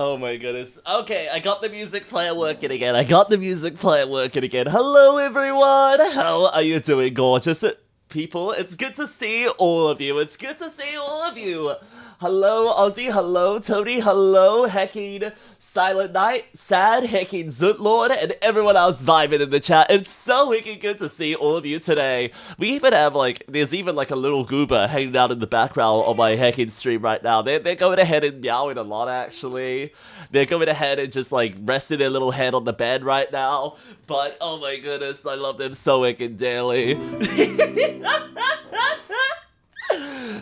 Oh my goodness. Okay, I got the music player working again. Hello everyone! How are you doing, gorgeous people? It's good to see all of you. Hello, Ozzy. Hello, Tony. Hello, hecking Silent Night, Sad, hecking Zootlord, and everyone else vibing in the chat. It's so wicked good to see all of you today. We even have, there's even, a little goober hanging out in the background on my hecking stream right now. They're going ahead and meowing a lot, actually. They're going ahead and just, resting their little head on the bed right now. But, oh my goodness, I love them so wicked daily.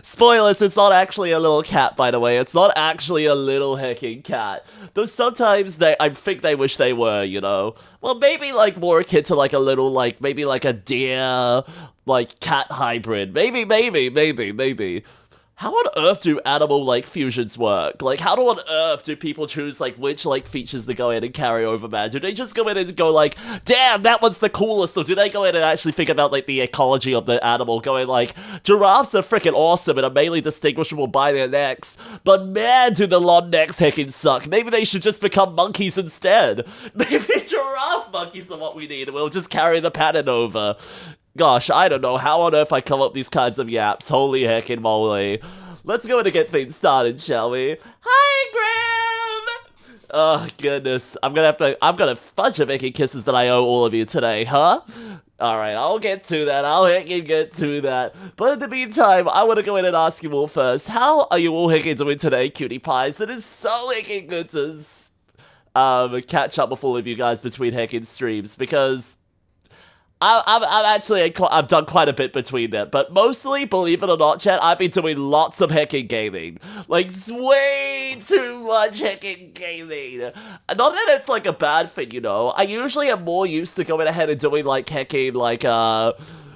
Spoilers, it's not actually a little cat, by the way. It's not actually a little hecking cat. Though sometimes I think they wish they were, you know? Well, maybe, more akin to, a little, maybe, a deer, cat hybrid. Maybe. How on earth do animal, fusions work? How on earth do people choose, which, features to go in and carry over, man? Do they just go in and go, damn, that one's the coolest? Or do they go in and actually think about, the ecology of the animal? Going, giraffes are freaking awesome and are mainly distinguishable by their necks. But, man, do the long necks heckin' suck. Maybe they should just become monkeys instead. Maybe giraffe monkeys are what we need, and we'll just carry the pattern over. Gosh, I don't know how on earth I come up with these kinds of yaps. Holy heckin' moly. Let's go in and get things started, shall we? Hi, Graham! Oh, goodness. I've got a bunch of heckin' kisses that I owe all of you today, huh? Alright, I'll get to that. I'll heckin' get to that. But in the meantime, I want to go in and ask you all first. How are you all heckin' doing today, cutie pies? It is so heckin' good to catch up with all of you guys between heckin' streams, because I've done quite a bit between them, but mostly, believe it or not, chat, I've been doing lots of heckin' gaming. Way too much heckin' gaming. Not that it's, a bad thing, you know. I usually am more used to going ahead and doing, heckin',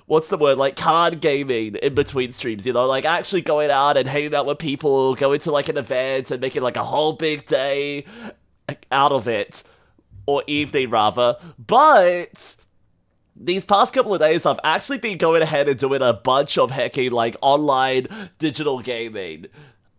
what's the word, card gaming in between streams, you know, actually going out and hanging out with people, going to, an event and making, a whole big day out of it. Or evening, rather. But these past couple of days, I've actually been going ahead and doing a bunch of hecking, online digital gaming.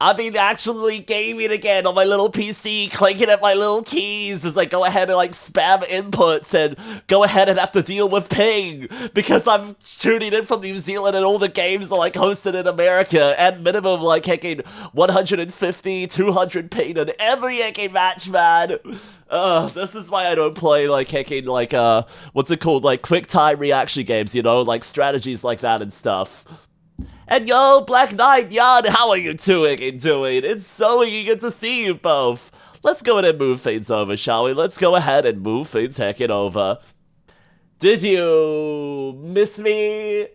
I've been actually gaming again on my little PC, clanking at my little keys as I go ahead and, spam inputs and go ahead and have to deal with ping, because I'm tuning in from New Zealand and all the games are, hosted in America, at minimum, hecking 150, 200 ping in every hecking match, man. This is why I don't play, hecking, what's it called, quick time reaction games, you know, strategies like that and stuff. And yo, Black Knight, Yan, how are you doing? It's so good to see you both. Let's go ahead and move things over, shall we? Let's go ahead and move things heckin' over. Did you miss me?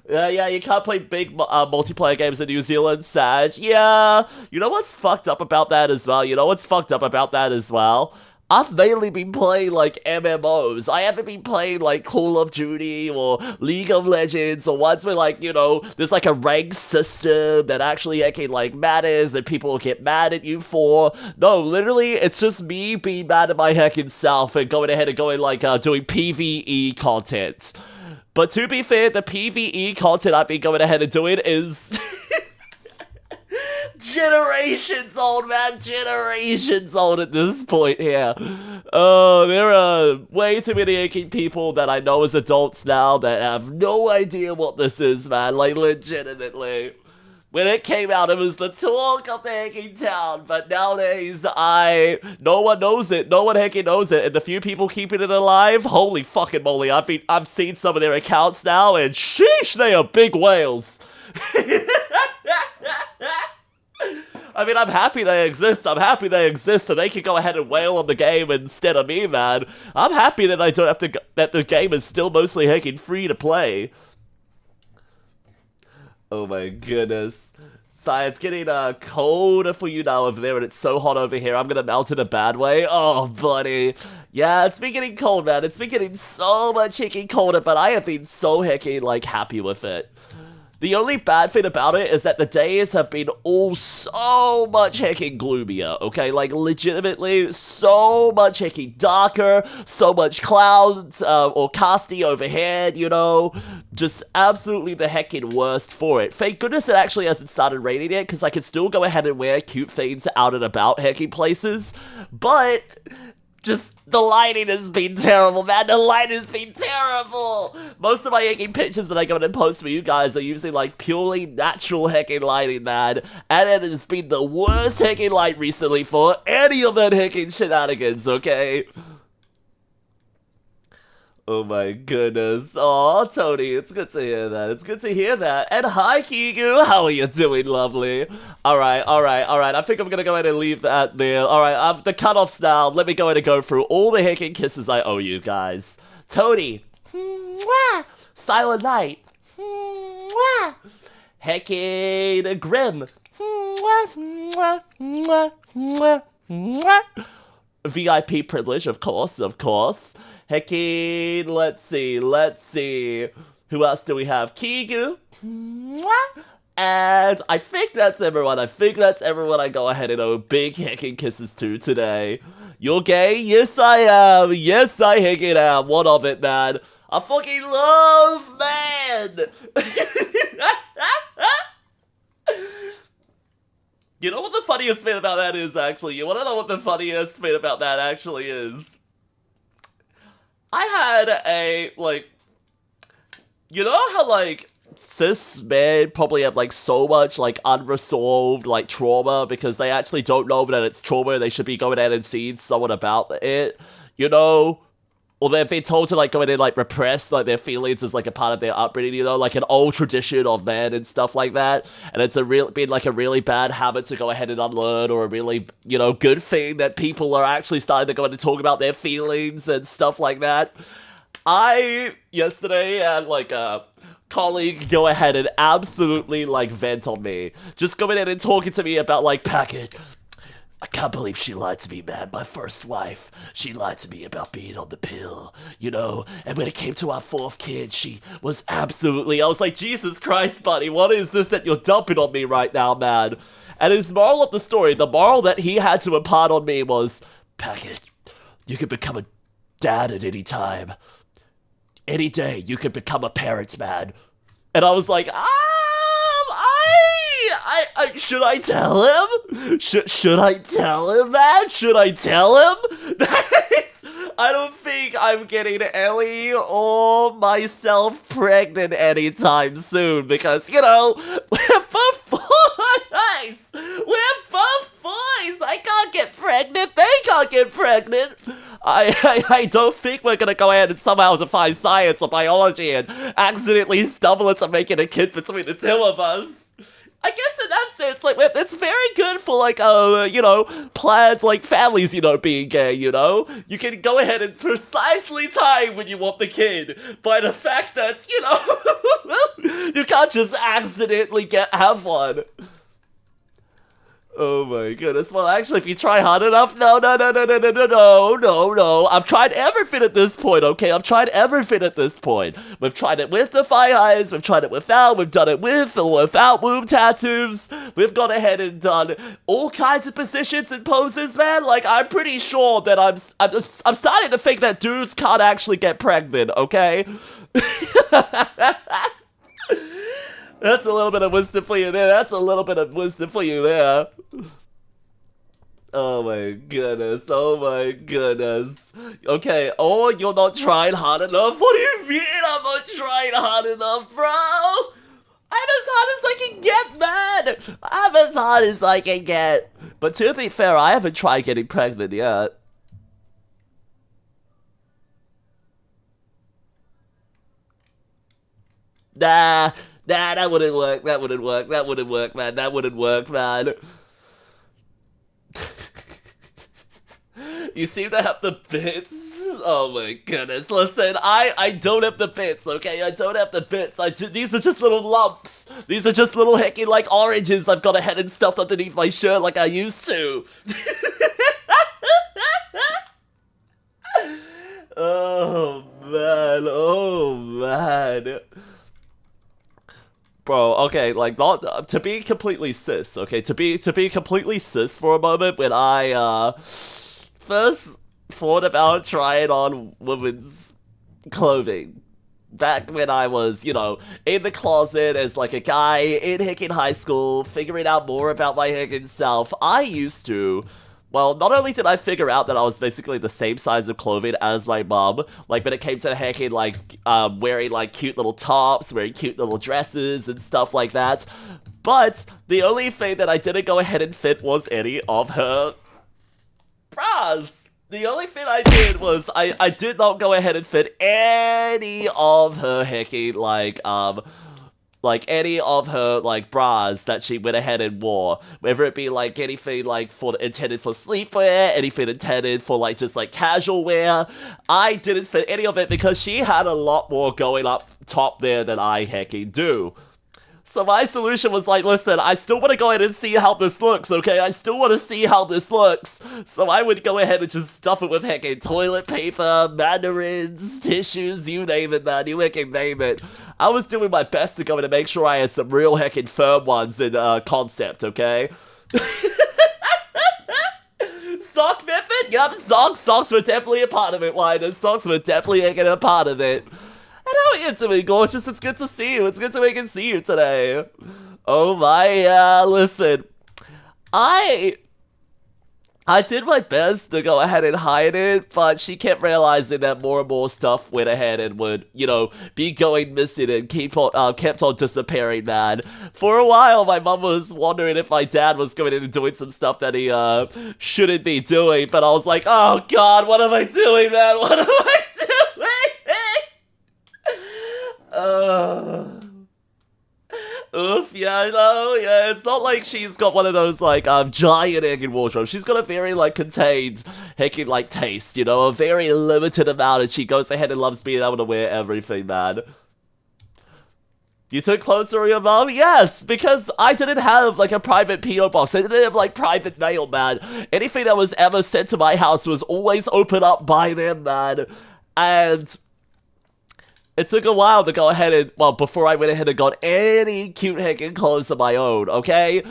Yeah, you can't play big multiplayer games in New Zealand, Sag. Yeah, you know what's fucked up about that as well? I've mainly been playing, MMOs. I haven't been playing, Call of Duty or League of Legends or ones where, you know, there's, a ranked system that actually, matters and people get mad at you for. No, literally, it's just me being mad at my heckin' self and going ahead and going, doing PvE content. But to be fair, the PvE content I've been going ahead and doing is generations old, man. Generations old at this point here. Oh, there are way too many aching people that I know as adults now that have no idea what this is, man. Legitimately. When it came out, it was the talk of the hecking town, but nowadays, no one knows it. No one hecking knows it, and the few people keeping it alive, holy fucking moly, I've seen some of their accounts now, and sheesh, they are big whales. I mean, I'm happy they exist, so they can go ahead and wail on the game instead of me, man. I'm happy that I don't have to, that the game is still mostly hecking free to play. Oh my goodness. Sai, it's getting colder for you now over there, and it's so hot over here. I'm gonna melt in a bad way. Oh, buddy. Yeah, it's been getting cold, man. It's been getting so much hecking colder, but I have been so hecking, happy with it. The only bad thing about it is that the days have been all so much hecking gloomier, okay? Like, legitimately, so much hecking darker, so much clouds, or casty overhead, you know? Just absolutely the hecking worst for it. Thank goodness it actually hasn't started raining yet, because I can still go ahead and wear cute things out and about hecking places, but just the lighting has been terrible, man. The light has been terrible. Most of my hecking pictures that I go and post for you guys are using like purely natural hecking lighting, man. And it has been the worst hecking light recently for any of that hecking shenanigans, okay? Oh my goodness. Aw, Tony, it's good to hear that. It's good to hear that. And hi, Kigu. How are you doing, lovely? Alright. I think I'm gonna go ahead and leave that there. Alright, the cutoffs now. Let me go ahead and go through all the hecking kisses I owe you guys. Tony. Silent Night. Hecking Grim. VIP privilege, of course. Hecking, let's see. Who else do we have? Kigu. And I think that's everyone. I go ahead and owe big hecking kisses to today. You're gay? Yes, I am. Yes, I hecking am. What of it, man? I fucking love man. You know what the funniest thing about that is, actually? You wanna know what the funniest thing about that actually is? I had a, like, you know how, like, cis men probably have, like, so much, like, unresolved, like, trauma because they actually don't know that it's trauma and they should be going out and seeing someone about it, you know? Or they've been told to, like, go in and, like, repress, like, their feelings as, like, a part of their upbringing, you know? Like, an old tradition of men and stuff like that. And it's been, like, a really bad habit to go ahead and unlearn, or a really, you know, good thing that people are actually starting to go in and talk about their feelings and stuff like that. I, yesterday, had, like, a colleague go ahead and absolutely, like, vent on me. Just going in and talking to me about, like, Packet. I can't believe she lied to me, man. My first wife, she lied to me about being on the pill, you know? And when it came to our fourth kid, she was absolutely... I was like, Jesus Christ, buddy, what is this that you're dumping on me right now, man? And his moral of the story, the moral that he had to impart on me was, Packet, you could become a dad at any time. Any day, you could become a parent, man. And I was like, should I tell him? Should I tell him that? Should I tell him? I don't think I'm getting Ellie or myself pregnant anytime soon because, you know, we're both boys! We're both boys! I can't get pregnant, they can't get pregnant! I don't think we're gonna go ahead and somehow defy science or biology and accidentally stumble into making a kid between the two of us. I guess in that sense, like, it's very good for, like, you know, planned, like, families, you know, being gay, you know? You can go ahead and precisely time when you want the kid by the fact that, you know, you can't just accidentally have one. Oh my goodness. Well, actually, if you try hard enough, no. I've tried everything at this point, okay? I've tried everything at this point. We've tried it with the 𝐋𝐈𝐎𝐍, we've tried it without, we've done it with or without womb tattoos. We've gone ahead and done all kinds of positions and poses, man. Like, I'm pretty sure that I'm starting to think that dudes can't actually get pregnant, okay? That's a little bit of wisdom for you there. Oh my goodness. Okay, oh, you're not trying hard enough? What do you mean I'm not trying hard enough, bro? I'm as hard as I can get, man! I'm as hard as I can get. But to be fair, I haven't tried getting pregnant yet. Nah, that wouldn't work, man. You seem to have the bits. Oh my goodness. Listen, I don't have the bits, okay? I don't have the bits. These are just little lumps. These are just little hecking, like, oranges I've got ahead and stuffed underneath my shirt like I used to. Oh man. Bro, okay, like, not to be completely cis, okay, to be completely cis for a moment, when I first thought about trying on women's clothing, back when I was, you know, in the closet as like a guy in heckin' high school, figuring out more about my heckin' self, I used to. Well, not only did I figure out that I was basically the same size of clothing as my mom, like when it came to heckin' like wearing like cute little tops, wearing cute little dresses and stuff like that, but the only thing that I didn't go ahead and fit was any of her bras. The only thing I did was I did not go ahead and fit any of her heckin' like any of her like bras that she went ahead and wore, whether it be like anything like intended for sleepwear, anything intended for like just like casual wear. I didn't fit any of it because she had a lot more going up top there than I heckin' do. So my solution was like, listen, I still want to go ahead and see how this looks, okay? I still want to see how this looks. So I would go ahead and just stuff it with heckin' toilet paper, mandarins, tissues, you name it, man. You heckin' name it. I was doing my best to go in and make sure I had some real heckin' firm ones in concept, okay? Sock method? Yup, socks were definitely a part of it, Wider. Socks were definitely heckin' a part of it. And how are you doing, gorgeous? It's good to see you. It's good to make and see you today. Oh my, listen. I did my best to go ahead and hide it, but she kept realizing that more and more stuff went ahead and would, you know, be going missing and kept on disappearing, man. For a while, my mom was wondering if my dad was going in and doing some stuff that he, shouldn't be doing, but I was like, oh god, what am I doing, man? What am I doing? Oof, yeah, no, yeah, it's not like she's got one of those, like, giant heckin' wardrobes. She's got a very, like, contained heckin', like, taste, you know, a very limited amount, and she goes ahead and loves being able to wear everything, man. You took clothes from your mom? Yes, because I didn't have, like, a private P.O. box. I didn't have, like, private mail, man. Anything that was ever sent to my house was always opened up by them, man. And it took a while to go ahead and, well, before I went ahead and got any cute heckin' clothes of my own, okay?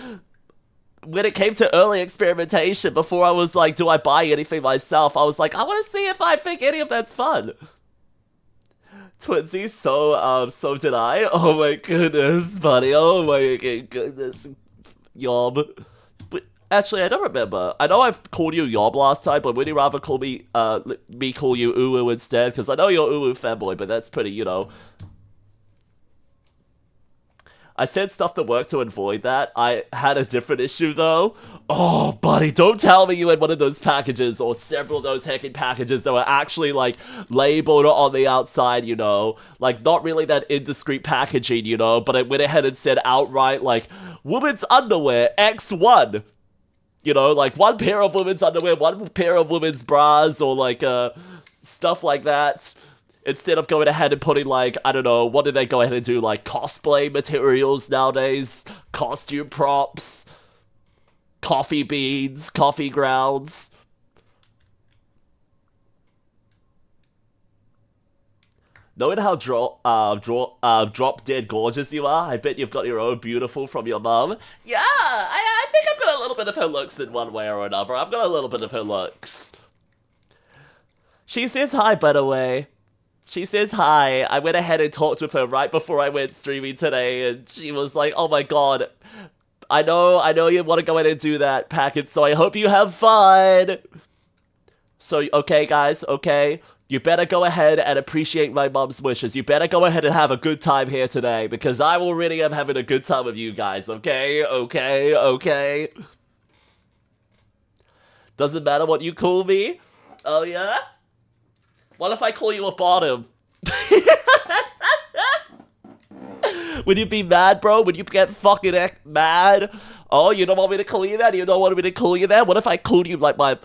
When it came to early experimentation, before I was like, do I buy anything myself, I was like, I want to see if I think any of that's fun. Twinsies, so did I. Oh my goodness, buddy. Oh my goodness. Yob. Actually, I don't remember. I know I've called you Yob last time, but would you rather call me, call you Uwu instead? Because I know you're Uwu fanboy, but that's pretty, you know. I said stuff to work to avoid that. I had a different issue, though. Oh, buddy, don't tell me you had one of those packages, or several of those heckin' packages that were actually, like, labeled on the outside, you know? Like, not really that indiscreet packaging, you know? But it went ahead and said outright, like, women's underwear, X1. You know, like, one pair of women's underwear, one pair of women's bras, or, like, stuff like that. Instead of going ahead and putting, like, I don't know, what do they go ahead and do? Like, cosplay materials nowadays? Costume props? Coffee beans? Coffee grounds? Knowing how drop dead gorgeous you are, I bet you've got your own beautiful from your mum. Yeah, I think I've got a little bit of her looks in one way or another. I've got a little bit of her looks. She says hi, by the way. She says hi. I went ahead and talked with her right before I went streaming today, and she was like, oh my god, I know you want to go in and do that, Packet, so I hope you have fun. So, okay, guys, okay? You better go ahead and appreciate my mom's wishes. You better go ahead and have a good time here today, because I already am having a good time with you guys, okay? Okay, okay? Doesn't matter what you call me? Oh, yeah? What if I call you a bottom? Would you be mad, bro? Would you get fucking mad? Oh, you don't want me to call you that? You don't want me to call you that? What if I called you like my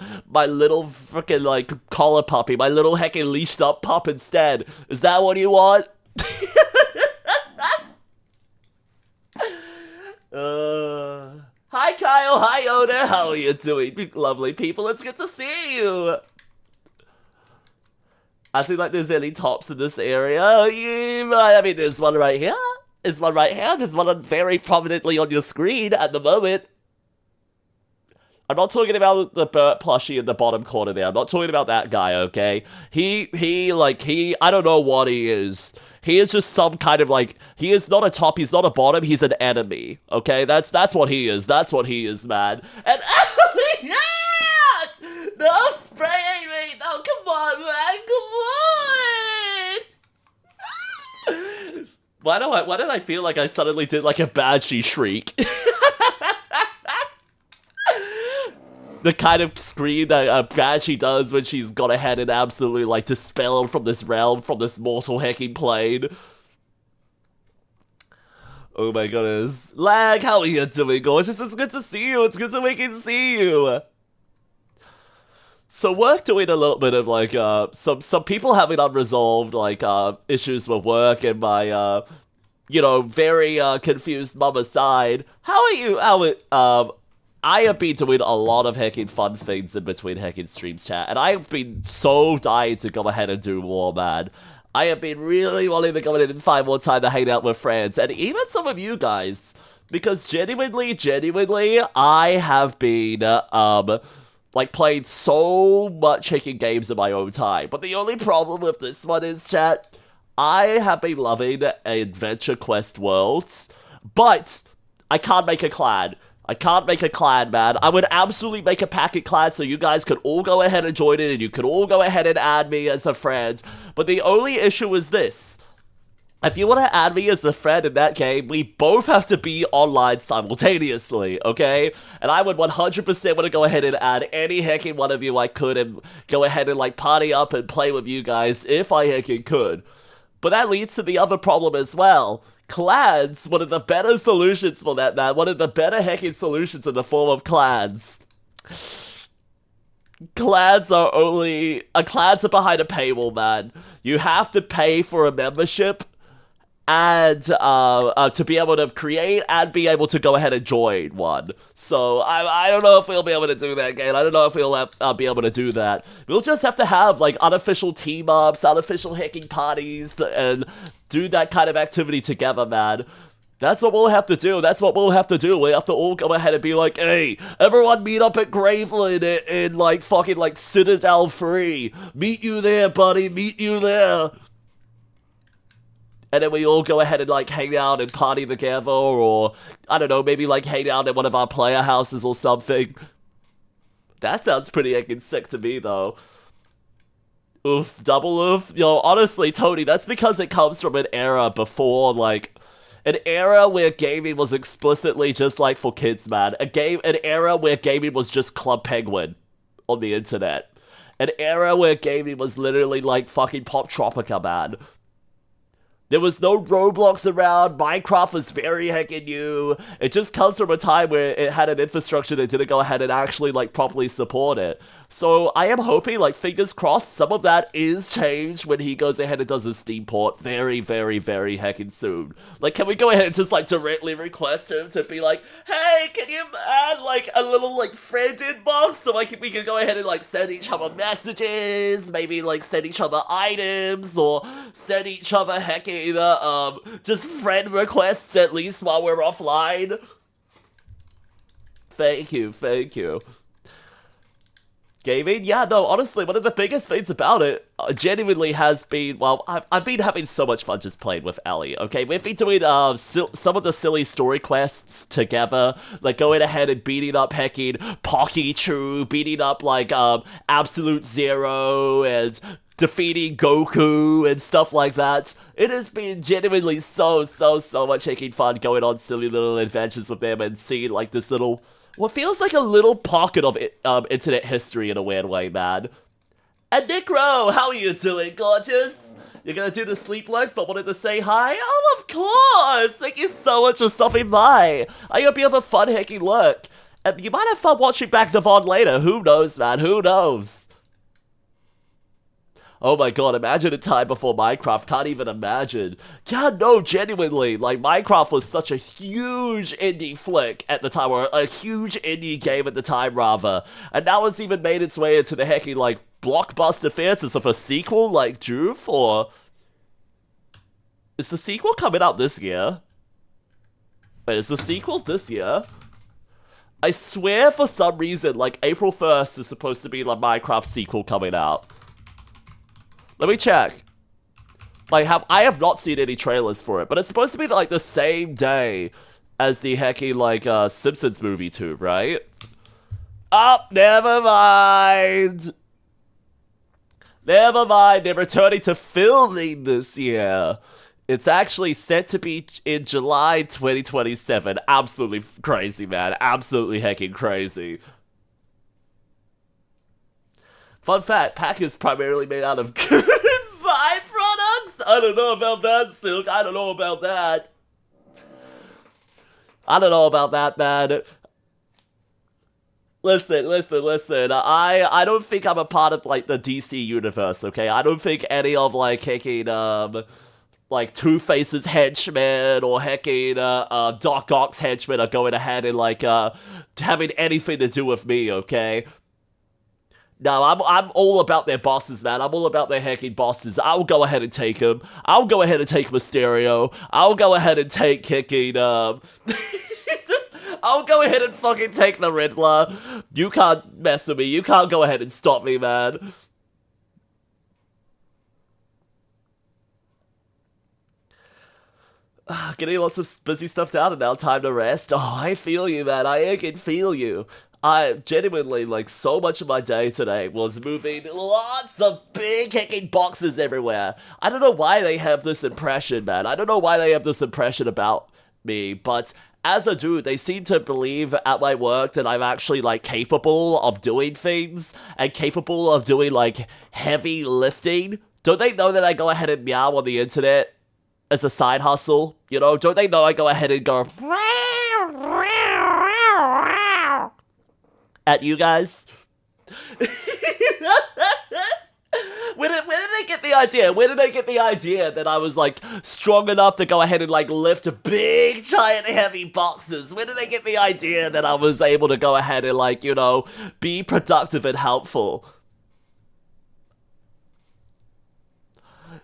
little freaking like collar puppy, my little heckin' leashed up pup instead? Is that what you want? Hi Kyle, hi Oda, how are you doing, lovely people? It's good to see you. I think like there's any tops in this area. Yeah, I mean there's one right here. is my right hand. Is one very prominently on your screen at the moment. I'm not talking about the Bert plushie in the bottom corner there. I'm not talking about that guy, okay? I don't know what he is. He is just some kind of like, he is not a top, he's not a bottom, he's an enemy, okay? That's what he is. That's what he is, man. And, yeah! No spraying me! No, come on, man, come on! Why did I feel like I suddenly did like a banshee shriek? The kind of scream that a banshee does when she's gone ahead and absolutely like dispelled from this realm, from this mortal hecking plane. Oh my goodness. Lag, how are you doing, gorgeous? It's good to see you. It's good to we can see you. So we're doing a little bit of like some people having unresolved like issues with work, and my very confused mum aside. How are you? I have been doing a lot of hecking fun things in between hecking streams, chat, and I have been so dying to go ahead and do more, man. I have been really wanting to go in and find more time to hang out with friends, and even some of you guys, because genuinely, I have been, like, playing so much hecking games in my own time. But the only problem with this one is, chat, I have been loving Adventure Quest Worlds, but I can't make a clan. I can't make a clan, man. I would absolutely make a packet clan so you guys could all go ahead and join it, and you could all go ahead and add me as a friend. But the only issue is this. If you want to add me as a friend in that game, we both have to be online simultaneously, okay? And I would 100% want to go ahead and add any hecking one of you I could and go ahead and, like, party up and play with you guys if I hecking could. But that leads to the other problem as well. Clans, one of the better solutions for that, man. One of the better hecking solutions in the form of clans. Clans are behind a paywall, man. You have to pay for a membership and to be able to create and be able to go ahead and join one. So I don't know if we'll be able to do that, Gail. I don't know if we'll be able to do that. We'll just have to have like unofficial team-ups, unofficial hacking parties, and do that kind of activity together, man. That's what we'll have to do. That's what we'll have to do. We have to all go ahead and be like, hey, everyone meet up at Graveland in like fucking like Citadel 3. Meet you there, buddy. Meet you there. And then we all go ahead and, like, hang out and party together, or, I don't know, maybe, like, hang out at one of our player houses or something. That sounds pretty heckin' sick to me, though. Oof, double oof. Yo, honestly, Tony, that's because it comes from an era before, like, an era where gaming was explicitly just, like, for kids, man. An era where gaming was just Club Penguin on the internet. An era where gaming was literally, like, fucking Pop Tropica, man. There was no Roblox around, Minecraft was very heckin' new. It just comes from a time where it had an infrastructure that didn't go ahead and actually, like, properly support it. So I am hoping, like, fingers crossed, some of that is changed when he goes ahead and does his Steam port very, very, very heckin' soon. Like, can we go ahead and just, like, directly request him to be like, hey, can you add, like, a little, like, friend inbox so we can go ahead and, like, send each other messages, maybe, like, send each other items, or send each other heckin' just friend requests at least while we're offline. Thank you. Gaming? Yeah, no, honestly, one of the biggest things about it genuinely has been, well, I've been having so much fun just playing with Ellie, okay? We've been doing some of the silly story quests together, like going ahead and beating up hecking Pocky True, beating up, like, Absolute Zero, and defeating Goku and stuff like that. It has been genuinely so much hecking fun going on silly little adventures with them and seeing, like, this little, what feels like a little pocket of internet history in a weird way, man. And Necro, how are you doing, gorgeous? You're gonna do the sleep lives, but wanted to say hi? Oh, of course! Thank you so much for stopping by. I hope you have a fun hecking look. And you might have fun watching back the VOD later. Who knows, man? Who knows? Oh my god, imagine a time before Minecraft, can't even imagine. Yeah, no, genuinely, like, Minecraft was such a huge indie flick at the time, or a huge indie game at the time, rather. And now it's even made its way into the hecking, like, blockbuster theaters of a sequel, like Juve, or... Is the sequel coming out this year? Wait, is the sequel this year? I swear for some reason, like, April 1st is supposed to be the Minecraft sequel coming out. Let me check. Like, I have not seen any trailers for it, but it's supposed to be, like, the same day as the hecky, like, Simpsons movie too, right? Oh, never mind. Never mind, they're returning to filming this year. It's actually set to be in July 2027. Absolutely crazy, man. Absolutely hecking crazy. Fun fact, pack is primarily made out of good vibe products? I don't know about that, Silk. I don't know about that. I don't know about that, man. Listen. I don't think I'm a part of, like, the DC universe, okay? I don't think any of, like, hecking, like, Two-Face's henchmen or hecking, Doc Ock's henchmen are going ahead and, like, having anything to do with me, okay? No, I'm all about their bosses, man. I'm all about their hecking bosses. I'll go ahead and take him. I'll go ahead and take Mysterio. I'll go ahead and take hecking, I'll go ahead and fucking take the Riddler. You can't mess with me. You can't go ahead and stop me, man. Getting lots of busy stuff down and now time to rest. Oh, I feel you, man. I can feel you. I genuinely, like, so much of my day today was moving lots of big kicking boxes everywhere. I don't know why they have this impression, man. I don't know why they have this impression about me, but as a dude, they seem to believe at my work that I'm actually, like, capable of doing things and capable of doing, like, heavy lifting. Don't they know that I go ahead and meow on the internet as a side hustle? You know, don't they know I go ahead and go at you guys? Where did they get the idea? Where did they get the idea that I was, like, strong enough to go ahead and, like, lift big, giant, heavy boxes? Where did they get the idea that I was able to go ahead and, like, you know, be productive and helpful?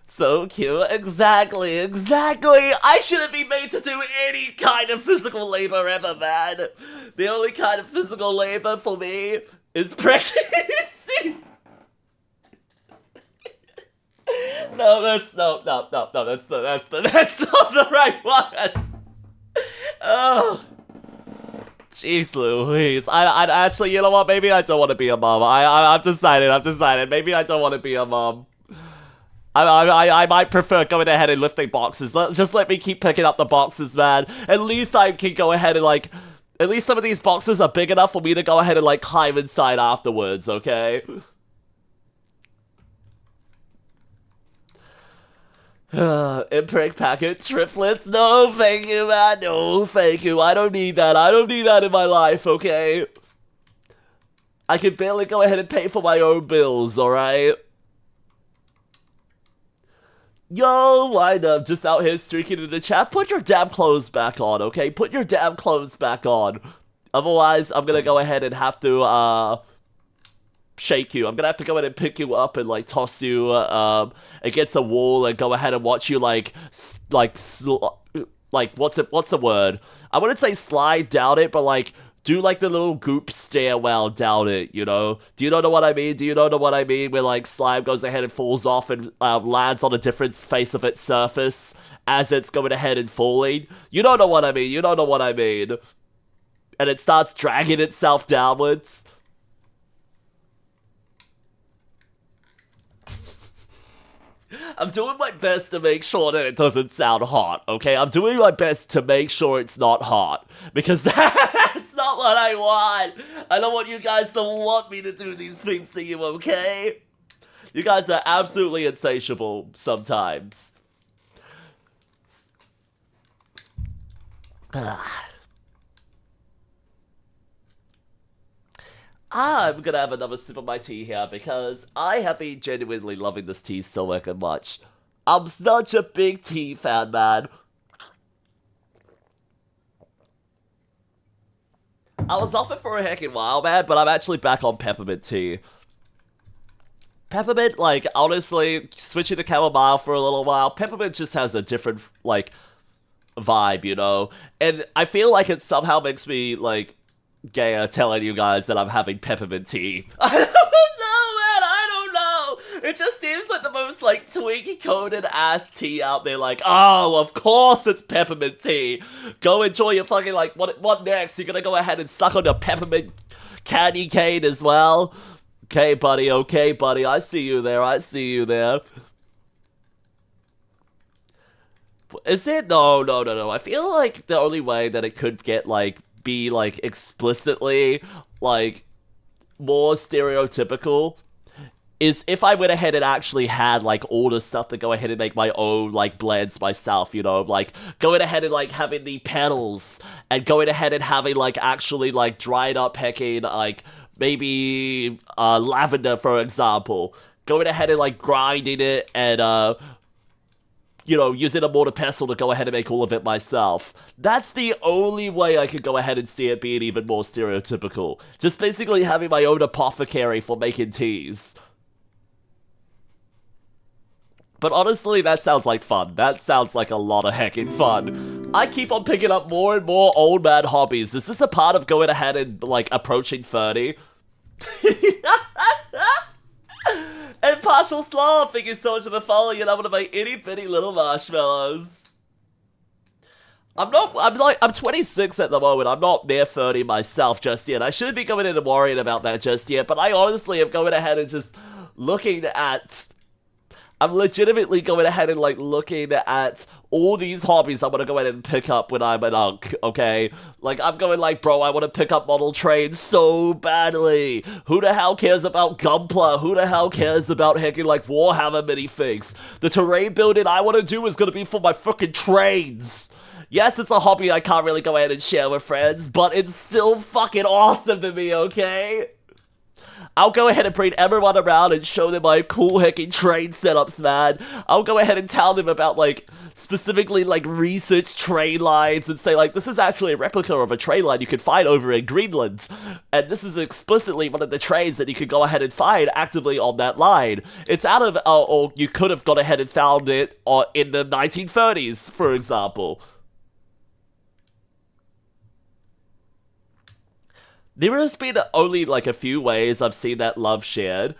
So cute. Exactly. I shouldn't be made to do any kind of physical labor ever, man. The only kind of physical labor for me is pregnancy. No, that's not the right one. Oh, jeez Louise. I actually, you know what? Maybe I don't want to be a mom. I've decided. Maybe I don't want to be a mom. I might prefer going ahead and lifting boxes. Just let me keep picking up the boxes, man. At least I can go ahead and, like, at least some of these boxes are big enough for me to go ahead and, like, climb inside afterwards, okay? Impreg packet triplets? No, thank you, man. No, thank you. I don't need that. I don't need that in my life, okay? I can barely go ahead and pay for my own bills, alright? Yo, wind up, just out here streaking in the chat. Put your damn clothes back on, okay? Put your damn clothes back on. Otherwise, I'm gonna go ahead and have to, shake you. I'm gonna have to go ahead and pick you up and, like, toss you, against a wall and go ahead and watch you, like, what's the word? I wouldn't say slide down it, but, like, do, like, the little goop stairwell down it, you know? Do you know what I mean? Where, like, slime goes ahead and falls off and lands on a different face of its surface as it's going ahead and falling? You don't know what I mean. And it starts dragging itself downwards. I'm doing my best to make sure that it doesn't sound hot, okay? I'm doing my best to make sure it's not hot. Because that's not what I want. I don't want you guys to want me to do these things to you, okay? You guys are absolutely insatiable sometimes. I'm gonna have another sip of my tea here because I have been genuinely loving this tea so wicked much. I'm such a big tea fan, man. I was off it for a heckin' while, man, but I'm actually back on peppermint tea. Peppermint, like, honestly, switching to chamomile for a little while, peppermint just has a different, like, vibe, you know? And I feel like it somehow makes me, like, gayer telling you guys that I'm having peppermint tea. I don't know, man, I don't know. It just seems like the most, like, Twinkie-coated ass tea out there, like, oh, of course it's peppermint tea. Go enjoy your fucking, like, what next? You're gonna go ahead and suck on your peppermint candy cane as well? Okay, buddy, I see you there, Is there? No. I feel like the only way that it could get, like, be, like, explicitly, like, more stereotypical is if I went ahead and actually had, like, all the stuff to go ahead and make my own, like, blends myself, you know? Like, going ahead and, like, having the petals, and going ahead and having, like, actually, like, dried up hecking, like, maybe, lavender, for example. Going ahead and, like, grinding it, and, you know, using a mortar pestle to go ahead and make all of it myself. That's the only way I could go ahead and see it being even more stereotypical. Just basically having my own apothecary for making teas. But honestly, that sounds like fun. That sounds like a lot of heckin' fun. I keep on picking up more and more old man hobbies. Is this a part of going ahead and, like, approaching 30? And Partial Slaw, thank you so much for the following, and I'm gonna make itty bitty little marshmallows. I'm 26 at the moment. I'm not near 30 myself just yet. I shouldn't be going in and worrying about that just yet, but I honestly am going ahead and just looking at... I'm legitimately going ahead and, like, looking at all these hobbies I'm gonna go ahead and pick up when I'm an unk, okay? Like, I'm going like, bro, I want to pick up model trains so badly. Who the hell cares about Gunpla? Who the hell cares about hecking, like, Warhammer minifigs? The terrain building I want to do is gonna be for my fucking trains. Yes, it's a hobby I can't really go ahead and share with friends, but it's still fucking awesome to me, okay? I'll go ahead and bring everyone around and show them my cool hecking train setups, man. I'll go ahead and tell them about, like, specifically, like, research train lines and say, like, this is actually a replica of a train line you could find over in Greenland. And this is explicitly one of the trains that you could go ahead and find actively on that line. It's out of, or you could have gone ahead and found it in the 1930s, for example. There has been only, like, a few ways I've seen that love shared.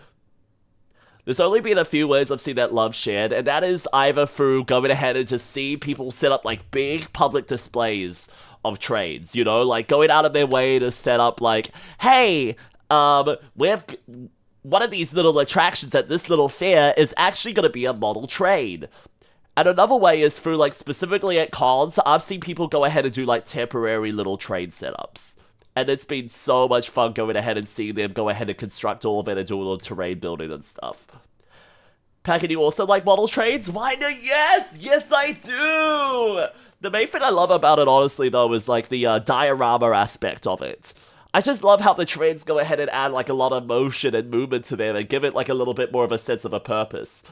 There's only been a few ways I've seen that love shared, and that is either through going ahead and just see people set up, like, big public displays of trains, you know? Like, going out of their way to set up, like, hey, we have... one of these little attractions at this little fair is actually going to be a model train. And another way is through, like, specifically at cons, I've seen people go ahead and do, like, temporary little train setups. And it's been so much fun going ahead and seeing them go ahead and construct all of it and do all the terrain building and stuff. Packer, do you also like model trains? Why no? Yes! Yes, I do! The main thing I love about it, honestly, though, is, like, the diorama aspect of it. I just love how the trains go ahead and add, like, a lot of motion and movement to them and give it, like, a little bit more of a sense of a purpose.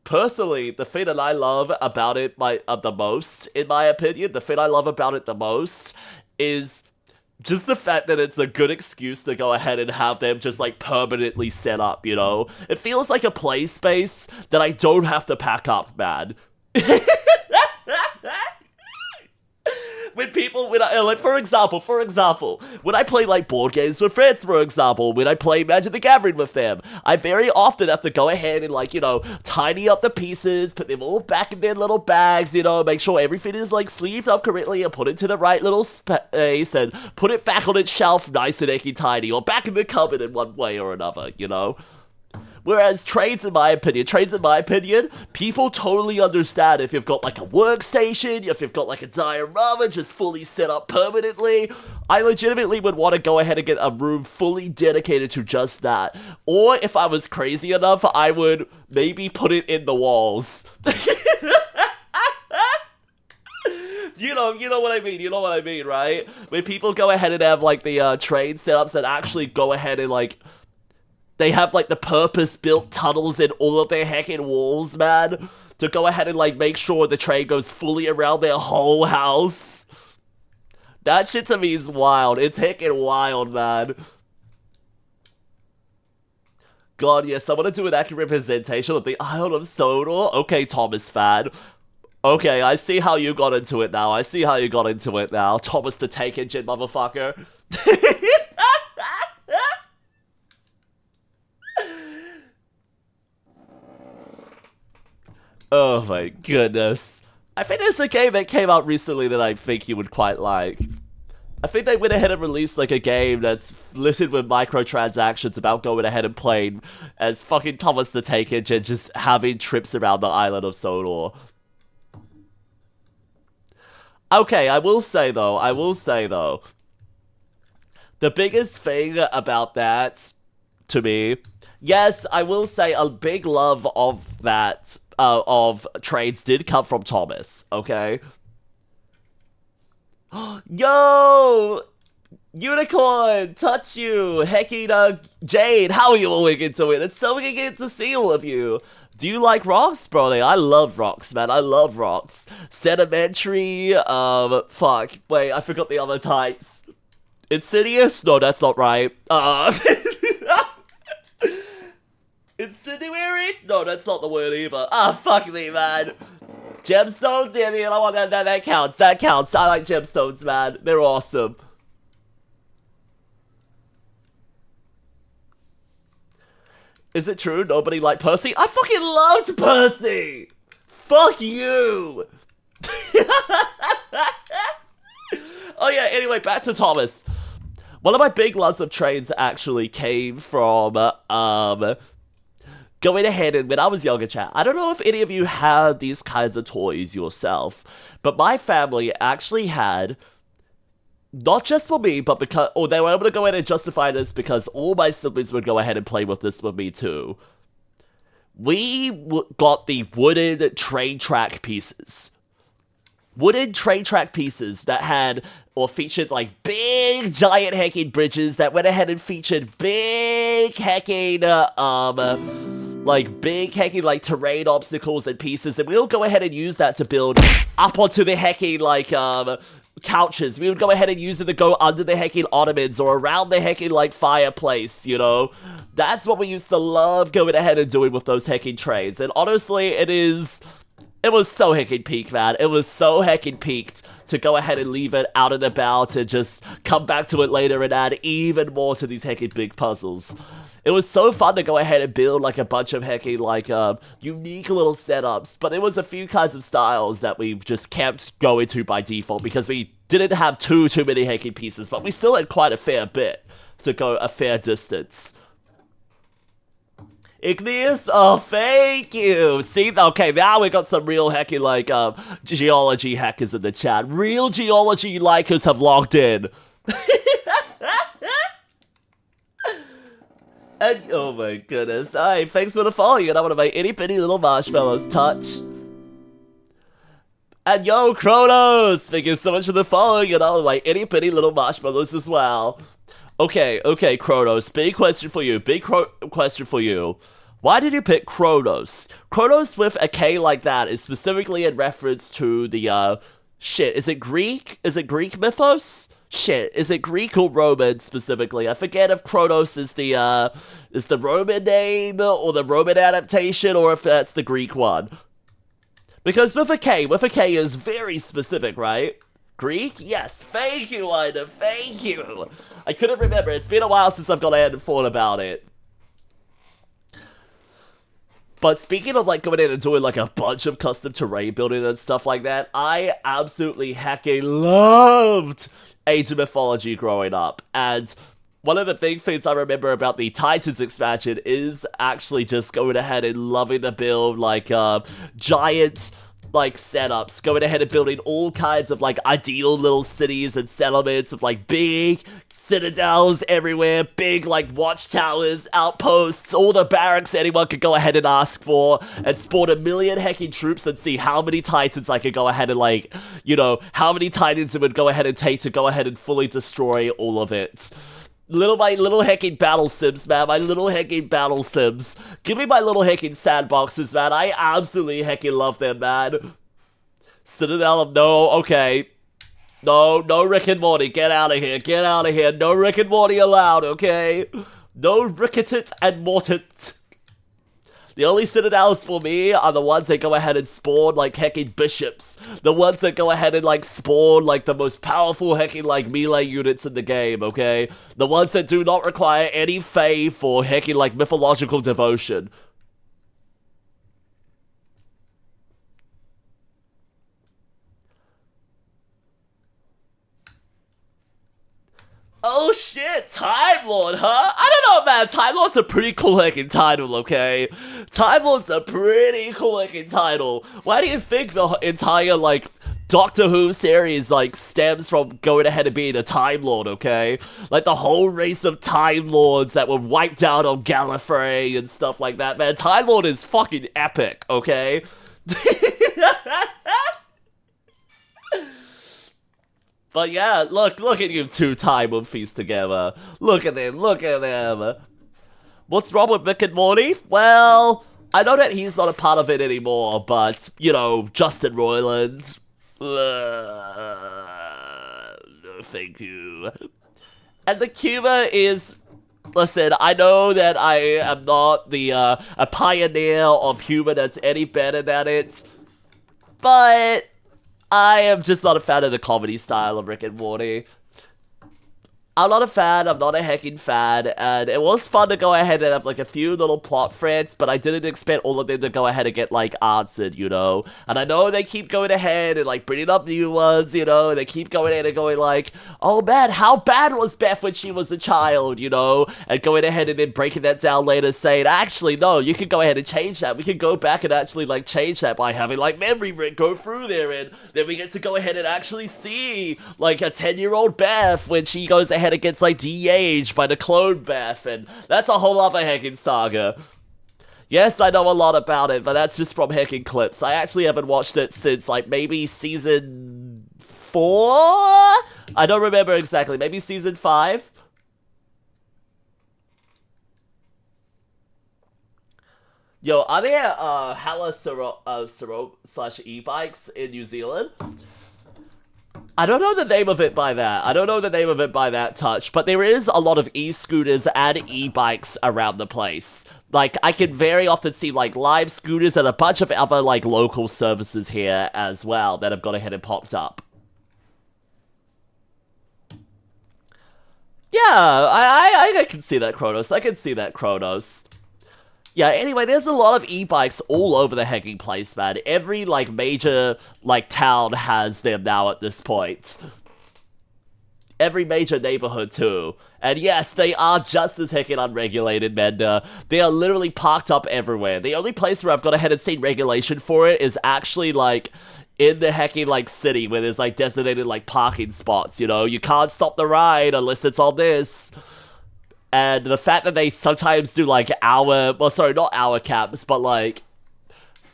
Personally, the thing that I love about it the most, in my opinion, the thing I love about it the most is... just the fact that it's a good excuse to go ahead and have them just, like, permanently set up, you know? It feels like a play space that I don't have to pack up, man. Like, for example, when I play, like, board games with friends, for example, when I play Magic the Gathering with them, I very often have to go ahead and, like, you know, tidy up the pieces, put them all back in their little bags, you know, make sure everything is, like, sleeved up correctly and put it to the right little space and put it back on its shelf nice and icky tidy, or back in the cupboard in one way or another, you know? Whereas trains, in my opinion, people totally understand if you've got, like, a workstation, if you've got, like, a diorama just fully set up permanently. I legitimately would want to go ahead and get a room fully dedicated to just that. Or, if I was crazy enough, I would maybe put it in the walls. You know what I mean, right? When people go ahead and have, like, the train setups that actually go ahead and, like... they have, like, the purpose-built tunnels in all of their heckin' walls, man. To go ahead and, like, make sure the train goes fully around their whole house. That shit to me is wild. It's heckin' wild, man. God, yes, I want to do an accurate representation of the Isle of Sodor. Okay, Thomas fan. Okay, I see how you got into it now. I see how you got into it now. Thomas the Tank Engine, motherfucker. Oh my goodness. I think there's a game that came out recently that I think you would quite like. I think they went ahead and released like a game that's littered with microtransactions about going ahead and playing as fucking Thomas the Tank Engine, just having trips around the island of Sodor. Okay, I will say though, the biggest thing about that, to me, yes, I will say a big love of that, of trades did come from Thomas, okay? Yo! Unicorn! Touch you! Hecking, Jade, how are you all into it? It's so good to see all of you! Do you like rocks, Brody? I love rocks, man. I love rocks. Sedimentary, fuck. Wait, I forgot the other types. Insidious? No, that's not right. Incendiary? No, that's not the word either. Ah, fuck me, man. Gemstones? Yeah, man, I want that counts. That counts. I like gemstones, man. They're awesome. Is it true nobody liked Percy? I fucking loved Percy! Fuck you! Oh yeah, anyway, back to Thomas. One of my big loves of trades actually came from, going ahead and when I was younger, chat, I don't know if any of you had these kinds of toys yourself, but my family actually had, not just for me, but because, or they were able to go ahead and justify this because all my siblings would go ahead and play with this with me too. We got the wooden train track pieces. Wooden train track pieces that had, or featured like big giant hecking bridges that went ahead and featured big hecking, like terrain obstacles and pieces, and we'll go ahead and use that to build up onto the hecking, like, couches. We would go ahead and use it to go under the hecking ottomans or around the hecking, like, fireplace, you know? That's what we used to love going ahead and doing with those hecking trains, and honestly, it was so hecking peak, man. It was so hecking peaked to go ahead and leave it out and about and just come back to it later and add even more to these hecking big puzzles. It was so fun to go ahead and build like a bunch of hecking like unique little setups, but there was a few kinds of styles that we just kept going to by default because we didn't have too many hecking pieces, but we still had quite a fair bit to go a fair distance. Igneous? Oh, thank you! See, okay, now we got some real hecking, like, geology hackers in the chat. Real geology likers have logged in. And, oh my goodness. Hey, thanks for the follow. You know, I want to make itty bitty little marshmallows touch. And yo, Kronos! Thank you so much for the follow. You know, like itty bitty little marshmallows as well. Okay, Kronos. Big question for you. Question for you. Why did you pick Kronos? Kronos with a K like that is specifically in reference to the, shit, is it Greek? Is it Greek mythos? Shit, is it Greek or Roman specifically? I forget if Kronos is the Roman name or the Roman adaptation or if that's the Greek one. Because with a K is very specific, right? Greek? Yes, thank you, Ida, thank you! I couldn't remember, it's been a while since I've gone ahead and thought about it. But speaking of like going in and doing like a bunch of custom terrain building and stuff like that, I absolutely hecking loved Age of Mythology growing up. And one of the big things I remember about the Titans expansion is actually just going ahead and loving the build, like giant like setups, going ahead and building all kinds of like ideal little cities and settlements with like big citadels everywhere, big like watchtowers, outposts, all the barracks anyone could go ahead and ask for, and spawn a million hecking troops and see how many titans I could go ahead and like, you know, how many titans it would go ahead and take to go ahead and fully destroy all of it. My little hecking battle sims, man. My little hecking battle sims. Give me my little hecking sandboxes, man. I absolutely hecking love them, man. Citadel of no, okay. No Rick and Morty. Get out of here. Get out of here. No Rick and Morty allowed, okay? No Ricketit and Mortit. The only citadels for me are the ones that go ahead and spawn like hecking bishops. The ones that go ahead and like spawn like the most powerful hecking like melee units in the game, okay? The ones that do not require any faith for hecking like mythological devotion. Oh shit, Time Lord, huh? I don't know, man. Time Lord's a pretty cool looking title, okay? Time Lord's a pretty cool looking title. Why do you think the entire, like, Doctor Who series, like, stems from going ahead and being a Time Lord, okay? Like, the whole race of Time Lords that were wiped out on Gallifrey and stuff like that, man. Time Lord is fucking epic, okay? But yeah, look at you two Time Movies together. Look at them. What's wrong with Rick and Morty? Well, I know that he's not a part of it anymore, but, you know, Justin Roiland. No, thank you. And the humor is... Listen, I know that I am not a pioneer of humor that's any better than it, but... I am just not a fan of the comedy style of Rick and Morty. I'm not a fan, I'm not a hecking fan, and it was fun to go ahead and have like a few little plot threads, but I didn't expect all of them to go ahead and get like answered, you know? And I know they keep going ahead and like bringing up new ones, you know? And they keep going ahead and going like, oh man, how bad was Beth when she was a child, you know? And going ahead and then breaking that down later saying, actually, no, you can go ahead and change that. We can go back and actually like change that by having like memory Rick go through there, and then we get to go ahead and actually see like a 10-year-old Beth when she goes ahead and gets like de-aged by the clone Beth, and that's a whole other hecking saga. Yes, I know a lot about it, but that's just from hecking clips. I actually haven't watched it since like maybe season 4? I don't remember exactly, maybe season 5? Yo, are there Hala slash e-bikes in New Zealand? I don't know the name of it by that. I don't know the name of it by that touch, but there is a lot of e-scooters and e-bikes around the place. Like, I can very often see, like, live scooters and a bunch of other, like, local services here as well that have gone ahead and popped up. Yeah, I can see that, Kronos. I can see that, Kronos. Yeah, anyway, there's a lot of e-bikes all over the hecking place, man. Every, like, major, like, town has them now at this point. Every major neighborhood, too. And yes, they are just as heckin' unregulated, man. They are literally parked up everywhere. The only place where I've gone ahead and seen regulation for it is actually, like, in the hecking, like, city where there's, like, designated, like, parking spots, you know? You can't stop the ride unless it's on this. And the fact that they sometimes do, like, well, sorry, not hour caps, but, like,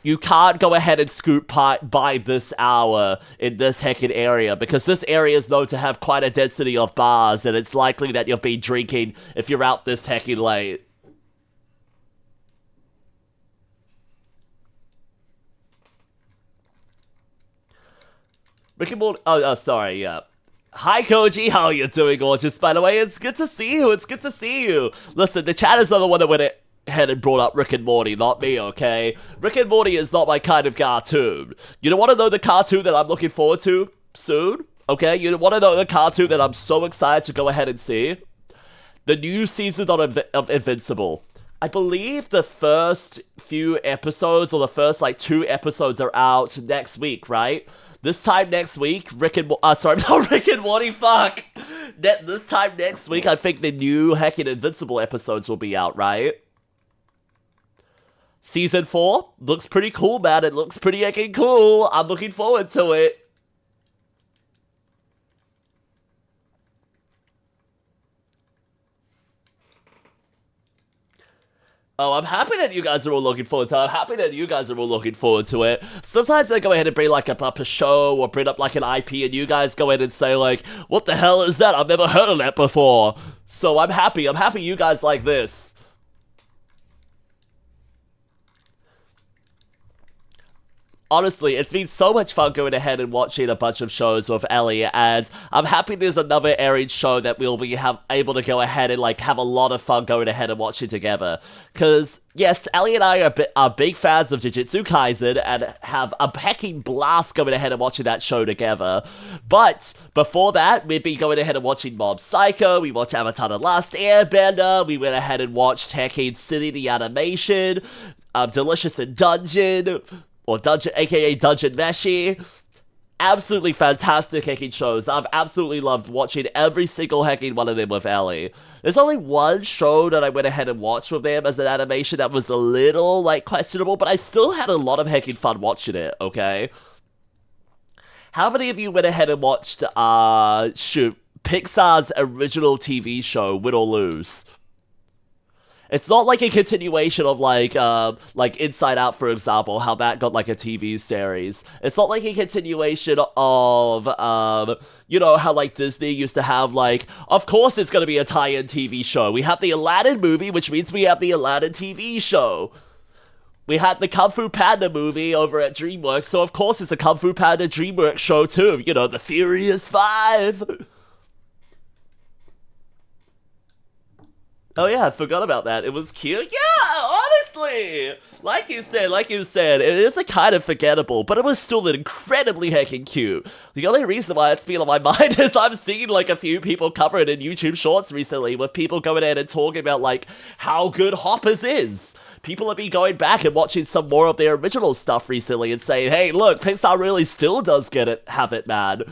you can't go ahead and scoot by this hour in this heckin' area, because this area is known to have quite a density of bars, and it's likely that you'll be drinking if you're out this heckin' late. Rick and Morty, oh, sorry, yeah. Hi, Koji, how are you doing, gorgeous? By the way, it's good to see you, it's good to see you. Listen, the chat is not the one that went ahead and brought up Rick and Morty, not me, okay? Rick and Morty is not my kind of cartoon. You don't want to know the cartoon that I'm looking forward to soon? Okay, you want to know the cartoon that I'm so excited to go ahead and see? The new season of Invincible. I believe the first few episodes, or the first, like, 2 episodes are out next week, right? This time next week, sorry, not Rick and Morty, fuck! This time next week, I think the new heckin' Invincible episodes will be out, right? Season 4 looks pretty cool, man. It looks pretty heckin' cool. I'm looking forward to it. Oh, I'm happy that you guys are all looking forward to it. I'm happy that you guys are all looking forward to it. Sometimes they go ahead and bring, like, up a show or bring up, like, an IP, and you guys go in and say, like, what the hell is that? I've never heard of that before. So I'm happy you guys like this. honestly, it's been so much fun going ahead and watching a bunch of shows with Ellie, and I'm happy there's another airing show that we'll be able to go ahead and like have a lot of fun going ahead and watching together. Because yes, Ellie and I are big fans of Jujutsu Kaisen and have a hecking blast going ahead and watching that show together. But before that, we've been going ahead and watching Mob Psycho, we watched Avatar: The Last Airbender, we went ahead and watched Hecking City the Animation, Delicious in Dungeon, or Dungeon, aka Dungeon Meshi. Absolutely fantastic hecking shows. I've absolutely loved watching every single hecking one of them with Ellie. There's only one show that I went ahead and watched with them as an animation that was a little, like, questionable, but I still had a lot of hecking fun watching it, okay? How many of you went ahead and watched, Pixar's original TV show, Win or Lose? It's not like a continuation of like Inside Out, for example, how that got like a TV series. It's not like a continuation of, you know, how like Disney used to have like, of course it's gonna be a tie-in TV show. We have the Aladdin movie, which means we have the Aladdin TV show. We had the Kung Fu Panda movie over at DreamWorks, so of course it's a Kung Fu Panda DreamWorks show too. You know, the Furious Five. Oh yeah, I forgot about that. It was cute. Yeah, honestly! Like you said, it is a kind of forgettable, but it was still incredibly heckin' cute. The only reason why it's been on my mind is I've seen like a few people cover it in YouTube Shorts recently, with people going in and talking about like how good Hoppers is. People have been going back and watching some more of their original stuff recently and saying, hey, look, Pixar really still does have it, man.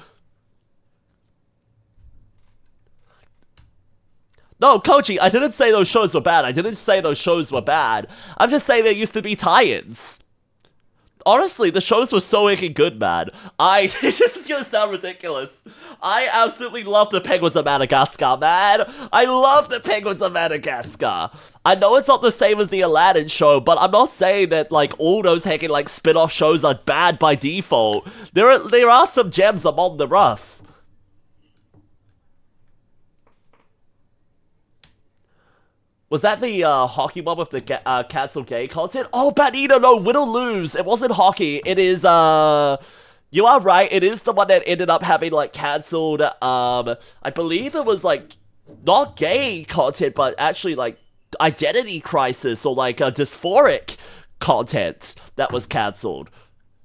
No, Koji, I didn't say those shows were bad. I'm just saying there used to be tie-ins. Honestly, the shows were so wicked good, man. This is gonna sound ridiculous. I absolutely love the Penguins of Madagascar, man. I love the Penguins of Madagascar. I know it's not the same as the Aladdin show, but I'm not saying that, like, all those heckin', like, spin-off shows are bad by default. There are some gems among the rough. Was that the hockey one with the cancelled gay content? Oh, Banito, no, Win or Lose. It wasn't hockey. It is, you are right. It is the one that ended up having, like, cancelled, I believe it was, like, not gay content, but actually, like, identity crisis or, like, dysphoric content that was cancelled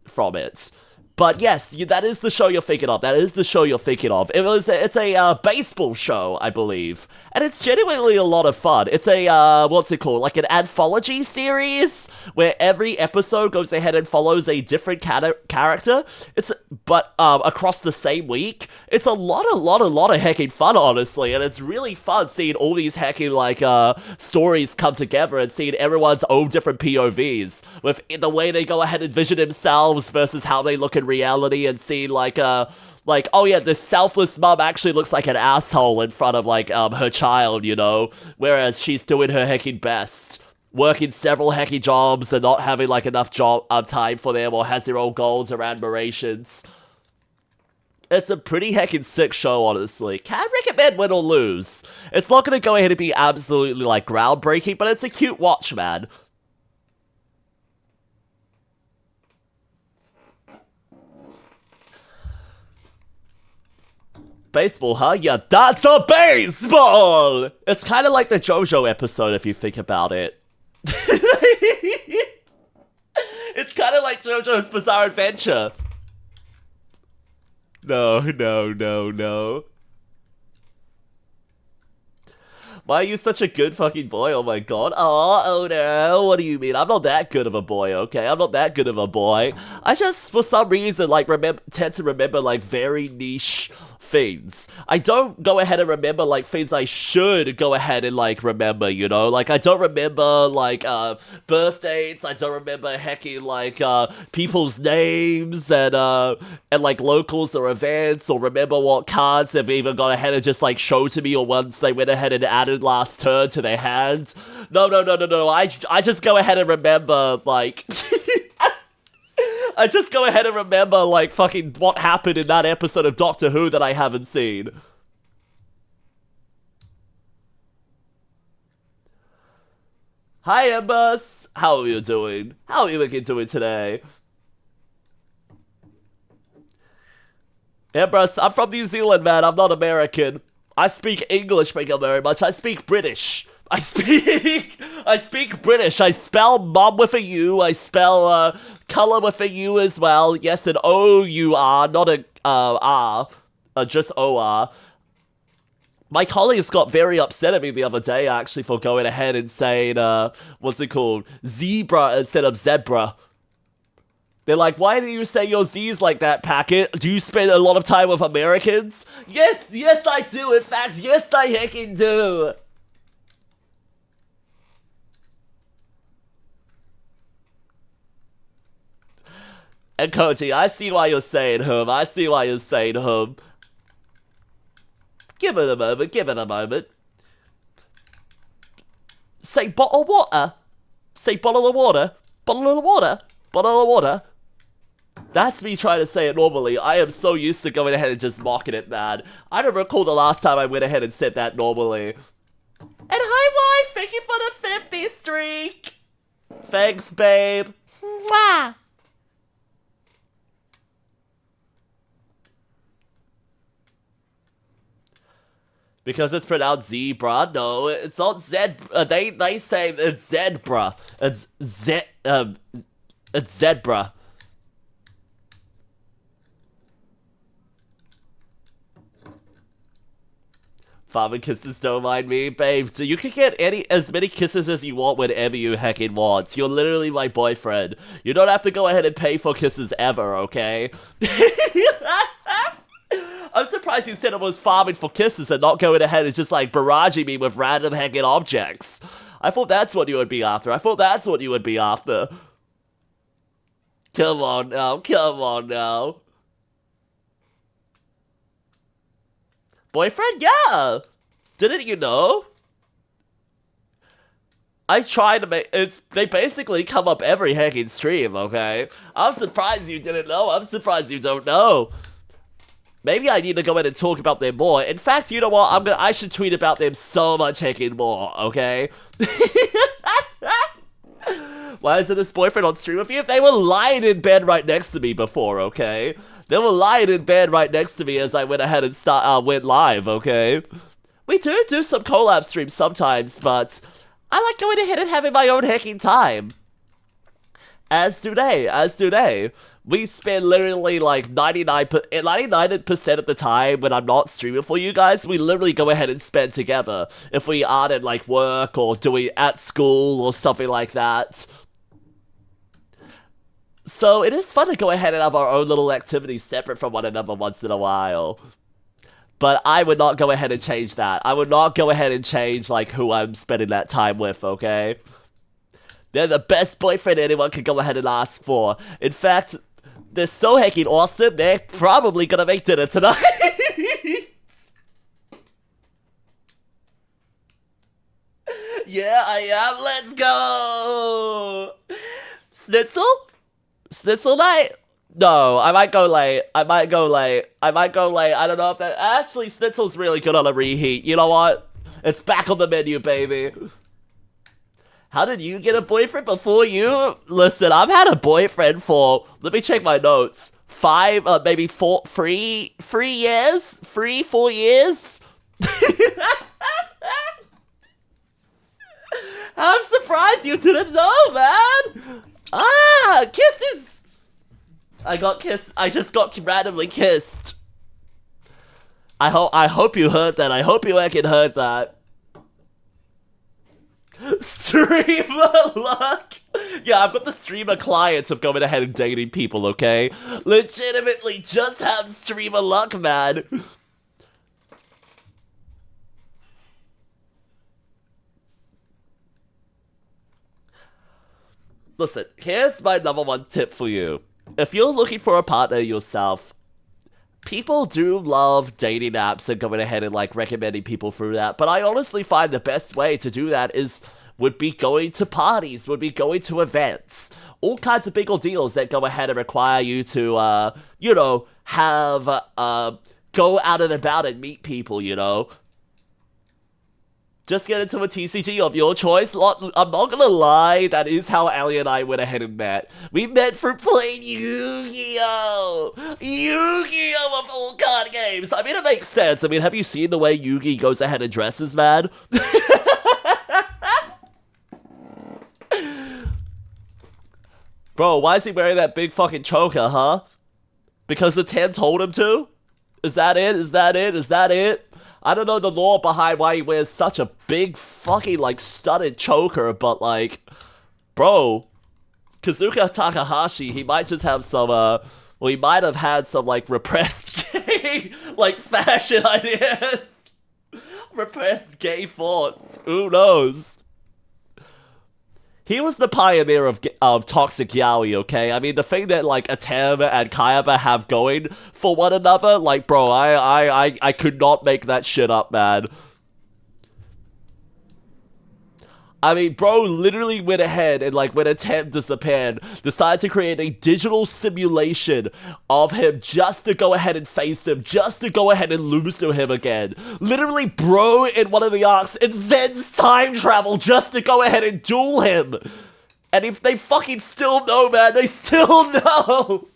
from it. But yes, that is the show you're thinking of. It's a baseball show, I believe. And it's genuinely a lot of fun. It's a, what's it called? Like an anthology series where every episode goes ahead and follows a different character. But across the same week. It's a lot of hecking fun, honestly. And it's really fun seeing all these hecking, like, stories come together and seeing everyone's own different POVs. With the way they go ahead and vision themselves versus how they look in reality, and seeing like, oh yeah, this selfless mom actually looks like an asshole in front of, like, her child, you know? Whereas she's doing her hecking best. Working several hecking jobs and not having, like, enough time for them, or has their own goals or admirations. It's a pretty heckin' sick show, honestly. Can recommend Win or Lose. It's not gonna go ahead and be absolutely, like, groundbreaking, but it's a cute watch, man. Baseball, huh? Yeah, that's a baseball! It's kind of like the JoJo episode, if you think about it. It's kind of like JoJo's Bizarre Adventure. No. Why are you such a good fucking boy? Oh my god. Oh no. What do you mean? I'm not that good of a boy, okay? I'm not that good of a boy. I just, for some reason, like, tend to remember, like, very niche things. I don't go ahead and remember, like, things I should go ahead and, like, remember, you know? Like, I don't remember, like, birth dates. I don't remember hecking, like, people's names and, like, locals or events, or remember what cards they've even gone ahead and just, like, showed to me, or ones they went ahead and added last turn to their hand. No. I just go ahead and remember, like... I just go ahead and remember, like, fucking what happened in that episode of Doctor Who that I haven't seen. Hi, Embers! How are you doing? How are you looking doing today? Yeah, bro, I'm from New Zealand, man. I'm not American. I speak English, thank you very much. I speak British. I speak British. I spell mom with a U. I spell color with a U as well. Yes, an O-U-R, not a R. Just O-R. My colleagues got very upset at me the other day, actually, for going ahead and saying, what's it called? Zebra instead of zebra. They're like, why do you say your Z's like that, Packet? Do you spend a lot of time with Americans? Yes, yes I do. In fact, yes I heckin' do. And Koji, I see why you're saying him. I see why you're saying him. Give it a moment, give it a moment. Say bottle of water. Say bottle of water. Bottle of water. Bottle of water. That's me trying to say it normally. I am so used to going ahead and just mocking it, man. I don't recall the last time I went ahead and said that normally. And hi, wife! Thank you for the 50 streak! Thanks, babe. Mwah! Because it's pronounced zebra. No, it's not zed. They say it's zebra. It's it's zebra. Farming kisses don't mind me, babe. So you can get as many kisses as you want whenever you heckin' want. You're literally my boyfriend. You don't have to go ahead and pay for kisses ever, okay? I'm surprised you said I was farming for kisses and not going ahead and just like barraging me with random heckin' objects. I thought that's what you would be after. I thought that's what you would be after. Come on now, come on now. Boyfriend? Yeah! Didn't you know? I try to make they basically come up every heckin' stream, okay? I'm surprised you didn't know. I'm surprised you don't know. Maybe I need to go in and talk about them more. In fact, you know what? I should tweet about them so much heckin' more, okay? Why isn't this boyfriend on stream with you? They were lying in bed right next to me before, okay? They were lying in bed right next to me as I went ahead and went live, okay? We do some collab streams sometimes, but I like going ahead and having my own hecking time. As do they, as do they. We spend literally like 99% of the time when I'm not streaming for you guys, we literally go ahead and spend together. If we aren't at like work or doing at school or something like that. So it is fun to go ahead and have our own little activities separate from one another once in a while. But I would not go ahead and change that. I would not go ahead and change like who I'm spending that time with, okay? They're the best boyfriend anyone could go ahead and ask for. In fact, they're so heckin' awesome, they're probably gonna make dinner tonight. Yeah, I am. Let's go. Schnitzel? Schnitzel night? No, I might go late. I might go late. I don't know if that... Actually, Schnitzel's really good on a reheat. You know what? It's back on the menu, baby. How did you get a boyfriend before you? Listen, I've had a boyfriend for... Let me check my notes. 3 years? 4 years? I'm surprised you didn't know, man! Ah! Kisses! I got kissed. I just got randomly kissed. I hope you heard that. I hope you heckin' heard that. Streamer luck! Yeah, I've got the streamer clients of going ahead and dating people, okay? Legitimately just have streamer luck, man. Listen, here's my #1 tip for you. If you're looking for a partner yourself, people do love dating apps and going ahead and like recommending people through that, but I honestly find the best way to do that would be going to parties, would be going to events, all kinds of big old deals that go ahead and require you to, you know, have, go out and about and meet people, you know. Just get into a TCG of your choice. I'm not gonna lie, that is how Ellie and I went ahead and met. We met for playing Yu-Gi-Oh! Yu-Gi-Oh! Of all card games! I mean, it makes sense. I mean, have you seen the way Yugi goes ahead and dresses, man? Bro, why is he wearing that big fucking choker, huh? Because the Tim told him to? Is that it? Is that it? Is that it? I don't know the lore behind why he wears such a big fucking, like, studded choker, but, like, bro, Kazuka Takahashi, he might just have some, well, he might have had some, like, repressed gay, like, fashion ideas. Repressed gay thoughts. Who knows? He was the pioneer of toxic yaoi, okay? I mean, the thing that, like, Atem and Kayaba have going for one another, like, bro, I could not make that shit up, man. I mean, bro literally went ahead and, like, when Atem disappeared, decided to create a digital simulation of him just to go ahead and face him, just to go ahead and lose to him again. Literally, bro, in one of the arcs, invents time travel just to go ahead and duel him. And if they fucking still know, man, they still know.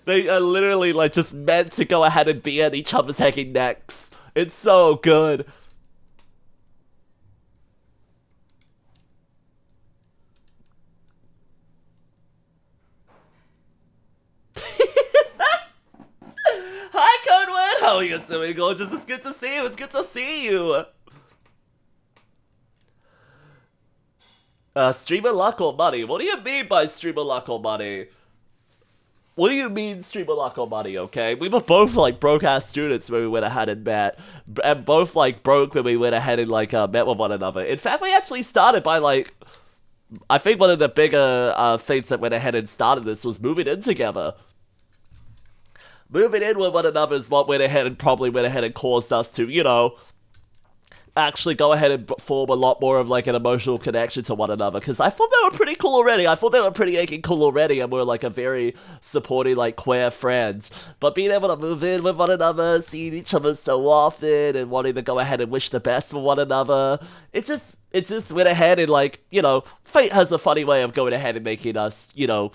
They are literally, like, just meant to go ahead and be at each other's hecking necks. It's so good. Hi, Conwood! How are you doing, gorgeous? It's good to see you. It's good to see you. Streamer luck or money? What do you mean by streamer luck or money? What do you mean streamer luck or money, okay? We were both, like, broke-ass students when we went ahead and met. And both, like, broke when we went ahead and, like, met with one another. In fact, we actually started by, like, I think one of the bigger things that went ahead and started this was moving in together. Moving in with one another is what went ahead and probably went ahead and caused us to, you know, actually go ahead and form a lot more of, like, an emotional connection to one another. Because I thought they were pretty cool already. I thought they were pretty aching cool already, and we're, like, a very supporting, like, queer friends. But being able to move in with one another, seeing each other so often, and wanting to go ahead and wish the best for one another, it just went ahead and, like, you know, fate has a funny way of going ahead and making us, you know,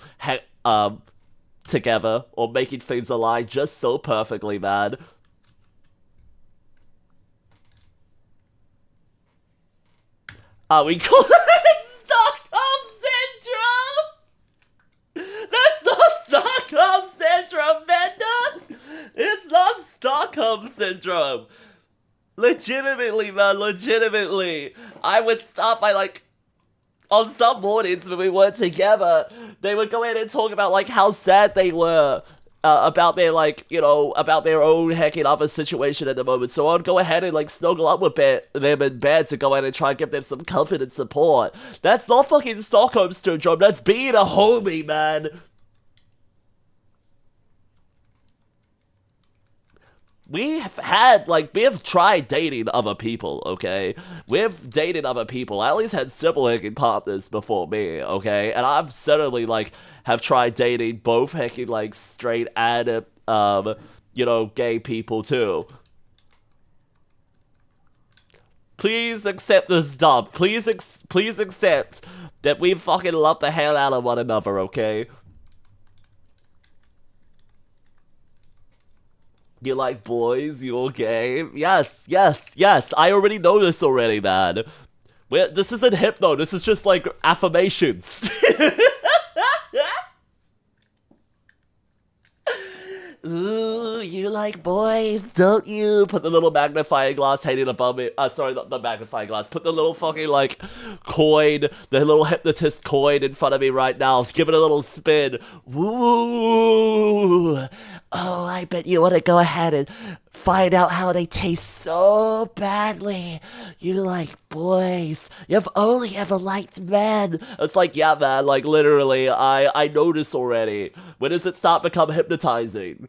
together, or making things align just so perfectly, man. We call it Stockholm Syndrome! That's not Stockholm Syndrome, Venda! It's not Stockholm Syndrome! Legitimately, man, legitimately. I would stop by, like, on some mornings when we weren't together, they would go in and talk about, like, how sad they were about their, like, you know, about their own hecking other situation at the moment. So I'd go ahead and, like, snuggle up with them in bed to go in and try and give them some comfort and support. That's not fucking Stockholm Syndrome, that's being a homie, man. We have tried dating other people, okay? We've dated other people. I at least had several hecking partners before me, okay? And I've certainly, like, have tried dating both hecking, like, straight and, you know, gay people, too. Please accept this dub. Please accept that we fucking love the hell out of one another, okay? You like boys? You're gay? Yes, yes, yes. I already know this already, man. This isn't hypno. This is just, like, affirmations. Ooh, you like boys, don't you? Put the little magnifying glass hanging above me. Sorry, not the magnifying glass. Put the little fucking, like, coin, the little hypnotist coin in front of me right now. Give it a little spin. Woo! Oh, I bet you want to go ahead and find out how they taste so badly. You like boys. You've only ever liked men. It's like, yeah, man, like, literally, I know this already. When does it start become hypnotizing?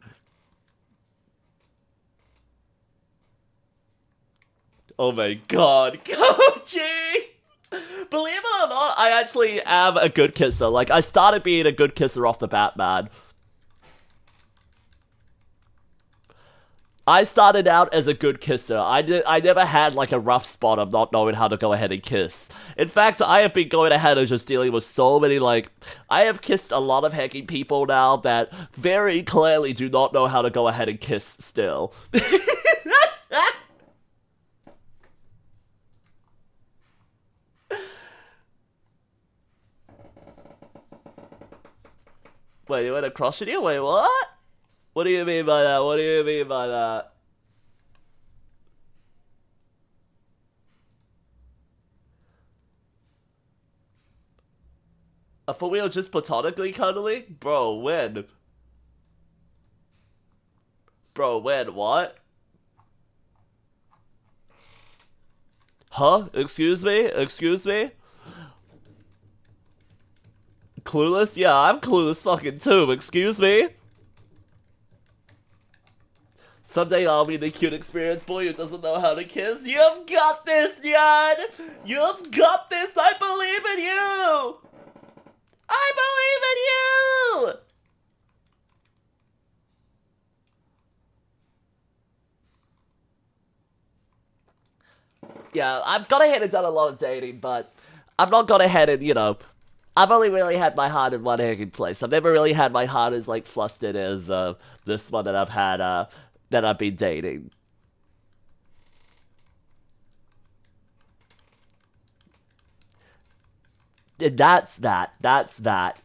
Oh my god, Koji! Believe it or not, I actually am a good kisser. Like, I started being a good kisser off the bat, man. I started out as a good kisser. I never had like a rough spot of not knowing how to go ahead and kiss. In fact, I have been going ahead and just dealing with so many like I have kissed a lot of hecking people now that very clearly do not know how to go ahead and kiss still. Wait, you went across you? Wait, what? What do you mean by that? What do you mean by that? A for real just platonically cuddling? Bro, when? Bro, when? What? Huh? Excuse me? Excuse me? Clueless? Yeah, I'm clueless fucking too. Excuse me? Someday I'll be the cute experience boy who doesn't know how to kiss. You've got this, Yan! You've got this! I believe in you! I believe in you! Yeah, I've gone ahead and done a lot of dating, but I've not gone ahead and, you know, I've only really had my heart in one hanging place. I've never really had my heart as, like, flustered as, this one that I've had, that I've been dating. And that's that. That's that.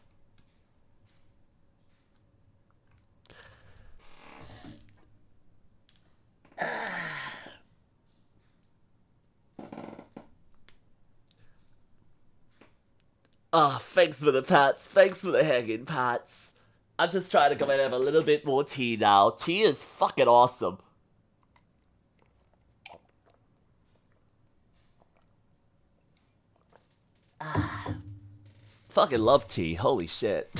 Oh, thanks for the pats. Thanks for the hanging pats. I'm just trying to go and have a little bit more tea now. Tea is fucking awesome. Fucking love tea. Holy shit.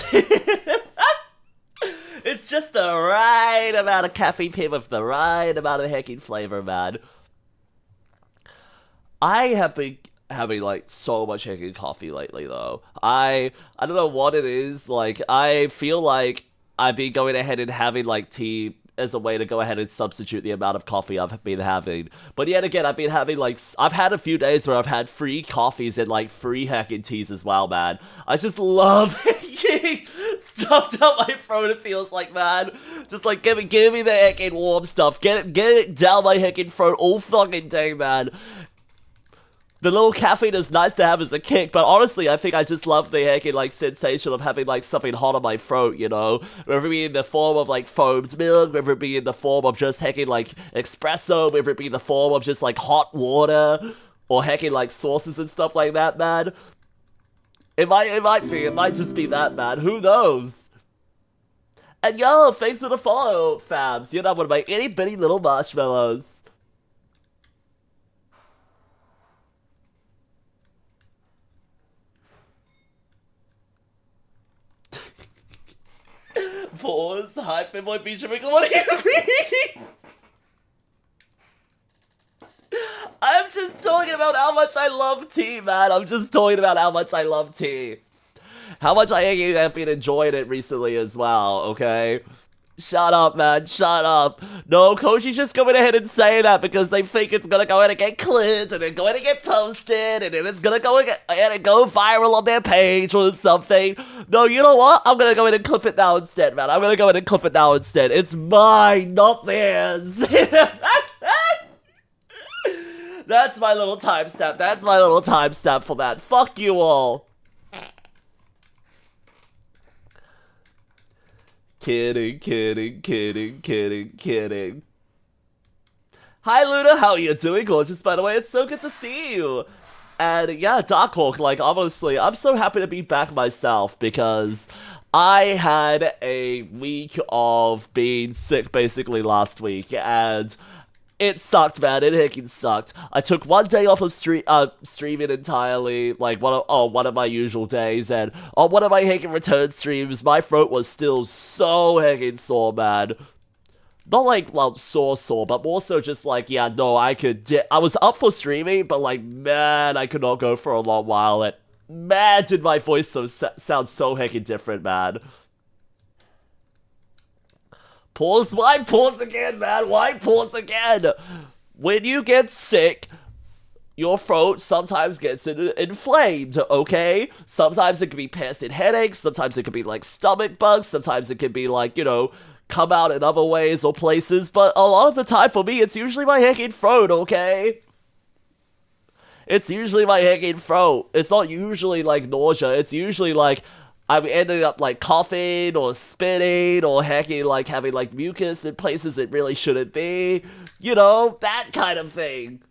It's just the right amount of caffeine pip with the right amount of hecking flavor, man. I have been having like so much heckin' coffee lately though. I don't know what it is, like I feel like I've been going ahead and having like tea as a way to go ahead and substitute the amount of coffee I've been having. But yet again, I've been having like I've had a few days where I've had free coffees and like free heckin' teas as well, man. I just love getting stuffed up my throat, it feels like, man. Just like give me the heckin' warm stuff. Get it down my heckin' throat all fucking day, man. The little caffeine is nice to have as a kick, but honestly, I think I just love the heckin' like sensation of having like something hot on my throat, you know? Whether it be in the form of like foamed milk, whether it be in the form of just heckin' like espresso, whether it be in the form of just like hot water, or heckin' like sauces and stuff like that, man. It might just be that, man. Who knows? And yo, thanks for the follow, fams. You're not one of my itty bitty little marshmallows. Pause. Hi, fanboy feature Michael. What do you mean? I'm just talking about how much I love tea, man. I'm just talking about how much I love tea. How much I have been enjoying it recently as well, okay? Shut up, man. Shut up. No, Koji's just going ahead and saying that because they think it's gonna go ahead and get clipped and then go ahead and get posted and then it's gonna go ahead and go viral on their page or something. No, you know what? I'm gonna go ahead and clip it now instead, man. I'm gonna go ahead and clip it now instead. It's mine, not theirs. That's my little timestamp. That's my little timestamp for that. Fuck you all. Kidding, kidding, kidding, kidding, kidding. Hi, Luna. How are you doing? Gorgeous, by the way. It's so good to see you. And yeah, Darkhawk, like, honestly, I'm so happy to be back myself because I had a week of being sick basically last week, and it sucked, man. It heckin' sucked. I took one day off of streaming entirely, like one of my usual days, and on one of my heckin' return streams, my throat was still so heckin' sore, man. Not like, well, sore, but more so just like, yeah, no, I was up for streaming, but like, man, I could not go for a long while, and man, did my voice sound so heckin' different, man. Pause. Why pause again, man? Why pause again? When you get sick, your throat sometimes gets inflamed, okay? Sometimes it could be passing headaches, sometimes it could be like stomach bugs, sometimes it could be like, you know, come out in other ways or places, but a lot of the time for me, it's usually my hacking throat, okay? It's usually my hacking throat. It's not usually like nausea, it's usually like I'm ending up like coughing or spitting or hacking like having like mucus in places it really shouldn't be. You know, that kind of thing.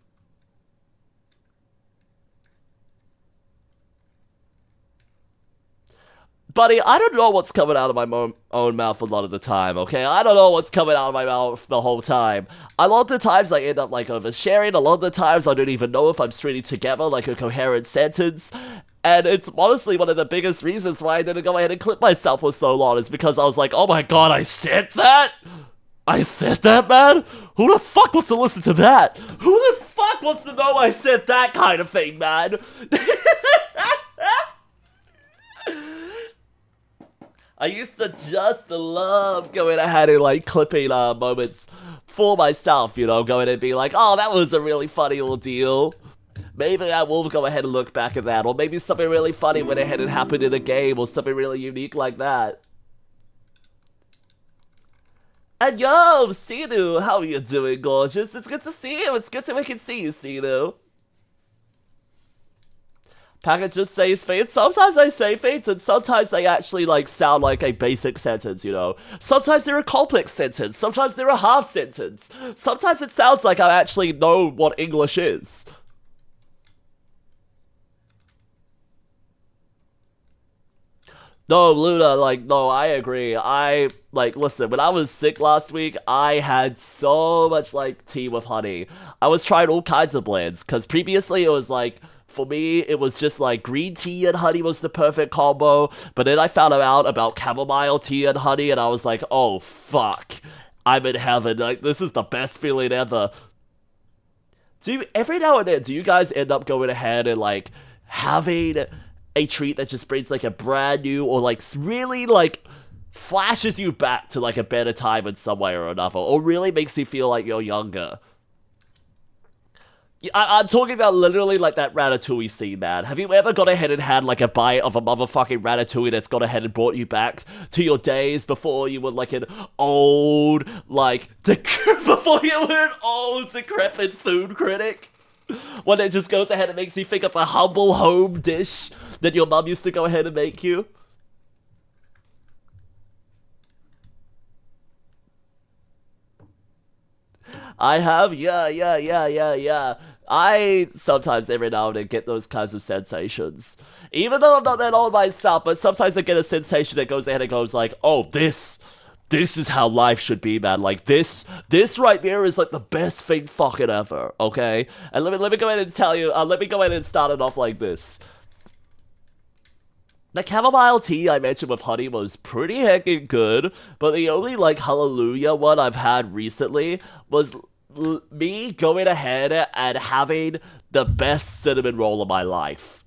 Buddy, I don't know what's coming out of my own mouth a lot of the time, okay? I don't know what's coming out of my mouth the whole time. A lot of the times I end up, like, oversharing. A lot of the times I don't even know if I'm stringing together, like, a coherent sentence. And it's honestly one of the biggest reasons why I didn't go ahead and clip myself for so long is because I was like, oh my god, I said that? I said that, man? Who the fuck wants to listen to that? Who the fuck wants to know I said that kind of thing, man? I used to just love going ahead and like clipping moments for myself, you know, going and being like, oh, that was a really funny ordeal. Maybe I will go ahead and look back at that, or maybe something really funny went ahead and happened in a game, or something really unique like that. And yo, Sinu, how are you doing, gorgeous? It's good to see you. It's good to we can see you, Sinu. Packet just says faints. Sometimes I say faints, and sometimes they actually like sound like a basic sentence, you know. Sometimes they're a complex sentence. Sometimes they're a half sentence. Sometimes it sounds like I actually know what English is. No, Luna, like, no, I agree. Listen, when I was sick last week, I had so much, like, tea with honey. I was trying all kinds of blends, because previously it was, like, for me, it was just, like, green tea and honey was the perfect combo, but then I found out about chamomile tea and honey, and I was like, oh, fuck. I'm in heaven. Like, this is the best feeling ever. Every now and then, do you guys end up going ahead and, like, having a treat that just brings like a brand new or like really like flashes you back to like a better time in some way or another, or really makes you feel like you're younger? I'm talking about literally like that ratatouille scene, man. Have you ever gone ahead and had like a bite of a motherfucking ratatouille that's gone ahead and brought you back to your days before you were like an old, like, before you were an old, decrepit food critic? When it just goes ahead and makes you think of a humble home dish that your mum used to go ahead and make you. I have, yeah. I sometimes every now and then get those kinds of sensations. Even though I'm not that old myself, but sometimes I get a sensation that goes ahead and goes like, oh, this is how life should be, man. Like, this right there is, like, the best thing fucking ever, okay? And let me go ahead and tell you, let me go ahead and start it off like this. The chamomile tea I mentioned with honey was pretty heckin' good, but the only, like, hallelujah one I've had recently was me going ahead and having the best cinnamon roll of my life.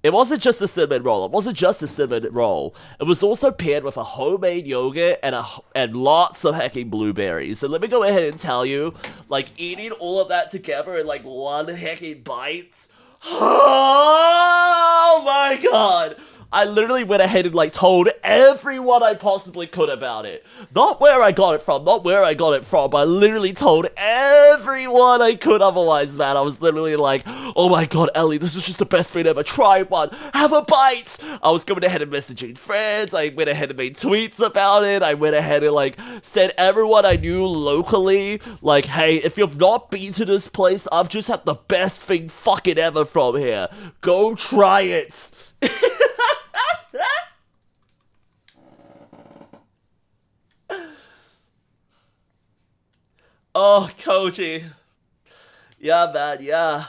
It wasn't just a cinnamon roll. It wasn't just a cinnamon roll. It was also paired with a homemade yogurt and lots of hecking blueberries. And let me go ahead and tell you, like, eating all of that together in, like, one hecking bite. Oh my god! I literally went ahead and, like, told everyone I possibly could about it. Not where I got it from, but I literally told everyone I could otherwise, man. I was literally like, oh my god, Ellie, this is just the best thing ever. Try one. Have a bite. I was going ahead and messaging friends. I went ahead and made tweets about it. I went ahead and, like, said everyone I knew locally, like, hey, if you've not been to this place, I've just had the best thing fucking ever from here. Go try it. Oh, Koji. Yeah, man, yeah.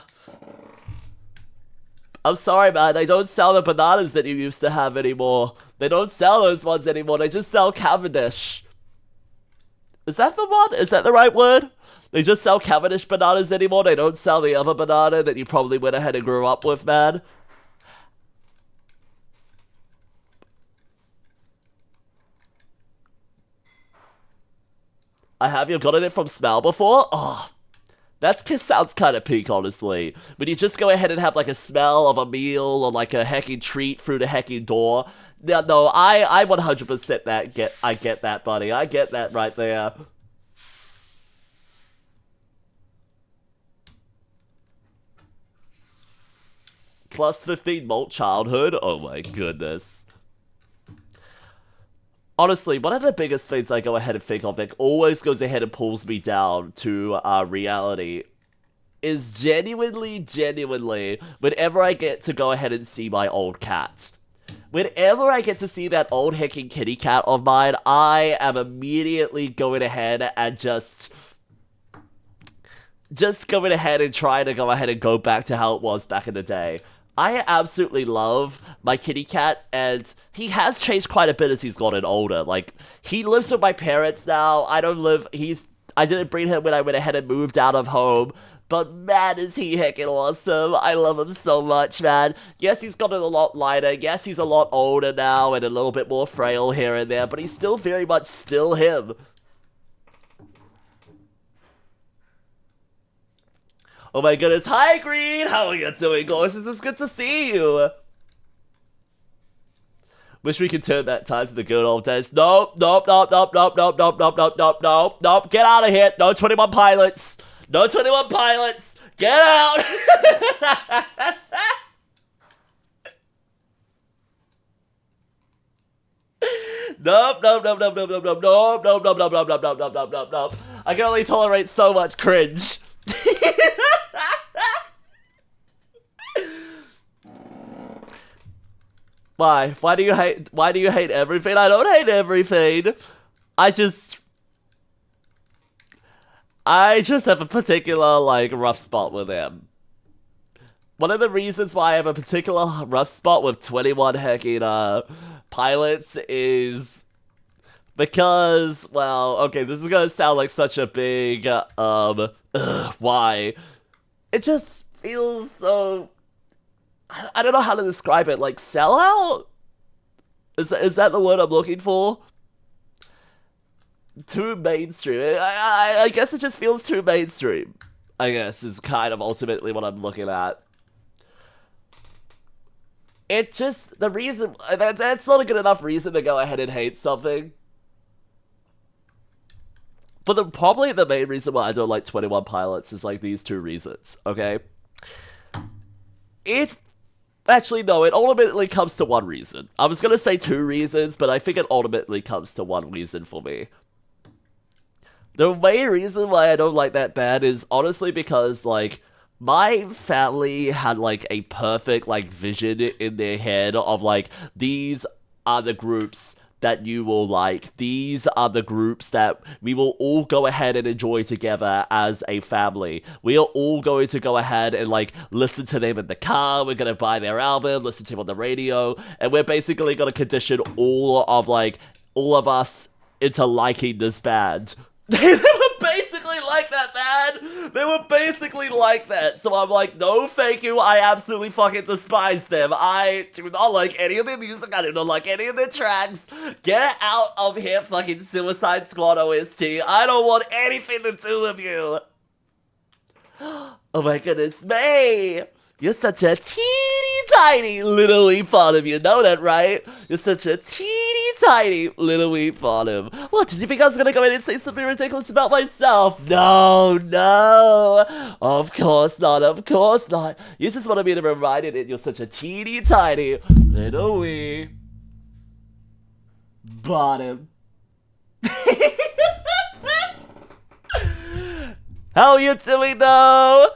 I'm sorry, man. They don't sell the bananas that you used to have anymore. They don't sell those ones anymore. They just sell Cavendish. Is that the one? Is that the right word? They just sell Cavendish bananas anymore. They don't sell the other banana that you probably went ahead and grew up with, man. I have. You've gotten it from smell before? Oh, that sounds kind of peak, honestly. When you just go ahead and have like a smell of a meal or like a hecking treat through the hecking door. No, I 100% I get that, buddy. I get that right there. Plus 15 malt childhood? Oh my goodness. Honestly, one of the biggest things I go ahead and think of that always goes ahead and pulls me down to reality is genuinely, whenever I get to go ahead and see my old cat. Whenever I get to see that old hecking kitty cat of mine, I am immediately going ahead and just going ahead and trying to go ahead and go back to how it was back in the day. I absolutely love my kitty cat, and he has changed quite a bit as he's gotten older. Like, he lives with my parents now. I didn't bring him when I went ahead and moved out of home, but man, is he heckin' awesome. I love him so much, man. Yes, he's gotten a lot lighter. Yes, he's a lot older now and a little bit more frail here and there, but he's still very much still him. Oh my goodness, hi Green! How are you doing, gorgeous? It's good to see you! Wish we could turn back time to the good old days. Nope. Get out of here! No 21 pilots! No 21 pilots! Get out! Nope. I can only tolerate so much cringe. Why? Why do you hate everything? I don't hate everything. I just have a particular, like, rough spot with him. One of the reasons why I have a particular rough spot with 21 hecking, pilots is because, well, okay, this is gonna sound like such a big, why? It just feels so... I don't know how to describe it, like, sellout? Is that the word I'm looking for? Too mainstream. I guess it just feels too mainstream, I guess, is kind of ultimately what I'm looking at. It just, the reason, that's not a good enough reason to go ahead and hate something. But probably the main reason why I don't like 21 Pilots is, like, these two reasons, okay? Actually, no, it ultimately comes to one reason. I was gonna say two reasons, but I think it ultimately comes to one reason for me. The main reason why I don't like that band is honestly because, like, my family had, like, a perfect, like, vision in their head of, like, these are the groups that you will like. These are the groups that we will all go ahead and enjoy together as a family. We are all going to go ahead and, like, listen to them in the car. We're gonna buy their album, listen to them on the radio, and we're basically gonna condition all of us into liking this band. They were basically like that, man! They were basically like that, so I'm like, no thank you, I absolutely fucking despise them. I do not like any of their music, I do not like any of their tracks. Get out of here, fucking Suicide Squad OST. I don't want anything to do with you. Oh my goodness, May! You're such a teeny tiny little wee bottom, you know that, right? You're such a teeny tiny little wee bottom. What, did you think I was gonna go in and say something ridiculous about myself? No, of course not, of course not. You just wanted me to remind you that you're such a teeny tiny little wee bottom. How are you doing though?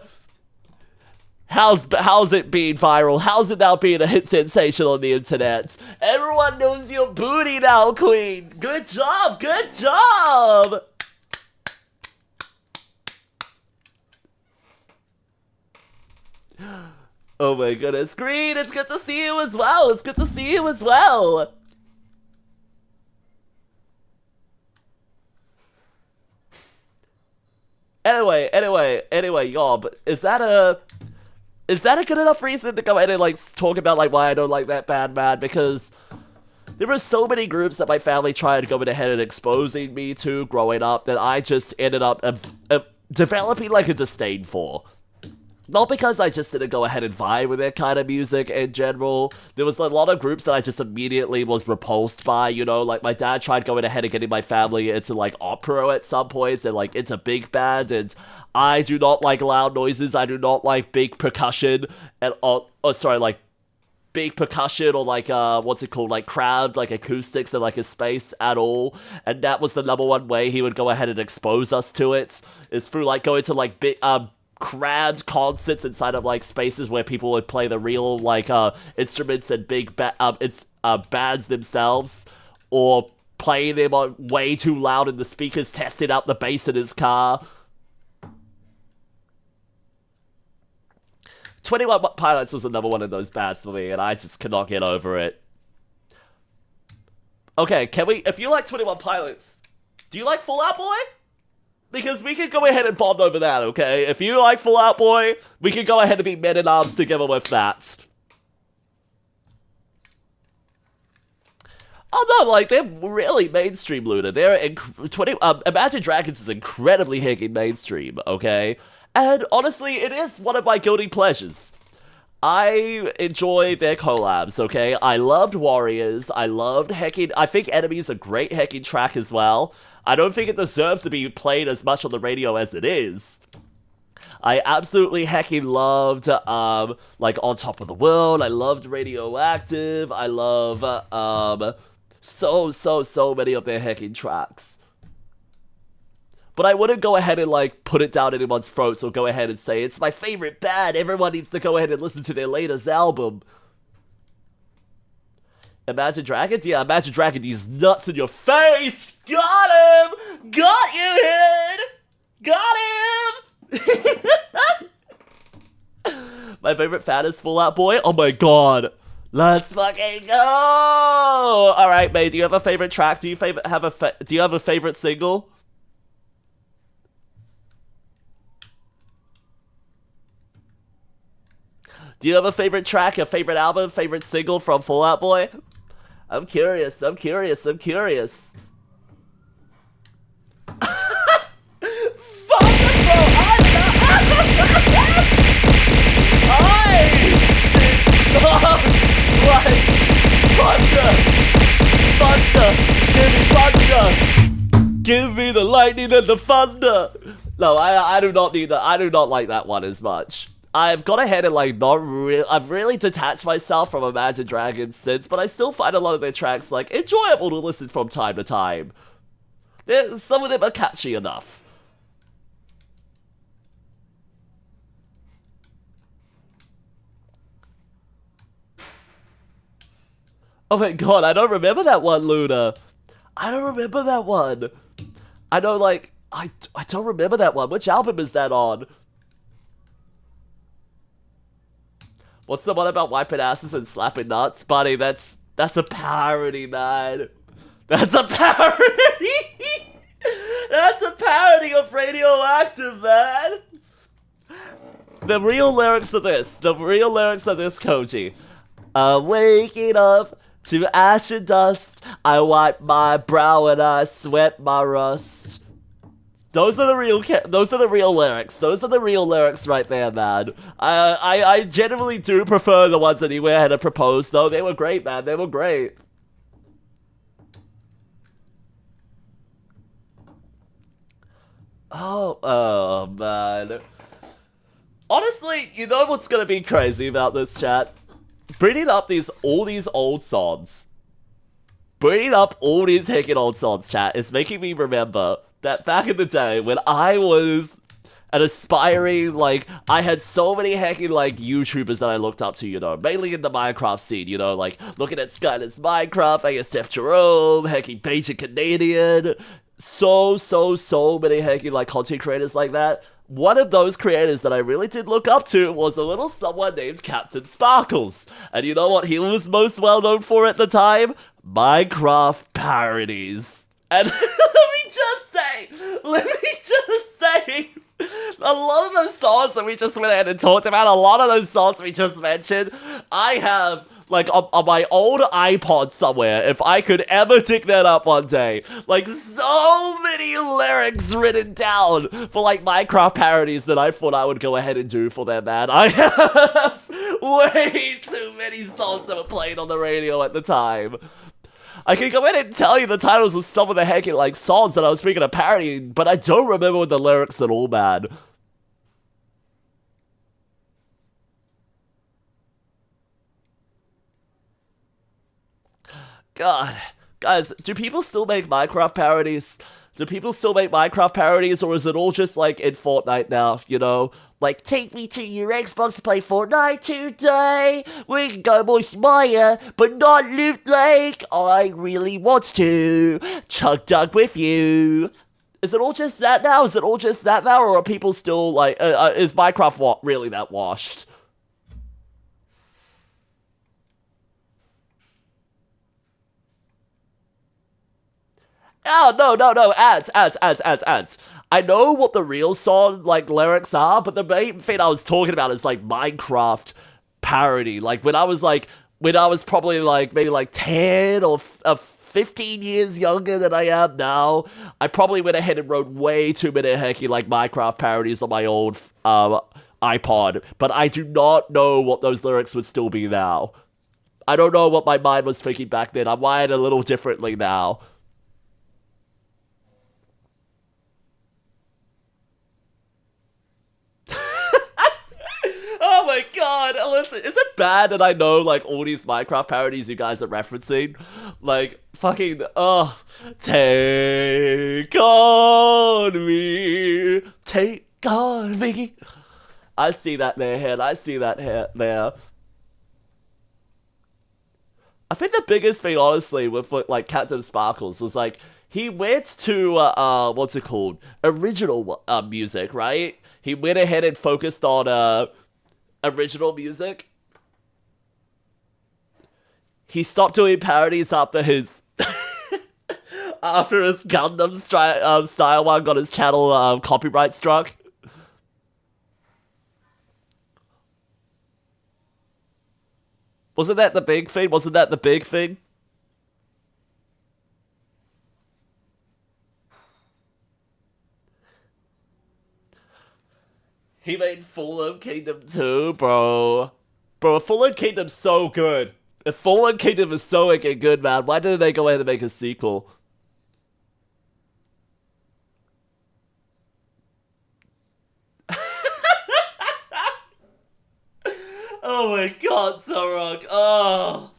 How's it being viral? How's it now being a hit sensation on the internet? Everyone knows your booty now, queen! Good job, good job! Oh my goodness, Green, it's good to see you as well! It's good to see you as well! Anyway, y'all, but is that a good enough reason to go ahead and, like, talk about, like, why I don't like that band, man? Because There were so many groups that my family tried going ahead and exposing me to growing up that I just ended up developing like a disdain for. Not because I just didn't go ahead and vibe with their kind of music in general. There was a lot of groups that I just immediately was repulsed by, you know, like my dad tried going ahead and getting my family into like opera at some points and like into big band, and I do not like loud noises, I do not like big percussion, and like big percussion or like what's it called, like crabbed like acoustics in like a space at all. And that was the #1 way he would go ahead and expose us to it, is through like going to like big crabbed concerts inside of like spaces where people would play the real like instruments and big bands themselves, or playing them on way too loud in the speakers, testing out the bass in his car. 21 Pilots was another one of those bands for me, and I just cannot get over it. Okay, can we, if you like 21 Pilots, do you like Fall Out Boy? Because we can go ahead and bond over that, okay? If you like Fall Out Boy, we can go ahead and be men in arms together with that. Oh no, like, they're really mainstream, Luna. They're Imagine Dragons is incredibly heckin' mainstream, okay? And honestly, it is one of my guilty pleasures. I enjoy their collabs, okay? I loved Warriors, I loved heckin', I think Enemy's a great heckin' track as well. I don't think it deserves to be played as much on the radio as it is. I absolutely heckin' loved, like, On Top of the World, I loved Radioactive, I love, so many of their heckin' tracks. But I wouldn't go ahead and, like, put it down anyone's throats or go ahead and say, it's my favorite band, everyone needs to go ahead and listen to their latest album. Imagine Dragons? Yeah, Imagine Dragons, these nuts in your face! Got him! Got you, Hid! Got him! My favorite fan is Fall Out Boy? Oh my god. Let's fucking go! Alright, May, do you have a favorite track? Do you have a favorite single? Do you have a favorite track, a favorite album, favorite single from Fall Out Boy? I'm curious, I'm curious, I'm curious. Fuck it, bro! Thunder! Give me the lightning and the thunder! No, I do not need that. I do not like that one as much. I've gone ahead and like I've really detached myself from Imagine Dragons since, but I still find a lot of their tracks like enjoyable to listen from time to time. Some of them are catchy enough. Oh my god, I don't remember that one, Luna. I don't remember that one. I know, like, I don't remember that one. Which album is that on? What's the one about wiping asses and slapping nuts? Buddy, that's a parody, man. That's a parody! That's a parody of Radioactive, man! The real lyrics of this, Koji. Waking up to ash and dust, I wipe my brow and I sweat my rust. Those are the real lyrics. Those are the real lyrics right there, man. I genuinely do prefer the ones that he went ahead and proposed, though. They were great, man. They were great. Oh, man. Honestly, you know what's gonna be crazy about this, chat? Bringing up all these old songs. Bringing up all these heckin' old songs, chat, is making me remember that back in the day when I was an aspiring, like, I had so many heckin', like, YouTubers that I looked up to, you know, mainly in the Minecraft scene, you know, like, looking at Skyler's Minecraft, I guess Steph Jerome, heckin' Basic Canadian, so many heckin', like, content creators like that. One of those creators that I really did look up to was a little someone named Captain Sparkles. And you know what he was most well known for at the time? Minecraft parodies. And let me just say, a lot of those songs that we just went ahead and talked about, a lot of those songs we just mentioned, I have like on my old iPod somewhere, if I could ever dig that up one day. Like, so many lyrics written down for like Minecraft parodies that I thought I would go ahead and do for them, man. I have way too many songs that were played on the radio at the time. I can go ahead and tell you the titles of some of the heckin' like songs that I was speaking of parodying, but I don't remember the lyrics at all, man. God, guys, do people still make Minecraft parodies? Do people still make Minecraft parodies, or is it all just like in Fortnite now, you know? Like, take me to your Xbox to play Fortnite today. We can go Moist Maya, but not Loot Lake. I really want to chug dug with you. Is it all just that now? Is it all just that now, or are people still like, is Minecraft really that washed? Oh, no, ads. I know what the real song, like, lyrics are, but the main thing I was talking about is, like, Minecraft parody. Like, when I was probably, like, maybe, like, 10 or 15 years younger than I am now, I probably went ahead and wrote way too many hecky, like, Minecraft parodies on my old, iPod. But I do not know what those lyrics would still be now. I don't know what my mind was thinking back then. I'm wired a little differently now. Oh my god, listen, is it bad that I know, like, all these Minecraft parodies you guys are referencing? Like, fucking, take on me, take on me. I see that there, head, I see that there. I think the biggest thing, honestly, with, like, Captain Sparkles was, like, he went to, what's it called? Original, music, right? He went ahead and focused on, original music. He stopped doing parodies after his after his Gundam style one got his channel copyright struck. Wasn't that the big thing? Wasn't that the big thing? He made Fallen Kingdom 2, bro. Bro, Fallen Kingdom's so good. If Fallen Kingdom is so wicked good, man, why didn't they go ahead and make a sequel? Oh my god, Turok. Oh.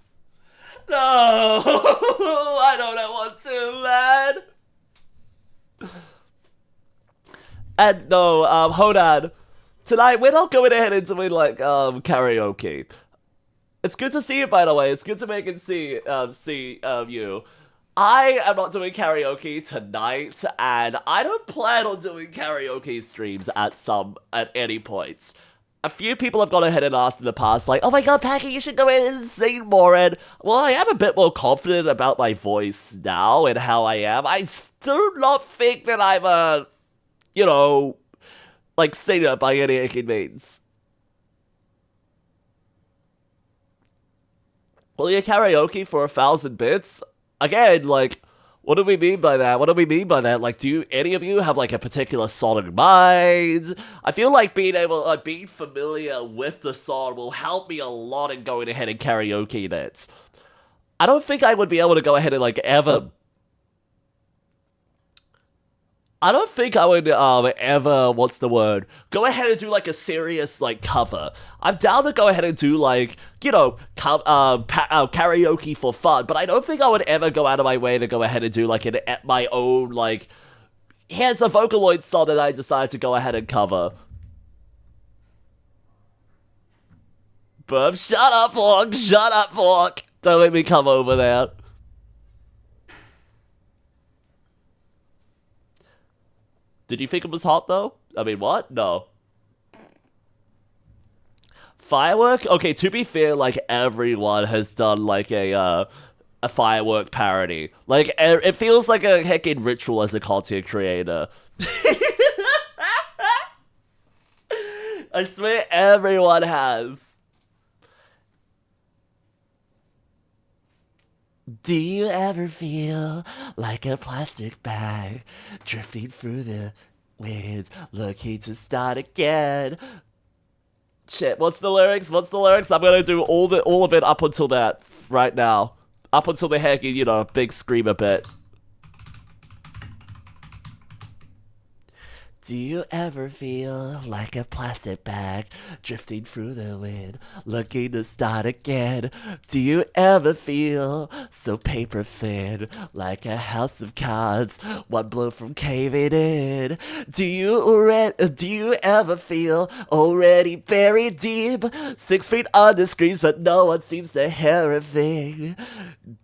No. I don't want to, man. And no, hold on. Tonight, we're not going ahead and doing, like, karaoke. It's good to see you, by the way. It's good to make and see you. I am not doing karaoke tonight, and I don't plan on doing karaoke streams at any point. A few people have gone ahead and asked in the past, like, oh my god, Packy, you should go in and sing more, and, well, I am a bit more confident about my voice now and how I am. I do not think that I'm a, you know, like, singer by any means. Well, you karaoke for 1,000 bits? Again, like, what do we mean by that? What do we mean by that? Like, do any of you have, like, a particular song in mind? I feel like being familiar with the song will help me a lot in going ahead and karaoke it. I don't think I would be able to go ahead and, like, ever... I don't think I would, ever, what's the word, go ahead and do, like, a serious, like, cover. I'm down to go ahead and do, like, you know, karaoke for fun, but I don't think I would ever go out of my way to go ahead and do, like, my own, like, here's a Vocaloid song that I decided to go ahead and cover. But shut up, Fork, don't let me come over there. Did you think it was hot, though? I mean, what? No. Firework? Okay, to be fair, like, everyone has done, like, a firework parody. Like, it feels like a heckin' ritual as a content creator. I swear everyone has. Do you ever feel like a plastic bag drifting through the winds, looking to start again? Shit, what's the lyrics? What's the lyrics? I'm gonna do all of it up until that right now. Up until the heck, you know, big screamer bit. Do you ever feel like a plastic bag drifting through the wind, looking to start again? Do you ever feel so paper thin, like a house of cards, one blow from caving in? Do you ever feel already buried deep, 6 feet under screens but no one seems to hear a thing?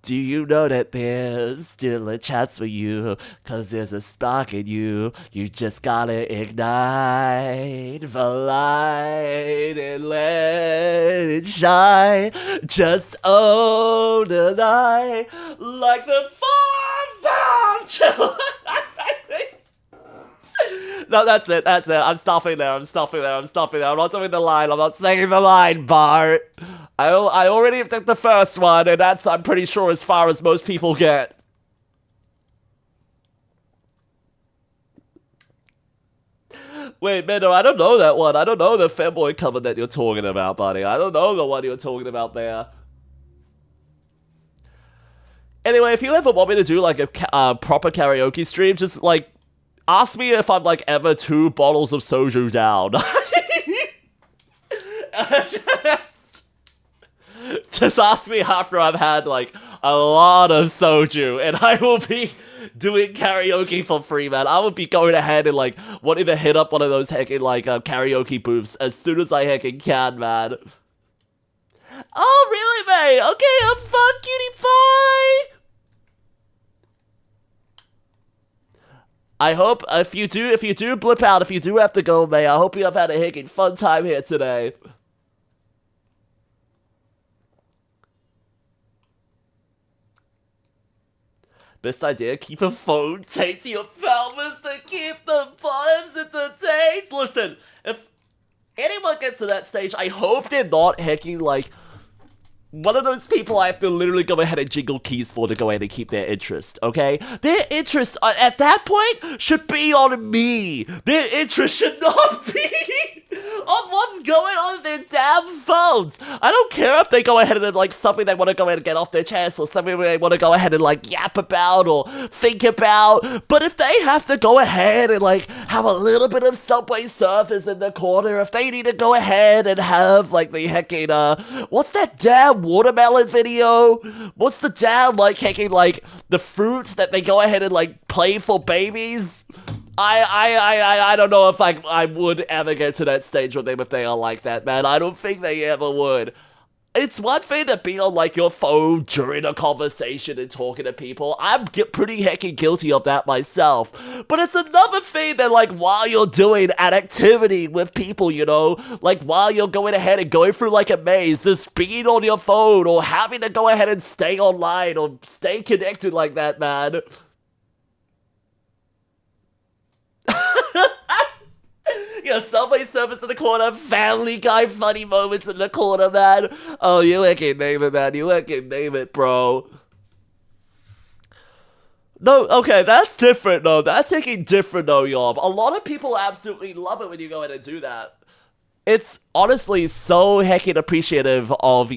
Do you know that there's still a chance for you, 'cause there's a spark in you, you just gotta ignite the light and let it shine. Just own the night like the 4-pound chill. No, that's it. I'm stopping there. I'm not doing the line. I'm not saying the line, Bart. I already did the first one, and that's, I'm pretty sure, as far as most people get. Wait, Minnow, I don't know that one. I don't know the fanboy cover that you're talking about, buddy. I don't know the one you're talking about there. Anyway, if you ever want me to do, like, a proper karaoke stream, just, like, ask me if I'm, like, ever 2 bottles of soju down. Just ask me after I've had, like, a lot of soju, and I will be doing karaoke for free, man. I would be going ahead and, like, wanting to hit up one of those heckin', like, karaoke booths as soon as I heckin' can, man. Oh, really, mate? Okay, I'm fun, cutie pie. I hope, if you do blip out, if you do have to go, mate, I hope you have had a heckin' fun time here today. Best idea, keep a phone taped to your pelvis to keep the bottoms entertained. Listen, if anyone gets to that stage, I hope they're not hacking, like, one of those people I have to literally go ahead and jingle keys for to go ahead and keep their interest, okay? Their interest, at that point, should be on me. Their interest should not be on what's going on in their damn phones. I don't care if they go ahead and, like, something they want to go ahead and get off their chest, or something they want to go ahead and, like, yap about or think about. But if they have to go ahead and, like, have a little bit of Subway Surfers in the corner, if they need to go ahead and have, like, the heckin', what's that damn watermelon video? What's the damn, like, heckin', like, the fruits that they go ahead and, like, play for babies? I don't know if I would ever get to that stage with them if they are like that, man. I don't think they ever would. It's one thing to be on, like, your phone during a conversation and talking to people. I'm pretty heckin' guilty of that myself. But it's another thing that, like, while you're doing an activity with people, you know, like, while you're going ahead and going through, like, a maze, just being on your phone or having to go ahead and stay online or stay connected like that, man. Yeah, Subway Surfers in the corner, Family Guy funny moments in the corner, man. Oh, you can name it, man. You can name it, bro. No, okay, that's different, though. That's taking different, though, y'all. A lot of people absolutely love it when you go in and do that. It's honestly so heckin' appreciative of...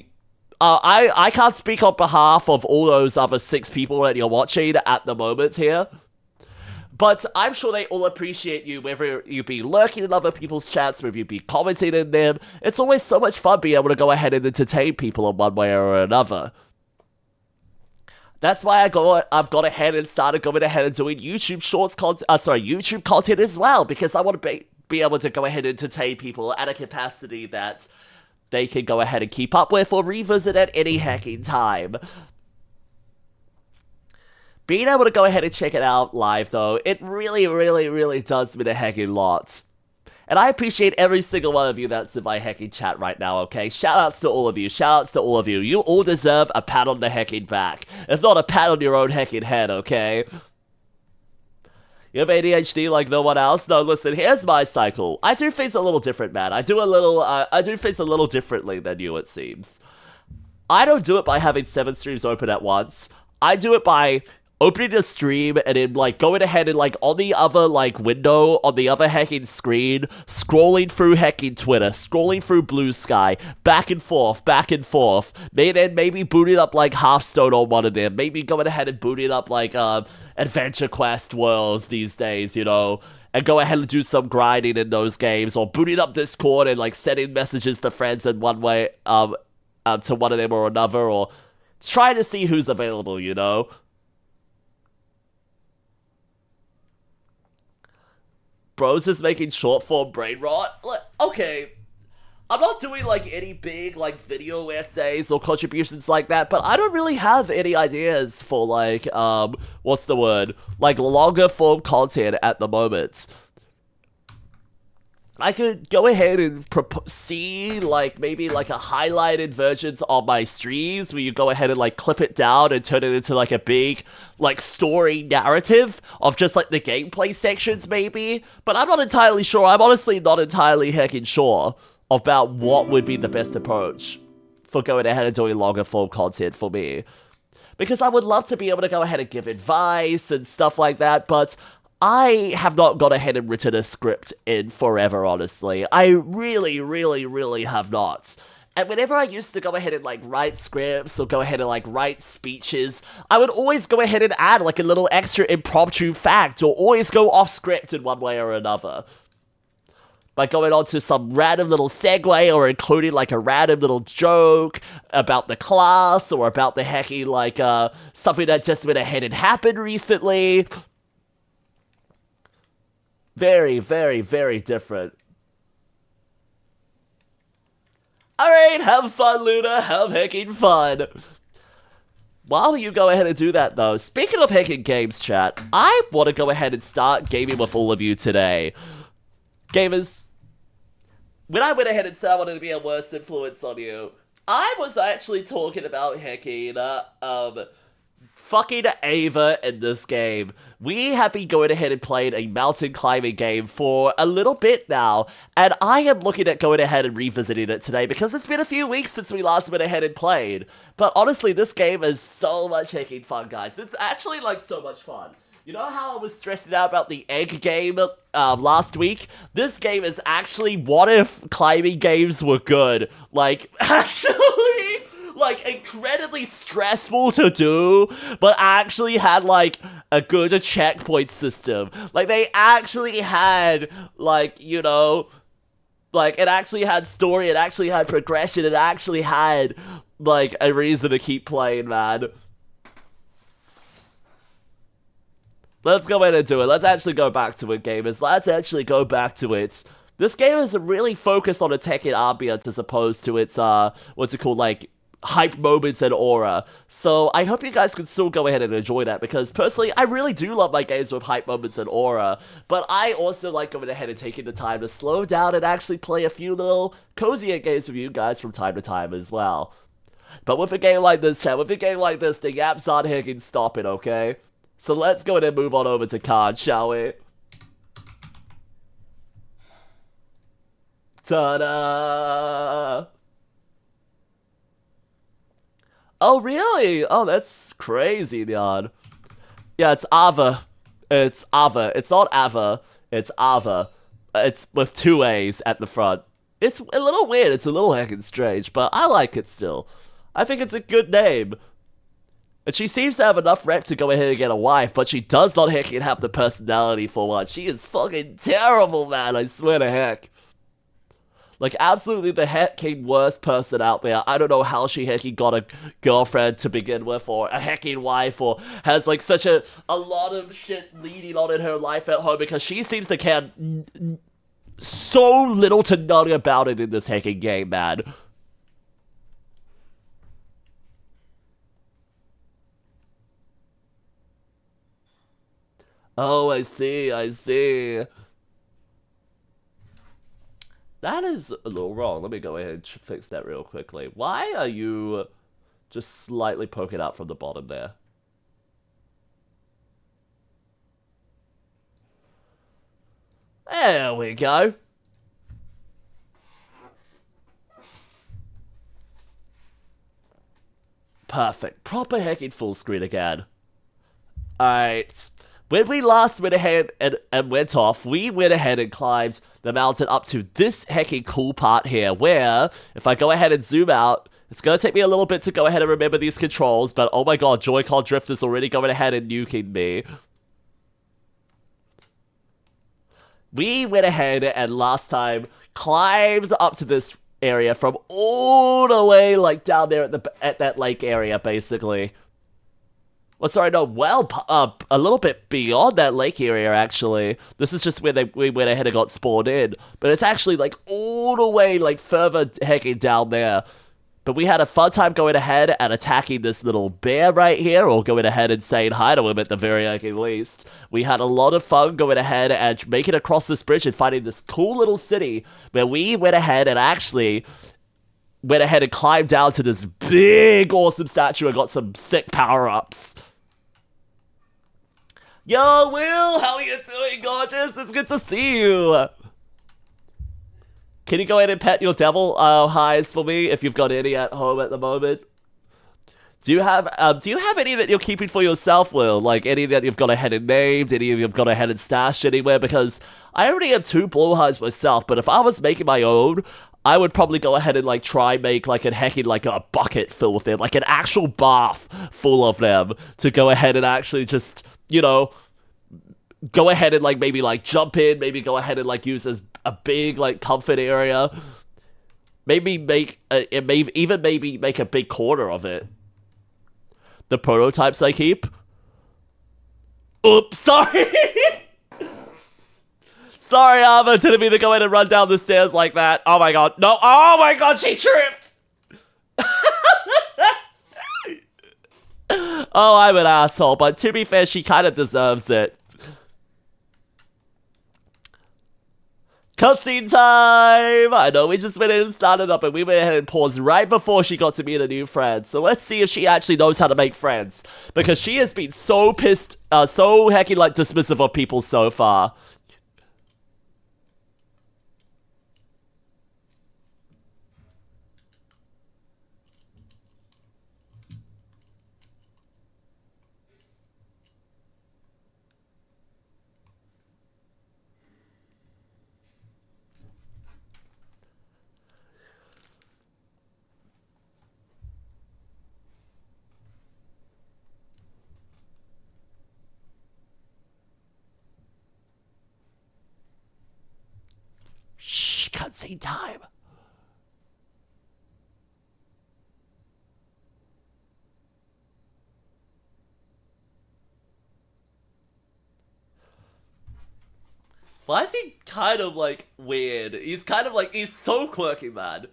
I can't speak on behalf of all those other 6 people that you're watching at the moment here. But I'm sure they all appreciate you, whether you be lurking in other people's chats, whether you be commenting in them. It's always so much fun being able to go ahead and entertain people in one way or another. That's why I've gone ahead and started going ahead and doing YouTube Shorts content, YouTube content as well, because I want to be able to go ahead and entertain people at a capacity that they can go ahead and keep up with or revisit at any heckin' time. Being able to go ahead and check it out live, though, it really, really, really does mean a heckin' lot. And I appreciate every single one of you that's in my heckin' chat right now, okay? Shoutouts to all of you, shoutouts to all of you. You all deserve a pat on the heckin' back. If not, a pat on your own heckin' head, okay? You have ADHD like no one else? No, listen, here's my cycle. I do things a little different, man. I do things a little differently than you, it seems. I don't do it by having 7 streams open at once. I do it by opening a stream and then like going ahead and like on the other like window on the other hacking screen, scrolling through hacking Twitter, scrolling through Bluesky, back and forth, maybe booting up like Hearthstone on one of them, maybe going ahead and booting up like Adventure Quest Worlds these days, you know, and go ahead and do some grinding in those games, or booting up Discord and like sending messages to friends in one way to one of them or another, or trying to see who's available, you know. Bro's just making short form brain rot. Like, okay, I'm not doing like any big like video essays or contributions like that, but I don't really have any ideas for like what's the word? Like longer form content at the moment. I could go ahead and see like maybe like a highlighted versions of my streams where you go ahead and like clip it down and turn it into like a big like story narrative of just like the gameplay sections maybe, but I'm not entirely sure. I'm honestly not entirely heckin' sure about what would be the best approach for going ahead and doing longer form content for me, because I would love to be able to go ahead and give advice and stuff like that, but I have not gone ahead and written a script in forever, honestly. I really have not. And whenever I used to go ahead and like write scripts or go ahead and like write speeches, I would always go ahead and add like a little extra impromptu fact, or always go off script in one way or another. By going on to some random little segue, or including like a random little joke about the class, or about the hacking like something that just went ahead and happened recently. Very different. Alright, have fun, Luna. Have heckin' fun. While you go ahead and do that, though, speaking of hacking games, chat, I want to go ahead and start gaming with all of you today. Gamers, when I went ahead and said I wanted to be a worse influence on you, I was actually talking about hacking, fucking Ava in this game. We have been going ahead and playing a mountain climbing game for a little bit now, and I am looking at going ahead and revisiting it today because it's been a few weeks since we last went ahead and played. But honestly, this game is so much heckin' fun, guys. It's actually like so much fun. You know how I was stressing out about the egg game last week? This game is actually what if climbing games were good. Like, actually, like, incredibly stressful to do, but actually had, like, a good checkpoint system. Like, they actually had, like, you know, like, it actually had story, it actually had progression, it actually had, like, a reason to keep playing, man. Let's go ahead and do it. Let's actually go back to it, gamers. Let's actually go back to it. This game is really focused on its heckin' ambience as opposed to its, what's it called, like, hype moments and aura. So I hope you guys can still go ahead and enjoy that, because personally I really do love my games with hype moments and aura, but I also like going ahead and taking the time to slow down and actually play a few little cozier games with you guys from time to time as well. But with a game like this, chat, with a game like this, the yaps aren't hicking stopping, okay? So let's go ahead and move on over to Cairn, shall we? Ta-da! Oh, really? Oh, that's crazy, Neon. Yeah, it's Ava. It's Ava. It's not Ava. It's Ava. It's with 2 A's at the front. It's a little weird. It's a little heckin' strange, but I like it still. I think it's a good name. And she seems to have enough rep to go ahead and get a wife, but she does not heckin' have the personality for one. She is fucking terrible, man. I swear to heck. Like, absolutely the hecking worst person out there. I don't know how she hecking got a girlfriend to begin with, or a hecking wife, or has, like, such a lot of shit leading on in her life at home, because she seems to care so little to none about it in this hecking game, man. Oh, I see, I see. That is a little wrong. Let me go ahead and fix that real quickly. Why are you just slightly poking out from the bottom there? There we go. Perfect. Proper hecking full screen again. Alright. When we last went ahead and went off, we went ahead and climbed the mountain up to this hecking cool part here, where, if I go ahead and zoom out, it's going to take me a little bit to go ahead and remember these controls, but oh my god, Joy-Con Drift is already going ahead and nuking me. We went ahead and last time climbed up to this area from all the way, like, down there at that lake area, basically. Well, sorry, no, well, a little bit beyond that lake area, actually. This is just where we went ahead and got spawned in. But it's actually, like, all the way, like, further hecking down there. But we had a fun time going ahead and attacking this little bear right here, or going ahead and saying hi to him at the very least. We had a lot of fun going ahead and making it across this bridge and finding this cool little city where we went ahead and actually went ahead and climbed down to this big, awesome statue and got some sick power-ups. Yo, Will, how are you doing, gorgeous? It's good to see you. Can you go ahead and pet your devil highs for me if you've got any at home at the moment? Do you have any that you're keeping for yourself, Will? Like any that you've got ahead and named, any you've got ahead and stashed anywhere? Because I already have 2 blow highs myself, but if I was making my own, I would probably go ahead and like try make like a hecking like a bucket full with them, like an actual bath full of them to go ahead and actually just, you know, go ahead and like maybe like jump in, maybe go ahead and like use as a big like comfort area. Maybe make maybe make a big corner of it. The prototypes I keep. Oops, sorry. Sorry, Alma, didn't mean to go ahead and run down the stairs like that. Oh my god, no, oh my god, she tripped! Oh, I'm an asshole, but to be fair, she kind of deserves it. Cutscene time! I know we just went in and started up and we went ahead and paused right before she got to meet a new friend. So let's see if she actually knows how to make friends. Because she has been so pissed, so hecking like dismissive of people so far. Shh, cutscene time. Why is he kind of like weird? He's kind of like, he's so quirky, man.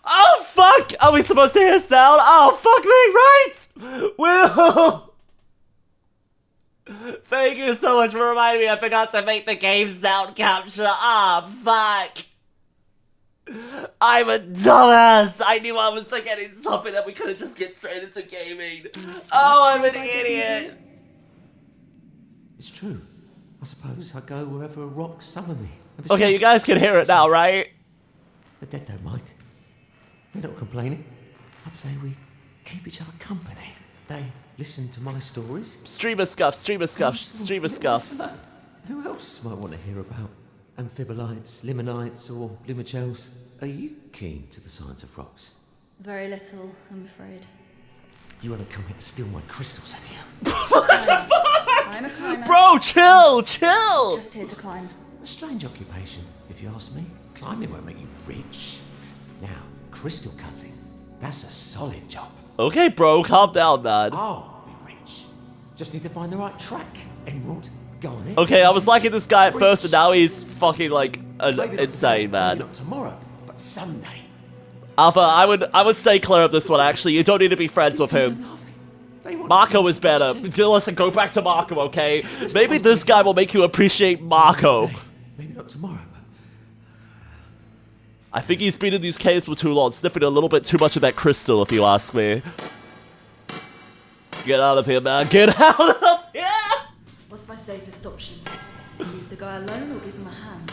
Oh, fuck! Are we supposed to hear sound? Oh, fuck me, right? Will! Thank you so much for reminding me. I forgot to make the game sound capture. Ah, fuck. I'm a dumbass. I knew I was forgetting something that we couldn't just get straight into gaming. Oh, I'm an idiot. It's true. I suppose I go wherever a rock summon me. Okay, you guys can hear it now, right? The dead don't mind. They're not complaining. I'd say we keep each other company. They listen to my stories. Streamer scuff, streamer scuff, streamer scuff. Who else might want to hear about amphibolites, limonites, or lumicels? Are you keen to the science of rocks? Very little, I'm afraid. You haven't come here to steal my crystals, have you? I'm a climber. Bro, chill, chill! Just here to climb. A strange occupation, if you ask me. Climbing won't make you rich. Now, crystal cutting, that's a solid job. Okay, bro, calm down, man. I'll be rich. Just need to find the right track. Emerald, go on in. Okay, I was liking this guy at first, and now he's fucking like insane, man. Maybe not tomorrow, but someday. Alpha, I would stay clear of this one. Actually, you don't need to be friends with him. Marco is better. Listen, go back to Marco, okay? Maybe this guy will make you appreciate Marco. Maybe not tomorrow, I think he's been in these caves for too long, sniffing a little bit too much of that crystal, if you ask me. Get out of here, man. Get out of here! What's my safest option? Leave the guy alone or give him a hand?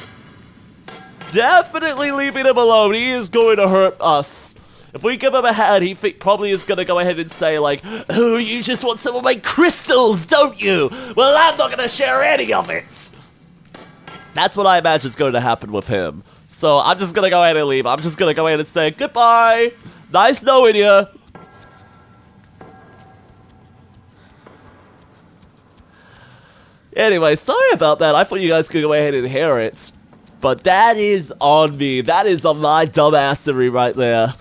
Definitely leaving him alone. He is going to hurt us. If we give him a hand, he probably is going to go ahead and say, like, oh, you just want some of my crystals, don't you? Well, I'm not going to share any of it. That's what I imagine is going to happen with him. So I'm just going to go ahead and leave. I'm just going to go ahead and say, goodbye. Nice knowing you. Anyway, sorry about that. I thought you guys could go ahead and hear it. But that is on me. That is on my dumbassery right there.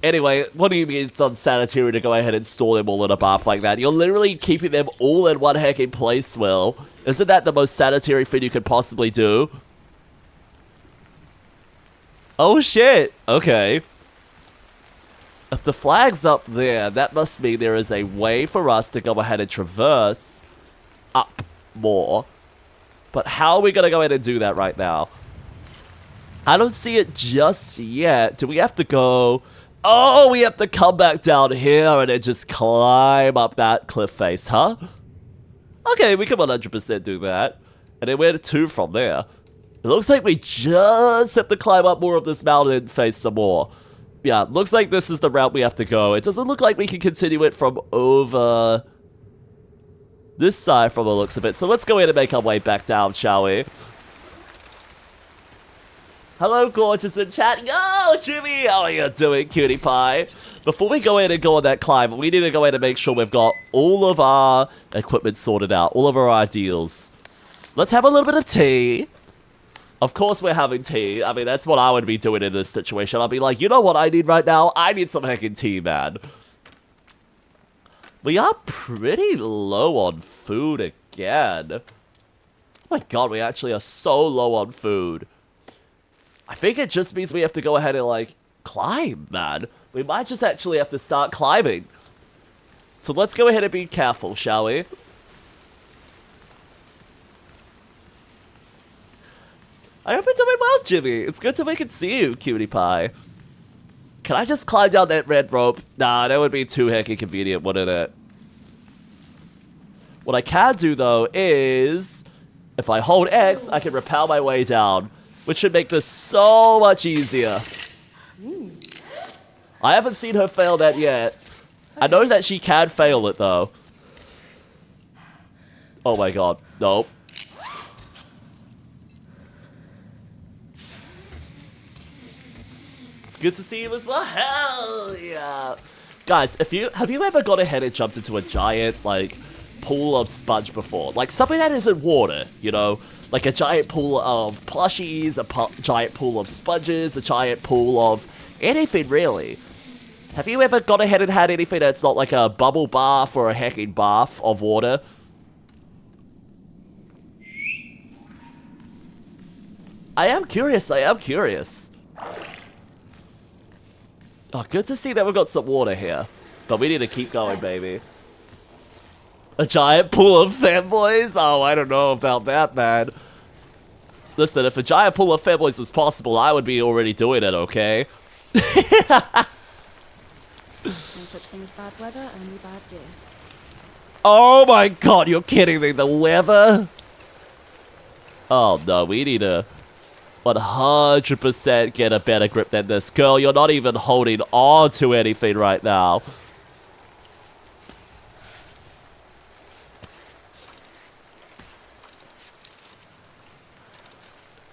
Anyway, what do you mean it's unsanitary to go ahead and store them all in a bath like that? You're literally keeping them all in one heckin' place, Will. Isn't that the most sanitary thing you could possibly do? Oh shit, okay. If the flag's up there, that must mean there is a way for us to go ahead and traverse up more. But how are we gonna go ahead and do that right now? I don't see it just yet. Do we have to go... Oh, we have to come back down here and then just climb up that cliff face, huh? Okay, we can 100% do that. And then where to from there? It looks like we just have to climb up more of this mountain face some more. Yeah, looks like this is the route we have to go. It doesn't look like we can continue it from over this side from the looks of it. So let's go ahead and make our way back down, shall we? Hello, gorgeous in chat. Yo, Jimmy, how are you doing, cutie pie? Before we go in and go on that climb, we need to go in and make sure we've got all of our equipment sorted out, all of our ideals. Let's have a little bit of tea. Of course we're having tea. I mean, that's what I would be doing in this situation. I'll be like, you know what I need right now? I need some heckin' tea, man. We are pretty low on food again. Oh my god, we actually are so low on food. I think it just means we have to go ahead and, like, climb, man. We might just actually have to start climbing. So let's go ahead and be careful, shall we? I hope you're doing well, Jimmy. It's good to we can see you, cutie pie. Can I just climb down that red rope? Nah, that would be too hecky convenient, wouldn't it? What I can do, though, is... if I hold X, I can rappel my way down. Which should make this so much easier. I haven't seen her fail that yet. I know that she can fail it, though. Oh my god. Nope. It's good to see you as well. Hell yeah. Guys, have you ever gone ahead and jumped into a giant, like, pool of sponge before? Like, something that isn't water, you know? Like a giant pool of plushies, a giant pool of sponges, a giant pool of anything, really. Have you ever gone ahead and had anything that's not like a bubble bath or a hecking bath of water? I am curious, I am curious. Oh, good to see that we've got some water here. But we need to keep going, baby. A giant pool of fanboys? Oh, I don't know about that, man. Listen, if a giant pool of fanboys was possible, I would be already doing it, okay? No such thing as bad weather, only bad gear. Oh my god, you're kidding me, the weather? Oh no, we need to 100% get a better grip than this. Girl, you're not even holding on to anything right now.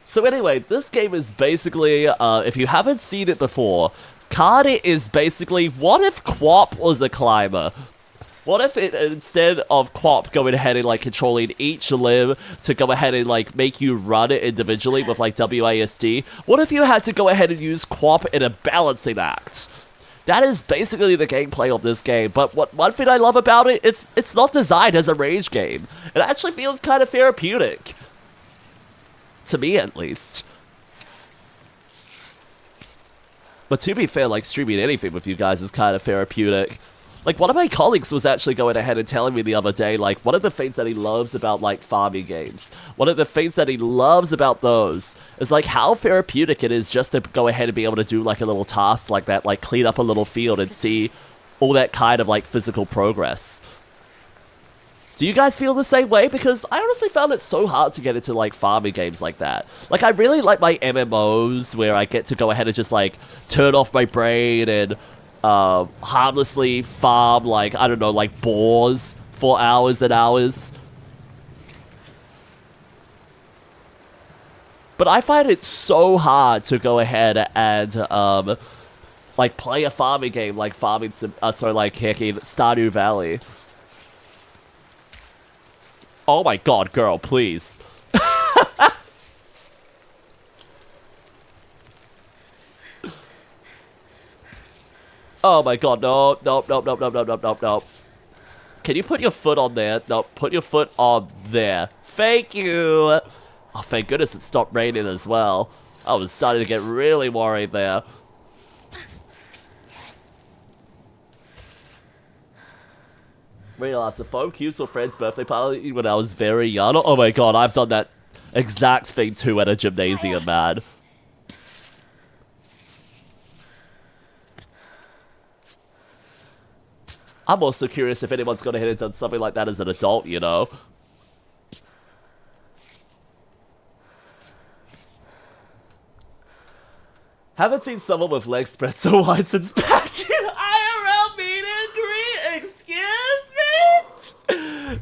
So anyway, this game is basically, if you haven't seen it before, Cairn is basically, what if 𝐻𝐈 was a climber? What if it, instead of 𝐻𝐈 going ahead and, like, controlling each limb to go ahead and, like, make you run it individually with, like, WASD, what if you had to go ahead and use 𝐻𝐈 in a balancing act? That is basically the gameplay of this game, but one thing I love about it, it's not designed as a rage game. It actually feels kind of therapeutic. To me, at least. But to be fair, like, streaming anything with you guys is kind of therapeutic. Like, one of my colleagues was actually going ahead and telling me the other day, like, one of the things that he loves about, like, farming games, one of the things that he loves about those is, like, how therapeutic it is just to go ahead and be able to do, like, a little task like that, like, clean up a little field and see all that kind of, like, physical progress. Do you guys feel the same way? Because I honestly found it so hard to get into, like, farming games like that. Like, I really like my MMOs where I get to go ahead and just, like, turn off my brain and harmlessly farm, like, I don't know, like, boars for hours and hours. But I find it so hard to go ahead and, like, play a farming game like Farming Sim, like, hacking Stardew Valley. Oh my god, girl, please. Oh my god, no, nope, nope, nope, nope, nope, nope, nope, nope. Can you put your foot on there? No, put your foot on there. Thank you! Oh, thank goodness it stopped raining as well. I was starting to get really worried there. Realized the phone cubes for friend's birthday party when I was very young. Oh my god, I've done that exact thing too at a gymnasium, man. I'm also curious if anyone's gone ahead and done something like that as an adult, you know? Haven't seen someone with legs spread so wide since back in IRL meet and greet. Excuse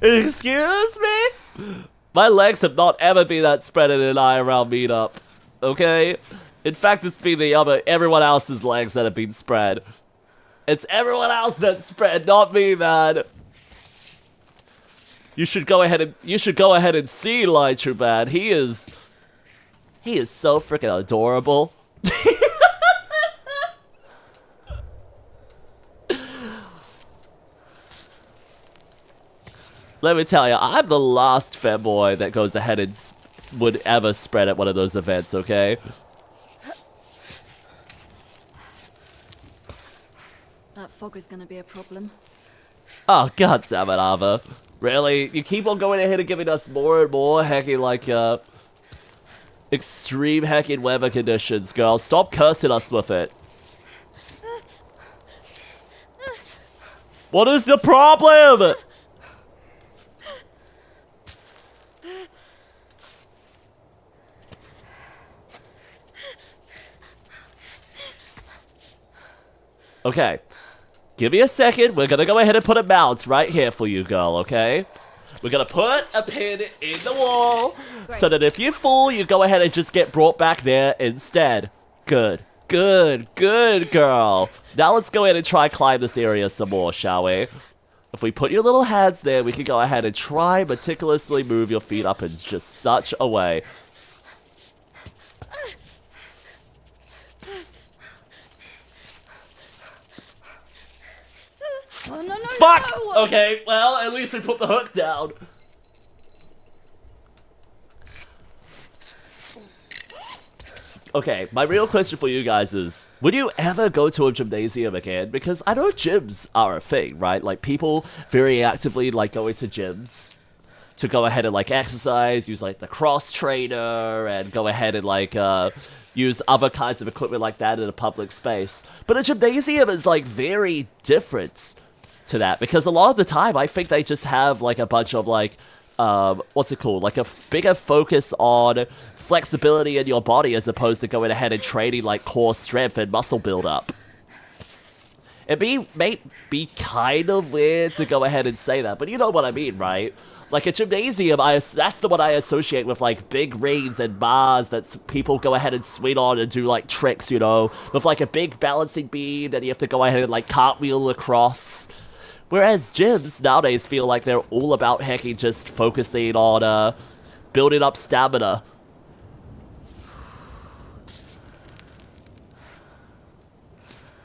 me? Excuse me? My legs have not ever been that spread in an IRL meetup. Okay? In fact, it's been everyone else's legs that have been spread. It's everyone else that's spread, not me, man. You should go ahead and see Lytru, man. He is so freaking adorable. Let me tell you, I'm the last fanboy that goes ahead and would ever spread at one of those events, okay? That fog is gonna be a problem. Oh, god damn it, Ava. Really? You keep on going ahead and giving us more and more hacking, like, extreme hacking weather conditions, girl. Stop cursing us with it. What is the problem? Okay. Give me a second. We're gonna go ahead and put a mount right here for you, girl, okay? We're gonna put a pin in the wall so that if you fall, you go ahead and just get brought back there instead. Good. Good. Good, girl. Now let's go ahead and try climb this area some more, shall we? If we put your little hands there, we can go ahead and try meticulously move your feet up in just such a way. Oh, no, no, Fuck! no! Okay, well, at least we put the hook down. Okay, my real question for you guys is, would you ever go to a gymnasium again? Because I know gyms are a thing, right? Like, people very actively, like, going to gyms to go ahead and, like, exercise, use, like, the cross trainer, and go ahead and, like, use other kinds of equipment like that in a public space. But a gymnasium is, like, very different to that, because a lot of the time I think they just have like a bunch of like what's it called, like a bigger focus on flexibility in your body as opposed to going ahead and training like core strength and muscle build up. It may be kind of weird to go ahead and say that, but you know what I mean, right? Like a gymnasium, that's the one I associate with like big rings and bars that people go ahead and swing on and do like tricks, you know, with like a big balancing beam that you have to go ahead and like cartwheel across. Whereas gyms nowadays feel like they're all about hacking, just focusing on building up stamina.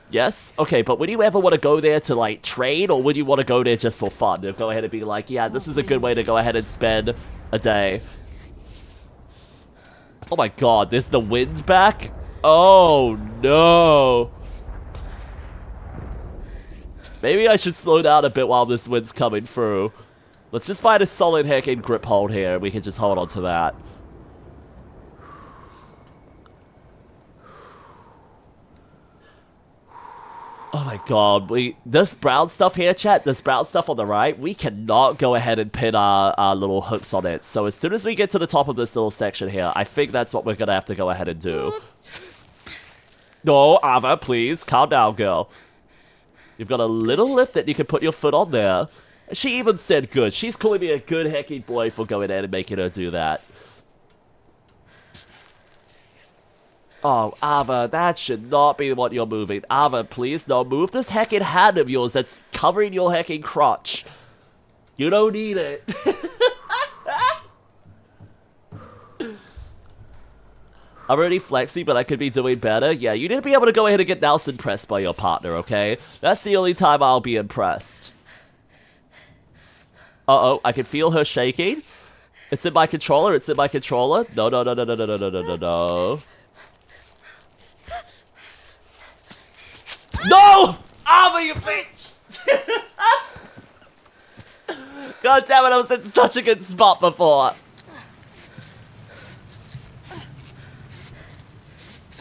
Yes? Okay, but would you ever want to go there to, like, train, or would you want to go there just for fun? To go ahead and be like, yeah, this is a good way to go ahead and spend a day. Oh my god, there's the wind back? Oh, no. Maybe I should slow down a bit while this wind's coming through. Let's just find a solid heckin' grip hold here. We can just hold on to that. Oh my god, this brown stuff here, chat, this brown stuff on the right, we cannot go ahead and pin our little hooks on it. So as soon as we get to the top of this little section here, I think that's what we're gonna have to go ahead and do. No, Ava, please, calm down, girl. You've got a little lip that you can put your foot on there. She even said good. She's calling me a good hecking boy for going in and making her do that. Oh, Ava, that should not be what you're moving. Ava, please, no, move this heckin' hand of yours that's covering your heckin' crotch. You don't need it. I'm already flexing, but I could be doing better. Yeah, you need to be able to go ahead and get Nelson impressed by your partner, okay? That's the only time I'll be impressed. Uh-oh, I can feel her shaking. It's in my controller, it's in my controller. No, no, no, no, no, no, no, no, no, no, no. No! Ava, you bitch! God damn it, I was in such a good spot before.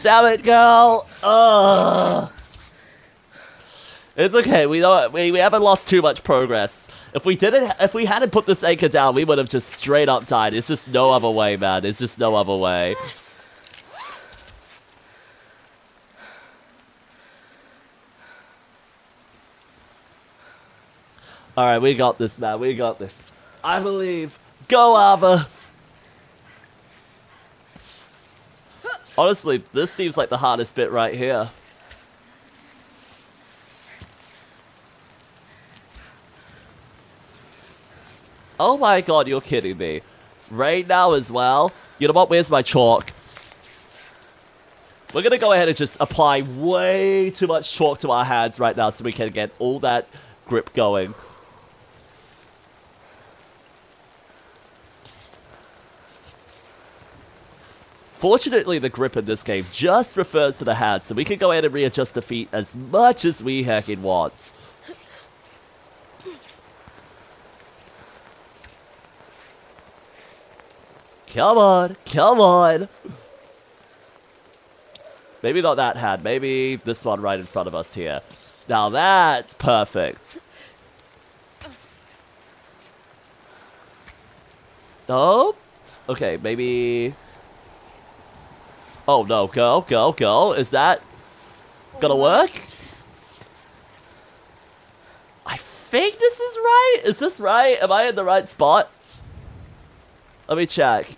Damn it, girl! Ugh. It's okay. We haven't lost too much progress. If we hadn't put this anchor down, we would have just straight up died. It's just no other way, man. It's just no other way. All right, we got this, man. We got this. I believe. Go, Ava. Honestly, this seems like the hardest bit right here. Oh my god, you're kidding me. Right now as well. You know what? Where's my chalk? We're gonna go ahead and just apply way too much chalk to our hands right now so we can get all that grip going. Fortunately, the grip in this game just refers to the hand, so we can go ahead and readjust the feet as much as we heckin' want. Come on, come on. Maybe not that hand, maybe this one right in front of us here. Now that's perfect. Oh, okay, maybe... Oh no, go, go, go. Is that gonna work? I think this is right. Is this right? Am I in the right spot? Let me check.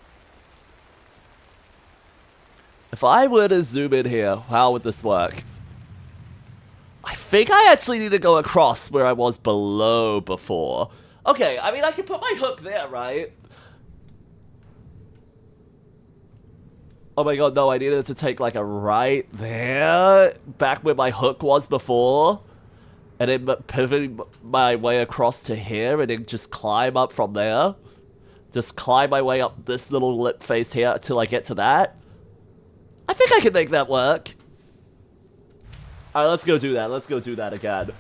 If I were to zoom in here, how would this work? I think I actually need to go across where I was below before. Okay, I mean, I can put my hook there, right? Oh my god, no, I needed to take like a right there, back where my hook was before, and then pivot my way across to here, and then just climb up from there. Just climb my way up this little lip face here until I get to that. I think I can make that work. Alright, let's go do that. Let's go do that again.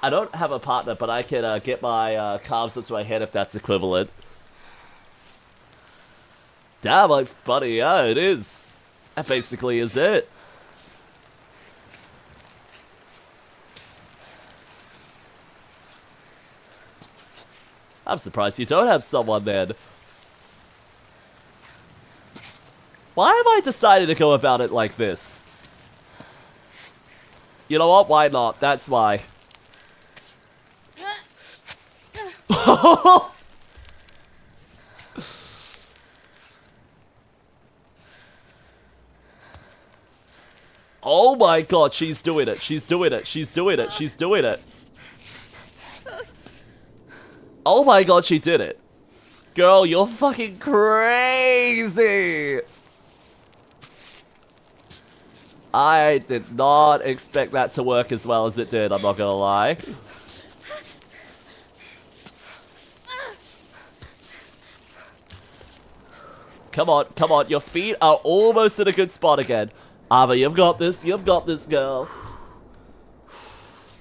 I don't have a partner, but I can get my calves into my head if that's equivalent. Damn, like, buddy, yeah, it is. That basically is it. I'm surprised you don't have someone then. Why have I decided to go about it like this? You know what? Why not? That's why. Oh my god, she's doing it. She's doing it. She's doing it. She's doing it. Oh my god, she did it. Girl, you're fucking crazy. I did not expect that to work as well as it did, I'm not gonna lie. Come on, come on. Your feet are almost in a good spot again. Ava, you've got this. You've got this, girl.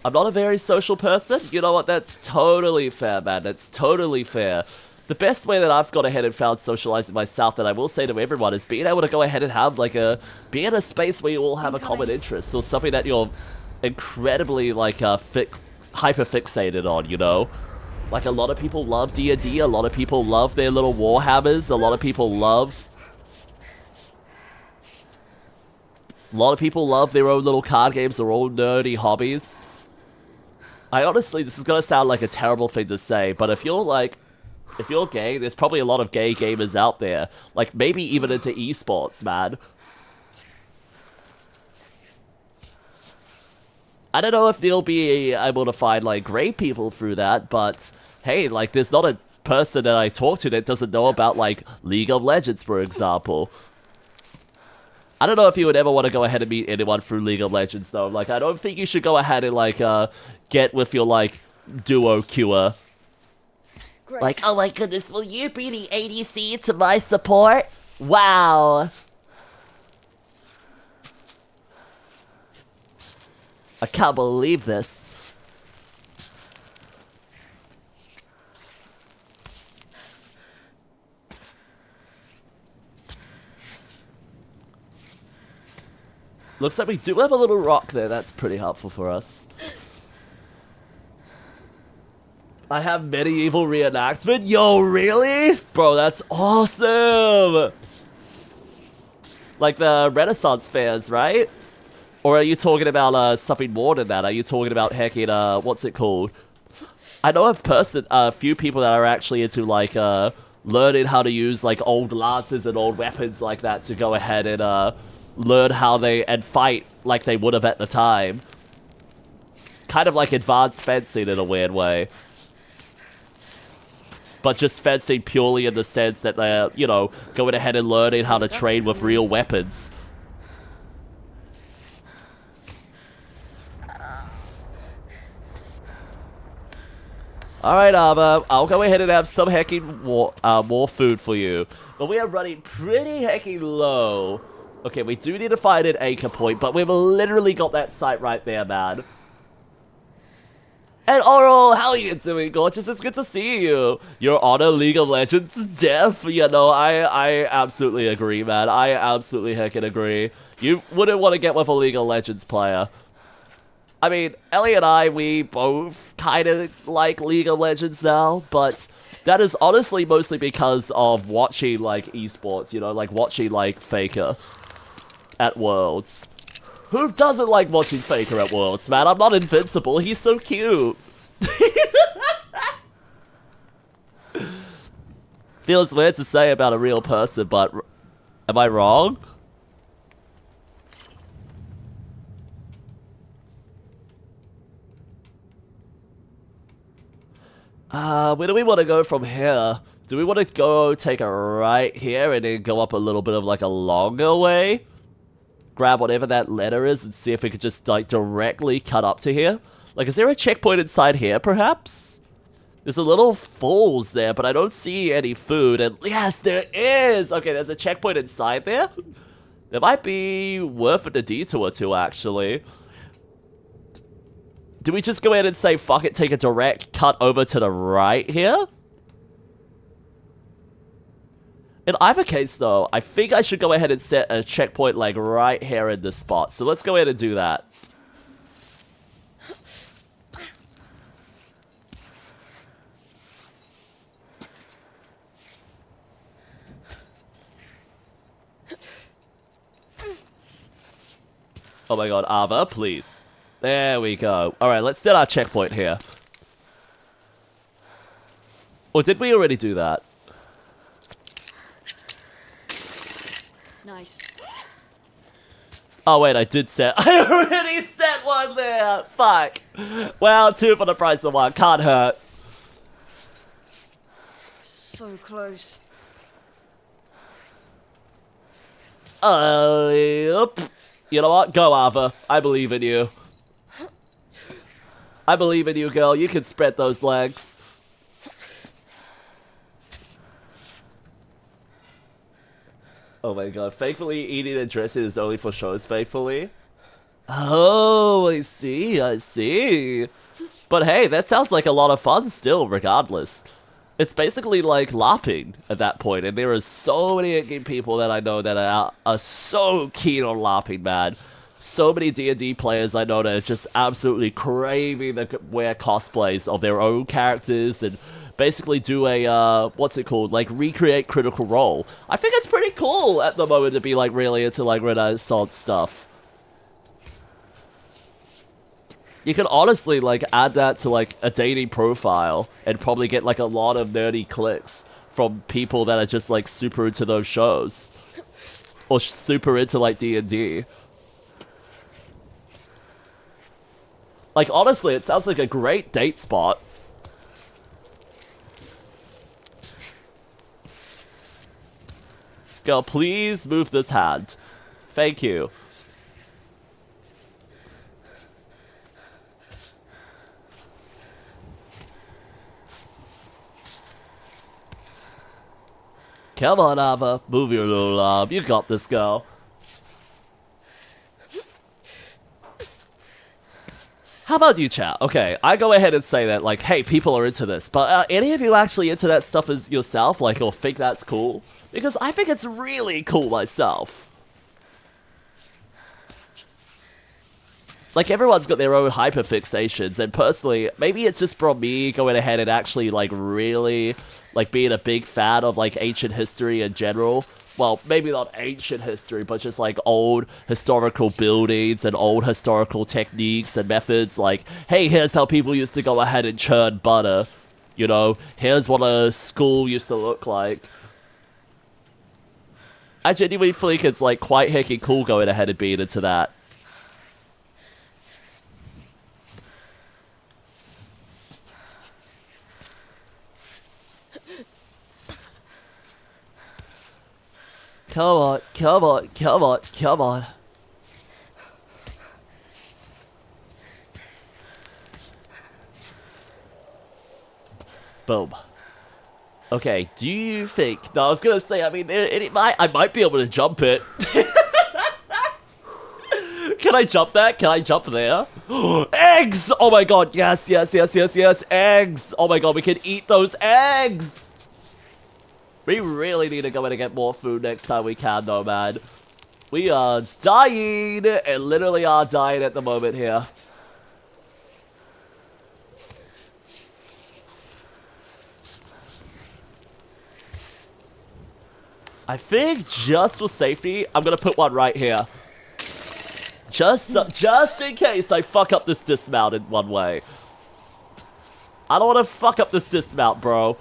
I'm not a very social person. You know what? That's totally fair, man. That's totally fair. The best way that I've gone ahead and found socializing myself that I will say to everyone is being able to go ahead and have like be in a space where you all have a common interest or something that you're incredibly like hyper fixated on, you know? Like a lot of people love D&D, a lot of people love their little Warhammers, a lot of people love their own little card games, their own nerdy hobbies. I honestly, this is gonna sound like a terrible thing to say, but if you're gay, there's probably a lot of gay gamers out there. Like, maybe even into esports, man. I don't know if they'll be able to find, like, great people through that, but, hey, like, there's not a person that I talk to that doesn't know about, like, League of Legends, for example. I don't know if you would ever want to go ahead and meet anyone through League of Legends, though. Like, I don't think you should go ahead and, like, get with your, like, duo queuer. Great. Like, oh my goodness, will you be the ADC to my support? Wow. I can't believe this. Looks like we do have a little rock there. That's pretty helpful for us. I have medieval reenactment. Yo, really? Bro, that's awesome. Like the Renaissance fairs, right? Or are you talking about something more than that? Are you talking about hecking, what's it called? I know a few people that are actually into like learning how to use like old lances and old weapons like that to go ahead and learn how and fight like they would have at the time. Kind of like advanced fencing in a weird way. But just fencing purely in the sense that they're, you know, going ahead and learning how to train with real weapons. Alright, Ava, I'll go ahead and have some hecking more food for you. But we are running pretty hecking low. Okay, we do need to find an anchor point, but we've literally got that site right there, man. And Oral, how are you doing, gorgeous? It's good to see you. You're on a League of Legends deaf. You know, I absolutely agree, man. I absolutely heckin' agree. You wouldn't want to get with a League of Legends player. I mean, Ellie and I, we both kind of like League of Legends now, but that is honestly mostly because of watching, like, esports, you know, like watching, like, Faker at Worlds. Who doesn't like watching Faker at Worlds, man? I'm not invincible, he's so cute. Feels weird to say about a real person, but am I wrong? Where do we want to go from here? Do we want to go take a right here and then go up a little bit of like a longer way? Grab whatever that letter is and see if we could just like directly cut up to here? Like, is there a checkpoint inside here perhaps? There's a little falls there, but I don't see any food. And yes, there is! Okay, there's a checkpoint inside there. There might be worth it a detour to, actually. Do we just go ahead and say, fuck it, take a direct cut over to the right here? In either case, though, I think I should go ahead and set a checkpoint, like, right here in this spot. So let's go ahead and do that. Oh my god, Ava, please. There we go. Alright, let's set our checkpoint here. Or did we already do that? Nice. Oh wait, I did set. I already set one there! Fuck. Well, 2 for the price of 1. Can't hurt. So close. Yep. You know what? Go, Ava. I believe in you. I believe in you, girl. You can spread those legs. Oh my god, faithfully eating and dressing is only for shows faithfully? Oh, I see, I see. But hey, that sounds like a lot of fun still, regardless. It's basically like LARPing at that point, and there are so many people that I know that are so keen on LARPing, man. So many D&D players I know that are just absolutely craving to wear cosplays of their own characters and basically do a, what's it called, like recreate Critical Role. I think it's pretty cool at the moment to be like really into like Renaissance stuff. You can honestly like add that to like a dating profile and probably get like a lot of nerdy clicks from people that are just like super into those shows. Or super into like D&D. Like honestly, it sounds like a great date spot. Girl, please move this hand. Thank you. Come on, Ava. Move your little arm. You got this, girl. How about you, chat? Okay, I go ahead and say that, like, hey, people are into this. But are any of you actually into that stuff as yourself? Like, or think that's cool? Because I think it's really cool myself. Like, everyone's got their own hyperfixations, and personally, maybe it's just from me going ahead and actually, like, really, like, being a big fan of, like, ancient history in general. Well, maybe not ancient history, but just, like, old historical buildings and old historical techniques and methods. Like, hey, here's how people used to go ahead and churn butter. You know, here's what a school used to look like. I genuinely think it's, like, quite heckin' cool going ahead and being into that. Come on, come on, come on, come on. Boom. Okay, do you think... No, I was gonna say, I mean, I might be able to jump it. Can I jump that? Can I jump there? Eggs! Oh my god, yes, yes, yes, yes, yes, eggs! Oh my god, we can eat those eggs! We really need to go in and get more food next time we can, though, man. We are dying, and literally are dying at the moment here. I think just for safety, I'm gonna put one right here. Just in case I fuck up this dismount in one way. I don't want to fuck up this dismount, bro.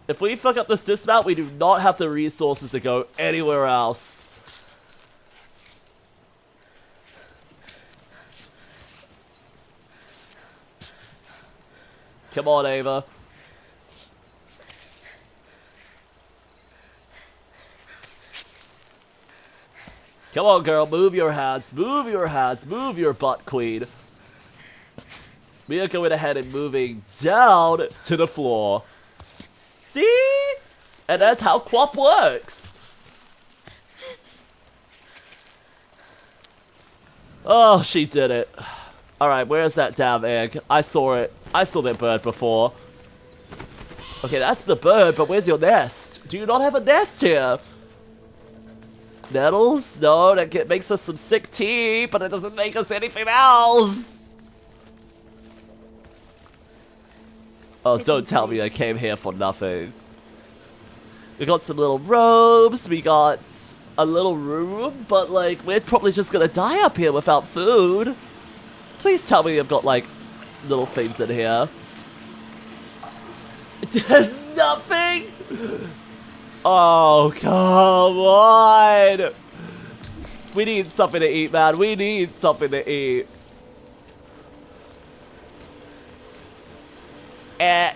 If we fuck up this dismount, we do not have the resources to go anywhere else. Come on, Ava. Come on, girl. Move your hands. Move your hands. Move your butt, queen. We are going ahead and moving down to the floor. See? And that's how QWOP works. Oh, she did it. Alright, where's that damn egg? I saw it. I saw that bird before. Okay, that's the bird, but where's your nest? Do you not have a nest here? Nettles? No, that makes us some sick tea, but it doesn't make us anything else. Oh, don't tell me I came here for nothing. We got some little robes, we got a little room, but like, we're probably just gonna die up here without food. Please tell me I've got like, little things in here. There's nothing? Oh, come on. We need something to eat, man. We need something to eat.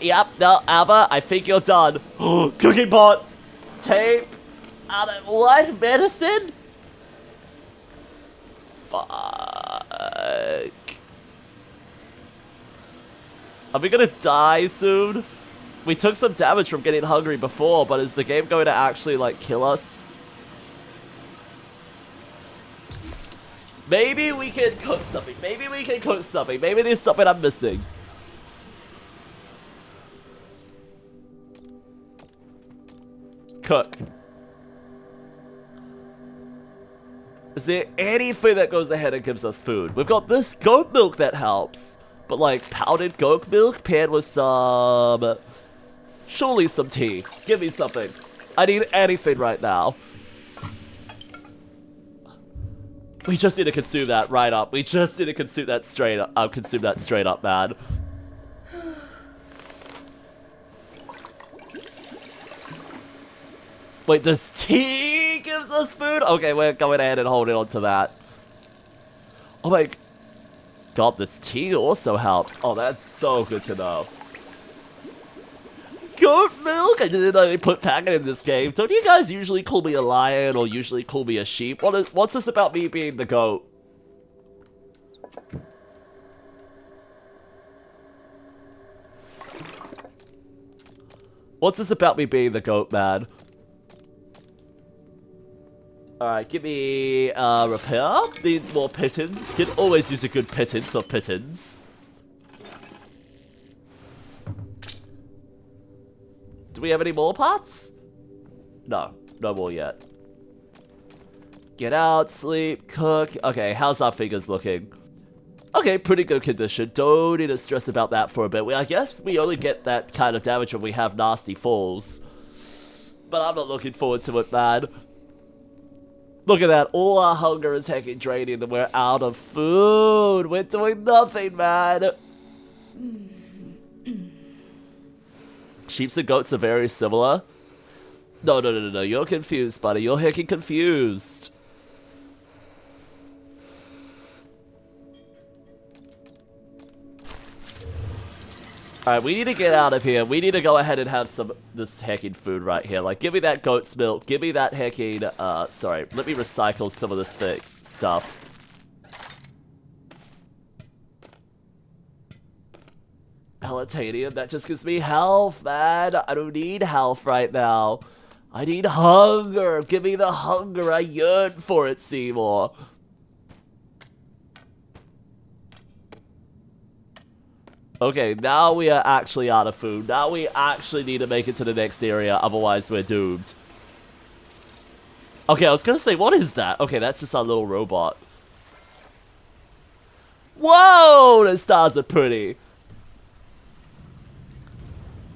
Yep, no, Ava, I think you're done. Cooking pot, tape, what? Medicine? Fuck. Are we gonna die soon? we took some damage from getting hungry before, but is the game going to actually, like, kill us? Maybe we can cook something. Maybe we can cook something. Maybe there's something I'm missing. Cook. Is there anything that goes ahead and gives us food? We've got this goat milk that helps. But like powdered goat milk paired with some... surely some tea. Give me something. I need anything right now. We just need to consume that right up. We just need to consume that straight up. I'll consume that straight up, man. Wait, this tea gives us food? Okay, we're going ahead and holding on to that. Oh my god, this tea also helps. Oh, that's so good to know. Goat milk? I didn't know they put packing in this game. Don't you guys usually call me a lion or usually call me a sheep? What's this about me being the goat? What's this about me being the goat, man? Alright, give me repair. Need more pittance. Can always use a good pittance of pittance. Do we have any more parts? No, no more yet. Get out, sleep, cook. Okay, how's our fingers looking? Okay, pretty good condition. Don't need to stress about that for a bit. I guess we only get that kind of damage when we have nasty falls. But I'm not looking forward to it, man. Look at that. All our hunger is heckin' draining and we're out of food. We're doing nothing, man. Sheeps and goats are very similar. No. You're confused, buddy. You're heckin' confused. Alright, we need to get out of here. We need to go ahead and have some this heckin' food right here. Like, give me that goat's milk. Give me that heckin', sorry. Let me recycle some of this stuff. Elitanium, that just gives me health, man. I don't need health right now. I need hunger. Give me the hunger. I yearn for it, Seymour. Okay, now we are actually out of food. Now we actually need to make it to the next area, otherwise we're doomed. Okay, I was gonna say, what is that? Okay, that's just our little robot. Whoa, the stars are pretty.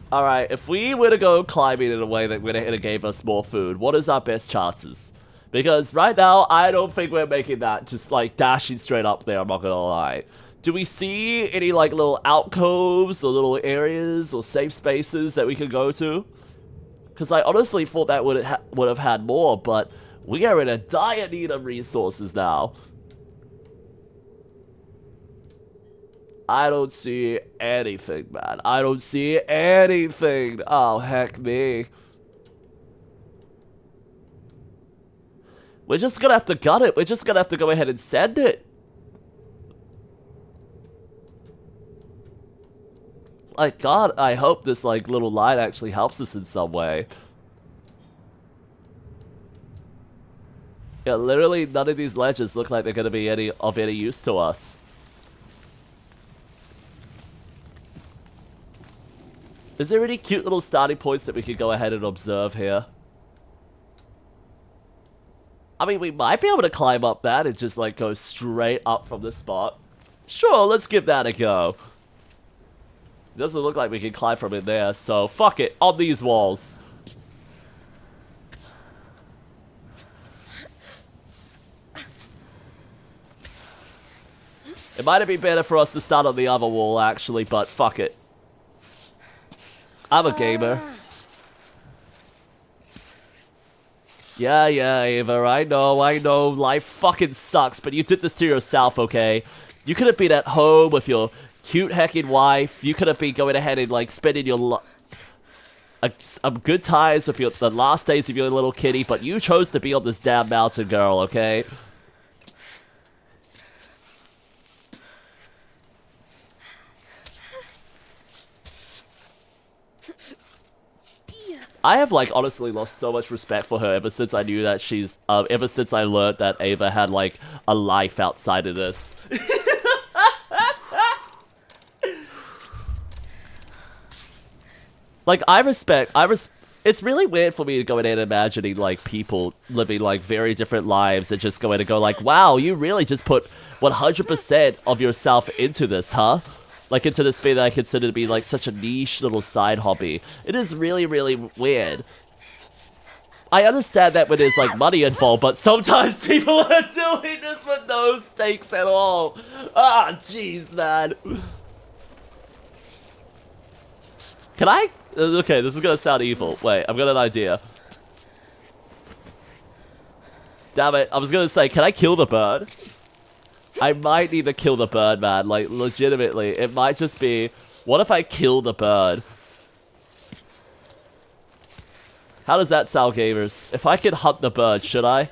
Alright, if we were to go climbing in a way that would have gave us more food, what is our best chances? Because right now, I don't think we're making that just like dashing straight up there, I'm not gonna lie. Do we see any like little alcoves or little areas or safe spaces that we could go to? Because I honestly thought that would have had more, but we are in a dire need of resources now. I don't see anything, man. I don't see anything. Oh, heck me. We're just gonna have to gut it. We're just gonna have to go ahead and send it. Like, God, I hope this, like, little light actually helps us in some way. Yeah, literally none of these ledges look like they're gonna be of any use to us. Is there any cute little starting points that we could go ahead and observe here? I mean, we might be able to climb up that and just, like, go straight up from this spot. Sure, let's give that a go. It doesn't look like we can climb from in there, so fuck it, on these walls. It might have been better for us to start on the other wall, actually, but fuck it. I'm a gamer. Yeah, Ava, I know, life fucking sucks, but you did this to yourself, okay? You could have been at home with your cute heckin' wife. You could have been going ahead and, like, spending your good times with the last days of your little kitty, but you chose to be on this damn mountain, girl, okay? I have like honestly lost so much respect for her ever since I knew that she's ever since I learned that Ava had like a life outside of this. Like it's really weird for me to go in and imagining like people living like very different lives and just going to go like, wow, you really just put 100% of yourself into this, huh? Like into this thing that I consider to be like such a niche little side hobby. It is really, really weird. I understand that when there's like money involved, but sometimes people are doing this with no stakes at all. Ah, jeez, man. Can I? Okay, this is gonna sound evil. Wait, I've got an idea. Damn it, I was gonna say, can I kill the bird? I might need to kill the bird, man. Like, legitimately. It might just be, what if I kill the bird? How does that sound, gamers? If I can hunt the bird, should I?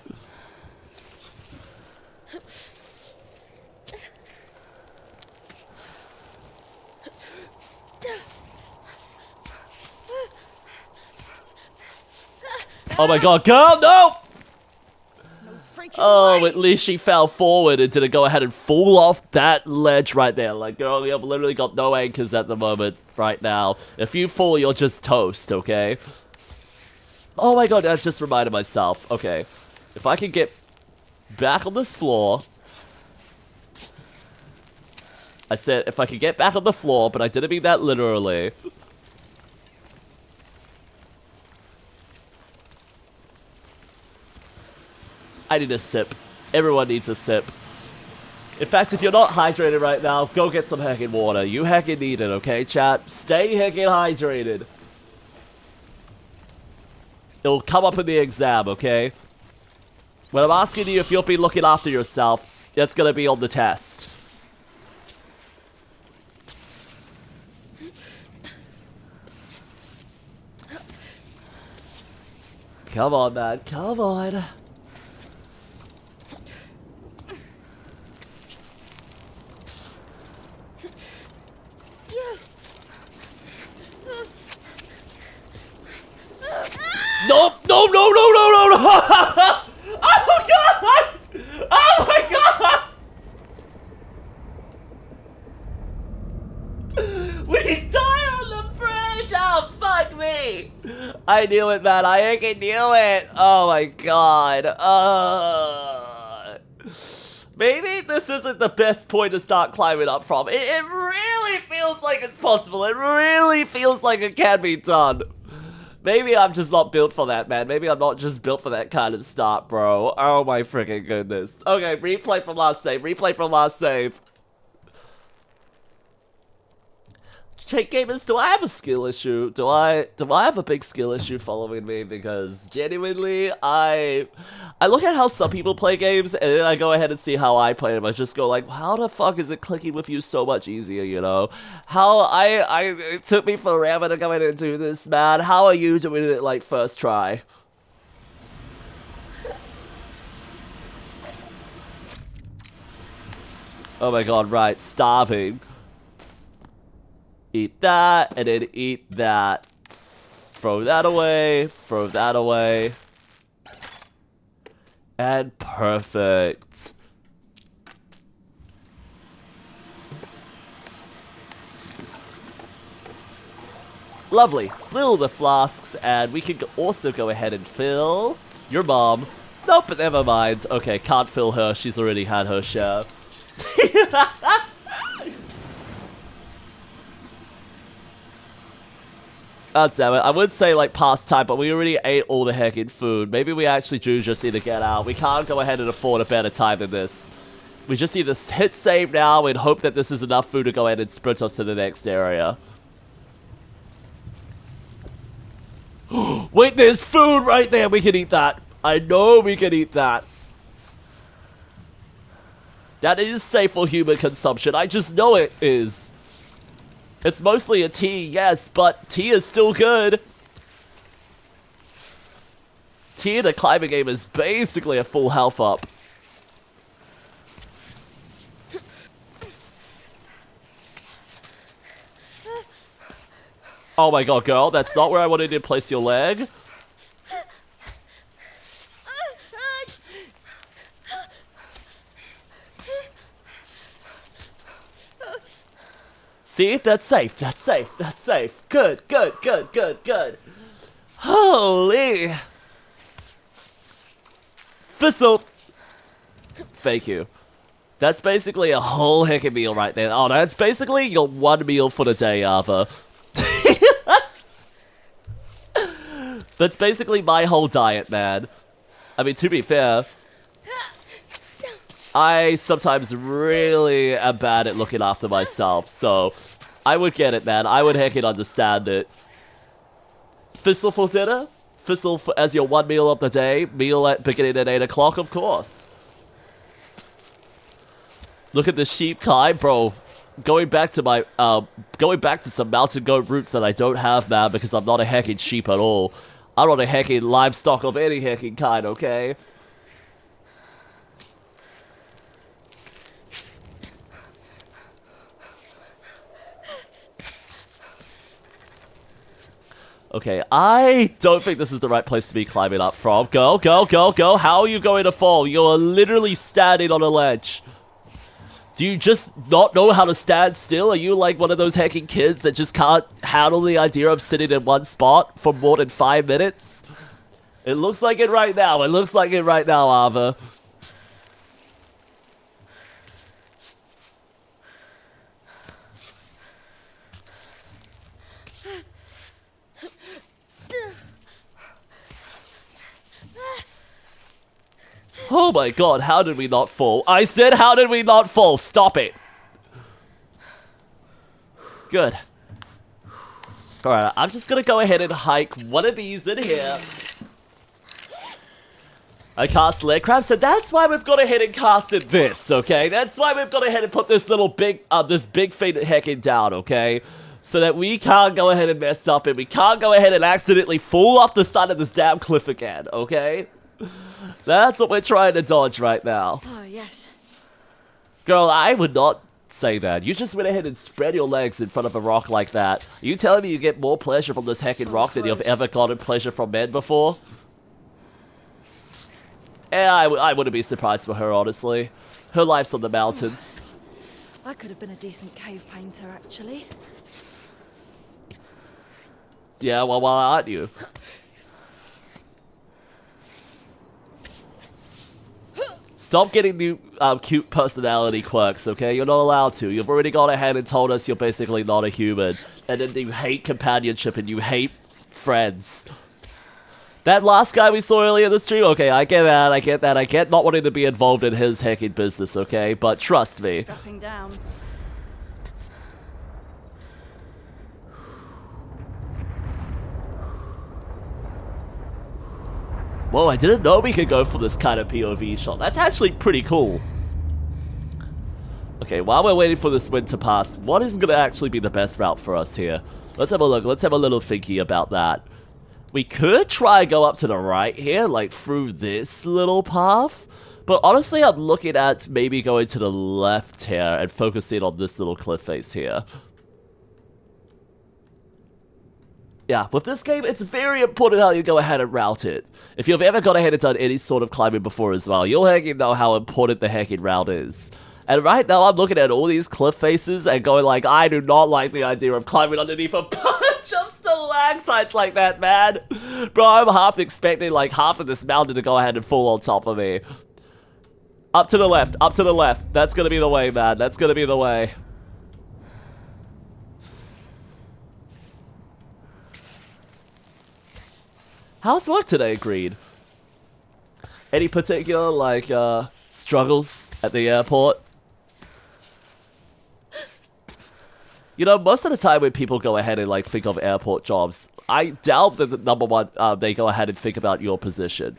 Oh my god, girl, no! Oh, at least she fell forward and didn't go ahead and fall off that ledge right there. Like, girl, you have literally got no anchors at the moment right now. If you fall, you're just toast, okay? Oh my god, I just reminded myself. Okay, if I can get back on this floor. I said if I could get back on the floor, but I didn't mean that literally. I need a sip. Everyone needs a sip. In fact, if you're not hydrated right now, go get some heckin' water. You heckin' need it, okay, chat? Stay heckin' hydrated. It'll come up in the exam, okay? When I'm asking you if you'll be looking after yourself, that's gonna be on the test. Come on, man. Come on. Nope, no, no, no, no, no, no! Oh god! Oh my god! We died on the bridge! Oh, fuck me! I knew it, man. I freaking knew it! Oh my god. Maybe this isn't the best point to start climbing up from. It really feels like it's possible. It really feels like it can be done. Maybe I'm just not built for that, man. Maybe I'm not just built for that kind of start, bro. Oh my freaking goodness. Okay, replay from last save. Replay from last save. Hey, gamers, do I have a skill issue? Do I have a big skill issue following me? Because genuinely, I look at how some people play games, and then I go ahead and see how I play them. I just go like, how the fuck is it clicking with you so much easier, you know? How it took me forever to go in and do this, man. How are you doing it like first try? Oh my god, right, starving. Eat that, and then eat that. Throw that away, throw that away. And perfect. Lovely. Fill the flasks, and we can also go ahead and fill your mom. Nope, never mind. Okay, can't fill her. She's already had her share. God damn it. I would say like past time, but we already ate all the heckin' food. Maybe we actually do just need to get out. We can't go ahead and afford a better time than this. We just need to hit save now and hope that this is enough food to go ahead and sprint us to the next area. Wait, there's food right there. We can eat that. I know we can eat that. That is safe for human consumption. I just know it is. It's mostly a tea, yes, but tea is still good. Tea in a climbing game is basically a full health up. Oh my god, girl, that's not where I wanted you to place your leg. See, that's safe, that's safe, that's safe. Good, good, good, good, good. Holy. Thistle. Thank you. That's basically a whole heckin' meal right there. Oh, that's basically your one meal for the day, Arthur. That's basically my whole diet, man. I mean, to be fair, I sometimes really am bad at looking after myself, so I would get it, man. I would heckin' understand it. Thistle for dinner? Thistle for, as your one meal of the day? Meal at beginning at 8 o'clock, of course. Look at the sheep Kai, bro. Going back to some mountain goat roots that I don't have, man, because I'm not a heckin' sheep at all. I'm not a heckin' livestock of any heckin' kind, okay? Okay, I don't think this is the right place to be climbing up from. Go, go, go, go. How are you going to fall? You're literally standing on a ledge. Do you just not know how to stand still? Are you like one of those heckin' kids that just can't handle the idea of sitting in one spot for more than 5 minutes? It looks like it right now. It looks like it right now, Ava. Oh my god, how did we not fall? I said, how did we not fall? Stop it. Good. Alright, I'm just gonna go ahead and hike one of these in here. I cast leg crab, so that's why we've gone ahead and casted this, okay? That's why we've gone ahead and put this little big feet hecking down, okay? So that we can't go ahead and mess up and we can't go ahead and accidentally fall off the side of this damn cliff again, okay? That's what we're trying to dodge right now. Oh, yes. Girl, I would not say that. You just went ahead and spread your legs in front of a rock like that. Are you telling me you get more pleasure from this heckin' rock than you've ever gotten pleasure from men before? Yeah, I wouldn't be surprised for her, honestly. Her life's on the mountains. I could have been a decent cave painter, actually. Yeah, well, why aren't you? Stop getting new cute personality quirks, okay? You're not allowed to. You've already gone ahead and told us you're basically not a human. And then you hate companionship and you hate friends. That last guy we saw earlier in the stream, okay, I get that, I get that. I get not wanting to be involved in his heckin' business, okay? But trust me. Dropping down. Whoa, I didn't know we could go for this kind of POV shot. That's actually pretty cool. Okay, while we're waiting for this wind to pass, what is going to actually be the best route for us here? Let's have a look. Let's have a little thinky about that. We could try go up to the right here, like through this little path. But honestly, I'm looking at maybe going to the left here and focusing on this little cliff face here. Yeah, with this game, it's very important how you go ahead and route it. If you've ever gone ahead and done any sort of climbing before as well, you'll heckin' know how important the heckin' route is. And right now, I'm looking at all these cliff faces and going like, I do not like the idea of climbing underneath a bunch of stalactites like that, man. Bro, I'm half expecting like half of this mountain to go ahead and fall on top of me. Up to the left, up to the left. That's gonna be the way, man. That's gonna be the way. How's work today, Greed? Any particular, like, struggles at the airport? You know, most of the time when people go ahead and, like, think of airport jobs, I doubt that the number one, they go ahead and think about your position.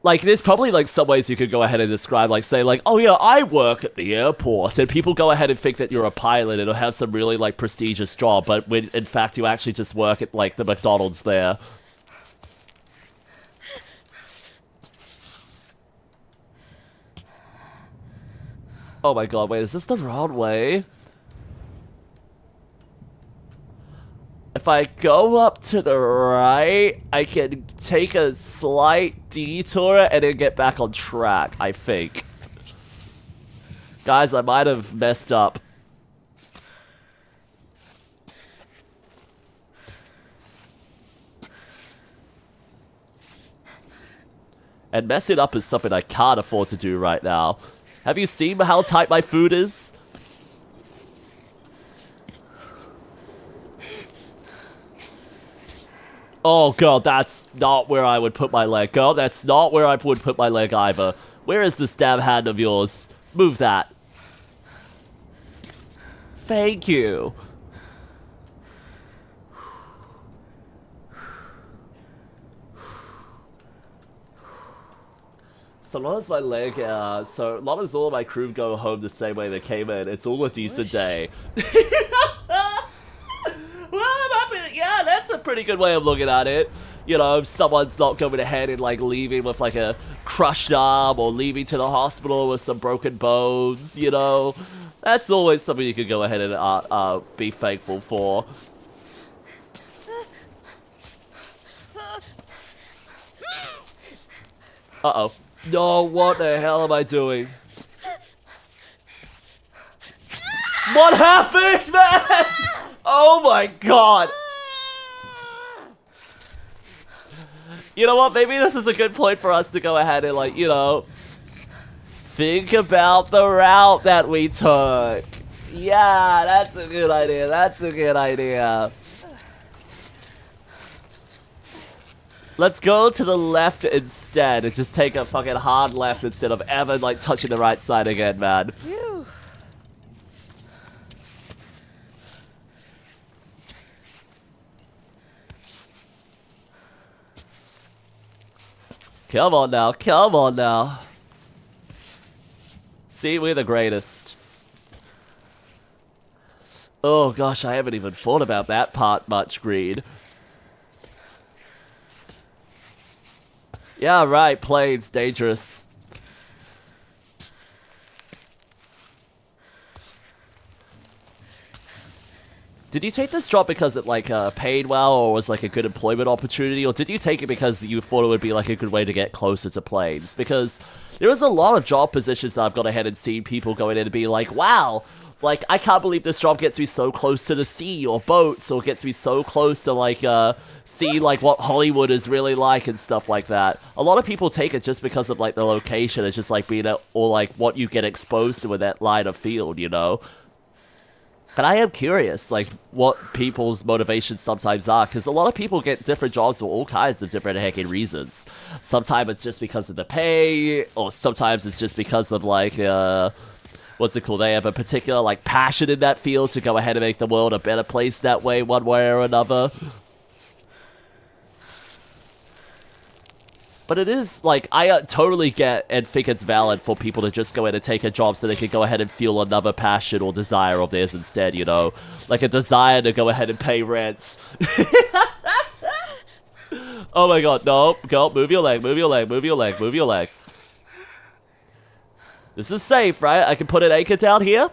Like, there's probably, like, some ways you could go ahead and describe, like, say, like, oh, yeah, I work at the airport, and people go ahead and think that you're a pilot and have some really, like, prestigious job, but when, in fact, you actually just work at, like, the McDonald's there. Oh my god, wait, is this the wrong way? if I go up to the right, I can take a slight detour and then get back on track, I think. Guys, I might have messed up. And messing up is something I can't afford to do right now. Have you seen how tight my food is? Oh god, that's not where I would put my leg. Girl, that's not where I would put my leg either. Where is this damn hand of yours? Move that. Thank you. So long as my leg, so long as all of my crew go home the same way they came in, it's all a decent day. Well, I'm happy. Yeah, that's a pretty good way of looking at it. You know, if someone's not going ahead and like leaving with like a crushed arm or leaving to the hospital with some broken bones, you know, that's always something you could go ahead and be thankful for. Uh-oh. No, what the hell am I doing? What happened, man? Oh my god. You know what, maybe this is a good point for us to go ahead and like, you know, think about the route that we took. Yeah, that's a good idea, that's a good idea. Let's go to the left instead and just take a fucking hard left instead of ever like touching the right side again, man. Phew. Come on now, come on now. See, we're the greatest. Oh gosh, I haven't even thought about that part much, Greed. Yeah, right, planes, dangerous. Did you take this job because it like paid well or was like a good employment opportunity, or did you take it because you thought it would be like a good way to get closer to planes? Because there is a lot of job positions that I've gone ahead and seen people going in and be like, wow, like I can't believe this job gets me so close to the sea or boats, or gets me so close to like see like what Hollywood is really like and stuff like that. A lot of people take it just because of like the location. It's just like being or like what you get exposed to in that line of field, you know. But I am curious, like, what people's motivations sometimes are, because a lot of people get different jobs for all kinds of different heckin' reasons. Sometimes it's just because of the pay, or sometimes it's just because of, like, what's it called? They have a particular, like, passion in that field to go ahead and make the world a better place that way, one way or another. But it is, like, I totally get and think it's valid for people to just go in and take a job so they can go ahead and fuel another passion or desire of theirs instead, you know? Like a desire to go ahead and pay rent. Oh my god, no, go, move your leg, move your leg, move your leg, move your leg. This is safe, right? I can put an anchor down here?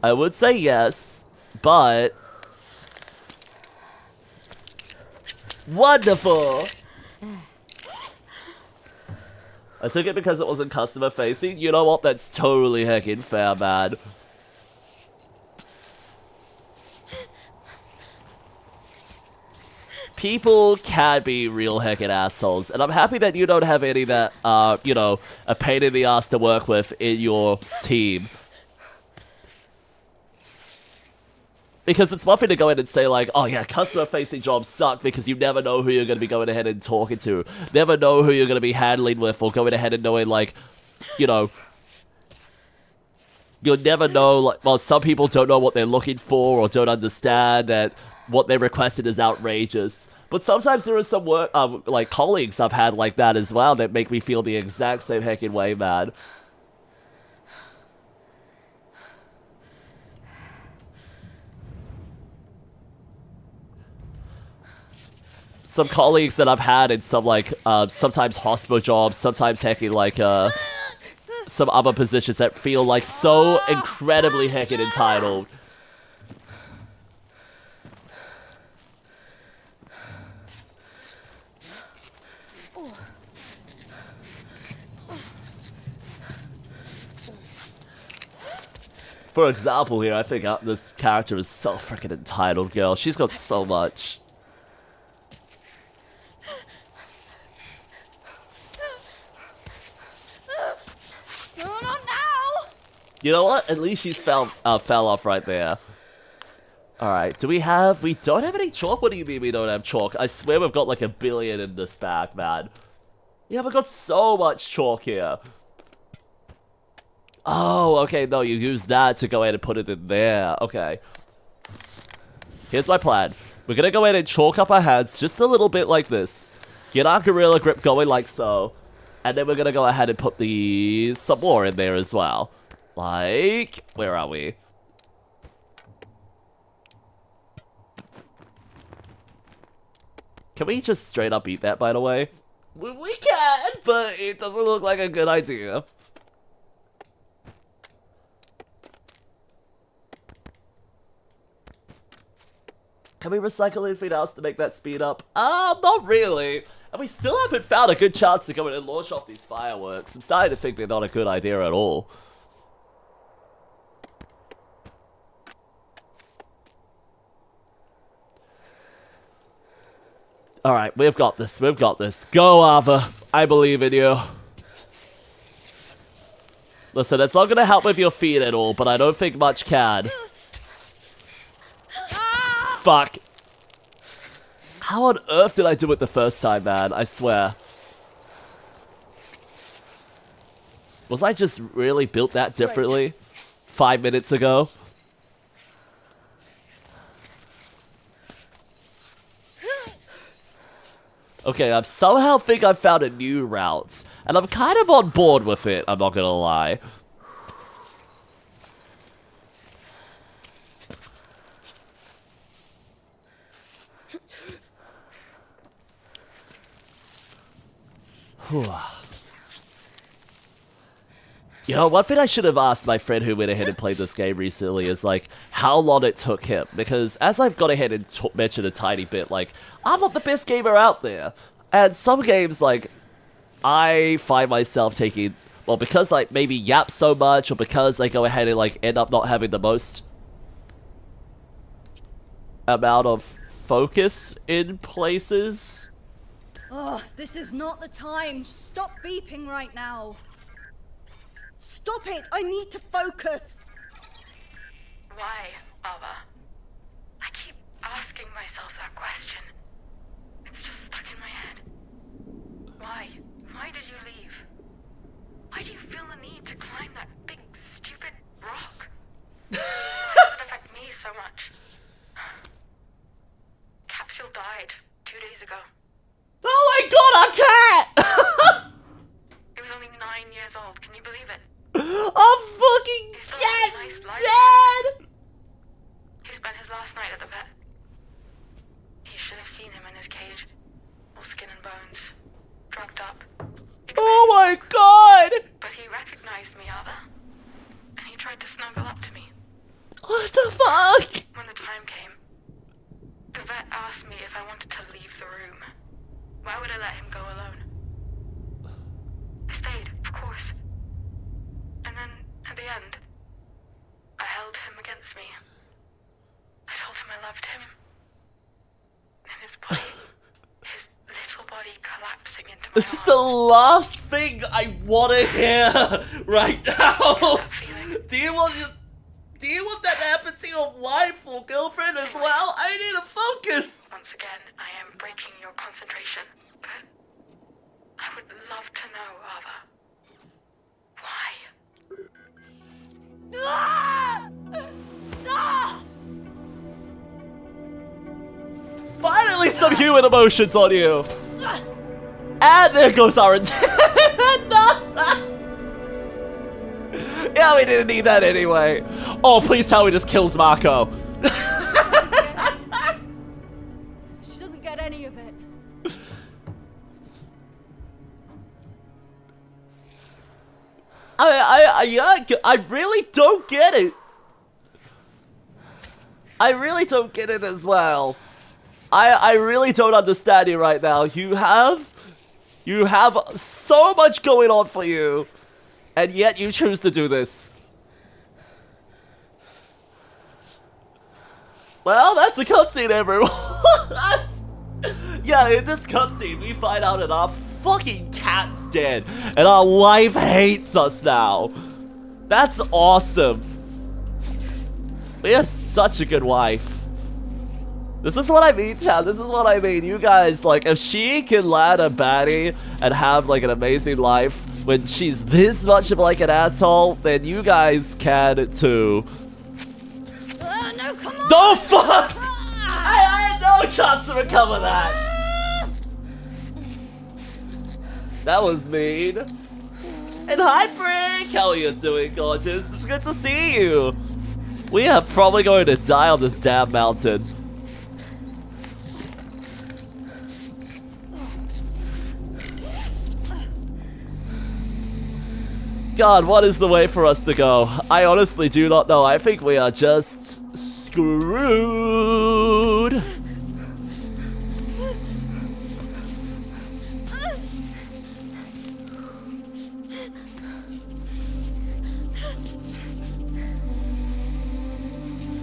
I would say yes, but... Wonderful! I took it because it wasn't customer facing. You know what? That's totally heckin' fair, man. People can be real heckin' assholes, and I'm happy that you don't have any that are, you know, a pain in the ass to work with in your team. Because it's one thing to go in and say like, oh yeah, customer-facing jobs suck because you never know who you're going to be going ahead and talking to. Never know who you're going to be handling with, or going ahead and knowing like, you know, you'll never know, like, well, some people don't know what they're looking for or don't understand that what they requested is outrageous. But sometimes there are some work, like colleagues I've had like that as well that make me feel the exact same heckin' way, man. Some colleagues that I've had in some, like, sometimes hospital jobs, sometimes heckin' like, some other positions that feel, like, so incredibly heckin' entitled. For example here, I think this character is so freaking entitled, girl. She's got so much. Not now! You know what? At least she's fell off right there. Alright, do we have... We don't have any chalk? What do you mean we don't have chalk? I swear we've got like 1 billion in this bag, man. Yeah, we've got so much chalk here. Oh, okay, no, you use that to go ahead and put it in there. Okay. Here's my plan. We're gonna go ahead and chalk up our hands just a little bit like this. Get our gorilla grip going like so. And then we're gonna go ahead and put some more in there as well. Like, where are we? Can we just straight up eat that, by the way? We can, but it doesn't look like a good idea. Can we recycle anything else to make that speed up? Not really. And we still haven't found a good chance to go in and launch off these fireworks. I'm starting to think they're not a good idea at all. Alright, we've got this, we've got this. Go, Ava. I believe in you. Listen, it's not gonna help with your feet at all, but I don't think much can. Fuck. How on earth did I do it the first time, man? I swear. Was I just really built that differently 5 minutes ago? Okay, I somehow think I've found a new route, and I'm kind of on board with it, I'm not gonna lie. You know, one thing I should have asked my friend who went ahead and played this game recently is, like, how long it took him. Because as I've gone ahead and mentioned a tiny bit, like, I'm not the best gamer out there. And some games, like, I find myself taking, well, because I maybe yap so much, or because I go ahead and, like, end up not having the most amount of focus in places. Oh, this is not the time. Stop beeping right now. Stop it! I need to focus! Why, Ava? I keep asking myself that question. It's just stuck in my head. Why? Why did you leave? Why do you feel the need to climb that big, stupid rock? Why does it affect me so much? Capsule died 2 days ago. Oh my god, our cat! It was only 9 years old, can you believe it? I'm fucking He's dead! He spent his last night at the vet. You should have seen him in his cage. All skin and bones. Drugged up. Oh my god! But he recognized me, Ava. And he tried to snuggle up to me. What the fuck? When the time came, the vet asked me if I wanted to leave the room. Why would I let him go alone? I stayed, of course. And then, at the end, I held him against me. I told him I loved him. And his body, his little body collapsing into my This is the last thing I want to hear right now. Do you want that to happen to your wife or girlfriend as well? I need to focus. Once again, I am breaking your concentration, but I would love to know, Ava. Why? Finally some human emotions on you. And there goes our antenna. Yeah, we didn't need that anyway. Oh, please tell me this kills Marco. She doesn't get any of it. I really don't get it. I really don't get it as well. I really don't understand you right now. You have so much going on for you, and yet you choose to do this. Well, that's a cutscene, everyone. Yeah, in this cutscene, we find out that our fucking cat's dead, and our wife hates us now. That's awesome. We have such a good wife. This is what I mean, Chad. This is what I mean. You guys, like, if she can land a baddie and have, like, an amazing life when she's this much of, like, an asshole, then you guys can, too. No, come on! No, fuck! I had no chance to recover that. That was mean. And hi, Brick! How are you doing, gorgeous? It's good to see you. We are probably going to die on this damn mountain. God, what is the way for us to go? I honestly do not know. I think we are just screwed.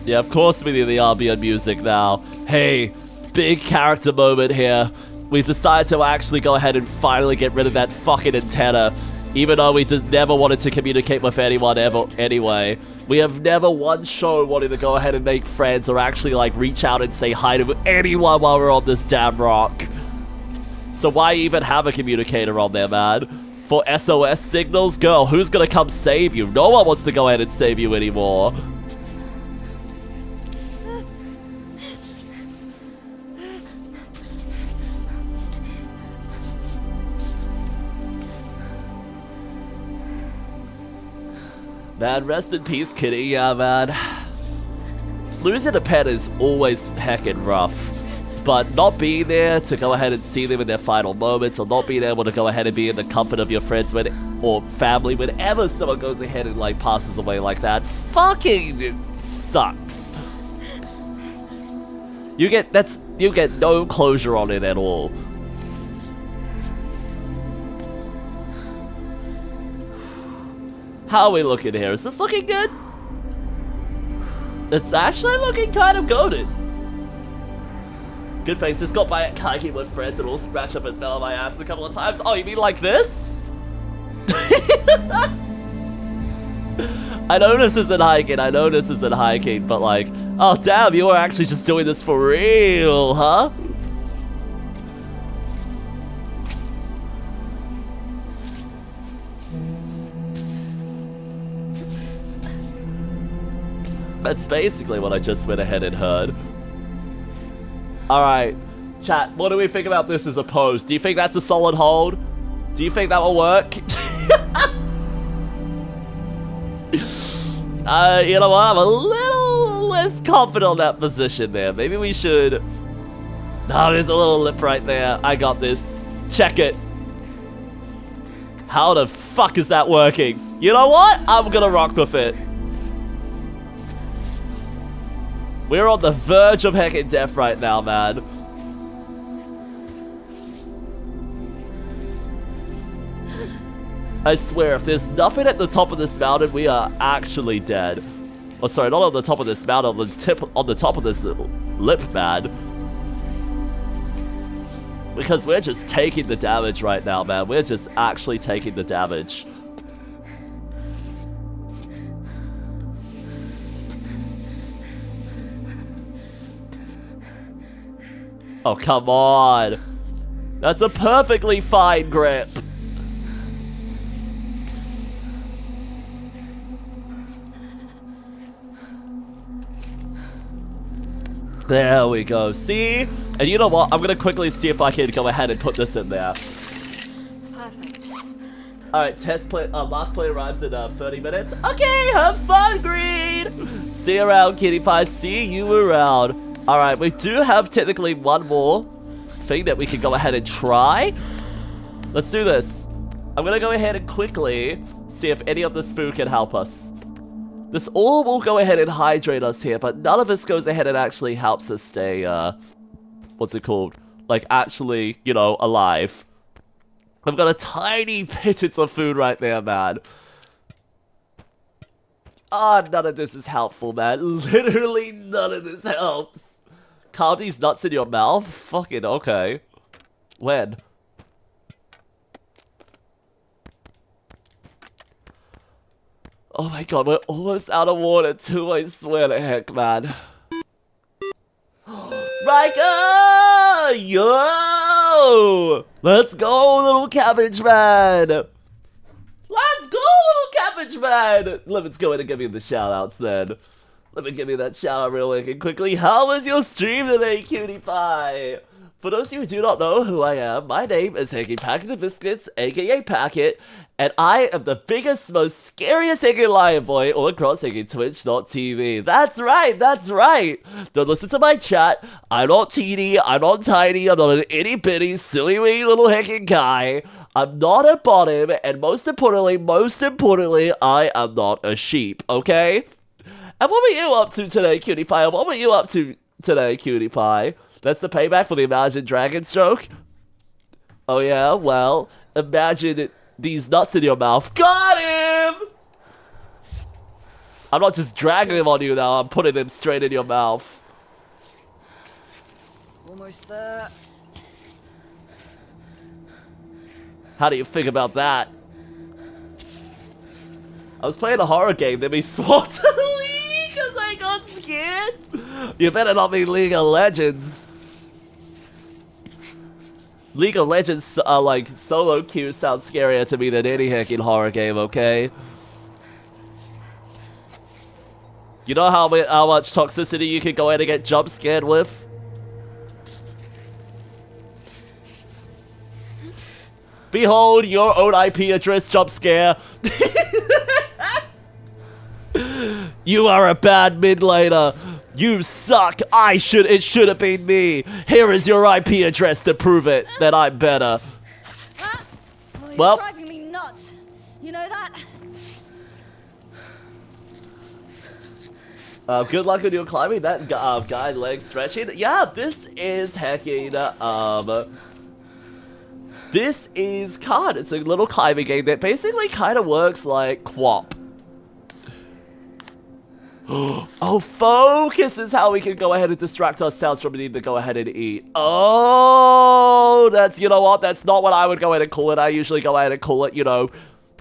Yeah, of course we need the ambient music now. Hey, big character moment here. We decided to actually go ahead and finally get rid of that fucking antenna. Even though we just never wanted to communicate with anyone ever anyway. We have never once shown wanting to go ahead and make friends or actually like reach out and say hi to anyone while we're on this damn rock. So why even have a communicator on there, man? For SOS signals? Girl, who's gonna come save you? No one wants to go ahead and save you anymore. Man, rest in peace, kitty. Yeah, man. Losing a pet is always heckin' rough. But not being there to go ahead and see them in their final moments, or not being able to go ahead and be in the comfort of your friends or family whenever someone goes ahead and like passes away like that, fucking sucks. You get no closure on it at all. How are we looking here? Is this looking good? It's actually looking kind of goated. Good things, just got by at kayaking with friends and all scratched up and fell on my ass a couple of times. Oh, you mean like this? I know this isn't hiking, but like, oh damn, you were actually just doing this for real, huh? That's basically what I just went ahead and heard. Alright, chat, what do we think about this as a pose? Do you think that's a solid hold? Do you think that will work? You know what, I'm a little less confident on that position there. Maybe we should... No, there's a little lip right there. I got this. Check it. How the fuck is that working? You know what? I'm gonna rock with it. We're on the verge of heckin' death right now, man. I swear, if there's nothing at the top of this mountain, we are actually dead. Oh, sorry, not on the top of this mountain, on the top of this lip, man. Because we're just taking the damage right now, man. We're just actually taking the damage. Oh, come on. That's a perfectly fine grip. There we go. See? And you know what? I'm going to quickly see if I can go ahead and put this in there. Perfect. Alright, last play arrives in 30 minutes. Okay, have fun, Green! See you around, Kitty Pie. See you around. Alright, we do have technically one more thing that we can go ahead and try. Let's do this. I'm gonna go ahead and quickly see if any of this food can help us. This all will go ahead and hydrate us here, but none of this goes ahead and actually helps us stay, what's it called? Like, actually, you know, alive. I've got a tiny pittance of food right there, man. Ah, none of this is helpful, man. Literally none of this helps. Calm these nuts in your mouth? Fucking okay. When? Oh my god, we're almost out of water too, I swear to heck, man. Riker! Yo! Let's go, little cabbage man! Let's go, little cabbage man! Let's go ahead and give me the shoutouts then. Let me give you that shout out real quickly. How was your stream today, cutie pie? For those of you who do not know who I am, my name is 𝐋𝐈𝐎𝐍, aka Packet, and I am the biggest, most scariest lion boy all across Twitch.tv. That's right, that's right. Don't listen to my chat. I'm not teeny, I'm not tiny, I'm not an itty bitty, silly wee little guy. I'm not a bottom, and most importantly, I am not a sheep, okay? And what were you up to today, cutie pie? What were you up to today, cutie pie? That's the payback for the Imagine Dragon stroke? Oh yeah? Well, imagine these nuts in your mouth. Got him! I'm not just dragging them on you now, I'm putting them straight in your mouth. Almost there. How do you think about that? I was playing a horror game, then we swore to League because I got scared. You better not be League of Legends. League of Legends, like, solo queue sounds scarier to me than any heckin' horror game, okay? You know how much toxicity you can go in and get jump scared with? Behold your own IP address jump scare. You are a bad mid laner. You suck. It should have been me. Here is your IP address to prove it that I'm better. Oh, you're Well, driving me nuts. You know that? Good luck with your climbing. That guy leg stretching. Yeah, this is heckin' this is Cairn. It's a little climbing game that basically kind of works like QWOP. Oh, focus is how we can go ahead and distract ourselves from needing to go ahead and eat. Oh, you know what? That's not what I would go ahead and call it. I usually go ahead and call it, you know,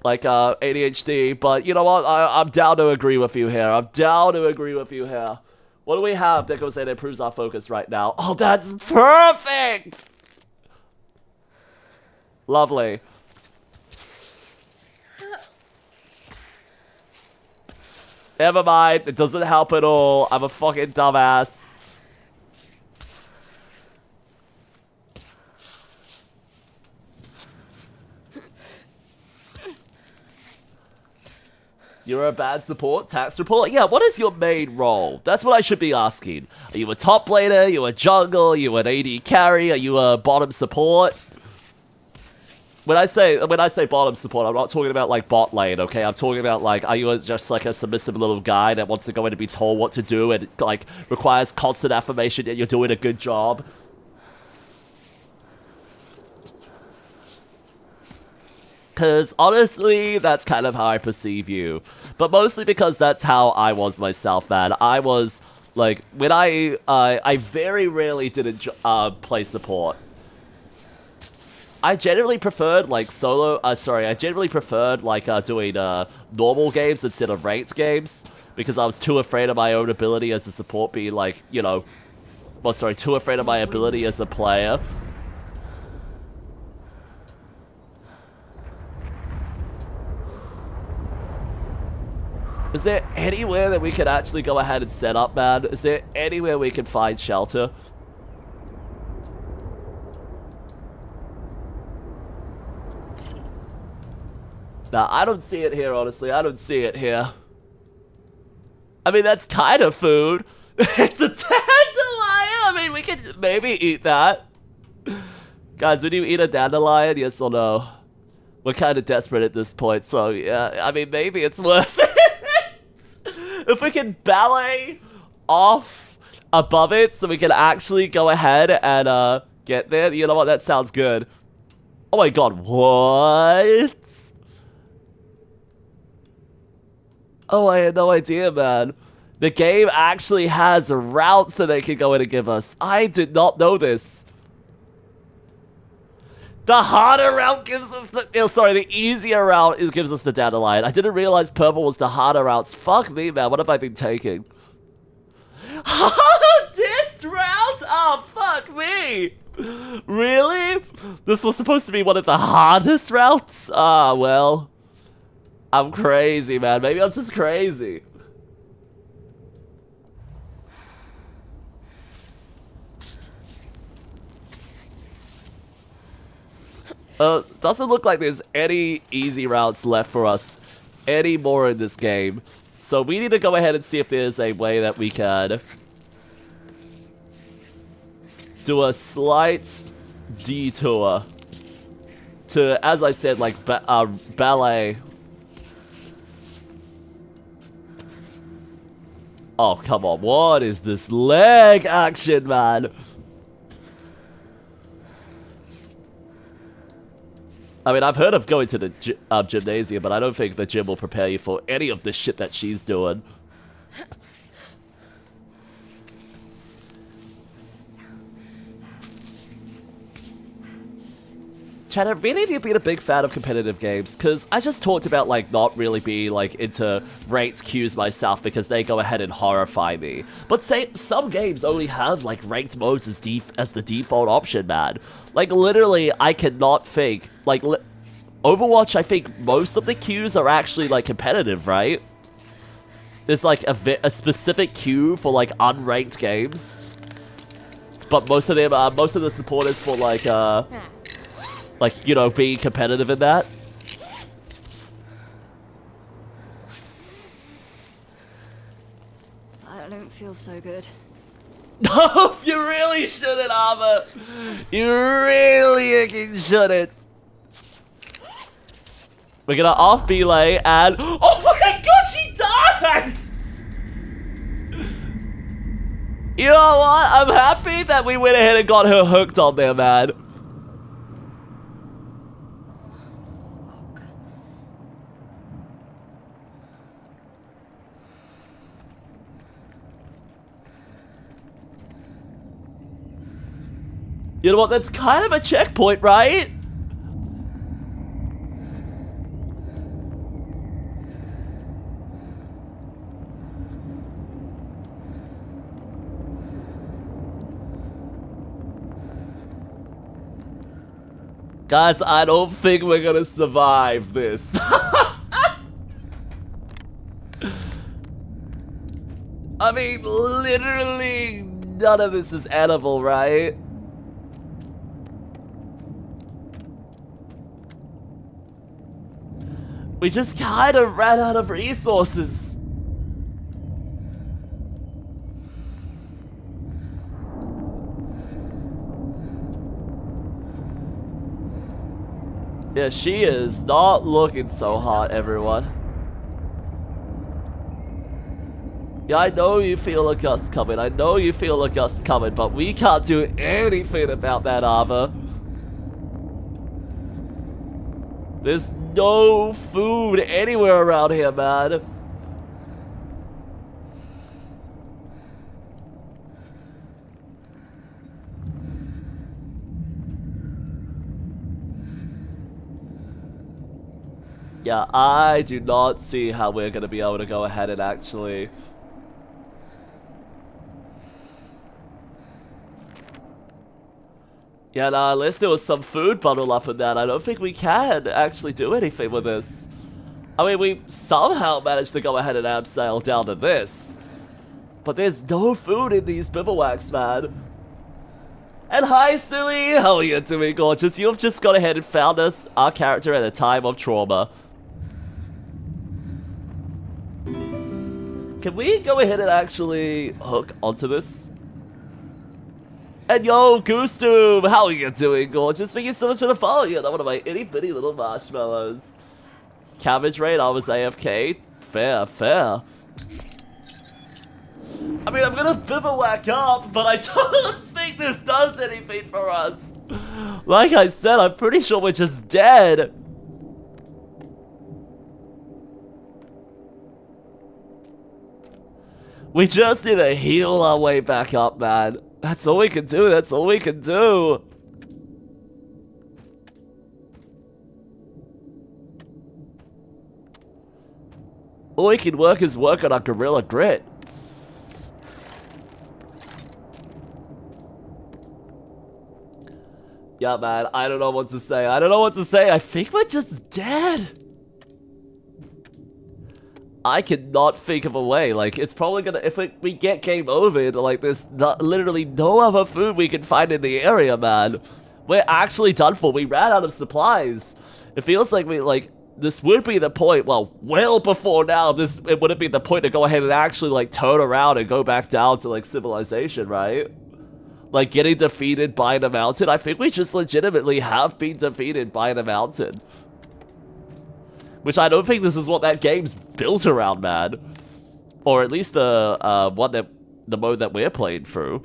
like ADHD. But you know what? I'm down to agree with you here. I'm down to agree with you here. What do we have that goes ahead and improves our focus right now? Oh, that's perfect! Lovely. Never mind, it doesn't help at all. I'm a fucking dumbass. You're a bad support? Tax report? Yeah, what is your main role? That's what I should be asking. Are you a top laner? Are you a jungle? Are you an AD carry? Are you a bottom support? When I say bottom support, I'm not talking about like bot lane, okay? I'm talking about like, are you just like a submissive little guy that wants to go in and be told what to do and like requires constant affirmation that you're doing a good job? Because honestly, that's kind of how I perceive you. But mostly because that's how I was myself, man. I was like, when I very rarely didn't play support. I generally preferred like I generally preferred like doing normal games instead of ranked games because I was too afraid of my own ability as a support being like, you know, well, sorry, too afraid of my ability as a player. Is there anywhere that we can actually go ahead and set up, man? Is there anywhere we can find shelter? Nah, I don't see it here, honestly. I don't see it here. I mean, that's kind of food. It's a dandelion! I mean, we could maybe eat that. Guys, would you eat a dandelion? Yes or no? We're kind of desperate at this point, so yeah. I mean, maybe it's worth it. If we can ballet off above it so we can actually go ahead and get there. You know what? That sounds good. Oh my god, what? Oh, I had no idea, man. The game actually has routes that they can go in and give us. I did not know this. The harder route gives us the... Oh, sorry, the easier route gives us the dandelion. I didn't realize purple was the harder routes. Fuck me, man. What have I been taking? This route? Oh, fuck me. Really? This was supposed to be one of the hardest routes? Ah, well. I'm crazy, man. Maybe I'm just crazy. Doesn't look like there's any easy routes left for us anymore in this game. So we need to go ahead and see if there's a way that we can do a slight detour to, as I said, like ballet. Oh, come on. What is this leg action, man? I mean, I've heard of going to the gymnasium, but I don't think the gym will prepare you for any of the shit that she's doing. Chad, have any of you been a big fan of competitive games? Because I just talked about, like, not really being, like, into ranked queues myself because they go ahead and horrify me. But say, some games only have, like, ranked modes as the default option, man. Like, literally, I cannot think, like, Overwatch, I think most of the queues are actually, like, competitive, right? There's, like, a specific queue for, like, unranked games. But most of them, most of the support is for, like, you know, being competitive in that. I don't feel so good. No, you really shouldn't, Armor. You really shouldn't. We're gonna off belay and... Oh my god, she died! You know what? I'm happy that we went ahead and got her hooked on there, man. You know what? That's kind of a checkpoint, right? Guys, I don't think we're gonna survive this. I mean, literally, none of this is edible, right? We just kind of ran out of resources. Yeah, she is not looking so hot, everyone. Yeah, I know you feel a gust coming. I know you feel a gust coming, but we can't do anything about that, Ava. There's no food anywhere around here, man. Yeah, I do not see how we're gonna be able to go ahead and actually... Yeah, no, unless there was some food bundle up in that, I don't think we can actually do anything with this. I mean, we somehow managed to go ahead and abseil down to this. But there's no food in these bivouacs, man. And hi, Silly! How are you doing, gorgeous? You've just gone ahead and found us, our character at a time of trauma. Can we go ahead and actually hook onto this? And yo, Goosetoom! How are you doing, gorgeous? Thank you so much for the follow. You're one of my itty bitty little marshmallows. Cabbage raid, I was AFK. Fair, fair. I mean, I'm gonna bivouac up, but I don't think this does anything for us. Like I said, I'm pretty sure we're just dead. We just need to heal our way back up, man. That's all we can do. That's all we can do. All we can work is work on our gorilla grit. Yeah, man, I don't know what to say. I don't know what to say. I think we're just dead. I cannot think of a way. Like, it's probably gonna, if we get game over, like, there's literally no other food we can find in the area, man. We're actually done for. We ran out of supplies. It feels like this would be the point, well before now, it would have been the point to go ahead and actually, like, turn around and go back down to, like, civilization, right? Like, getting defeated by the mountain. I think we just legitimately have been defeated by the mountain. Which I don't think this is what that game's built around, man. Or at least the mode that we're playing through.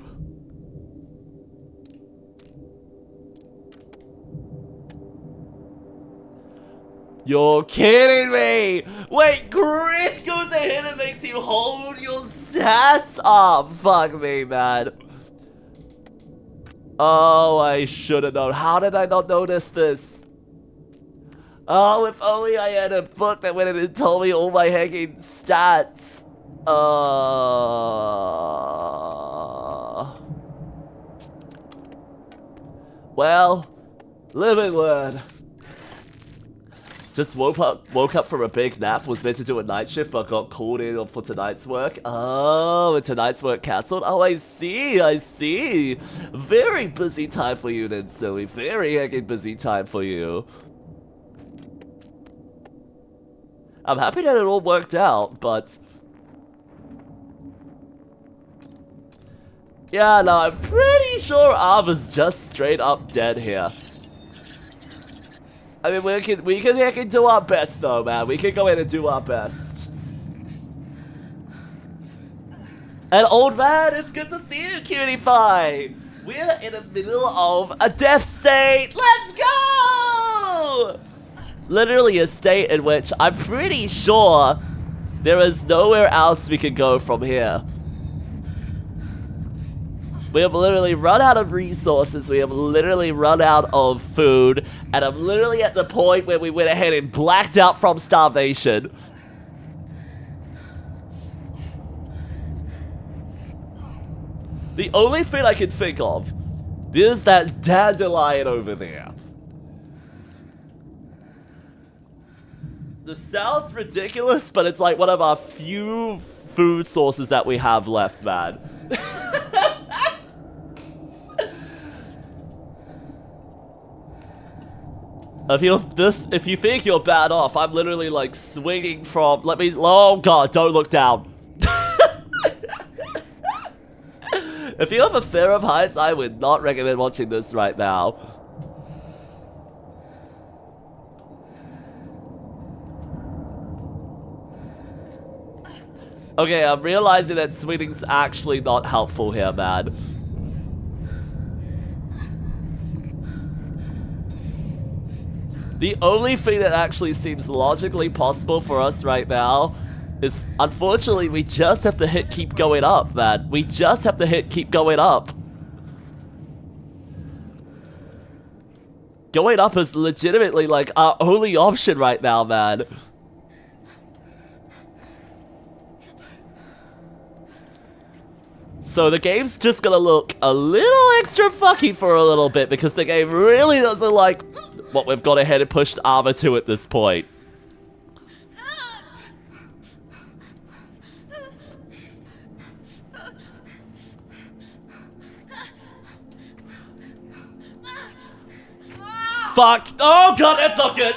You're kidding me! Wait, grit goes ahead and makes you hold your stats up! Fuck me, man. Oh, I should have known. How did I not notice this? Oh, if only I had a book that went in and told me all my hacking stats. Well, live and learn. Just woke up from a big nap, was meant to do a night shift, but got called in for tonight's work. Oh, and tonight's work cancelled? Oh, I see. Very busy time for you then, silly. Very heckin' busy time for you. I'm happy that it all worked out, but... yeah, no, I'm pretty sure Arva's just straight up dead here. I mean, we can do our best, though, man. We can go in and do our best. And old man, it's good to see you, cutie pie. We're in the middle of a death state. Let's go! Literally a state in which I'm pretty sure there is nowhere else we can go from here. We have literally run out of resources, we have literally run out of food, and I'm literally at the point where we went ahead and blacked out from starvation. The only thing I can think of is that dandelion over there. This sounds ridiculous, but it's like one of our few food sources that we have left, man. If you think you're bad off, I'm literally like swinging from, oh god, don't look down. If you have a fear of heights, I would not recommend watching this right now. Okay, I'm realizing that swinging's actually not helpful here, man. The only thing that actually seems logically possible for us right now is, unfortunately, we just have to hit keep going up, man. We just have to hit keep going up. Going up is legitimately, like, our only option right now, man. So the game's just gonna look a little extra fucky for a little bit because the game really doesn't like what we've gone ahead and pushed Arva to at this point. Fuck! Oh god, that's not good!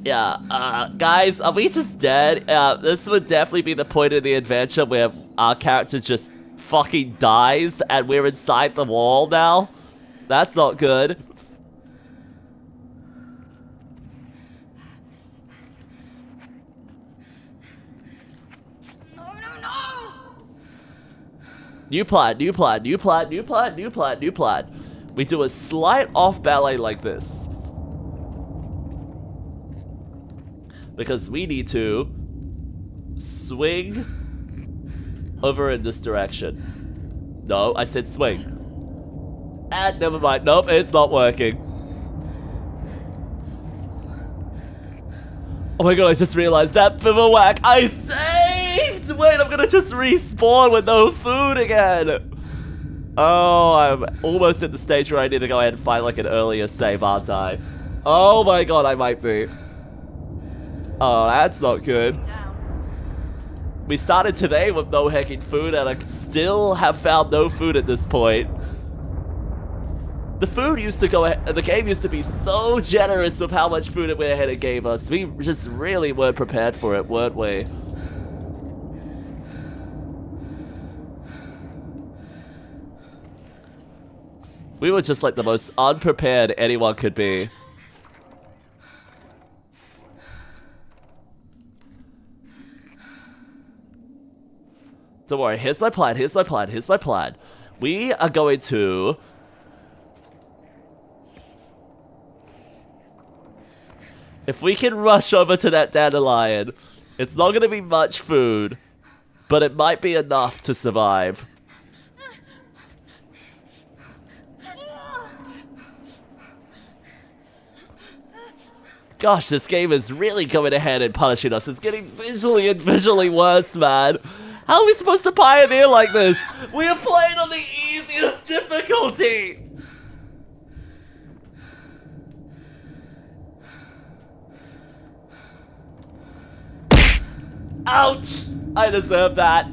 Yeah, guys, are we just dead? This would definitely be the point of the adventure where our character just fucking dies and we're inside the wall now. That's not good. No. New plan. We do a slight off ballet like this. Because we need to swing over in this direction. No, I said swing. And never mind. Nope, it's not working. Oh my god, I just realized that bivouac I saved! Wait, I'm gonna just respawn with no food again. Oh, I'm almost at the stage where I need to go ahead and find like an earlier save, aren't I? Oh my god, I might be. Oh, that's not good. We started today with no hecking food and I still have found no food at this point. The food used to go ahead, the game used to be so generous with how much food it went ahead and gave us. We just really weren't prepared for it, weren't we? We were just like the most unprepared anyone could be. Don't worry, here's my plan, here's my plan, here's my plan. We are going to... If we can rush over to that dandelion, it's not going to be much food, but it might be enough to survive. Gosh, this game is really going ahead and punishing us. It's getting visually and visually worse, man. How are we supposed to pioneer like this? We are playing on the easiest difficulty! Ouch! I deserve that.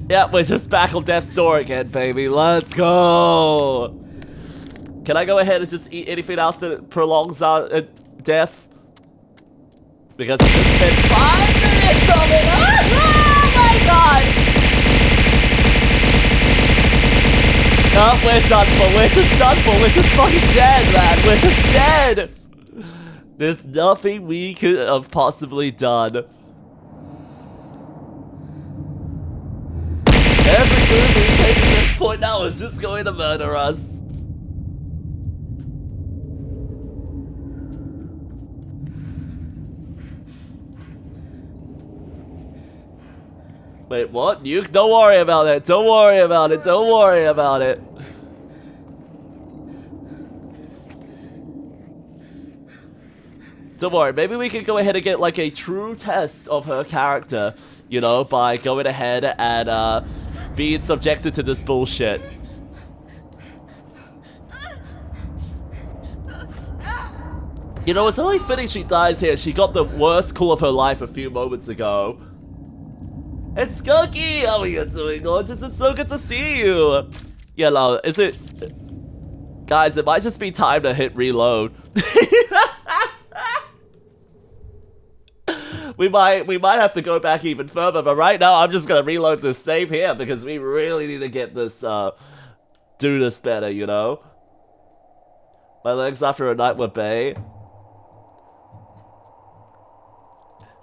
Yeah, we're just back on death's door again, baby. Let's go! Can I go ahead and just eat anything else that prolongs our death? Because it's just been 5 minutes of it! Oh my god! No, we're done for. We're just done for. We're just fucking dead, man. We're just dead. There's nothing we could have possibly done. Every move we take at this point now is just going to murder us. Wait, what? You don't worry about it. Don't worry about it. Don't worry about it. Don't worry. Maybe we can go ahead and get like a true test of her character, you know, by going ahead and being subjected to this bullshit. You know, it's only fitting she dies here. She got the worst call of her life a few moments ago. It's Skunky! How are you doing, gorgeous? It's so good to see you! Yeah, no, is it... Guys, it might just be time to hit reload. we might have to go back even further, but right now I'm just gonna reload this save here because we really need to get this, do this better, you know? My legs after a night were bay.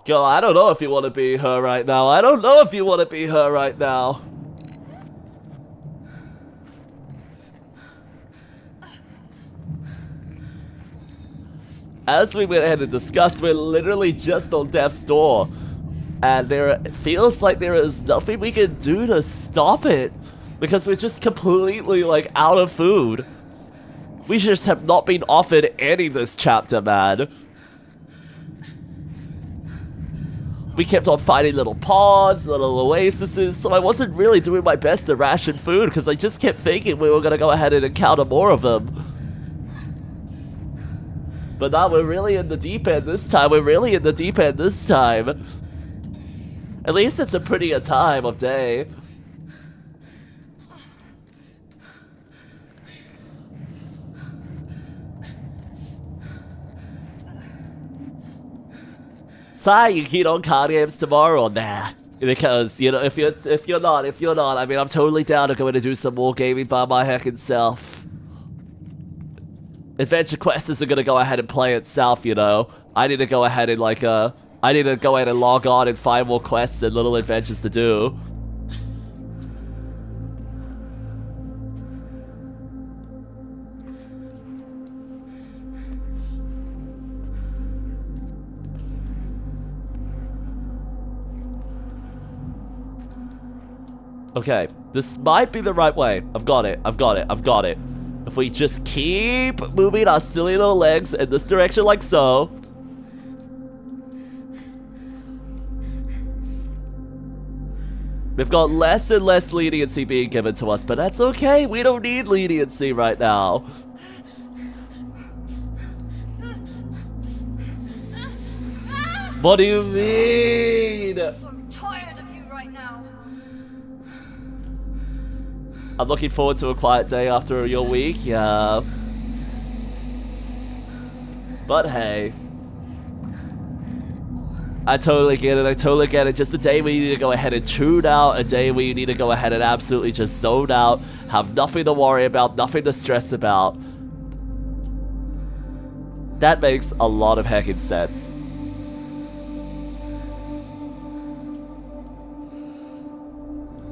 Girl, I don't know if you want to be her right now. I don't know if you want to be her right now. As we went ahead and discussed, we're literally just on death's door. And it feels like there is nothing we can do to stop it. Because we're just completely, like, out of food. We just have not been offered any this chapter, man. We kept on finding little ponds, little oases, so I wasn't really doing my best to ration food because I just kept thinking we were going to go ahead and encounter more of them. But now we're really in the deep end this time. We're really in the deep end this time. At least it's a prettier time of day. Sai, you keen on card games tomorrow or nah? Because, you know, if you're not, I mean, I'm totally down to go in and do some more gaming by my heckin' self. Adventure Quest isn't gonna go ahead and play itself, you know. I need to go ahead and like, I need to go ahead and log on and find more quests and little adventures to do. Okay, this might be the right way. I've got it. I've got it. I've got it. If we just keep moving our silly little legs in this direction like so. We've got less and less leniency being given to us, but that's okay. We don't need leniency right now. What do you mean? So tired of you right now. I'm looking forward to a quiet day after your week, yeah. But hey. I totally get it, I totally get it. Just a day where you need to go ahead and tune out, a day where you need to go ahead and absolutely just zone out, have nothing to worry about, nothing to stress about. That makes a lot of heckin' sense.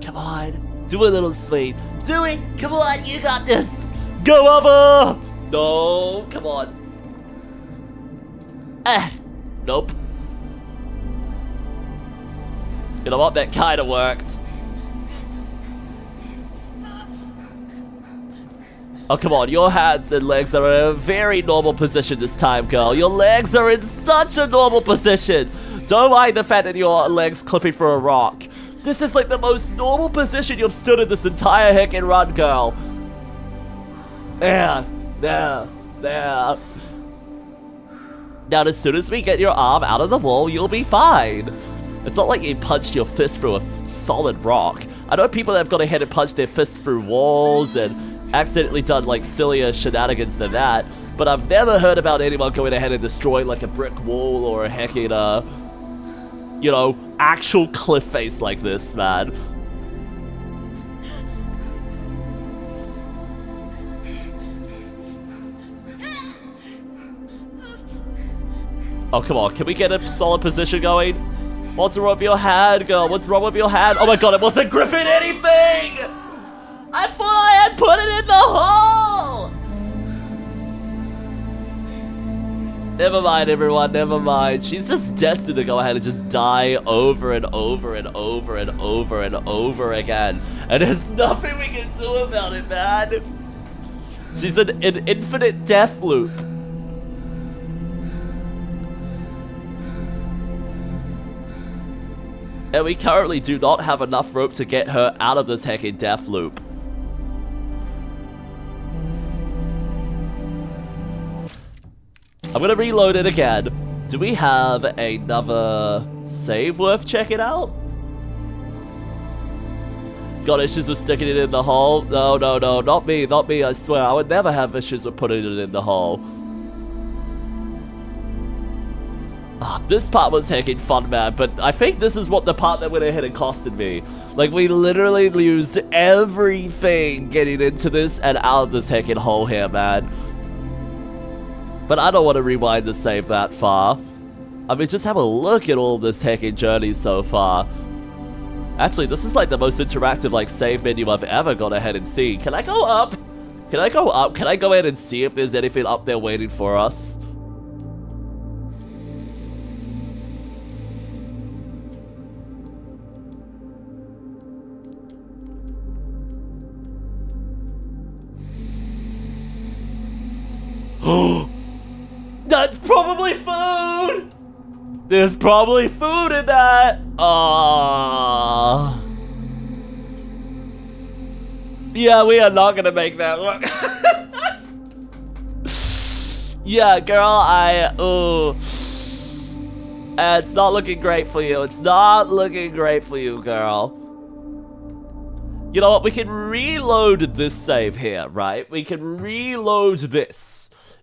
Come on, do a little sweet. Do it, come on, you got this. Go over. No, come on. Nope. You know what? That kind of worked. Oh, come on. Your hands and legs are in a very normal position this time, girl. Your legs are in such a normal position. Don't mind the fact that your legs clipping for a rock. This is like the most normal position you've stood in this entire heckin' run, girl. There. Now, as soon as we get your arm out of the wall, you'll be fine. It's not like you punched your fist through a solid rock. I know people that have gone ahead and punched their fist through walls and accidentally done like sillier shenanigans than that, but I've never heard about anyone going ahead and destroying like a brick wall or a heckin' you know, actual cliff face like this, man. Oh, come on. Can we get a solid position going? What's wrong with your hand, girl? What's wrong with your hand? Oh my god, it wasn't gripping anything! I thought I had put it in the hole! Never mind, everyone, never mind. She's just destined to go ahead and just die over and over and over and over and over again. And there's nothing we can do about it, man. She's an infinite death loop. And we currently do not have enough rope to get her out of this heckin' death loop. I'm gonna reload it again. Do we have another save worth checking out? Got issues with sticking it in the hole? No, not me, I swear. I would never have issues with putting it in the hole. This part was heckin' fun, man, but I think this is what the part that went ahead and costed me. Like, we literally used everything getting into this and out of this heckin' hole here, man. But I don't want to rewind the save that far. I mean, just have a look at all this heckin' journey so far. Actually, this is like the most interactive, like, save menu I've ever gone ahead and seen. Can I go up? Can I go up? Can I go ahead and see if there's anything up there waiting for us? That's probably food! There's probably food in that! Yeah, we are not gonna make that look. Yeah, girl, it's not looking great for you. It's not looking great for you, girl. You know what? We can reload this save here, right? We can reload this.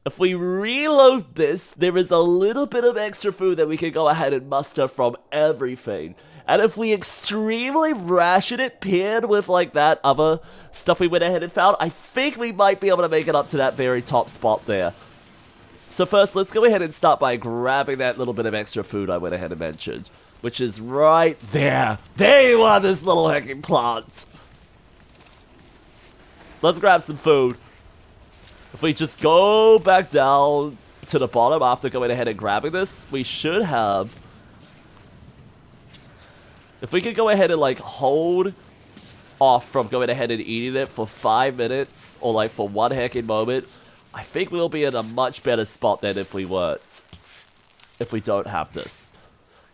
If we reload this, there is a little bit of extra food that we can go ahead and muster from everything. And if we extremely ration it, paired with like that other stuff we went ahead and found, I think we might be able to make it up to that very top spot there. So first, let's go ahead and start by grabbing that little bit of extra food I went ahead and mentioned, which is right there. There you are, this little heckin' plant. Let's grab some food. If we just go back down to the bottom after going ahead and grabbing this, we should have... If we could go ahead and, like, hold off from going ahead and eating it for 5 minutes, or like for one heckin' moment, I think we'll be in a much better spot than if we weren't. If we don't have this.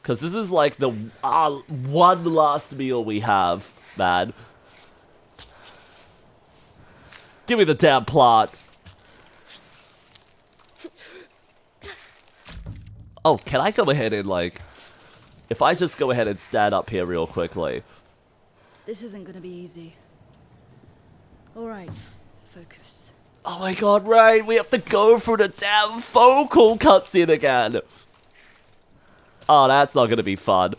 Because this is like the one last meal we have, man. Give me the damn plot. Oh, can I go ahead and like... If I just go ahead and stand up here real quickly. This isn't gonna be easy. Alright, focus. Oh my god, right, we have to go through the damn focal cutscene again. Oh, that's not gonna be fun.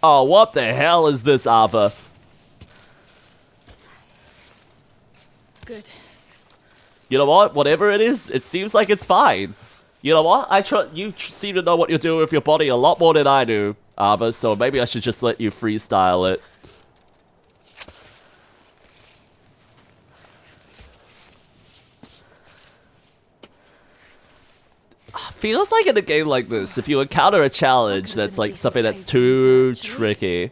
Oh, what the hell is this, Ava? Good. You know what? Whatever it is, it seems like it's fine. You know what? You seem to know what you're doing with your body a lot more than I do, Ava, so maybe I should just let you freestyle it. Feels like in a game like this, if you encounter a challenge that's like something that's too tricky.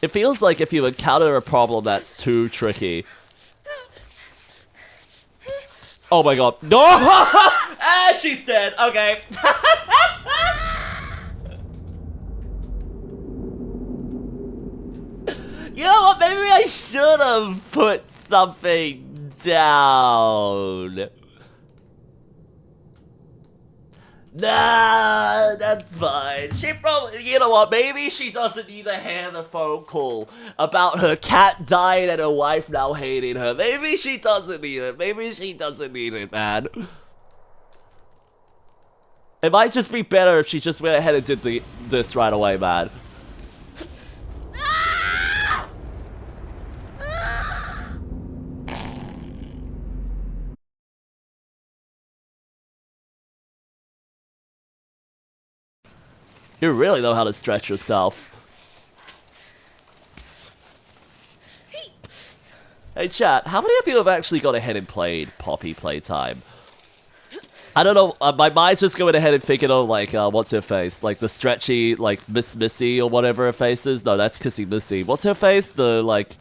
It feels like if you encounter a problem that's too tricky. Oh my god. No! Ah, she's dead. Okay. You know what? Maybe I should have put something down. Nah, that's fine. She probably, you know what, maybe she doesn't need to hear the phone call about her cat dying and her wife now hating her. Maybe she doesn't need it. Maybe she doesn't need it, man. It might just be better if she just went ahead and did this right away, man. You really know how to stretch yourself. Hey chat, how many of you have actually gone ahead and played Poppy Playtime? I don't know, my mind's just going ahead and thinking of like, what's her face? Like the stretchy, like Miss Missy or whatever her face is? No, that's Kissy Missy. What's her face? The like,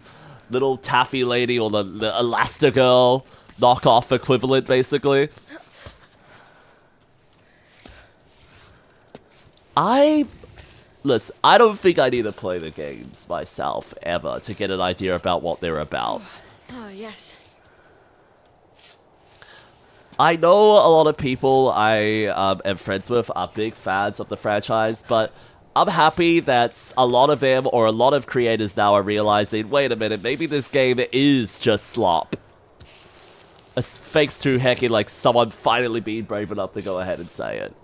little taffy lady or the Elastigirl knockoff equivalent basically. Listen, I don't think I need to play the games myself, ever, to get an idea about what they're about. Oh, yes. I know a lot of people I am friends with are big fans of the franchise, but I'm happy that a lot of them, or a lot of creators now are realizing, wait a minute, maybe this game is just slop. Thanks to heckin' like someone finally being brave enough to go ahead and say it.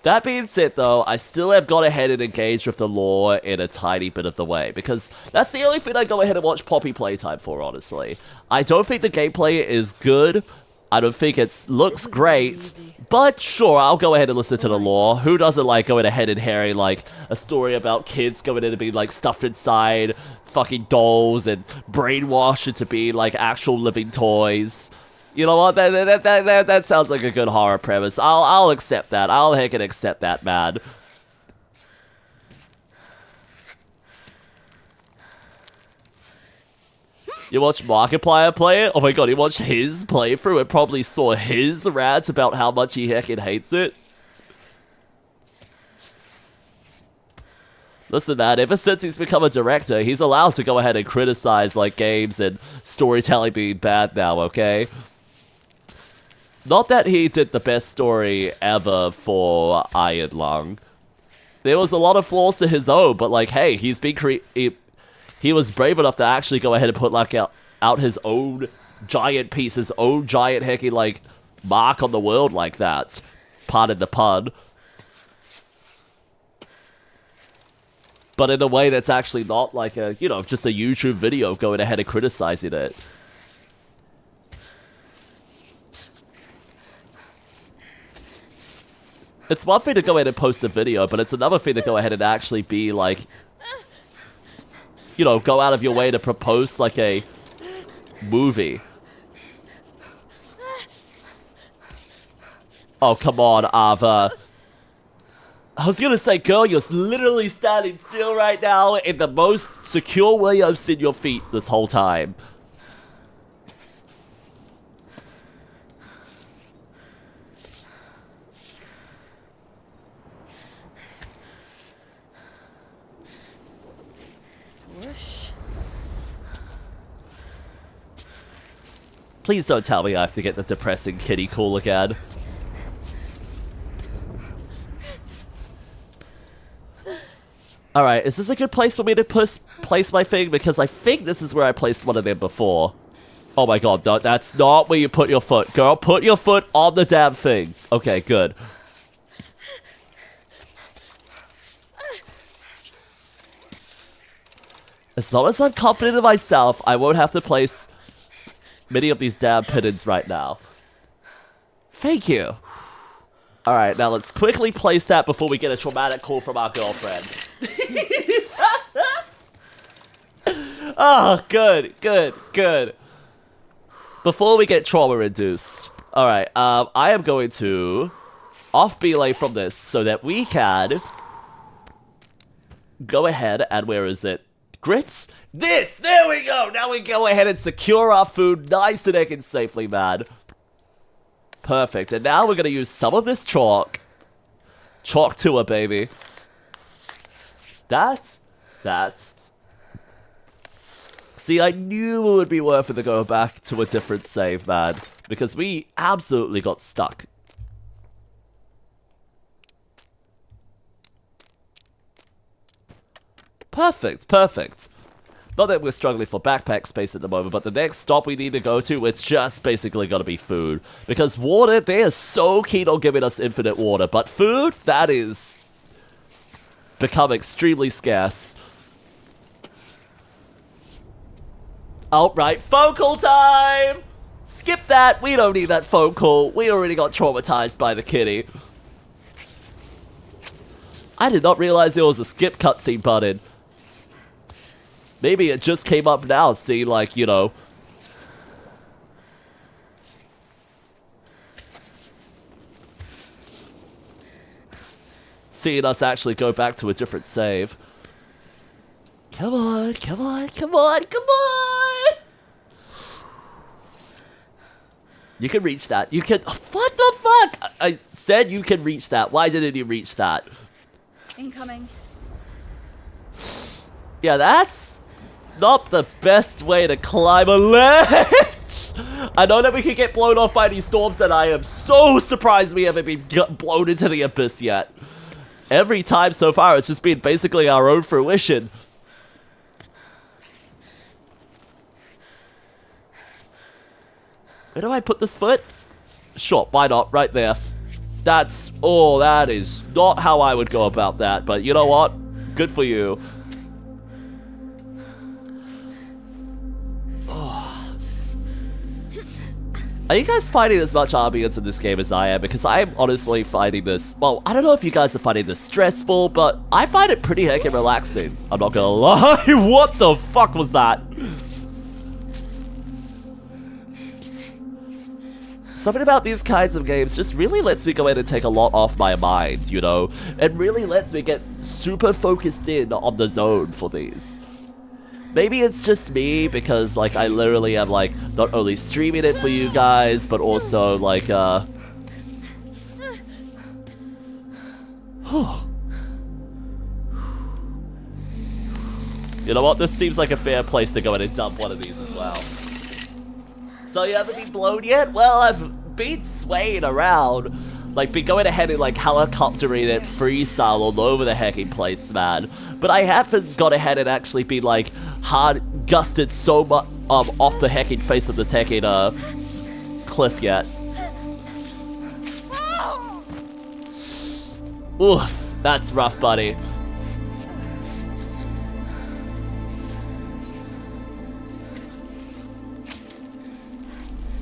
That being said, though, I still have gone ahead and engaged with the lore in a tiny bit of the way, because that's the only thing I go ahead and watch Poppy Playtime for, honestly. I don't think the gameplay is good, I don't think it looks great, but sure, I'll go ahead and listen to the lore. Who doesn't like going ahead and hearing, like, a story about kids going in and being, like, stuffed inside fucking dolls and brainwashed into being, like, actual living toys? You know what? That sounds like a good horror premise. I'll accept that. I'll heckin' accept that, man. You watched Markiplier play it? Oh my god, you watched his playthrough and probably saw his rant about how much he heckin' hates it? Listen, man, ever since he's become a director, he's allowed to go ahead and criticize, like, games and storytelling being bad now, okay? Not that he did the best story ever for Iron Lung. There was a lot of flaws to his own, but like, hey, he's been he was brave enough to actually go ahead and put like out his own giant piece, his own giant hecky like mark on the world like that. Pardon the pun. But in a way that's actually not like a, you know, just a YouTube video going ahead and criticizing it. It's one thing to go ahead and post a video, but it's another thing to go ahead and actually be like, you know, go out of your way to propose like a movie. Oh, come on, Ava. I was gonna say, girl, you're literally standing still right now in the most secure way I've seen your feet this whole time. Whoosh. Please don't tell me I have to get the depressing kitty call again. Alright, is this a good place for me to place my thing? Because I think this is where I placed one of them before. Oh my god, no, that's not where you put your foot. Girl, put your foot on the damn thing. Okay, good. As long as I'm confident in myself, I won't have to place many of these damn pittons right now. Thank you. Alright, now let's quickly place that before we get a traumatic call from our girlfriend. Oh, good, good, good. Before we get trauma-induced. Alright, I am going to off-belay from this so that we can go ahead and where is it? Grits? This! There we go! Now we go ahead and secure our food nice and safely, man. Perfect. And now we're going to use some of this chalk. Chalk tour, baby. That's... See, I knew it would be worth it to go back to a different save, man. Because we absolutely got stuck. Perfect, perfect. Not that we're struggling for backpack space at the moment, but the next stop we need to go to, it's just basically gonna be food. Because water, they are so keen on giving us infinite water, but food, that is become extremely scarce. Oh, right, phone call time! Skip that, we don't need that phone call. We already got traumatized by the kitty. I did not realize there was a skip cutscene button. Maybe it just came up now, see, like, you know. Seeing us actually go back to a different save. Come on, come on, come on, come on! You can reach that. You can... What the fuck? I said you can reach that. Why didn't you reach that? Incoming. Yeah, that's not the best way to climb a ledge. I know that we could get blown off by these storms, and I am so surprised we haven't been blown into the abyss yet. Every time so far, it's just been basically our own fruition. Where do I put this foot? Sure, why not? Right there. That's... Oh, that is not how I would go about that, but you know what? Good for you. Are you guys finding as much ambience in this game as I am? Because I am honestly finding this... Well, I don't know if you guys are finding this stressful, but I find it pretty heckin' relaxing. I'm not gonna lie. What the fuck was that? Something about these kinds of games just really lets me go in and take a lot off my mind, you know? It really lets me get super focused in on the zone for these. Maybe it's just me, because, like, I literally am, like, not only streaming it for you guys, but also, like, You know what? This seems like a fair place to go in and dump one of these as well. So you haven't been blown yet? Well, I've been swaying around. Like, been going ahead and, like, helicoptering it freestyle all over the hecking place, man. But I haven't gone ahead and actually been, like, hard gusted so much off the hecking face of this hecking, cliff yet. Oof, that's rough, buddy.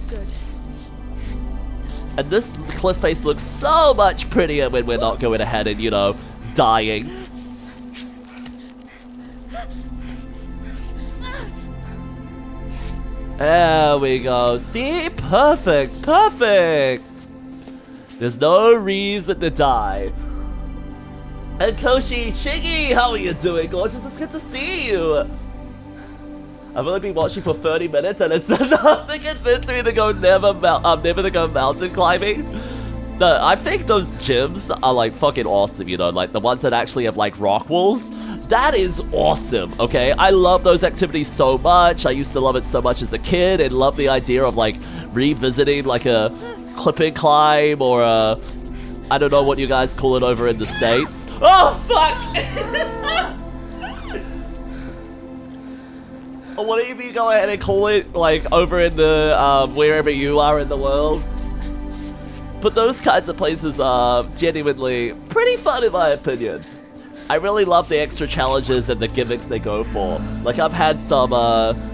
Good. And this cliff face looks so much prettier when we're not going ahead and, you know, dying. There we go. See? Perfect. Perfect. There's no reason to die. And Koshi, Shiggy, how are you doing, gorgeous? It's good to see you. I've only been watching for 30 minutes and it's enough to convince me to go never to go mountain climbing. No, I think those gyms are like fucking awesome, you know, like the ones that actually have like rock walls. That is awesome, okay? I love those activities so much. I used to love it so much as a kid and love the idea of like revisiting like a clip and climb or a, I don't know what you guys call it over in the States. Oh, fuck! Or whatever you go ahead and call it, like, over in the, wherever you are in the world. But those kinds of places are genuinely pretty fun in my opinion. I really love the extra challenges and the gimmicks they go for. Like, I've had some,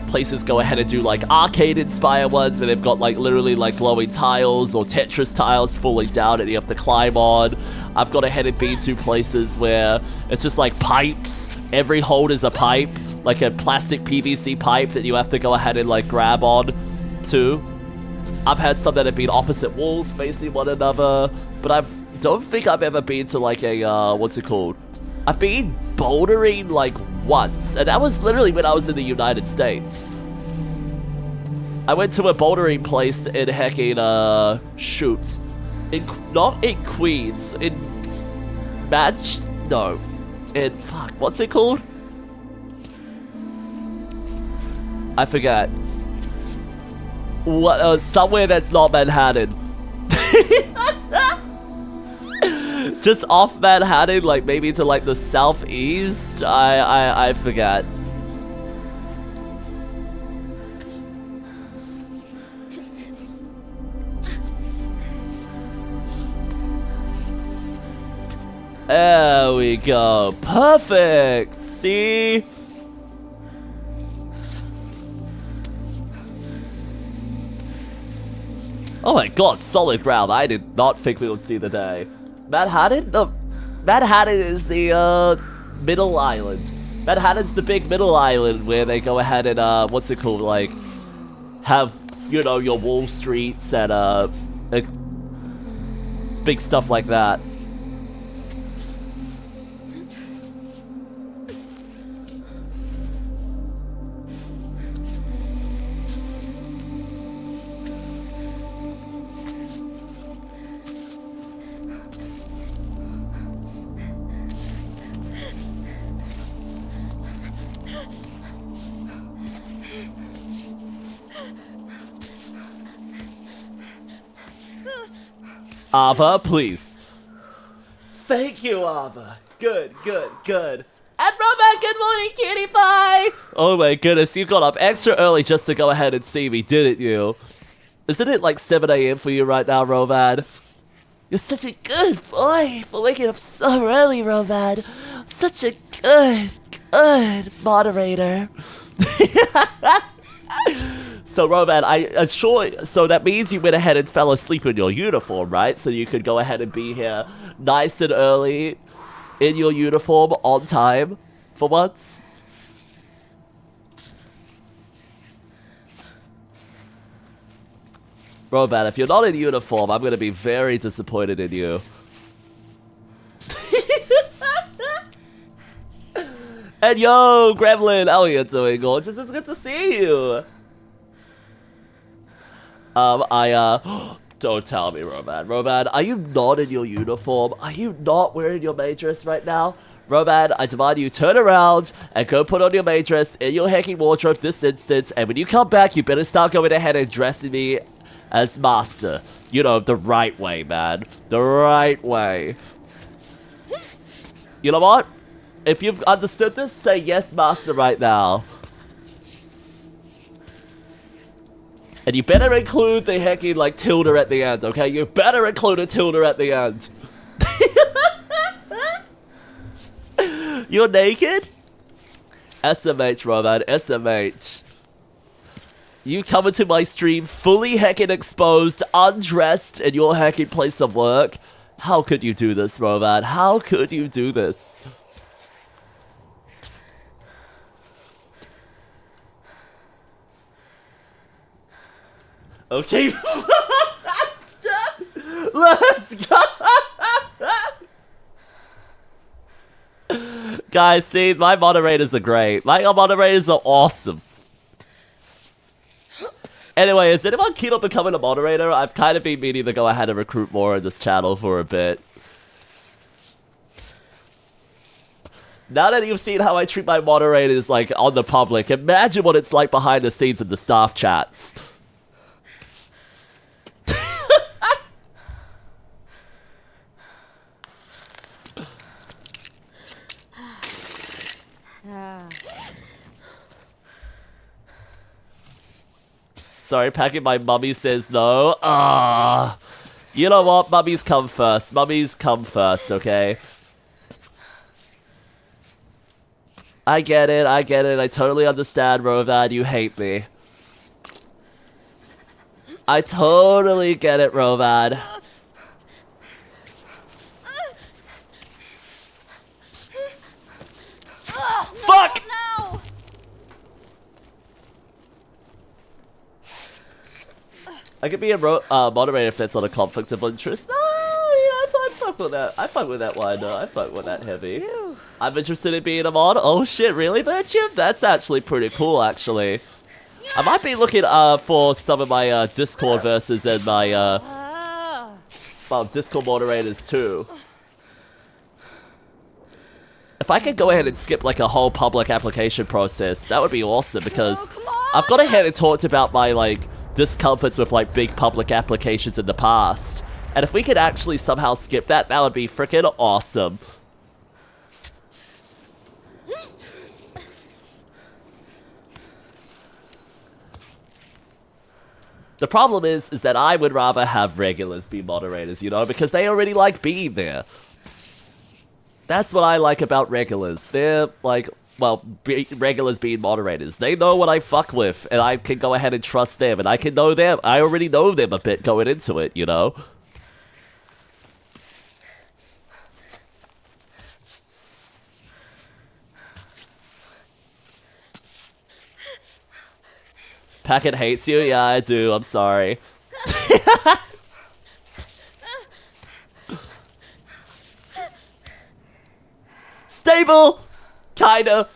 places go ahead and do, like, arcade-inspired ones where they've got, like, literally, like, glowing tiles or Tetris tiles falling down and you have to climb on. I've gone ahead and been to places where it's just, like, pipes. Every hold is a pipe. Like a plastic PVC pipe that you have to go ahead and like grab on to. I've had some that have been opposite walls facing one another, but I don't think I've ever been to like a, what's it called? I've been bouldering like once, and that was literally when I was in the United States. I went to a bouldering place in hecking, not in Queens, in fuck, what's it called? I forgot. What? Somewhere that's not Manhattan. Just off Manhattan, like maybe to like the southeast. I forgot. There we go. Perfect. See? Oh my god, solid ground. I did not think we would see the day. Manhattan? Manhattan is the, middle island. Manhattan's the big middle island where they go ahead and, what's it called, like, have, you know, your Wall Streets and, big stuff like that. Ava, please. Thank you, Ava. Good, good, good. And Robert, good morning, cutie pie! Oh my goodness, you got up extra early just to go ahead and see me, didn't you? Isn't it like 7 AM for you right now, Rovad? You're such a good boy for waking up so early, Rovad. Such a good moderator. So, Roman, so that means you went ahead and fell asleep in your uniform, right? So you could go ahead and be here nice and early in your uniform on time for once? Roman, if you're not in uniform, I'm going to be very disappointed in you. And yo, Gremlin, how are you doing, gorgeous? It's good to see you. Don't tell me, Roman. Roman, are you not in your uniform? Are you not wearing your maid dress right now? Roman, I demand you turn around and go put on your maid dress in your hacking wardrobe this instant, and when you come back, you better start going ahead and dressing me as master. You know, the right way, man. The right way. You know what? If you've understood this, say yes, master, right now. And you better include the hecking, like, tilde at the end, okay? You better include a tilde at the end. You're naked? SMH, Roman, SMH. You come into my stream fully hecking exposed, undressed in your hecking place of work. How could you do this, Roman? How could you do this? Okay, Let's go! Guys, see, my moderators are great. My moderators are awesome. Anyway, is anyone keen on becoming a moderator? I've kind of been meaning to go ahead and recruit more on this channel for a bit. Now that you've seen how I treat my moderators, like, on the public, imagine what it's like behind the scenes in the staff chats. Sorry, Packet, my mummy says no. Ah, you know what? Mummies come first. Mummies come first, okay? I get it, I get it. I totally understand, Rovad. You hate me. I totally get it, Rovad. Fuck! Now! I could be a moderator if that's not a conflict of interest. No, yeah, I fuck with that. I fuck with that one. I fuck with that heavy. Phew. I'm interested in being a mod. Oh shit, really, Virtue? That's actually pretty cool, actually. I might be looking for some of my Discord verses and my well, Discord moderators too. If I could go ahead and skip like a whole public application process, that would be awesome because Oh, come on! I've gone ahead and talked about my like discomforts with like big public applications in the past. And if we could actually somehow skip that, that would be freaking awesome. The problem is that I would rather have regulars be moderators, you know, because they already like being there. That's what I like about regulars. They're like, well, regulars being moderators. They know what I fuck with, and I can go ahead and trust them, and I can know them. I already know them a bit going into it, you know? Packet hates you? Yeah, I do. I'm sorry. Stable! Kinda.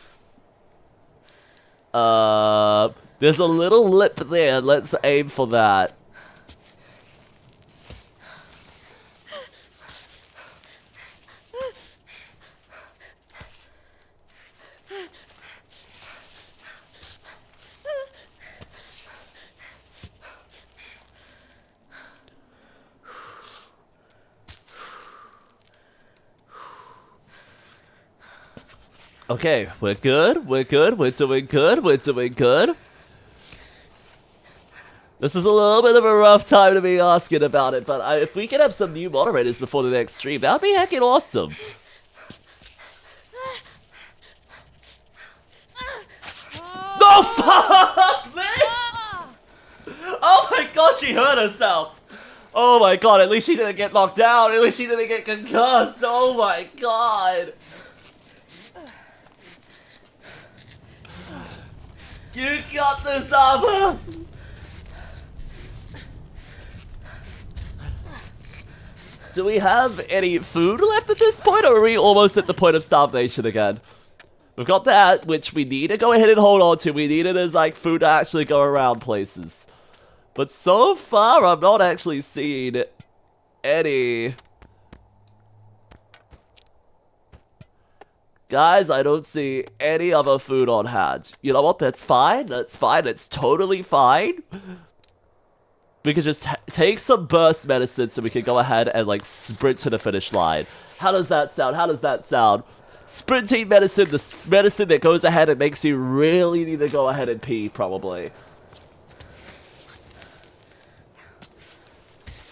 There's a little lip there. Let's aim for that. Okay, we're good, we're good, we're doing good, we're doing good. This is a little bit of a rough time to be asking about it, but if we could have some new moderators before the next stream, that would be heckin' awesome. No, fuck, man! Oh my god, she hurt herself! Oh my god, at least she didn't get knocked down, at least she didn't get concussed, oh my god! You got this, Ava! Do we have any food left at this point, or are we almost at the point of starvation again? We've got that, which we need to go ahead and hold on to. We need it as, like, food to actually go around places. But so far, I'm not actually seeing any... Guys, I don't see any other food on hand. You know what? That's fine. That's fine. It's totally fine. We can just take some burst medicine so we can go ahead and, like, sprint to the finish line. How does that sound? How does that sound? Sprinting medicine, the medicine that goes ahead and makes you really need to go ahead and pee, probably.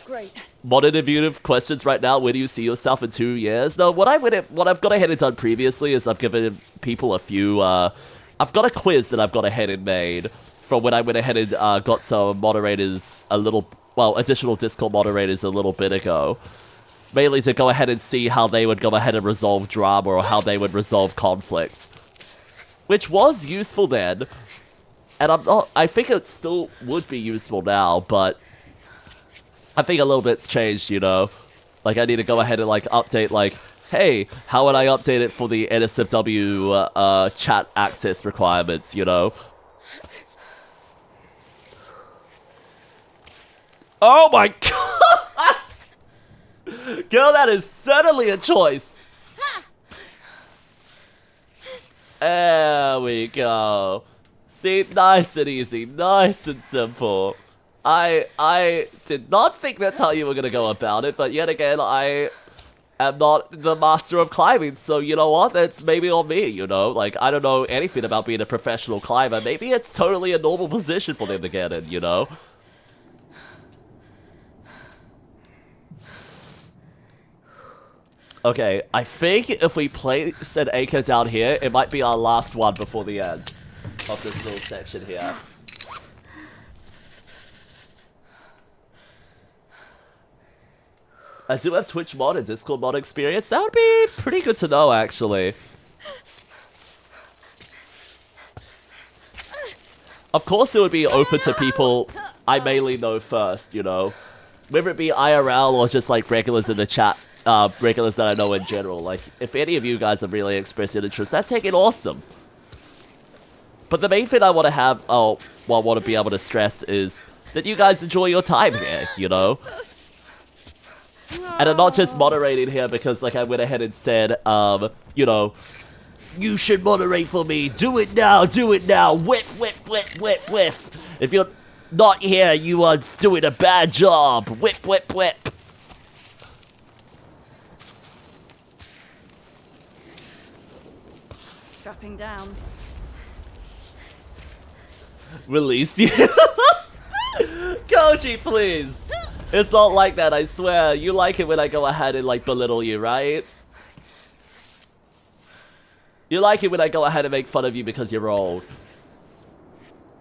Great. Monotive questions right now. Where do you see yourself in 2 years? No, what I've gone ahead and done previously is I've given people a few. I've got a quiz that I've gone ahead and made from when I went ahead and got some moderators additional Discord moderators a little bit ago. Mainly to go ahead and see how they would go ahead and resolve drama or how they would resolve conflict, which was useful then, and I think it still would be useful now, but. I think a little bit's changed, you know? Like, I need to go ahead and, like, update, like, hey, how would I update it for the NSFW chat access requirements, you know? Oh my god! Girl, that is certainly a choice. There we go. See, nice and easy, nice and simple. I did not think that's how you were gonna go about it, but yet again, I am not the master of climbing, so you know what? That's maybe on me, you know? Like, I don't know anything about being a professional climber. Maybe it's totally a normal position for them to get in, you know? Okay, I think if we place an anchor down here, it might be our last one before the end of this little section here. I do have Twitch mod and Discord mod experience. That would be pretty good to know, actually. Of course, it would be open to people I mainly know first, you know? Whether it be IRL or just, like, regulars in the chat. Regulars that I know in general. Like, if any of you guys have really expressed an interest, that's taking awesome. But the main thing I want to have, want to be able to stress is that you guys enjoy your time here, you know? And I'm not just moderating here because, like, I went ahead and said, you know, you should moderate for me. Do it now, whip, whip, whip, whip, whip. If you're not here, you are doing a bad job. Whip, whip, whip. Strapping down. Release you. Koji, please. It's not like that, I swear. You like it when I go ahead and, like, belittle you, right? You like it when I go ahead and make fun of you because you're old.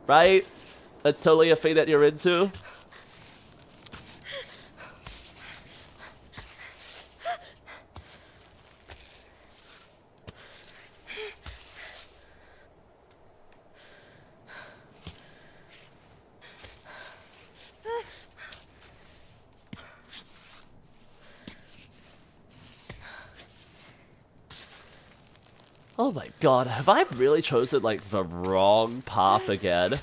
Right? That's totally a thing that you're into. Oh my god, have I really chosen, like, the wrong path again?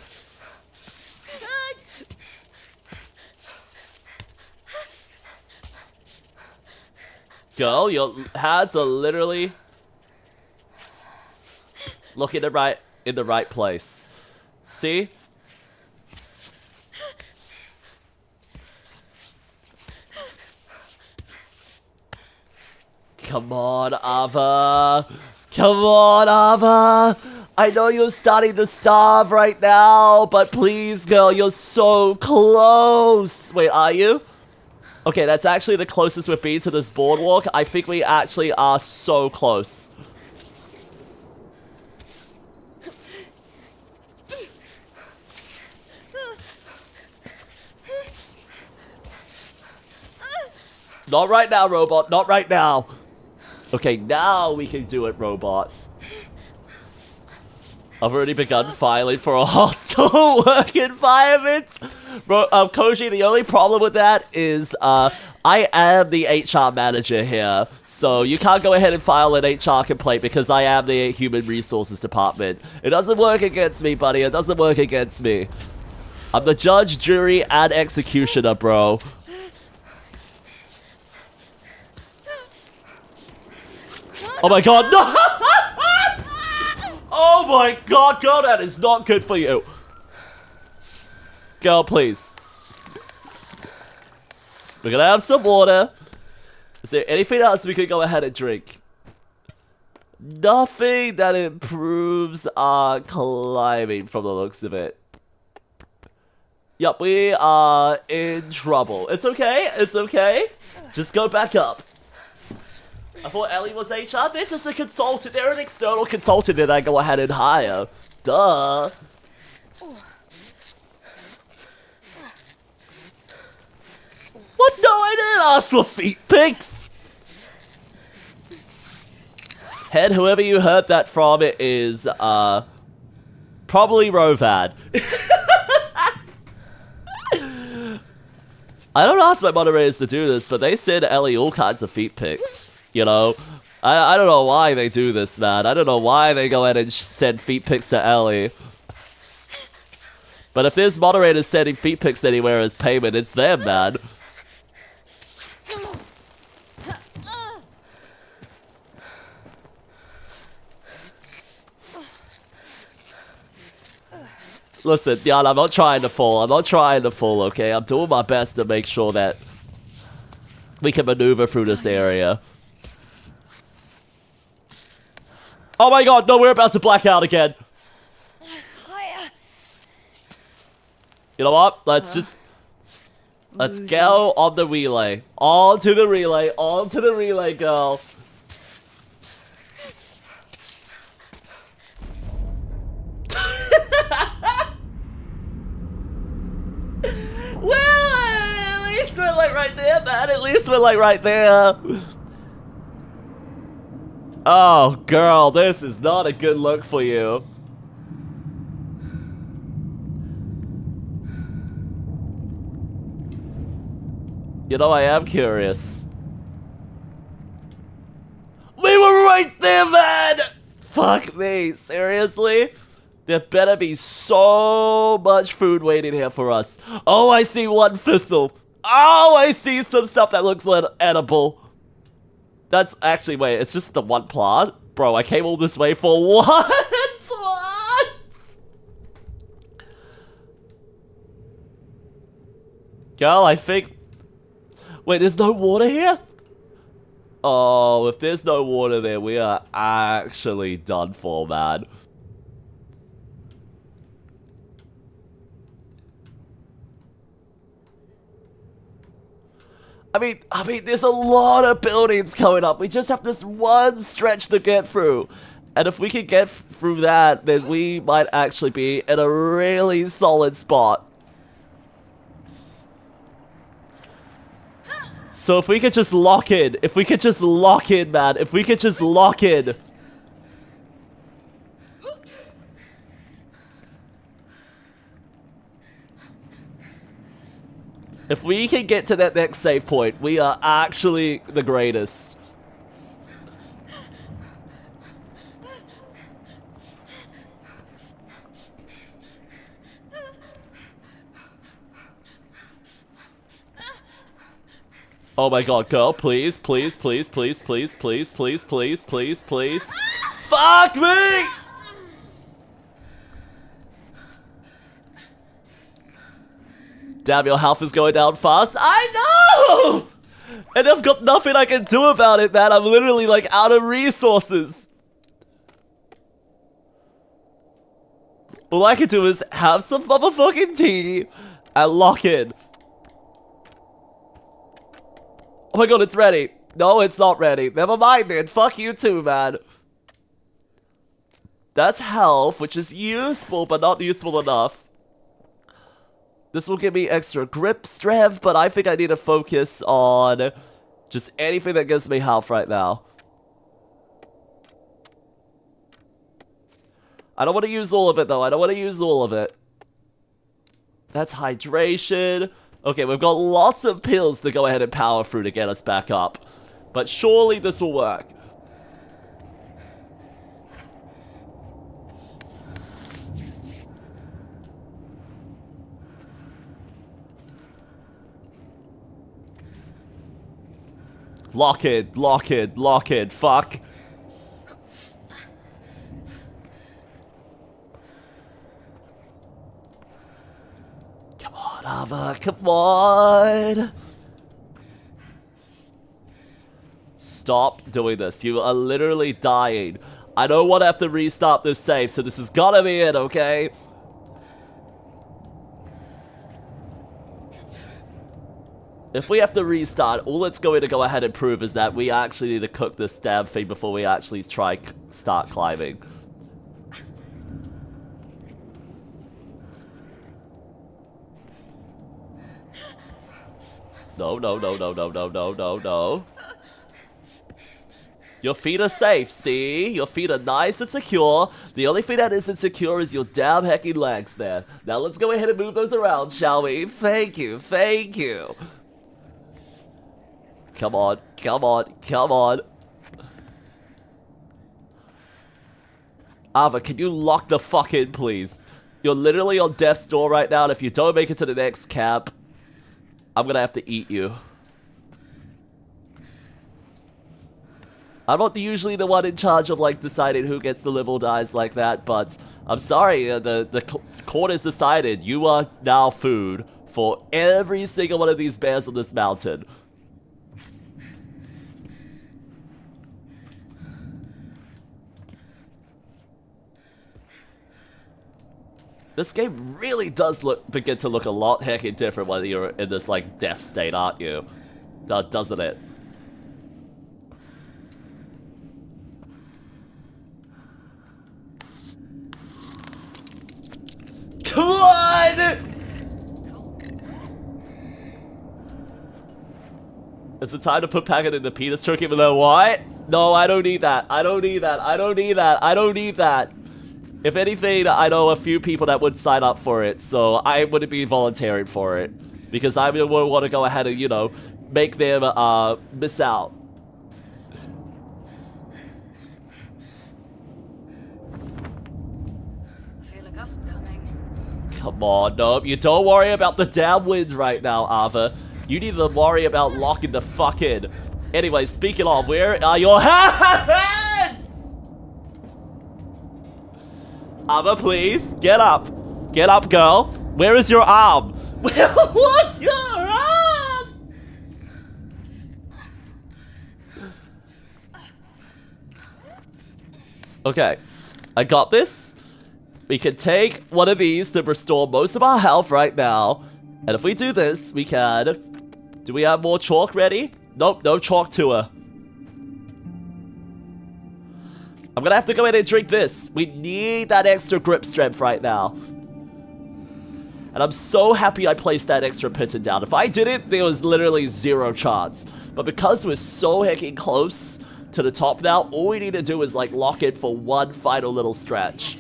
Girl, your hands are literally looking in the right place. See? Come on, Ava. Come on, Ava! I know you're starting to starve right now, but please, girl, you're so close! Wait, are you? Okay, that's actually the closest we've been to this boardwalk. I think we actually are so close. Not right now, robot. Not right now. Okay, now we can do it, robot. I've already begun filing for a hostile work environment. Koji, the only problem with that is I am the HR manager here. So you can't go ahead and file an HR complaint because I am the human resources department. It doesn't work against me, buddy. It doesn't work against me. I'm the judge, jury, and executioner, bro. Oh my god, no! Oh my god, girl, that is not good for you. Girl, please. We're gonna have some water. Is there anything else we could go ahead and drink? Nothing that improves our climbing from the looks of it. Yep, we are in trouble. It's okay, it's okay. Just go back up. I thought Ellie was HR. They're just a consultant. They're an external consultant that I go ahead and hire. Duh. What? No, I didn't ask for feet pics. Head, whoever you heard that from, it is, probably Rovad. I don't ask my moderators to do this, but they send Ellie all kinds of feet pics. You know? I don't know why they do this, man. I don't know why they go ahead and send feet pics to Ellie. But if there's moderators sending feet pics anywhere as payment, it's them, man. Listen, Jan, I'm not trying to fall. I'm not trying to fall, okay? I'm doing my best to make sure that we can maneuver through this area. Oh my god, no, we're about to black out again. You know what? Let's go on the relay. On to the relay, girl. Well, at least we're like right there, man. At least we're like right there. Oh, girl, this is not a good look for you. You know, I am curious. We were right there, man! Fuck me, seriously? There better be so much food waiting here for us. Oh, I see one thistle. Oh, I see some stuff that looks edible. That's actually, wait, it's just the one plant? Bro, I came all this way for one plant? Girl, I think... Wait, there's no water here? Oh, if there's no water there, we are actually done for, man. I mean, there's a lot of buildings coming up. We just have this one stretch to get through. And if we can get through that, then we might actually be in a really solid spot. So if we could just lock in, man, if we could just lock in. If we can get to that next save point, we are actually the greatest. Oh my god, girl, please, please, please, please, please, please, please, please, please, please. Fuck me! Damn, your health is going down fast. I know! And I've got nothing I can do about it, man. I'm literally, like, out of resources. All I can do is have some motherfucking tea and lock in. Oh my god, it's ready. No, it's not ready. Never mind, man. Fuck you too, man. That's health, which is useful, but not useful enough. This will give me extra grip strength, but I think I need to focus on just anything that gives me health right now. I don't want to use all of it, though. I don't want to use all of it. That's hydration. Okay, we've got lots of pills to go ahead and power through to get us back up. But surely this will work. Lock in, lock in, lock in, fuck. Come on, Ava, come on. Stop doing this. You are literally dying. I don't want to have to restart this save, so this is gotta be it, okay? If we have to restart, all it's going to go ahead and prove is that we actually need to cook this damn thing before we actually start climbing. No, no, no, no, no, no, no, no, no. Your feet are safe, see? Your feet are nice and secure. The only thing that isn't secure is your damn hecking legs there. Now let's go ahead and move those around, shall we? Thank you, thank you. Come on, come on, come on. Ava, can you lock the fuck in, please? You're literally on death's door right now, and if you don't make it to the next camp, I'm gonna have to eat you. I'm not usually the one in charge of, like, deciding who gets to live or dies like that, but I'm sorry, the court has decided you are now food for every single one of these bears on this mountain. This game really does begin to look a lot heckin' different when you're in this, like, death state, aren't you? Doesn't it? Come on! Is it time to put Packet in the penis choke even though what? No, I don't need that. I don't need that. I don't need that. I don't need that. If anything, I know a few people that would sign up for it, so I wouldn't be volunteering for it. Because I would want to go ahead and, you know, make them miss out. I feel a gust coming. Come on, no, you don't worry about the downwinds right now, Ava. You need to worry about locking the fuck in. Anyway, speaking of, where are your hands? Ava, please, get up. Get up, girl. Where is your arm? Where was your arm? Okay, I got this. We can take one of these to restore most of our health right now. And if we do this, we can... Do we have more chalk ready? Nope, no chalk to her. I'm gonna have to go in and drink this. We need that extra grip strength right now. And I'm so happy I placed that extra pigeon down. If I didn't, there was literally zero chance. But because we're so heckin' close to the top now, all we need to do is, like, lock it for one final little stretch.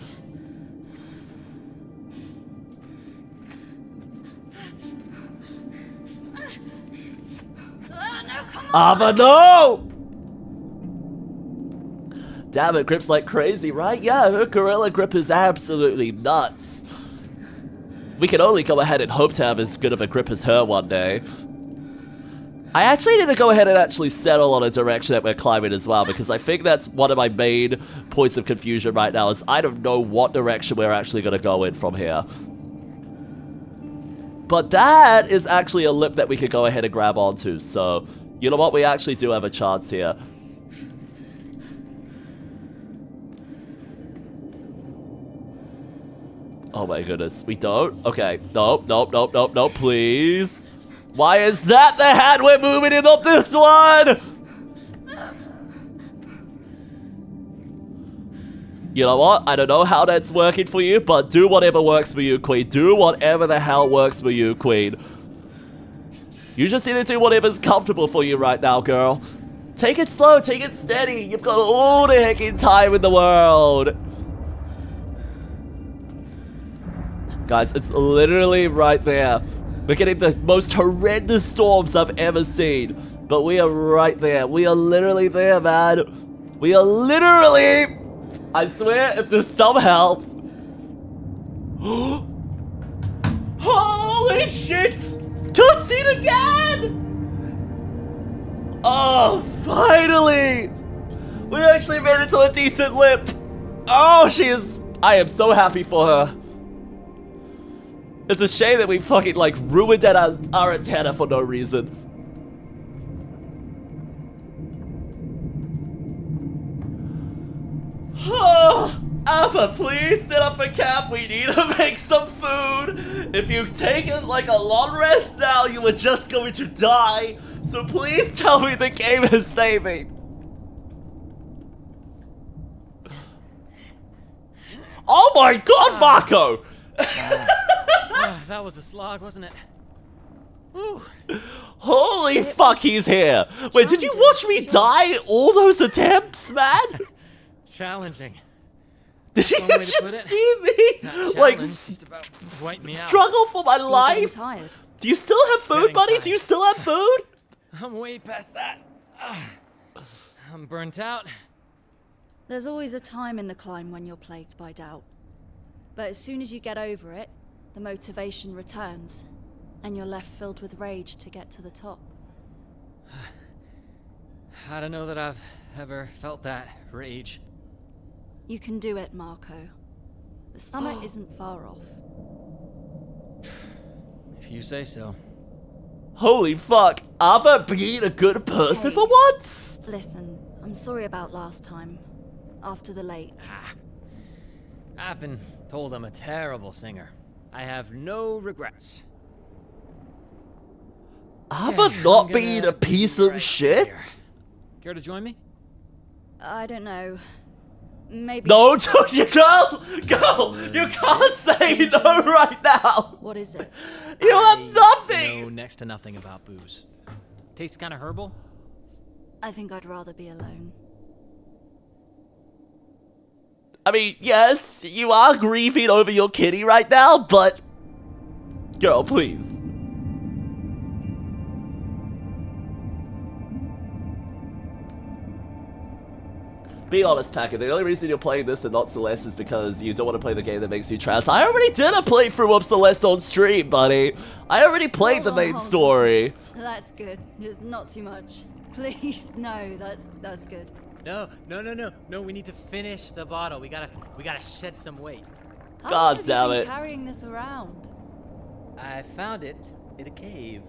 No, come on! Ava, no! Damn, it grips like crazy, right? Yeah, her gorilla grip is absolutely nuts. We can only go ahead and hope to have as good of a grip as her one day. I actually need to go ahead and actually settle on a direction that we're climbing as well, because I think that's one of my main points of confusion right now, is I don't know what direction we're actually going to go in from here. But that is actually a lip that we could go ahead and grab onto, so you know what? We actually do have a chance here. Oh my goodness, we don't? Okay, nope, nope, nope, nope, nope, please. Why is that the hat we're moving in on this one? You know what? I don't know how that's working for you, but do whatever works for you, Queen. Do whatever the hell works for you, Queen. You just need to do whatever's comfortable for you right now, girl. Take it slow, take it steady. You've got all the heckin' time in the world. Guys, it's literally right there. We're getting the most horrendous storms I've ever seen. But we are right there. We are literally there, man. We are literally... I swear, if there's some help... Holy shit! Cutscene again! Oh, finally! We actually made it to a decent lip. Oh, she is... I am so happy for her. It's a shame that we fucking, like, ruined our antenna for no reason. Oh, Alpha, please sit up for camp. We need to make some food. If you've taken, like, a long rest now, you are just going to die. So please tell me the game is saving. Oh my god, Marco! That was a slog, wasn't it? Woo. Holy fuck, he's here! Wait, did you watch me die all those attempts, man? Challenging. Did you One way to just put it. see me, That like, challenge just about wiped me out. struggle for my I'm life? tired. Do you still have food, Getting buddy? tired. Do you still have food? I'm way past that. I'm burnt out. There's always a time in the climb when you're plagued by doubt. But as soon as you get over it, the motivation returns, and you're left filled with rage to get to the top. I don't know that I've ever felt that rage. You can do it, Marco. The summit isn't far off. If you say so. Holy fuck, Ava being a good person Hey. for once? Listen, I'm sorry about last time. After the lake. I've been told I'm a terrible singer. I have no regrets. Ava Yeah, not I'm being gonna a piece be of right shit? here. Care to join me? I don't know. Maybe. No, don't you go! Go! You can't say no right now! What is it? You have I nothing! know next to nothing about booze. Tastes kind of herbal. I think I'd rather be alone. I mean, yes, you are grieving over your kitty right now, but... Girl, please. Be honest, Packer, the only reason you're playing this and not Celeste is because you don't want to play the game that makes you trans. I already did a playthrough of Celeste on stream, buddy. I already played the main Hold on. story. That's good. Just not too much. Please, no, that's good. No, we need to finish the bottle. We gotta shed some weight. How God long have damn you been it. carrying this around? I found it in a cave.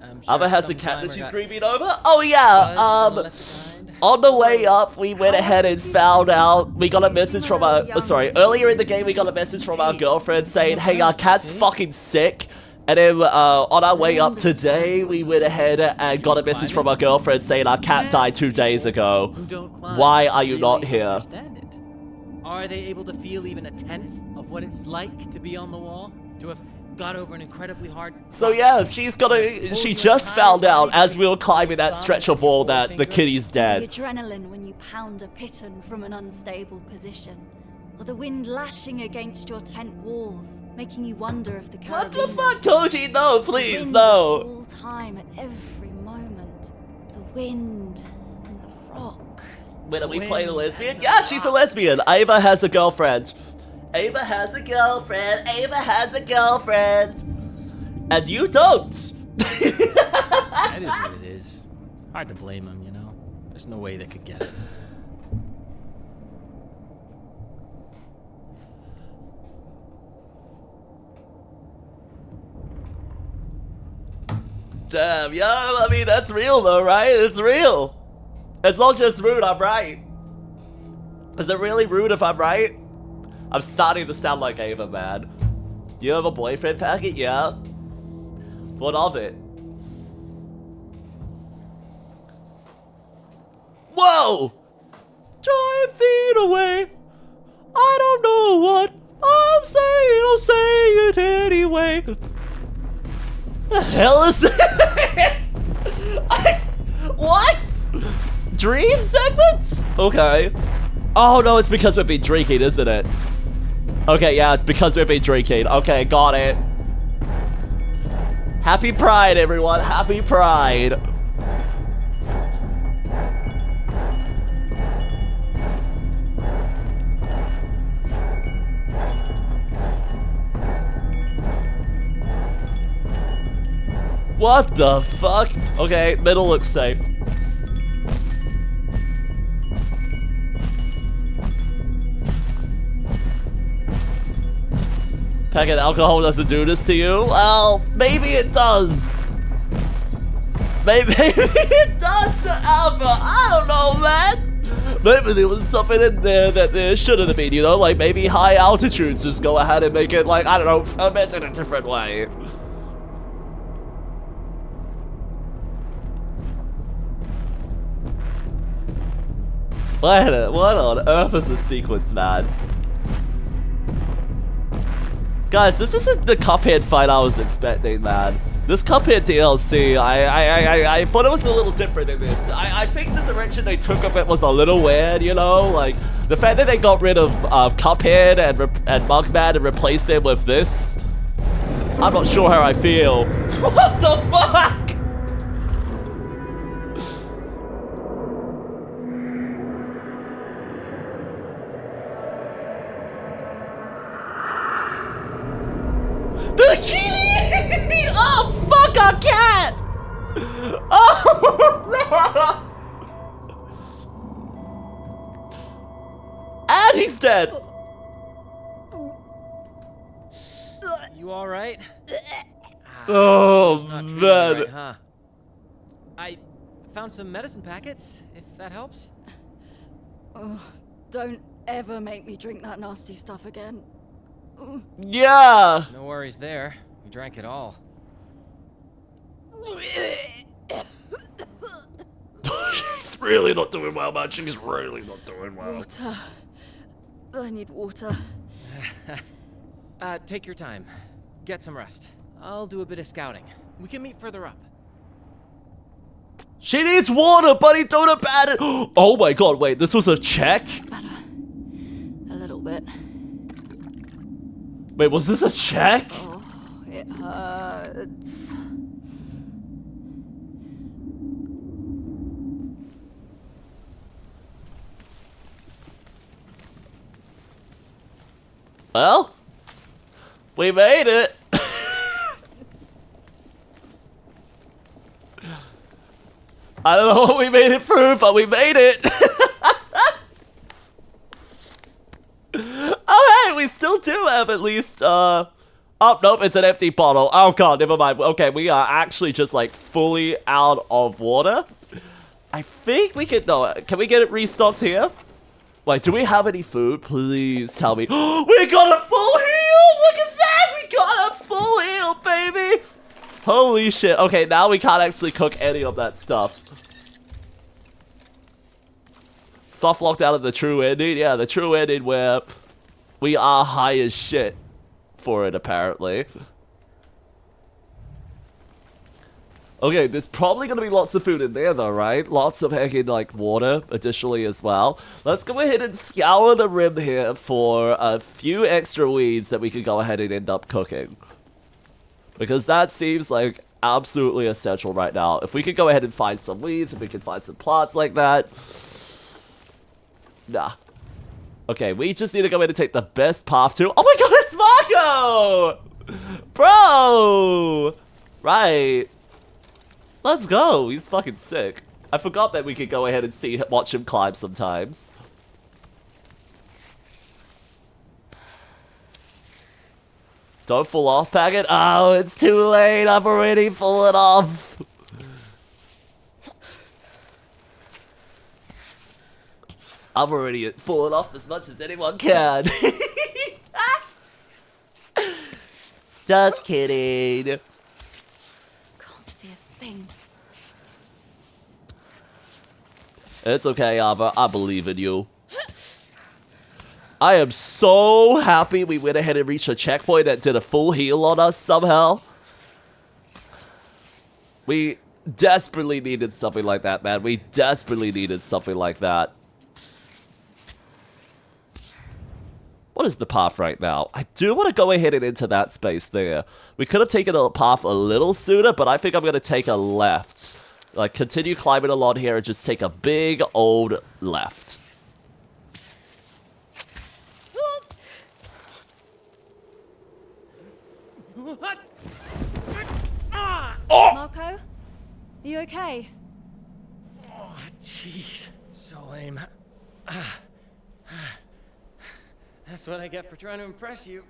I'm sure Ava has a some cat that climber she's got grieving over? Oh buzzed yeah, and left behind. on the way up, we went ahead and found out, we got a You message seem from a our, little young sorry, to earlier me. in the game we got a message from our Hey, girlfriend saying, what hey, our happened, cat's okay? fucking sick. And then on our way up understand today, we went ahead and got a message from our girlfriend saying our cat died 2 days ago. Who don't climb Why are you really not here? understand it. Are they able to feel even a tenth of what it's like to be on the wall? To have got over an incredibly hard So rock? yeah, she just found out as we were climbing that stretch of wall that the kitty's The dead. adrenaline when you pound a piton from an unstable position. Or the wind lashing against your tent walls, making you wonder if the What the Caribbean fuck, Koji? No, please, wind no. all time at every moment. The wind and the rock. Wait, are we playing a lesbian? Yeah, she's a lesbian. Ava has a girlfriend. Ava has a girlfriend. Ava has a girlfriend. And you don't. That is what it is. Hard to blame them, you know? There's no way they could get it. Damn, yeah, I mean, that's real though, right? It's real. It's not just rude, I'm right. Is it really rude if I'm right? I'm starting to sound like Ava, man. You have a boyfriend, Packet? Yeah. What of it? Whoa! 5 feet away. I don't know what I'm saying. I'll say it anyway. The hell is this? What? Dream segments? Okay. Oh no, it's because we've been drinking, isn't it? Okay, yeah, it's because we've been drinking. Okay, got it. Happy Pride, everyone. Happy Pride. What the fuck? Okay, middle looks safe. Packet alcohol doesn't do this to you? Well, maybe it does. Maybe it does to Alpha. I don't know, man. Maybe there was something in there that there shouldn't have been, you know? Like maybe high altitudes just go ahead and make it like, I don't know, ferment in a different way. What on earth is this sequence, man? Guys, this isn't the Cuphead fight I was expecting, man. This Cuphead DLC, I thought it was a little different than this. I think the direction they took of it was a little weird, you know? Like, the fact that they got rid of Cuphead and Mugman and replaced them with this, I'm not sure how I feel. What the fuck? Oh! And he's dead. You all right? Oh, Not treating you man. right, huh? I found some medicine packets, if that helps. Oh, don't ever make me drink that nasty stuff again. Yeah. No worries there. We drank it all. She's really not doing well, man. She's really not doing well. Water. I need water. Take your time. Get some rest. I'll do a bit of scouting. We can meet further up. She needs water, buddy. Don't abandon. Oh my god, wait. This was a check? It's better. A little bit. Wait, was this a check? Oh, it hurts. Well, we made it. I don't know what we made it through, but we made it. Oh, hey, we still do have at least, oh, nope, it's an empty bottle. Oh, god, never mind. Okay, we are actually just, like, fully out of water. I think we can, no, can we get it restocked here? Wait, do we have any food? Please tell me. We got a full heal! Look at that! We got a full heal, baby! Holy shit. Okay, now we can't actually cook any of that stuff. Soft locked out of the true ending? Yeah, the true ending where we are high as shit for it, apparently. Okay, there's probably gonna be lots of food in there though, right? Lots of heckin' like water additionally as well. Let's go ahead and scour the rim here for a few extra weeds that we could go ahead and end up cooking. Because that seems like absolutely essential right now. If we could go ahead and find some weeds, if we could find some plants like that. Nah. Okay, we just need to go ahead and take the best path to... Oh my god, it's Marco! Bro! Right. Let's go. He's fucking sick. I forgot that we could go ahead and watch him climb sometimes. Don't fall off, Packet. Oh, it's too late. I've already fallen off. I've already fallen off as much as anyone can. Just kidding. Can't see a thing. It's okay, Ava. I believe in you. I am so happy we went ahead and reached a checkpoint that did a full heal on us somehow. We desperately needed something like that, man. We desperately needed something like that. What is the path right now? I do want to go ahead and into that space there. We could have taken a path a little sooner, but I think I'm going to take a left. Like, continue climbing along here and just take a big old left. Marco? Are you okay? Oh, jeez. So lame. That's what I get for trying to impress you.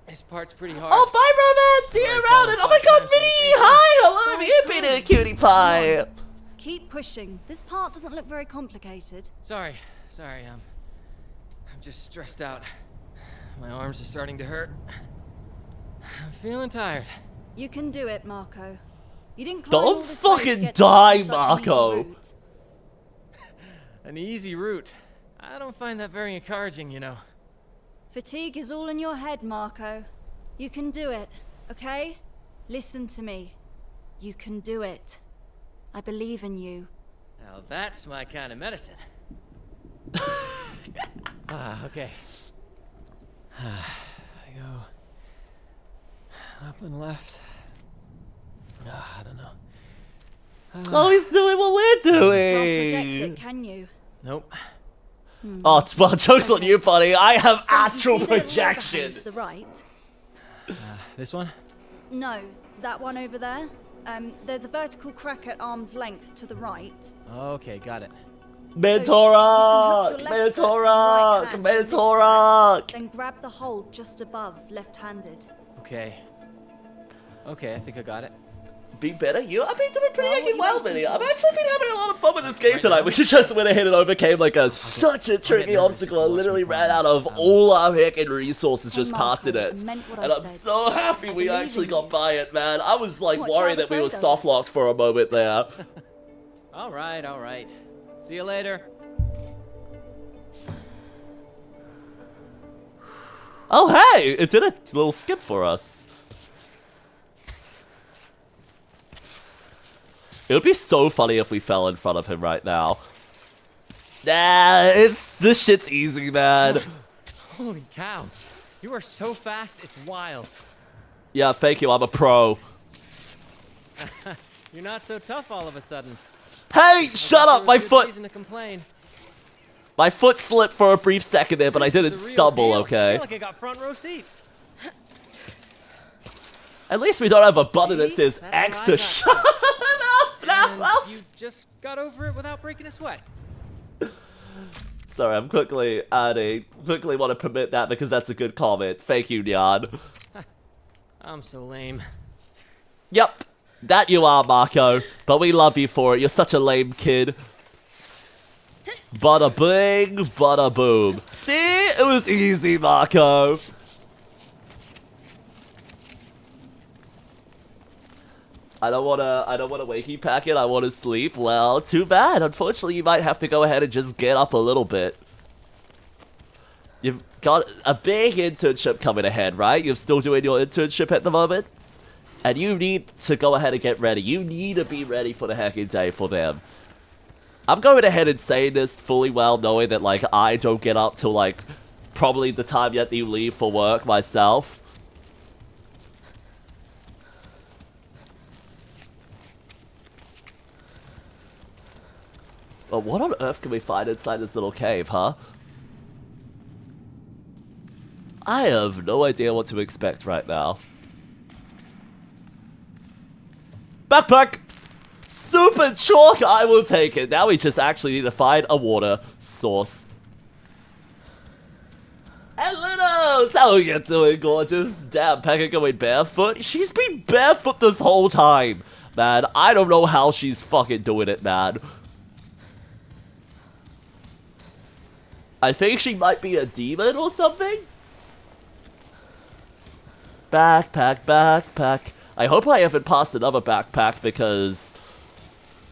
This part's pretty hard. Oh, bye, Romance! See you around! And oh my god, Minnie! Hi! Hello, have you been a cutie pie? Keep pushing. This part doesn't look very complicated. Sorry. I'm just stressed out. My arms are starting to hurt. I'm feeling tired. You can do it, Marco. You didn't climb Don't all this way to fucking get die, to such an easy Marco. route. An easy route. I don't find that very encouraging, you know. Fatigue is all in your head, Marco. You can do it, okay? Listen to me. You can do it. I believe in you. Now that's my kind of medicine. Okay. I go up and left. I don't know. Oh, he's doing what we're Can't doing! project it, can you? Nope. Oh, well, joke's on you, buddy. I have So you astral see that little projection. overhang to the right? This one? No, that one over there. There's a vertical crack at arm's length to the right. Okay, got it. Mentorak! Mentorak! Mentorak! Then grab the hold just above, left-handed. Okay. Okay, I think I got it. Be better, you? I've been doing pretty Well, fucking you well, mostly Minnie. I've thought- actually been having a lot of fun with this game tonight. We just went ahead and overcame like such a tricky nervous obstacle. if I you watch literally me play. ran out of all our heckin' resources just Marco, passing I it. meant what I And I'm said. so happy I we believe actually in got you. by it, man. I was like Watch worried how the that we pro were does soft locked for a moment there. All right, all right. See you later. Oh, hey! It did a little skip for us. It would be so funny if we fell in front of him right now. Nah, this shit's easy, man. Holy cow. You are so fast, it's wild. Yeah, thank you, I'm a pro. You're not so tough all of a sudden. Hey, shut up, my foot! Reason to complain. My foot slipped for a brief second there, but I This is didn't the real stumble, deal. I okay? feel like I got front row seats. At least we don't have a button that See? says That's X what to I got. shut up. And you just got over it without breaking a sweat. Sorry, I'm quickly adding. Quickly want to permit that because that's a good comment. Thank you, Nyan. I'm so lame. Yep, that you are, Marco. But we love you for it. You're such a lame kid. Bada bing, bada boom. See, it was easy, Marco. I don't wanna wake you, Packet. I wanna sleep. Well, too bad. Unfortunately, you might have to go ahead and just get up a little bit. You've got a big internship coming ahead, right? You're still doing your internship at the moment? And you need to go ahead and get ready. You need to be ready for the hacking day for them. I'm going ahead and saying this fully well, knowing that, like, I don't get up till, like, probably the time that you leave for work myself. But what on earth can we find inside this little cave, huh? I have no idea what to expect right now. Backpack! Super chalk! I will take it. Now we just actually need to find a water source. Hello! How are you doing, gorgeous? Damn, Pekka going barefoot? She's been barefoot this whole time! Man, I don't know how she's fucking doing it, man. I think she might be a demon or something? Backpack, backpack. I hope I haven't passed another backpack because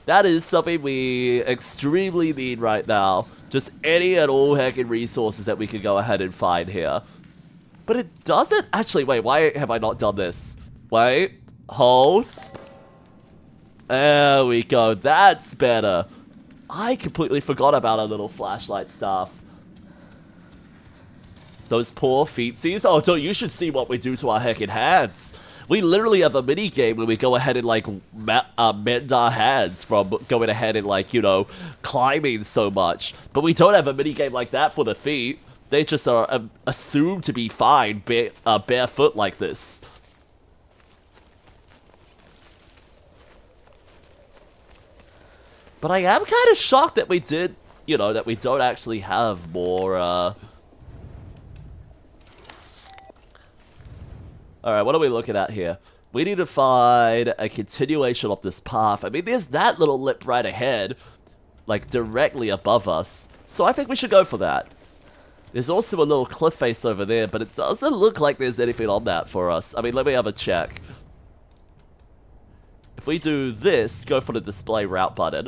that is something we extremely need right now. Just any and all heckin' resources that we can go ahead and find here. But it doesn't... Actually, wait, why have I not done this? Wait, hold. There we go, that's better. I completely forgot about our little flashlight stuff. Those poor feetsies. Oh, dude, you should see what we do to our heckin' hands. We literally have a mini game where we go ahead and, like, mend our hands from going ahead and, like, you know, climbing so much. But we don't have a mini game like that for the feet. They just are assumed to be fine barefoot like this. But I am kind of shocked that we did, you know, that we don't actually have more, Alright, what are we looking at here? We need to find a continuation of this path. I mean, there's that little lip right ahead, like directly above us. So I think we should go for that. There's also a little cliff face over there, but it doesn't look like there's anything on that for us. I mean, let me have a check. If we do this, go for the display route button.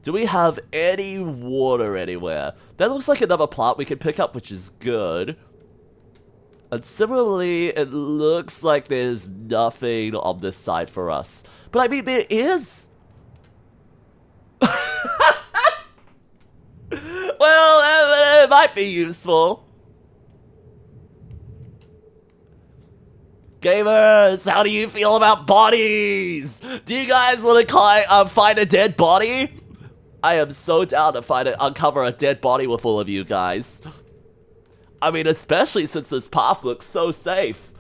Do we have any water anywhere? That looks like another plant we can pick up, which is good. And similarly, it looks like there's nothing on this side for us. But I mean, there is. Well, it might be useful. Gamers, how do you feel about bodies? Do you guys want to find a dead body? I am so down to uncover a dead body with all of you guys. I mean, especially since this path looks so safe.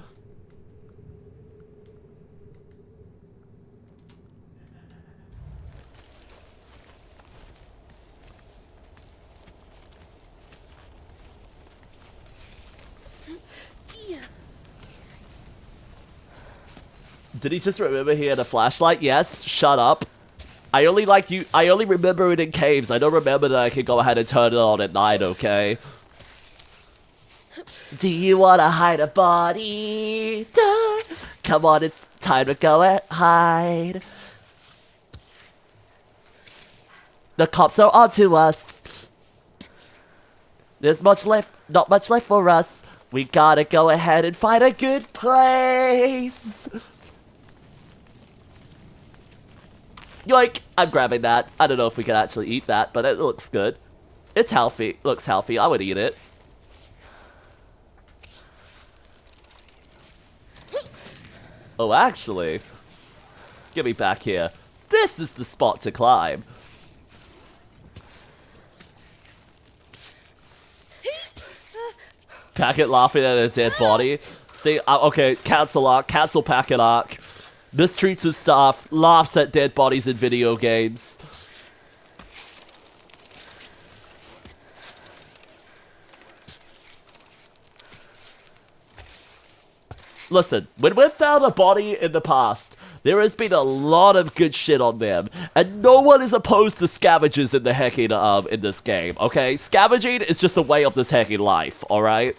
Did he just remember he had a flashlight? Yes, shut up. I only remember it in caves. I don't remember that I can go ahead and turn it on at night, okay? Do you wanna hide a body? Duh. Come on, it's time to go and hide. The cops are onto us. There's not much left for us. We gotta go ahead and find a good place. Yoink! I'm grabbing that. I don't know if we can actually eat that, but it looks good. It's healthy. Looks healthy. I would eat it. Oh, actually, get me back here. This is the spot to climb. Packet laughing at a dead body. See, okay, cancel arc, cancel packet arc. Mistreats his staff, laughs at dead bodies in video games. Listen, when we've found a body in the past, there has been a lot of good shit on them, and no one is opposed to scavengers in the hecking in this game, okay? Scavenging is just a way of this hecking life, alright?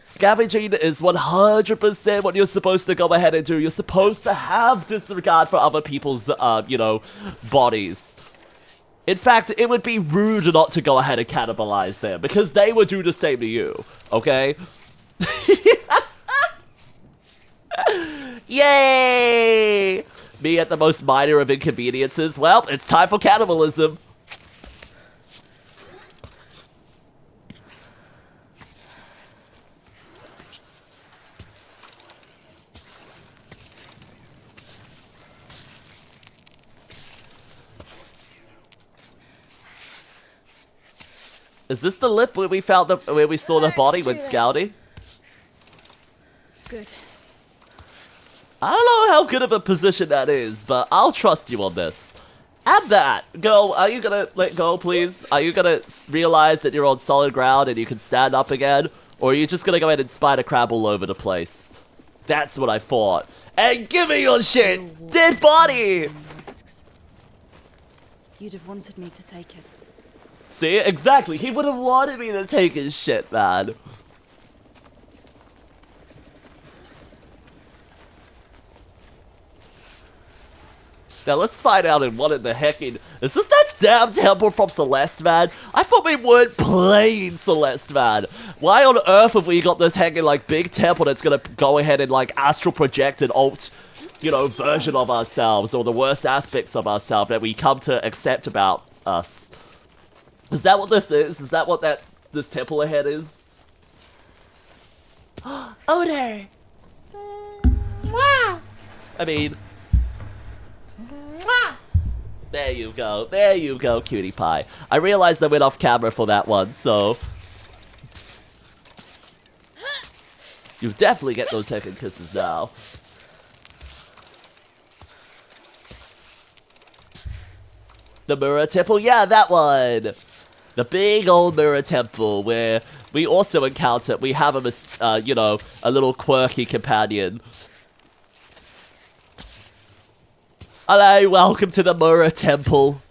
Scavenging is 100% what you're supposed to go ahead and do. You're supposed to have disregard for other people's, you know, bodies. In fact, it would be rude not to go ahead and cannibalize them, because they would do the same to you, okay? Yay! Me at the most minor of inconveniences. Well, it's time for cannibalism. Is this the lip where we found where we saw the body when scouting? Good. I don't know how good of a position that is, but I'll trust you on this. Add that! Girl, are you gonna let go, please? Are you gonna realize that you're on solid ground and you can stand up again? Or are you just gonna go ahead and spider crab all over the place? That's what I thought. And give me your shit! Dead body! Risks. You'd have wanted me to take it. See? Exactly. He would have wanted me to take his shit, man. Now let's find out in what in the heckin'... Is this that damn temple from Celeste, man? I thought we weren't playing Celeste, man. Why on earth have we got this heckin' like big temple that's gonna go ahead and like astral project an alt, you know, version of ourselves, or the worst aspects of ourselves that we come to accept about us? Is that what this is? Is that what this temple ahead is? Odor! Wow! I mean... There you go, cutie pie. I realized I went off camera for that one, so... You definitely get those second kisses now. The mirror temple? Yeah, that one! The big old mirror temple where we also encounter, we have a, you know, a little quirky companion. Hello, welcome to the mirror temple.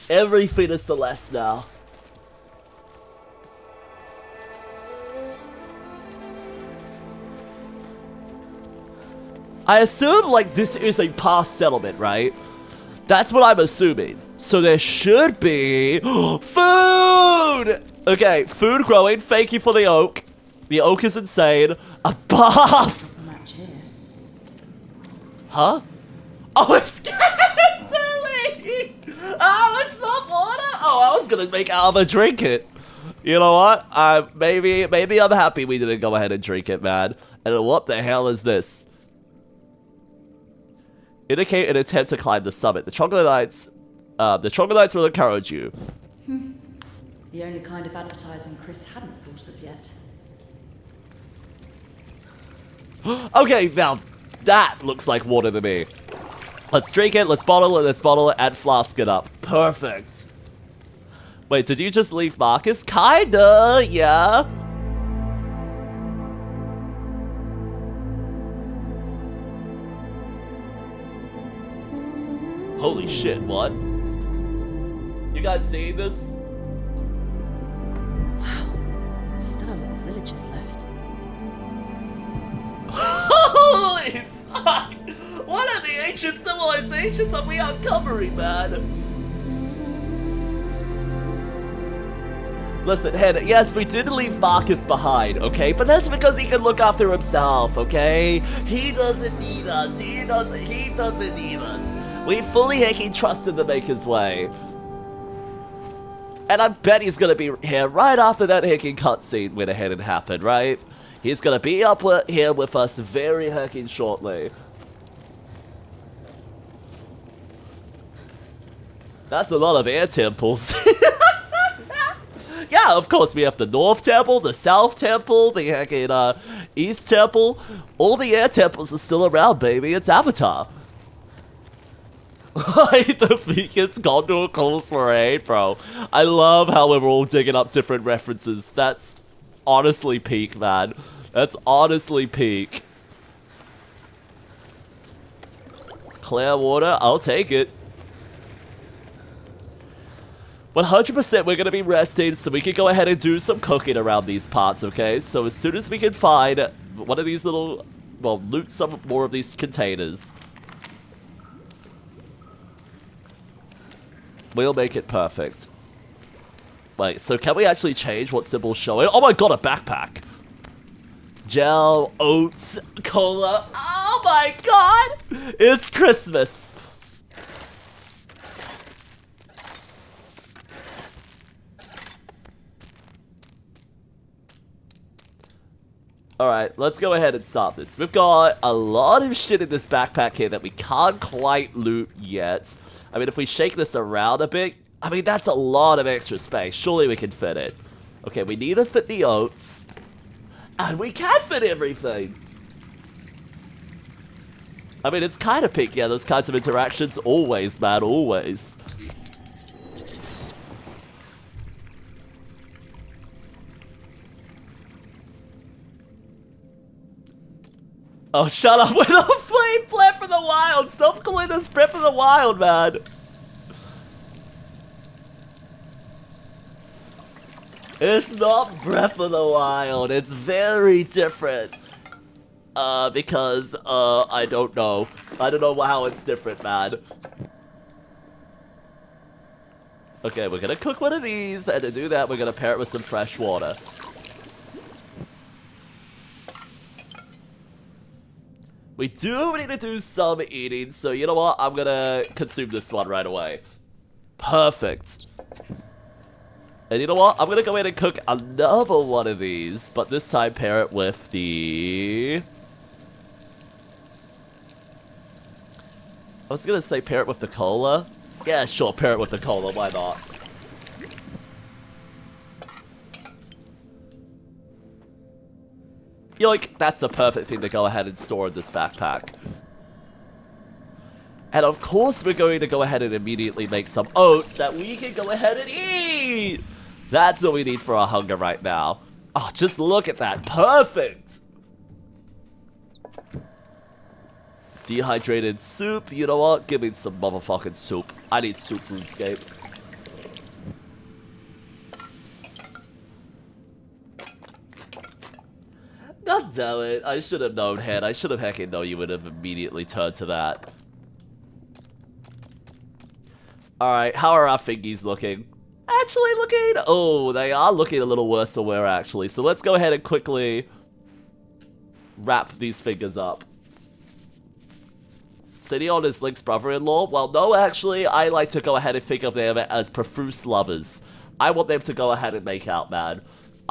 Everything is Celeste now. I assume, like, this is a past settlement, right? That's what I'm assuming. So there should be... food! Okay, food growing. Thank you for the oak. The oak is insane. A bath! Huh? Oh, it's silly! Oh, it's not water? Oh, I was gonna make Alva drink it. You know what? Maybe I'm happy we didn't go ahead and drink it, man. And what the hell is this? Indicate an attempt to climb the summit. The troglodytes will encourage you. The only kind of advertising Chris hadn't thought of yet. Okay, now that looks like water to me. Let's drink it, let's bottle it, and flask it up. Perfect. Wait, did you just leave Marcus? Kinda, yeah. Holy shit, what? You guys seeing this? Wow. Still a lot of villagers left. Holy fuck! What are the ancient civilizations are we uncovering, man? Listen, Hen, yes, we did leave Marcus behind, okay? But that's because he can look after himself, okay? He doesn't need us. He doesn't need us. We fully hecking trust him to make his way. And I bet he's gonna be here right after that hecking cutscene went ahead and happened, right? He's gonna be up here with us very hecking shortly. That's a lot of air temples. Yeah, of course, we have the North Temple, the South Temple, the heckin' East Temple. All the air temples are still around, baby. It's Avatar. The Beacon's gone to a course parade, bro. I love how we're all digging up different references. That's honestly peak, man. That's honestly peak. Clear water, I'll take it. 100% we're going to be resting so we can go ahead and do some cooking around these parts, okay? So as soon as we can find one of these little, well, loot some more of these containers, we'll make it perfect. Wait, so can we actually change what symbol's showing? Oh my god, a backpack! Gel, oats, cola. Oh my god! It's Christmas! Alright, let's go ahead and start this. We've got a lot of shit in this backpack here that we can't quite loot yet. I mean, if we shake this around a bit, I mean, that's a lot of extra space. Surely we can fit it. Okay, we need to fit the oats. And we can fit everything! I mean, it's kind of peak, yeah, those kinds of interactions. Always, man, always. Oh, shut up. We're not playing Breath of the Wild. Stop calling this Breath of the Wild, man. It's not Breath of the Wild. It's very different. Because, I don't know. I don't know how it's different, man. Okay, we're gonna cook one of these, and to do that, we're gonna pair it with some fresh water. We do need to do some eating, so you know what? I'm gonna consume this one right away. Perfect. And you know what? I'm gonna go in and cook another one of these, but this time pair it with the... I was gonna say pair it with the cola. Yeah, sure, pair it with the cola, why not? Yoink, that's the perfect thing to go ahead and store in this backpack. And of course we're going to go ahead and immediately make some oats that we can go ahead and eat! That's what we need for our hunger right now. Oh, just look at that, perfect! Dehydrated soup, you know what? Give me some motherfucking soup. I need soup, RuneScape. God damn it, I should have known, Head. I should have heckin' known you would have immediately turned to that. Alright, how are our fingies looking? Actually looking... Oh, they are looking a little worse than we're actually. So let's go ahead and quickly wrap these fingers up. Sidion is Link's brother-in-law? Well, no, actually, I like to go ahead and think of them as profuse lovers. I want them to go ahead and make out, man.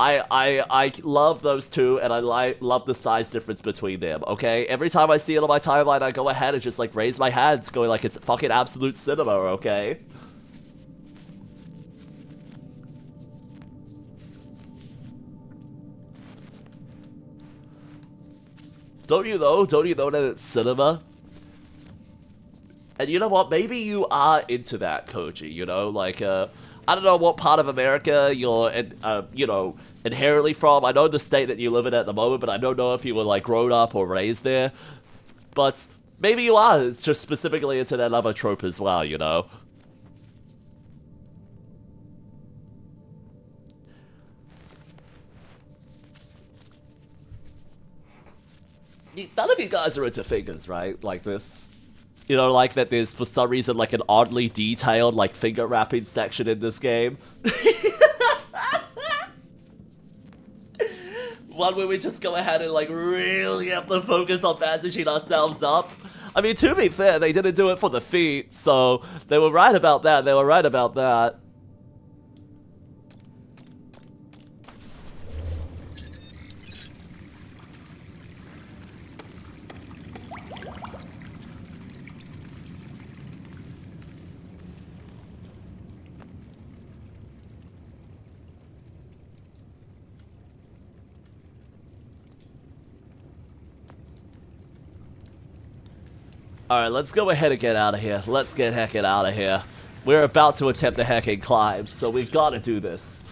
I love those two, and I love the size difference between them, okay? Every time I see it on my timeline, I go ahead and just, like, raise my hands, going like it's fucking absolute cinema, okay? Don't you know? Don't you know that it's cinema? And you know what? Maybe you are into that, Koji, you know? Like, I don't know what part of America you're, you know, inherently from. I know the state that you live in at the moment, but I don't know if you were, like, grown up or raised there. But Maybe you are just specifically into that other trope as well, you know? None of you guys are into fingers, right? Like this. You know, like that there's for some reason like an oddly detailed like finger wrapping section in this game. One where we just go ahead and like really have to focus on bandaging ourselves up. I mean, to be fair, they didn't do it for the feet, so they were right about that. They were right about that. Alright, let's go ahead and get out of here. Let's get heckin' out of here. We're about to attempt the heckin' climb, so we've got to do this.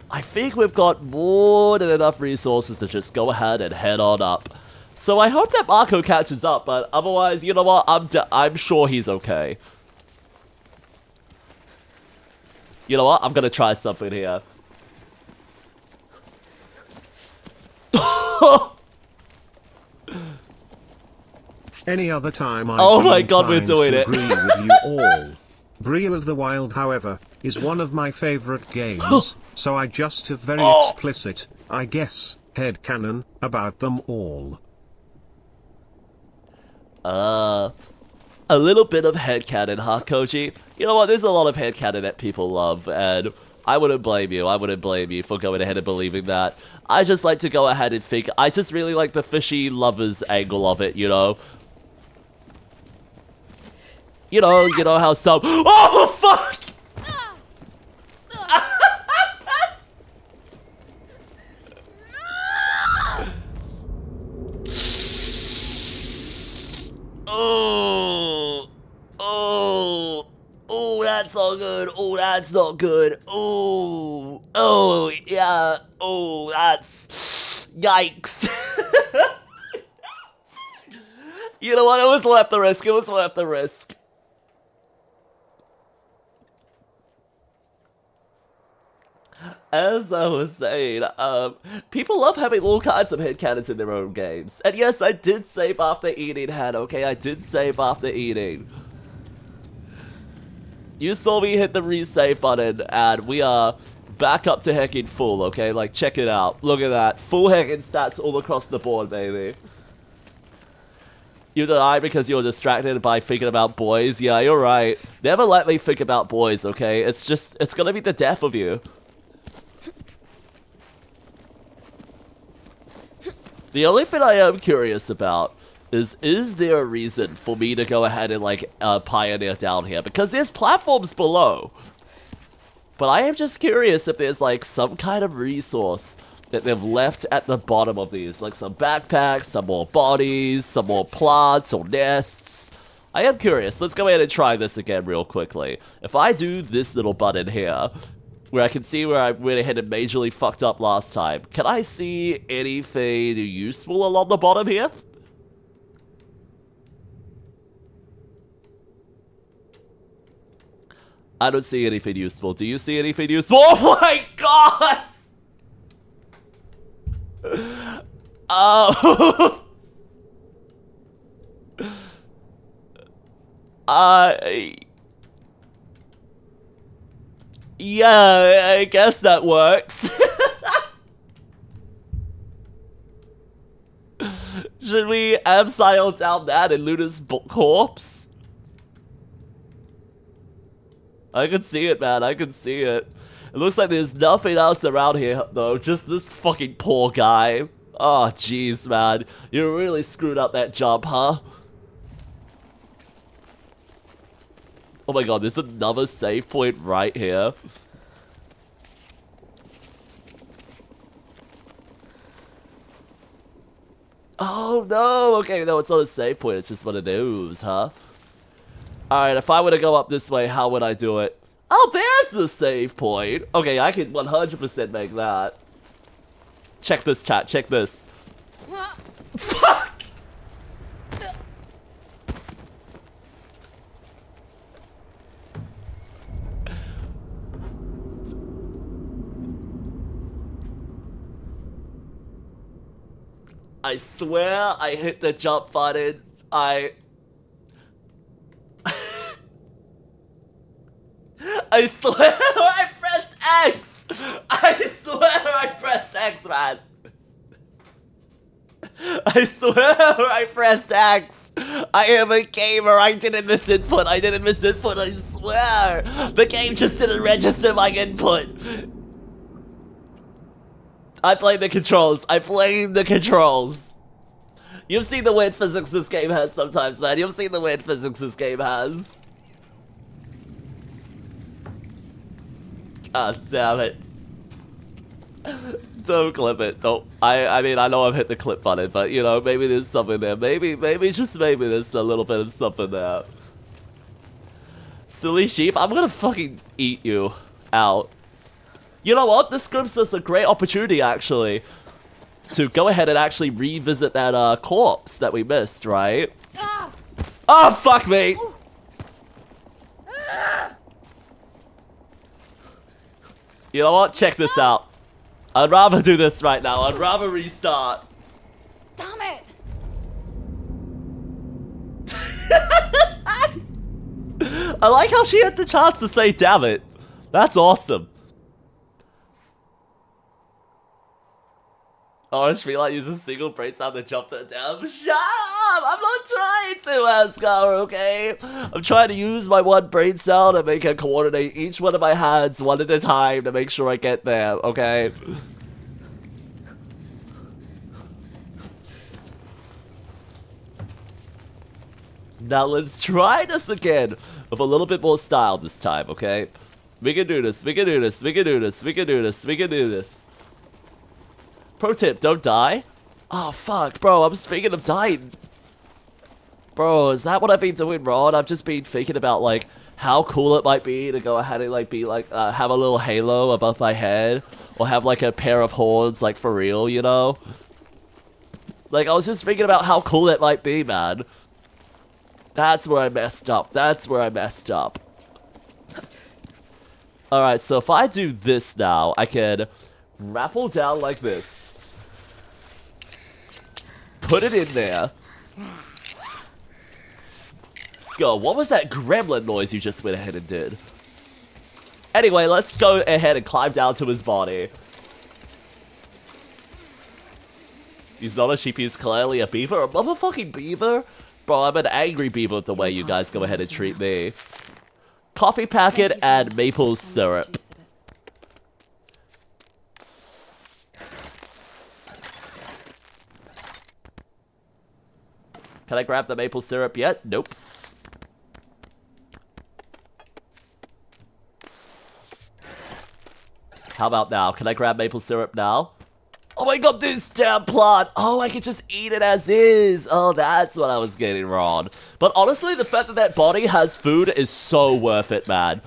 I think we've got more than enough resources to just go ahead and head on up. So I hope that Marco catches up, but otherwise, you know what? I'm sure he's okay. You know what? I'm gonna try something here. Any other time I'd Oh be my god, we're inclined doing to it. agree with you all. Breath of the Wild, however, is one of my favorite games, so I just have very explicit, I guess, headcanon about them all. A little bit of headcanon, huh, Koji? You know what, there's a lot of headcanon that people love, and I wouldn't blame you. I wouldn't blame you for going ahead and believing that. I just like to go ahead and think, I just really like the fishy lovers angle of it, you know? You know how some— Oh, fuck! Oh, oh, oh, that's not good. Oh, that's not good. Oh, oh, yeah. Oh, that's— Yikes. You know what? It was worth the risk. It was worth the risk. As I was saying, people love having all kinds of headcanons in their own games. And yes, I did save after eating, Han, okay? I did save after eating. You saw me hit the resave button, and we are back up to heckin' full, okay? Like, check it out. Look at that. Full heckin' stats all across the board, baby. You died because you were distracted by thinking about boys? Yeah, you're right. Never let me think about boys, okay? It's gonna be the death of you. The only thing I am curious about is there a reason for me to go ahead and, like, pioneer down here? Because there's platforms below. But I am just curious if there's, like, some kind of resource that they've left at the bottom of these. Like, some backpacks, some more bodies, some more plants or nests. I am curious. Let's go ahead and try this again real quickly. If I do this little button here, where I can see where I went ahead and majorly fucked up last time, can I see anything useful along the bottom here? I don't see anything useful. Do you see anything useful? Oh my god! Yeah, I guess that works. Should we abseil down that and loot his corpse? I can see it, man. I can see it. It looks like there's nothing else around here, though. Just this fucking poor guy. Oh, jeez, man. You really screwed up that jump, huh? Oh my god, there's another save point right here. Oh no! Okay, no, it's not a save point. It's just one of those, huh? Alright, if I were to go up this way, how would I do it? Oh, there's the save point! Okay, I can 100% make that. Check this, chat. Check this. I swear I hit the jump button. I swear I pressed X! I swear I pressed X, man! I swear I pressed X! I am a gamer, I didn't miss input, I swear! The game just didn't register my input! I blame the controls, You've seen the weird physics this game has sometimes, man. You've seen the weird physics this game has. God damn it. Don't clip it. Don't. I mean, I know I've hit the clip button, but you know, maybe there's something there. Maybe there's a little bit of something there. Silly sheep, I'm gonna fucking eat you out. You know what? This gives us a great opportunity, actually, to go ahead and actually revisit that corpse that we missed, right? Oh, fuck me! You know what? Check this out. I'd rather do this right now. I'd rather restart. Damn it! I like how she had the chance to say damn it. That's awesome. Orange Freelight uses single brain sound to jump to a down. Shut up! I'm not trying to, Ascar, okay? I'm trying to use my one brain sound and make it coordinate each one of my hands one at a time to make sure I get there, okay? Now let's try this again with a little bit more style this time, okay? We can do this, we can do this, we can do this, we can do this, we can do this. Pro tip, don't die. Oh, fuck, bro, I'm speaking of dying. Bro, is that what I've been doing wrong? I've just been thinking about, like, how cool it might be to go ahead and, like, be, like, have a little halo above my head. Or have, like, a pair of horns, like, for real, you know? Like, I was just thinking about how cool it might be, man. That's where I messed up. That's where I messed up. Alright, so if I do this now, I can rappel down like this. Put it in there. Go, what was that gremlin noise you just went ahead and did? Anyway, let's go ahead and climb down to his body. He's not a sheep, he's clearly a beaver. A motherfucking beaver? Bro, I'm an angry beaver with the way you guys go ahead and treat me. Coffee packet and maple syrup. Can I grab the maple syrup yet? Nope. How about now? Can I grab maple syrup now? Oh my god, this damn plant! Oh, I can just eat it as is! Oh, that's what I was getting wrong. But honestly, the fact that that body has food is so worth it, man.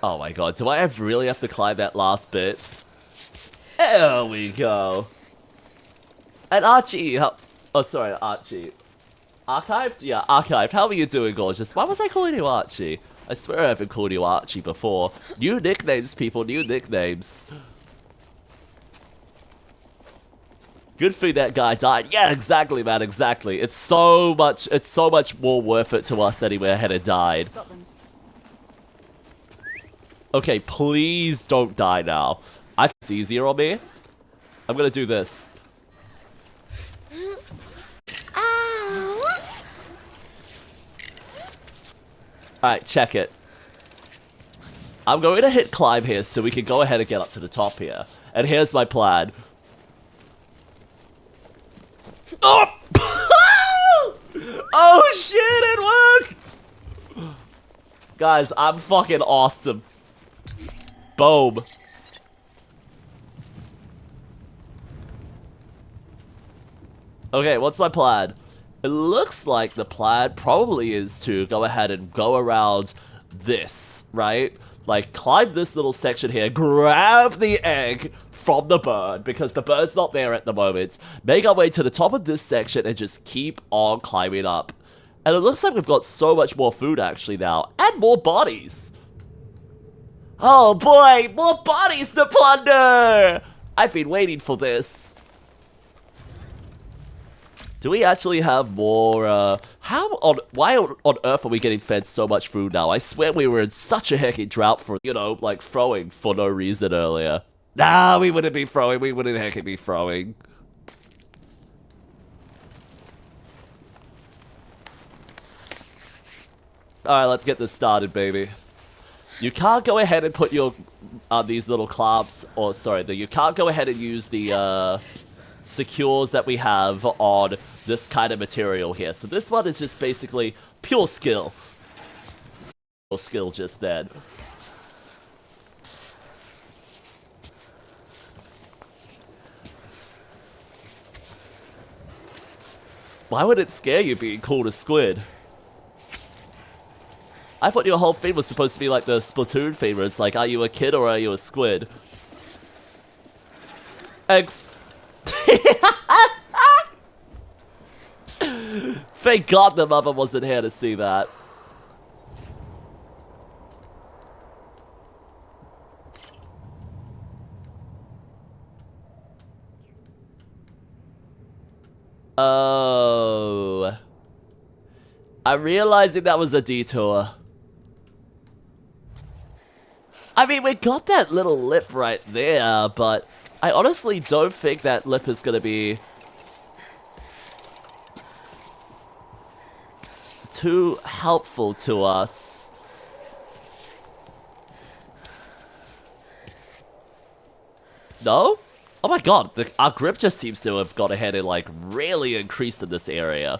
Oh my god, do I really have to climb that last bit? There we go. And Archie, oh sorry, Archie. Archived? Yeah, Archived. How are you doing, gorgeous? Why was I calling you Archie? I swear I haven't called you Archie before. New nicknames, people, new nicknames. Good thing that guy died. Yeah, exactly, man, exactly. It's so much more worth it to us that he went ahead and died. Okay, please don't die now. It's easier on me. I'm gonna do this. Alright, check it. I'm going to hit climb here so we can go ahead and get up to the top here. And here's my plan. Oh! Oh shit, it worked! Guys, I'm fucking awesome. Boom. Okay, what's my plan? It looks like the plan probably is to go ahead and go around this, right? Like, climb this little section here, grab the egg, from the bird, because the bird's not there at the moment, make our way to the top of this section and just keep on climbing up. And it looks like we've got so much more food actually now, and more bodies. Oh boy, more bodies to plunder! I've been waiting for this. Do we actually have more, why on earth are we getting fed so much food now? I swear we were in such a heckin' drought for, you know, like throwing for no reason earlier. Nah, we wouldn't be throwing, we wouldn't heckin' be throwing. Alright, let's get this started, baby. You can't go ahead and put your, these little clamps, or sorry, you can't go ahead and use the, secures that we have on this kind of material here. So this one is just basically pure skill. Pure skill just then. Why would it scare you being called a squid? I thought your whole thing was supposed to be like the Splatoon theme, where it's like, are you a kid or are you a squid? Eggs. Thank God the mother wasn't here to see that. Oh. I'm realizing that was a detour. I mean, we got that little lip right there, but I honestly don't think that lip is gonna be too helpful to us. No? Oh my god, our grip just seems to have gone ahead and like really increased in this area.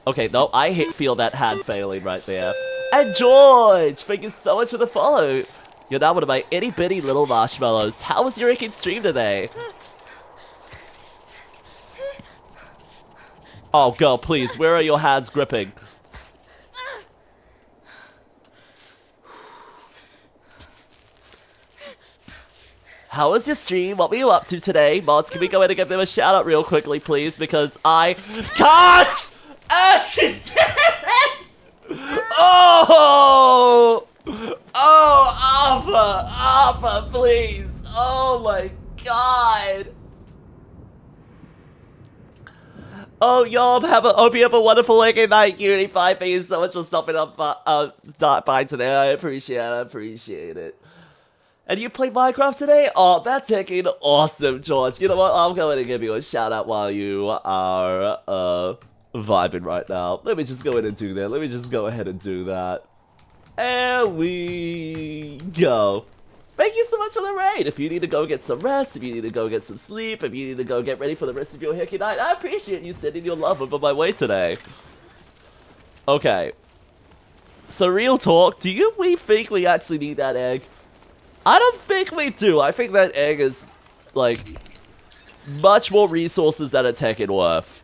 Okay, no, I feel that hand failing right there. And George, thank you so much for the follow. You're now one of my itty bitty little marshmallows. How was your wicked stream today? Oh girl, please, where are your hands gripping? How was your stream? What were you up to today? Mods, can we go in and give them a shout out real quickly, please? Because I can't! She's dead! Oh! Oh, Arthur, please! Oh my god! Oh, y'all, hope you have a wonderful wicked night, Q5. Thank you so much for stopping up by today. I appreciate it. And you played Minecraft today? Oh, that's heckin' awesome, George. You know what? I'm going to give you a shout out while you are, vibing right now. Let me just go in and do that. Let me just go ahead and do that. And we go. Thank you so much for the raid. If you need to go get some rest, if you need to go get some sleep, if you need to go get ready for the rest of your hickey night, I appreciate you sending your love over my way today. Okay. So real talk, do we think we actually need that egg? I don't think we do. I think that egg is, like, much more resources than it's heckin' worth.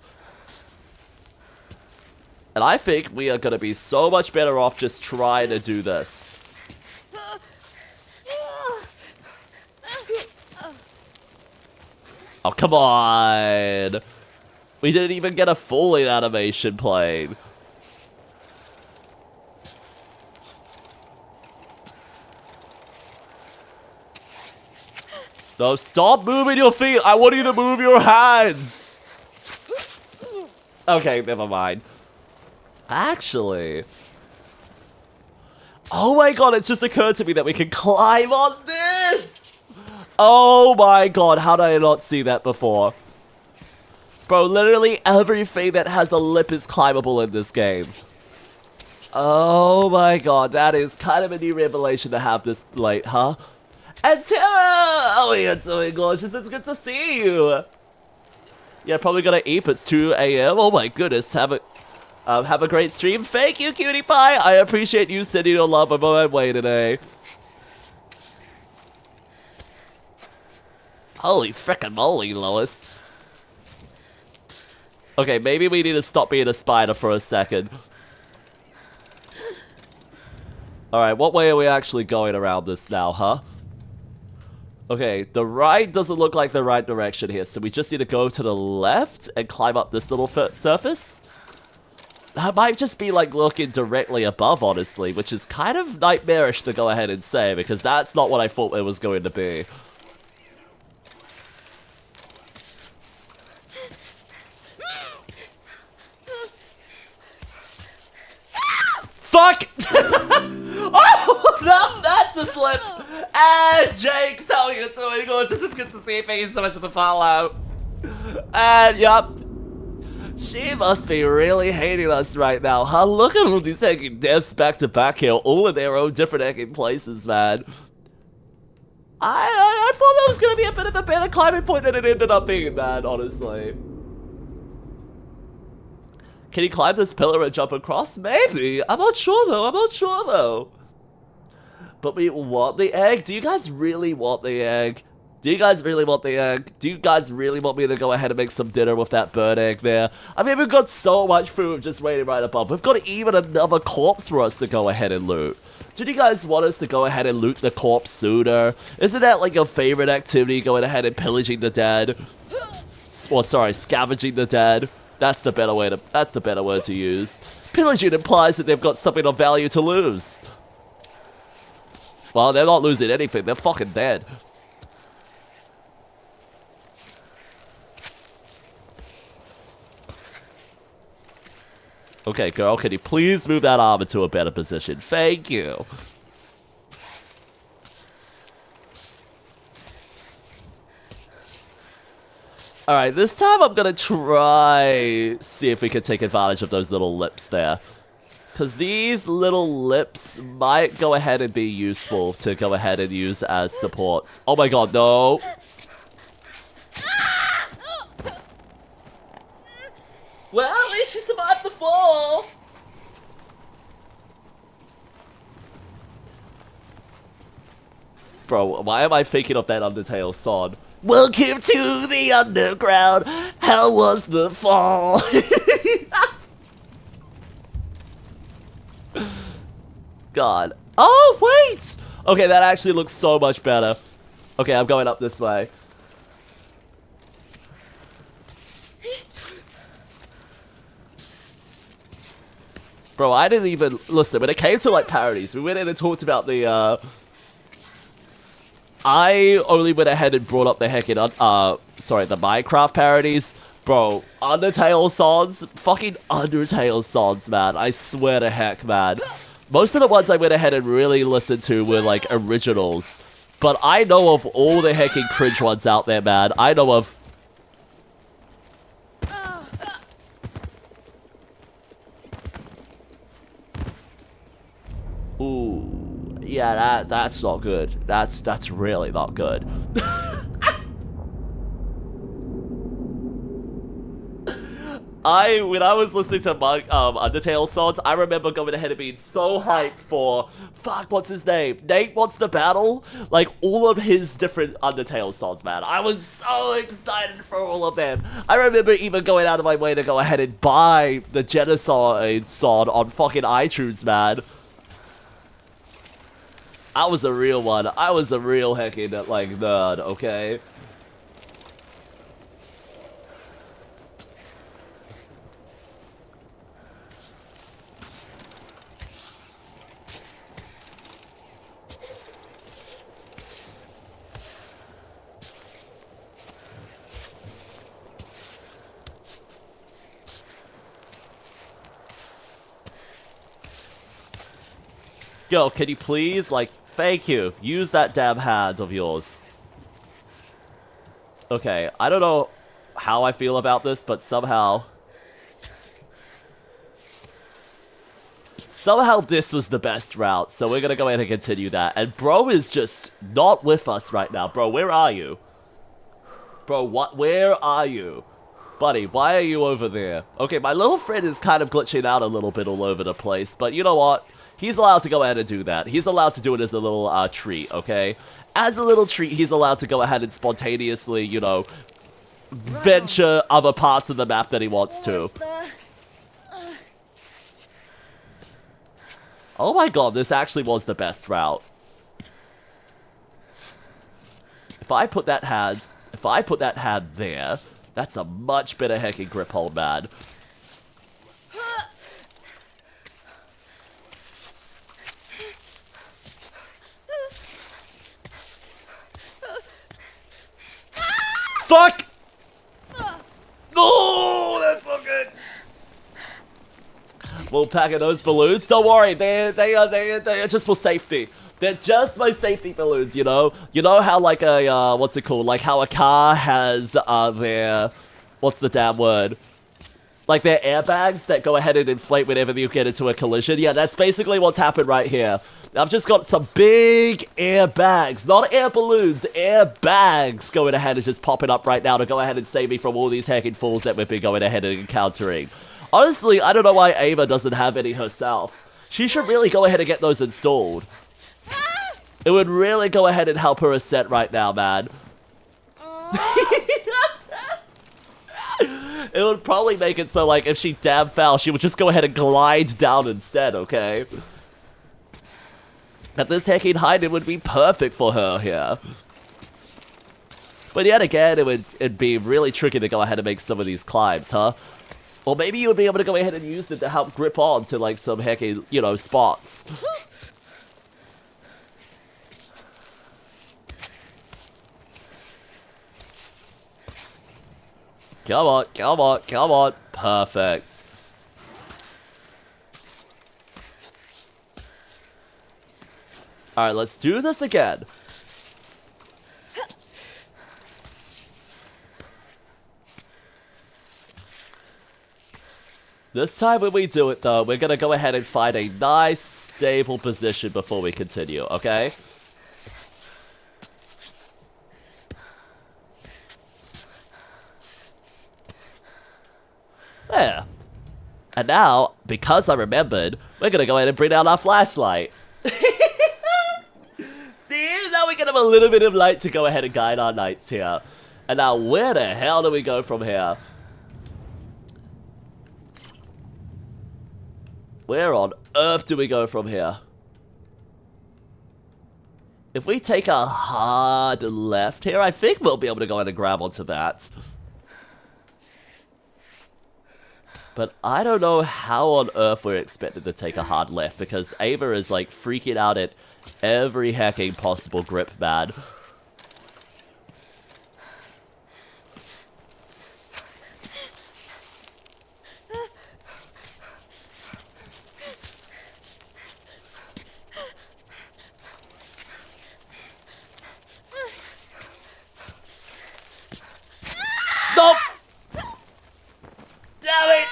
And I think we are gonna be so much better off just trying to do this. Oh, come on! We didn't even get a falling animation played. No, stop moving your feet! I want you to move your hands! Okay, never mind. Actually... Oh my god, it's just occurred to me that we can climb on this! Oh my god, how did I not see that before? Bro, literally everything that has a lip is climbable in this game. Oh my god, that is kind of a new revelation to have this late, huh? And Tara! Oh, you're doing gorgeous. It's good to see you. Yeah, probably gonna eat. It's 2 a.m. Oh my goodness. Have a great stream. Thank you, cutie pie. I appreciate you sending your love over my way today. Holy frickin' moly, Lois. Okay, maybe we need to stop being a spider for a second. Alright, what way are we actually going around this now, huh? Okay, the right doesn't look like the right direction here, so we just need to go to the left and climb up this little surface. That might just be like looking directly above, honestly, which is kind of nightmarish to go ahead and say, because that's not what I thought it was going to be. Fuck! Oh, no, that's a slip! And Jake's how you doing? Gorgeous, it's good to see you. Thank you so much for the follow. And, yup. She must be really hating us right now, huh? Look at all these hecking devs back to back here, all in their own different hecking places, man. I thought that was gonna be a bit of a better climbing point than it ended up being, man, honestly. Can he climb this pillar and jump across? Maybe. I'm not sure though. But we want the egg? Do you guys really want the egg? Do you guys really want the egg? Do you guys really want me to go ahead and make some dinner with that bird egg there? I mean, we've got so much food just waiting right above. We've got even another corpse for us to go ahead and loot. Do you guys want us to go ahead and loot the corpse sooner? Isn't that like your favorite activity, going ahead and pillaging the dead? Or sorry, scavenging the dead. That's the better word to use. Pillaging implies that they've got something of value to lose. Well, they're not losing anything. They're fucking dead. Okay, girl, can you please move that arm into a better position? Thank you. Alright, this time I'm gonna try see if we can take advantage of those little lips there. Because these little lips might go ahead and be useful to go ahead and use as supports. Oh my god, no! Well, at least she survived the fall! Bro, why am I thinking of that Undertale song? Welcome to the underground. How was the fall? God. Oh, wait! Okay, that actually looks so much better. Okay, I'm going up this way. Bro, I didn't even... Listen, when it came to, like, parodies, we went in and talked about the, I only went ahead and brought up the sorry, the Minecraft parodies. Bro, Undertale songs, fucking Undertale songs, man. I swear to heck, man. Most of the ones I went ahead and really listened to were, like, originals. But I know of all the hecking cringe ones out there, man. I know of... Ooh, yeah, that's not good. That's really not good. When I was listening to Undertale songs, I remember going ahead and being so hyped for, fuck, what's his name? Nate Wants the Battle? Like, all of his different Undertale songs, man. I was so excited for all of them. I remember even going out of my way to go ahead and buy the Genocide song on fucking iTunes, man. I was a real one. I was a real hecking, like, nerd, okay? Yo, can you please, like, thank you. Use that damn hand of yours. Okay, I don't know how I feel about this, but somehow this was the best route, so we're gonna go ahead and continue that. And bro is just not with us right now. Bro, where are you? Bro, where are you? Buddy, why are you over there? Okay, my little friend is kind of glitching out a little bit all over the place, but you know what? He's allowed to go ahead and do that. He's allowed to do it as a little treat, okay? As a little treat, he's allowed to go ahead and spontaneously, you know, venture other parts of the map that he wants to. Oh my god, this actually was the best route. if I put that hand there, that's a much better hecking grip hold, man. Fuck! Oh, that's so good. We'll pack in those balloons. Don't worry, they are just for safety. They're just my safety balloons, you know? You know how like a, what's it called? Like how a car has, their, what's the damn word? Like their airbags that go ahead and inflate whenever you get into a collision? Yeah, that's basically what's happened right here. I've just got some big airbags, not air balloons, airbags going ahead and just popping up right now to go ahead and save me from all these hacking fools that we've been going ahead and encountering. Honestly, I don't know why Ava doesn't have any herself. She should really go ahead and get those installed. It would really go ahead and help her a set right now, man. It would probably make it so, like, if she damn fell, she would just go ahead and glide down instead, okay? That this hacking hiding would be perfect for her here. But yet again, it'd be really tricky to go ahead and make some of these climbs, huh? Or maybe you would be able to go ahead and use them to help grip on to, like, some hacking, you know, spots. Come on, come on, come on. Perfect. Alright, let's do this again. This time when we do it though, we're gonna go ahead and find a nice, stable position before we continue, okay? There. And now, because I remembered, we're gonna go ahead and bring down our flashlight. See, now we can have a little bit of light to go ahead and guide our nights here. And now, where the hell do we go from here? Where on earth do we go from here? If we take a hard left here, I think we'll be able to go ahead and grab onto that. But I don't know how on earth we're expected to take a hard left, because Ava is like freaking out at every hacking possible grip, man. Nope! Damn it!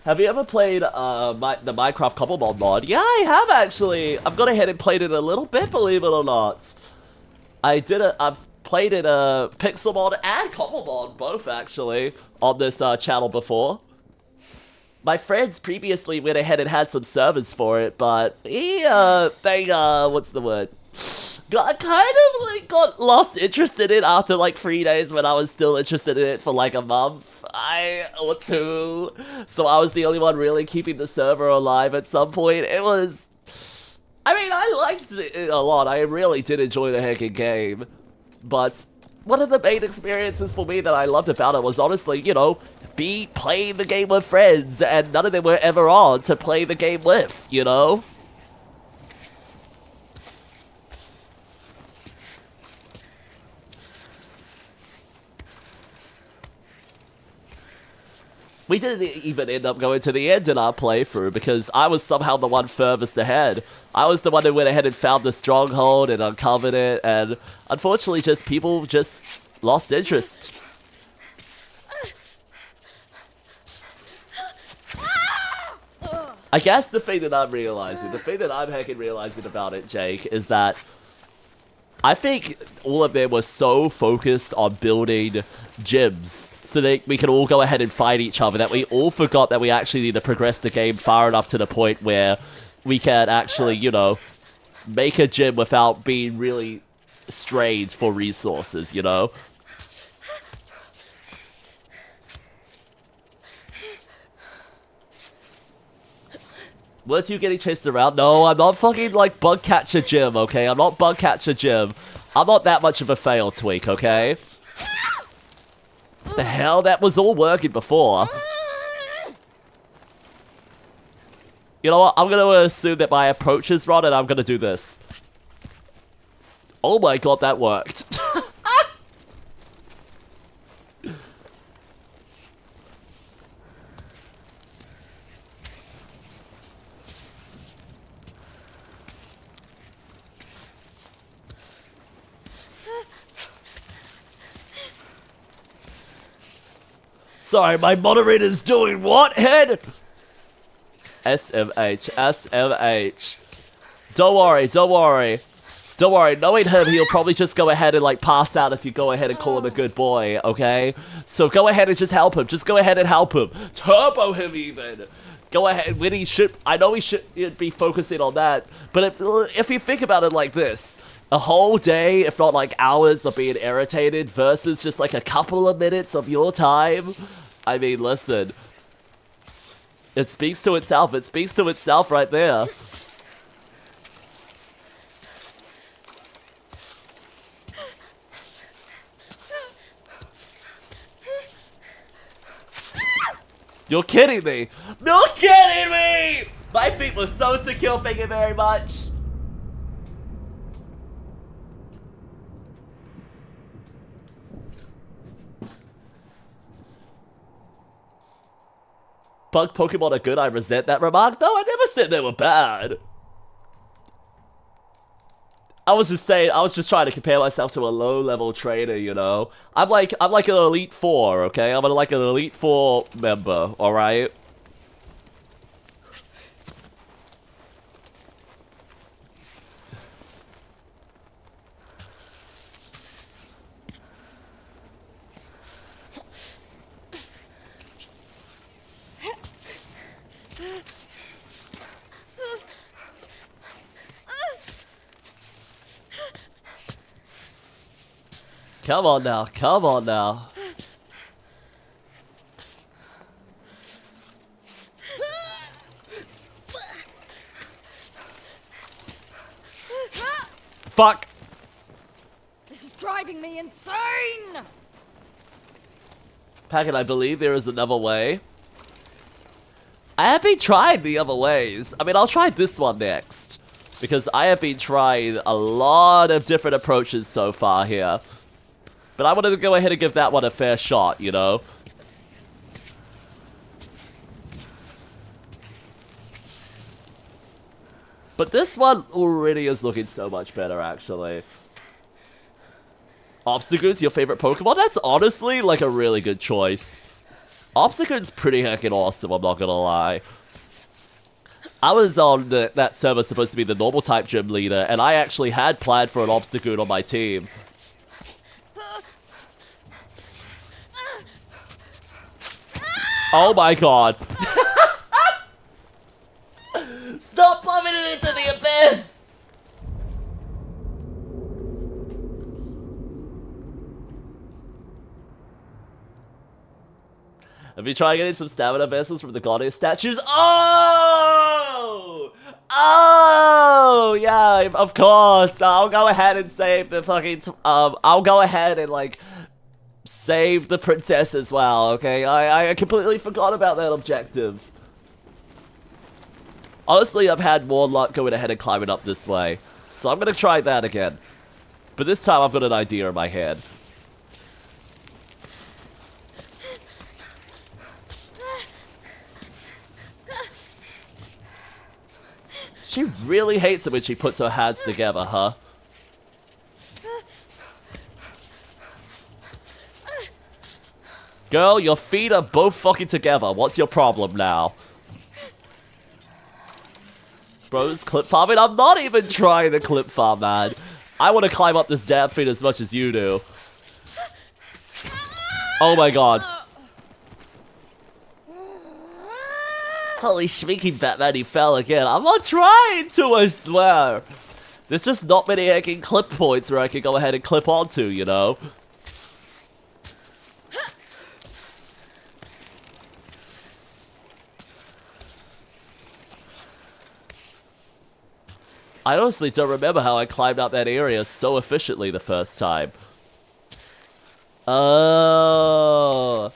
Have you ever played the Minecraft Couple mod? Yeah, I have actually. I've gone ahead and played it a little bit, believe it or not. I've played it Pixel mod and Couple mod, both actually, on this channel before. My friends previously went ahead and had some servers for it, but they what's the word? Got lost interest in it after like 3 days when I was still interested in it for like a month or two. So I was the only one really keeping the server alive at some point. It was, I mean, I liked it a lot. I really did enjoy the heckin' game. But one of the main experiences for me that I loved about it was honestly, you know, playing the game with friends, and none of them were ever on to play the game with, you know? We didn't even end up going to the end in our playthrough because I was somehow the one furthest ahead. I was the one who went ahead and found the stronghold and uncovered it, and unfortunately people just lost interest. I guess the thing that I'm heckin' realizing about it, Jake, is that I think all of them were so focused on building gyms so that we can all go ahead and fight each other that we all forgot that we actually need to progress the game far enough to the point where we can actually, you know, make a gym without being really strained for resources, you know? Weren't you getting chased around? No, I'm not fucking like Bug Catcher Jim, okay? I'm not Bug Catcher Jim. I'm not that much of a fail tweak, okay? The hell? That was all working before. You know what? I'm gonna assume that my approach is wrong and I'm gonna do this. Oh my god, that worked. Sorry, my moderator's doing what, head? SMH, SMH. Don't worry, don't worry. Don't worry, knowing him, he'll probably just go ahead and like pass out if you go ahead and call him a good boy, okay? So go ahead and just help him. Just go ahead and help him. Turbo him even. Go ahead, when he should, I know he should be focusing on that, but if you think about it like this, a whole day, if not like hours of being irritated versus just like a couple of minutes of your time, I mean, listen. It speaks to itself. It speaks to itself right there. You're kidding me. You're kidding me! My feet were so secure, thank you very much. Bug Pokemon are good, I resent that remark. No, I never said they were bad. I was just saying, I was just trying to compare myself to a low-level trainer, you know? I'm like an Elite Four, okay? I'm like an Elite Four member, alright? Come on now, come on now. Fuck! This is driving me insane! Packet, I believe there is another way. I have been trying the other ways. I mean, I'll try this one next. Because I have been trying a lot of different approaches so far here. But I wanted to go ahead and give that one a fair shot, you know? But this one already is looking so much better, actually. Obstagoon's your favorite Pokemon? That's honestly, like, a really good choice. Obstagoon's pretty heckin' awesome, I'm not gonna lie. I was on that server supposed to be the normal type gym leader, and I actually had planned for an Obstagoon on my team. Oh my god. Stop plummeting into the abyss! Have you tried getting some stamina vessels from the Guardian statues? Oh! Oh! Yeah, of course. I'll go ahead and save the fucking... I'll go ahead and, like... save the princess as well, okay? I completely forgot about that objective. Honestly, I've had more luck going ahead and climbing up this way. So I'm gonna try that again. But this time I've got an idea in my head. She really hates it when she puts her hands together, huh? Girl, your feet are both fucking together. What's your problem now? Bro's clip farming? I'm not even trying to clip farm, man. I want to climb up this damn thing as much as you do. Oh my god. Holy shminky Batman, he fell again. I'm not trying to, I swear. There's just not many heckin' clip points where I can go ahead and clip onto, you know? I honestly don't remember how I climbed up that area so efficiently the first time. Oh.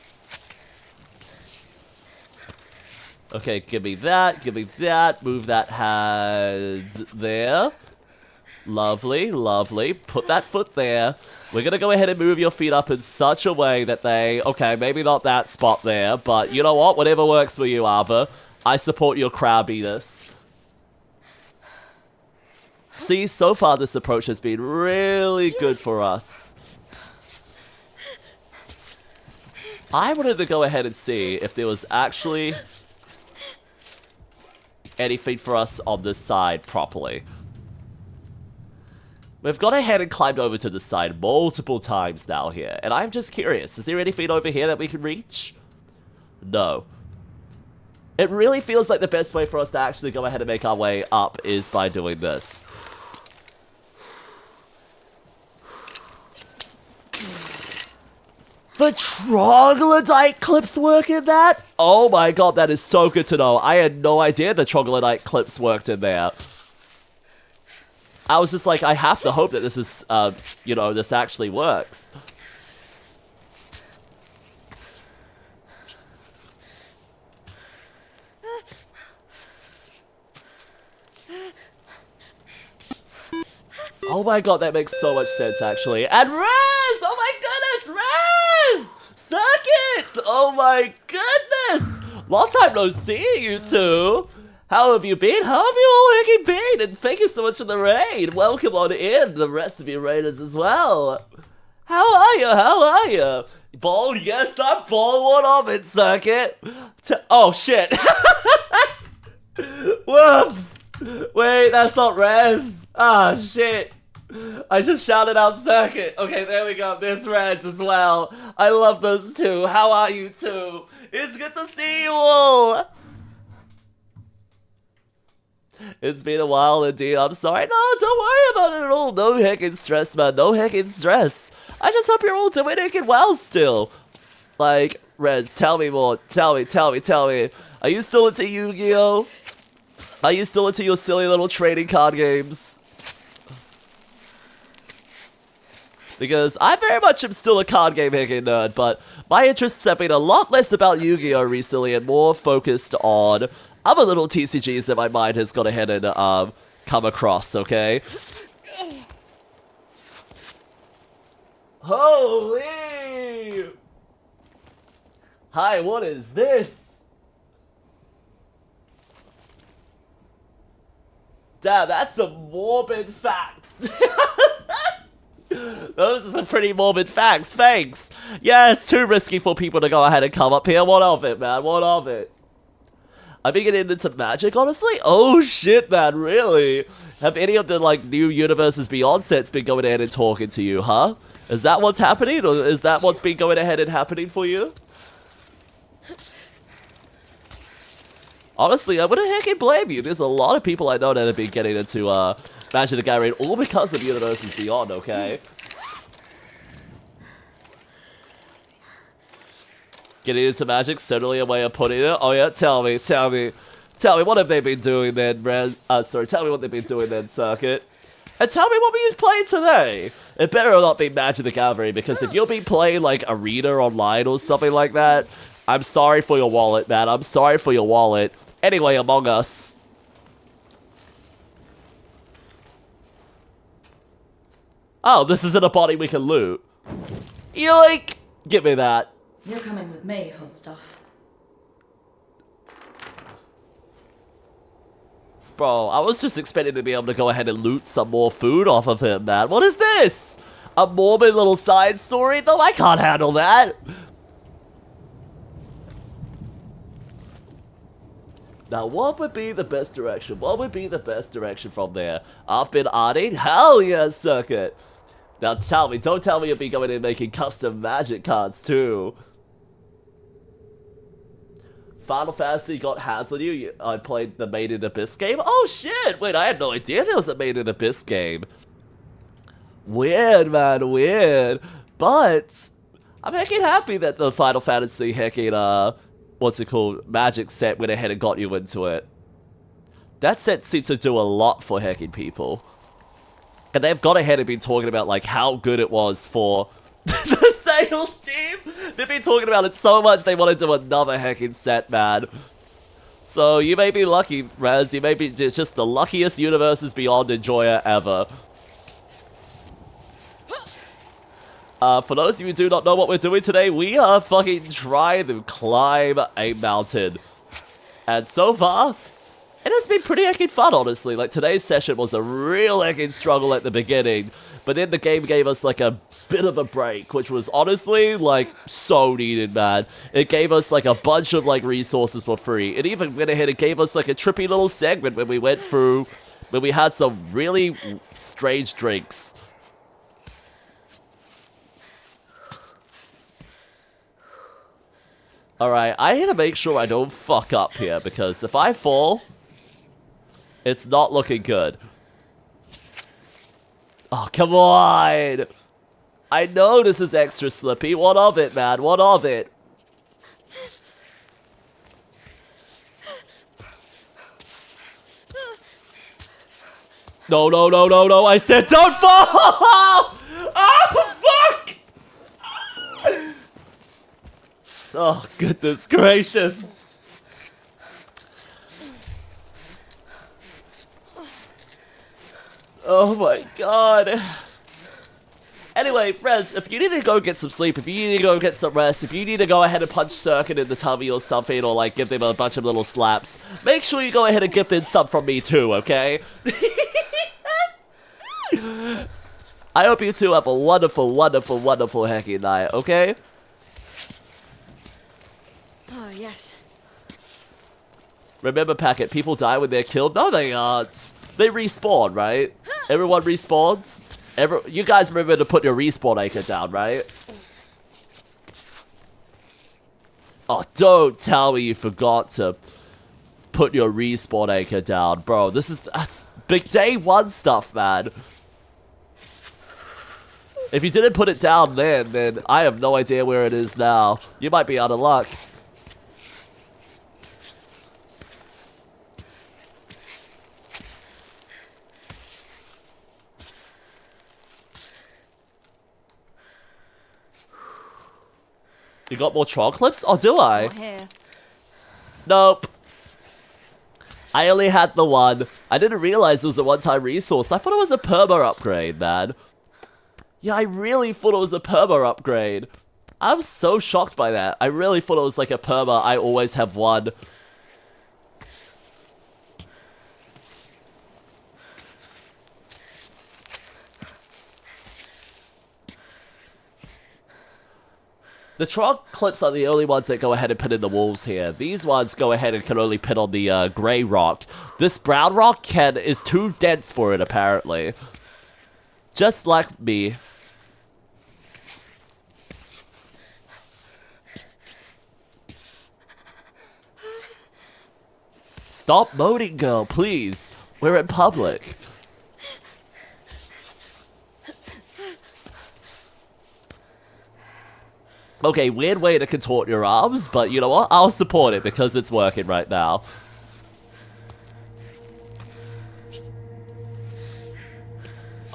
Okay, give me that, move that hand there. Lovely, lovely. Put that foot there. We're gonna go ahead and move your feet up in such a way that they... Okay, maybe not that spot there, but you know what? Whatever works for you, Ava. I support your crabbiness. See, so far this approach has been really good for us. I wanted to go ahead and see if there was actually anything for us on this side properly. We've gone ahead and climbed over to the side multiple times now here, and I'm just curious, is there anything over here that we can reach? No. It really feels like the best way for us to actually go ahead and make our way up is by doing this. The troglodyte clips work in that? Oh my god, that is so good to know. I had no idea the troglodyte clips worked in there. I was just like, I have to hope that this is, you know, this actually works. Oh my god, that makes so much sense, actually. And Rez! Oh my goodness, Rez! Circuit! Oh my goodness! Long time no see, you two. How have you been? How have you all hecking been? And thank you so much for the raid. Welcome on in, the rest of you raiders as well. How are you? How are you? Bald? Yes, I'm bald. What of it, Circuit? Oh, shit. Whoops. Wait, that's not Rez. Ah, shit. I just shouted out Circuit. Okay, there we go. There's Rez as well. I love those two. How are you two? It's good to see you all. It's been a while indeed. I'm sorry. No, don't worry about it at all. No heckin' stress, man. No heckin' stress. I just hope you're all doing heckin' well still. Like, Rez, tell me more. Tell me. Are you still into Yu-Gi-Oh? Are you still into your silly little trading card games? Because I very much am still a card game heckin' nerd, but my interests have been a lot less about Yu-Gi-Oh recently and more focused on other little TCGs that my mind has gone ahead and come across, okay? Holy! Hi, what is this? Damn, that's some morbid facts. Those are some pretty morbid facts, thanks. Yeah, it's too risky for people to go ahead and come up here. What of it, man? What of it? I've been getting into magic, honestly? Oh shit, man, really? Have any of the, like, new Universes Beyond sets been going ahead and talking to you, huh? Is that what's happening, or is that what's been going ahead and happening for you? Honestly, I wouldn't heckin' blame you. There's a lot of people I know that have been getting into, Magic the Gathering, all because of Universes Beyond, okay? Getting into Magic, certainly a way of putting it. Oh yeah, tell me, what have they been doing then, tell me what they've been doing then, Circuit. And tell me what we're playing today. It better not be Magic the Gathering, because if you'll be playing, like, Arena online or something like that, I'm sorry for your wallet, man. I'm sorry for your wallet. Anyway, Among Us. Oh, this isn't a body we can loot. Yoink! Give me that. You're coming with me, hot stuff. Bro, I was just expecting to be able to go ahead and loot some more food off of him, man. What is this? A morbid little side story? No, I can't handle that. Now, what would be the best direction? What would be the best direction from there? I've been arting? Hell yeah, Circuit. Now tell me, don't tell me you'll be going in making custom magic cards too. Final Fantasy got hands on you. I played the Made in Abyss game. Oh shit! Wait, I had no idea there was a Made in Abyss game. Weird, man, weird. But I'm heckin' happy that the Final Fantasy heckin' what's it called? Magic set went ahead and got you into it. That set seems to do a lot for hacking people. And they've gone ahead and been talking about, like, how good it was for the sales team. They've been talking about it so much they want to do another hacking set, man. So you may be lucky, Raz. You may be just the luckiest Universes Beyond enjoyer ever. For those of you who do not know what we're doing today, we are fucking trying to climb a mountain. And so far, it has been pretty heckin' fun, honestly. Like, today's session was a real heckin' struggle at the beginning. But then the game gave us, like, a bit of a break, which was honestly, like, so needed, man. It gave us, like, a bunch of, like, resources for free. It even went ahead and gave us, like, a trippy little segment when we went through, when we had some really strange drinks. Alright, I need to make sure I don't fuck up here, because if I fall, it's not looking good. Oh, come on! I know this is extra slippy. What of it, man? What of it? No, no, no, no, no. I said don't fall! Oh, fuck! Oh, goodness gracious. Oh my god. Anyway, Rez, if you need to go get some sleep, if you need to go get some rest, if you need to go ahead and punch Circuit in the tummy or something, or like give them a bunch of little slaps, make sure you go ahead and give them some from me too, okay? I hope you two have a wonderful, wonderful, wonderful hacking night, okay? Oh, yes. Remember, Packet, people die when they're killed? No, they aren't. They respawn, right? Everyone respawns? You guys remember to put your respawn anchor down, right? Oh, don't tell me you forgot to put your respawn anchor down. Bro, that's big day one stuff, man. If you didn't put it down then I have no idea where it is now. You might be out of luck. You got more troll clips? Oh, do I? Not here. Nope. I only had the one. I didn't realize it was a one-time resource. I thought it was a perma upgrade, man. Yeah, I really thought it was a perma upgrade. I'm so shocked by that. I really thought it was like a perma. I always have one. The troll clips are the only ones that go ahead and pin in the walls here. These ones go ahead and can only pin on the grey rock. This brown rock is too dense for it, apparently. Just like me. Stop moaning, girl, please. We're in public. Okay, weird way to contort your arms, but you know what? I'll support it because it's working right now.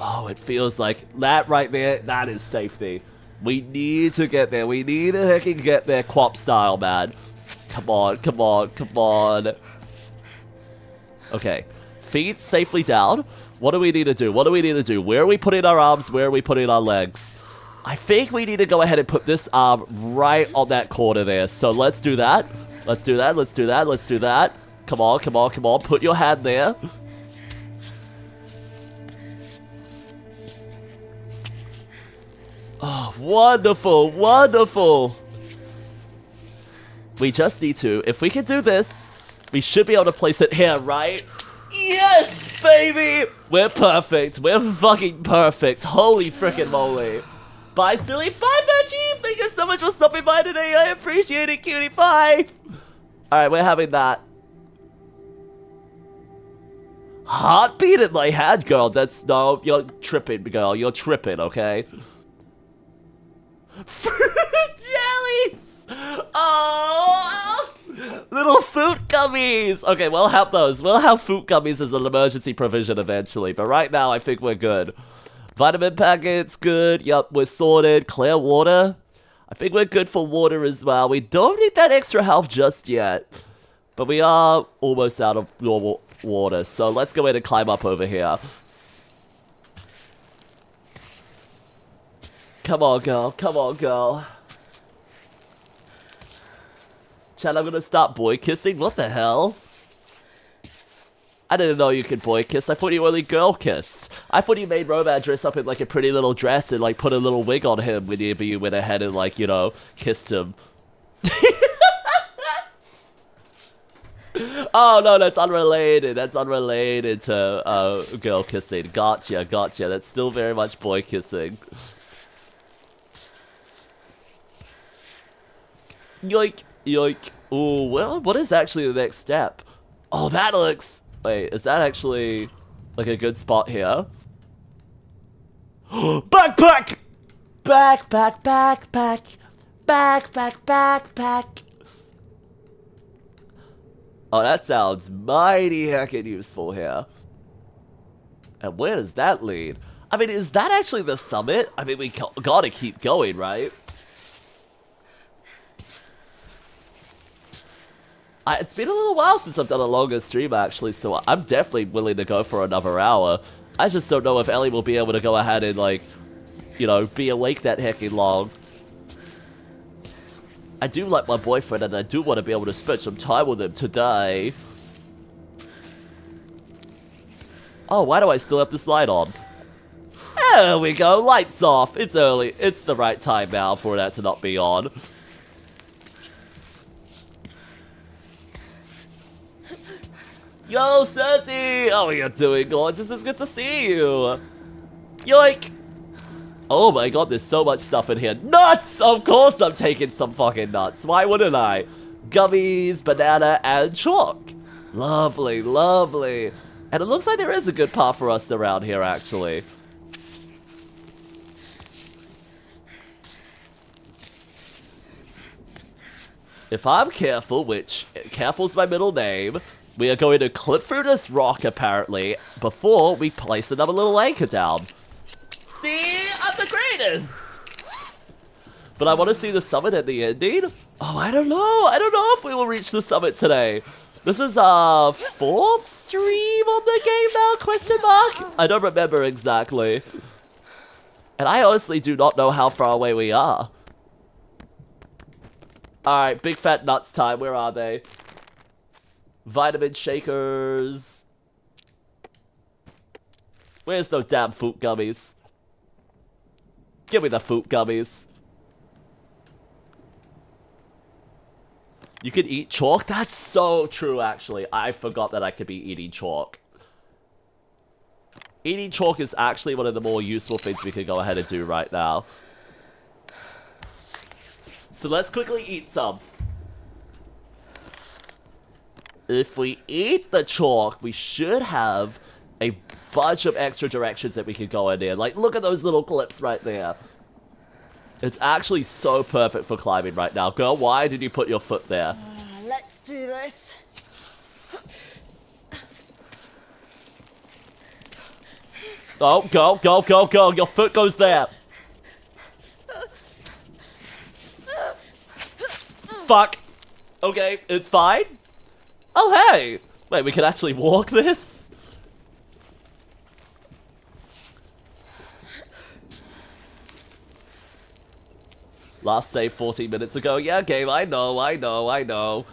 Oh, it feels like that right there, that is safety. We need to get there. We need to heckin' get there Quap style, man. Come on, come on, come on. Okay, feet safely down. What do we need to do? What do we need to do? Where are we putting our arms? Where are we putting our legs? I think we need to go ahead and put this arm right on that corner there. So let's do that. Let's do that. Let's do that. Let's do that. Come on, come on, come on. Put your hand there. Oh, wonderful, wonderful. We just need to, if we can do this, we should be able to place it here, right? Yes, baby! We're perfect. We're fucking perfect. Holy frickin' moly. Bye, silly. Bye, Veggie. Thank you so much for stopping by today. I appreciate it, cutie pie. Alright, we're having that. Heartbeat in my head, girl. No, you're tripping, girl. You're tripping, okay? Fruit jellies! Oh! Little fruit gum gummies! Okay, we'll have those. We'll have food gummies as an emergency provision eventually, but right now I think we're good. Vitamin packets, good. Yup, we're sorted. Clear water. I think we're good for water as well. We don't need that extra health just yet, but we are almost out of normal water, so let's go in and climb up over here. Come on, girl. Come on, girl. Chad, I'm gonna start boy kissing? What the hell? I didn't know you could boy kiss. I thought you only girl kissed. I thought you made Romad dress up in like a pretty little dress and like put a little wig on him whenever you went ahead and like, you know, kissed him. Oh no, that's unrelated. That's unrelated to girl kissing. Gotcha, gotcha. That's still very much boy kissing. Yoink, yoink. Ooh, well, what is actually the next step? Oh, that looks... Wait, is that actually like a good spot here? Backpack! Backpack, backpack. Backpack, backpack. Oh, that sounds mighty heckin' useful here. And where does that lead? I mean, is that actually the summit? I mean, we gotta keep going, right? It's been a little while since I've done a longer stream, actually, so I'm definitely willing to go for another hour. I just don't know if Ellie will be able to go ahead and, like, you know, be awake that heckin' long. I do like my boyfriend, and I do want to be able to spend some time with him today. Oh, why do I still have this light on? There we go, lights off. It's early. It's the right time now for that to not be on. Yo, Cersei! How are you doing, gorgeous? It's good to see you. Yoink! Oh my god, there's so much stuff in here. Nuts! Of course I'm taking some fucking nuts. Why wouldn't I? Gummies, banana, and chalk. Lovely, lovely. And it looks like there is a good path for us around here, actually. If I'm careful, which careful's my middle name, we are going to clip through this rock, apparently, before we place another little anchor down. See? I'm the greatest! But I want to see the summit at the ending. Oh, I don't know. I don't know if we will reach the summit today. This is our 4th stream on the game now, question mark? I don't remember exactly. And I honestly do not know how far away we are. Alright, big fat nuts time. Where are they? Vitamin shakers. Where's those damn food gummies? Give me the food gummies. You can eat chalk? That's so true, actually. I forgot that I could be eating chalk. Eating chalk is actually one of the more useful things we could go ahead and do right now. So let's quickly eat some. If we eat the chalk, we should have a bunch of extra directions that we can go in there. Like, look at those little clips right there. It's actually so perfect for climbing right now. Girl, why did you put your foot there? Let's do this. Oh, go, go, go, go. Your foot goes there. Fuck. Okay, it's fine. Oh, hey! Wait, we can actually walk this? Last save 14 minutes ago. Yeah, game, I know, I know, I know.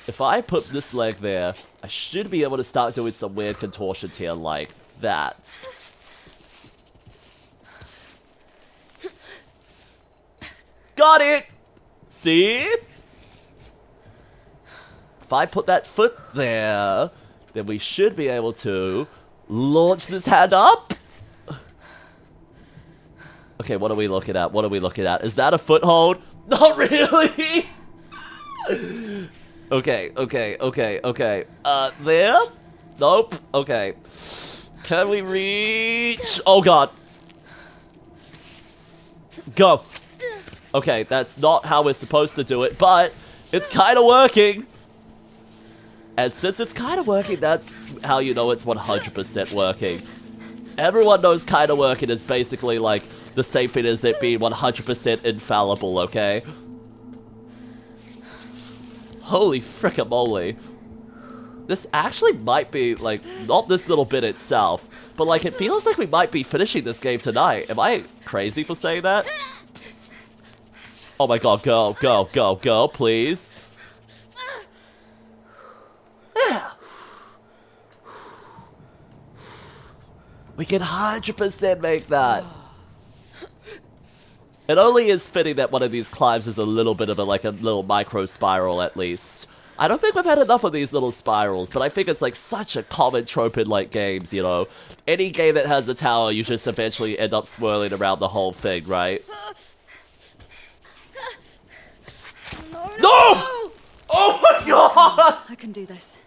If I put this leg there, I should be able to start doing some weird contortions here like that. Got it! See? If I put that foot there, then we should be able to launch this hand up. Okay, what are we looking at? What are we looking at? Is that a foothold? Not really! Okay, okay, okay, okay. There? Nope. Okay. Can we reach? Oh god. Go. Okay, that's not how we're supposed to do it, but it's kind of working. And since it's kind of working, that's how you know it's 100% working. Everyone knows kind of working is basically like the same thing as it being 100% infallible, okay? Holy frickamoly. This actually might be, like, not this little bit itself, but like it feels like we might be finishing this game tonight. Am I crazy for saying that? Oh my god, go, go, go, go, please. Yeah. We can 100% make that. It only is fitting that one of these climbs is a little bit of a, like a little micro spiral at least. I don't think we've had enough of these little spirals, but I think it's like such a common trope in like games, you know? Any game that has a tower, you just eventually end up swirling around the whole thing, right? No! Oh my god! I can do this.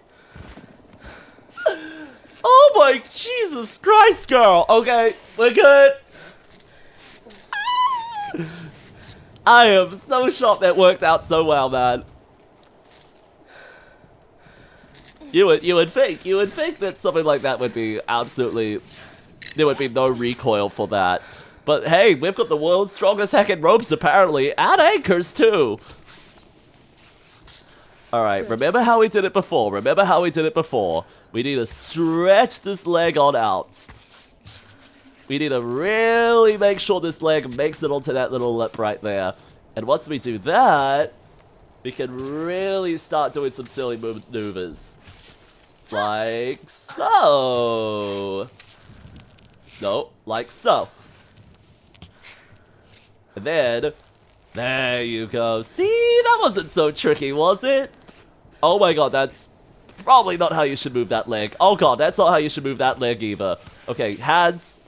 Oh my Jesus Christ, girl! Okay, we're good. I am so shocked that worked out so well, man. You would think that something like that would be absolutely, there would be no recoil for that. But hey, we've got the world's strongest heckin' ropes apparently, and anchors too. Alright, remember how we did it before, remember how we did it before. We need to stretch this leg on out. We need to really make sure this leg makes it onto that little lip right there. And once we do that, we can really start doing some silly maneuvers. Like so. No, like so. And then, there you go. See, that wasn't so tricky, was it? Oh my god, that's probably not how you should move that leg. Oh god, that's not how you should move that leg either. Okay, hands.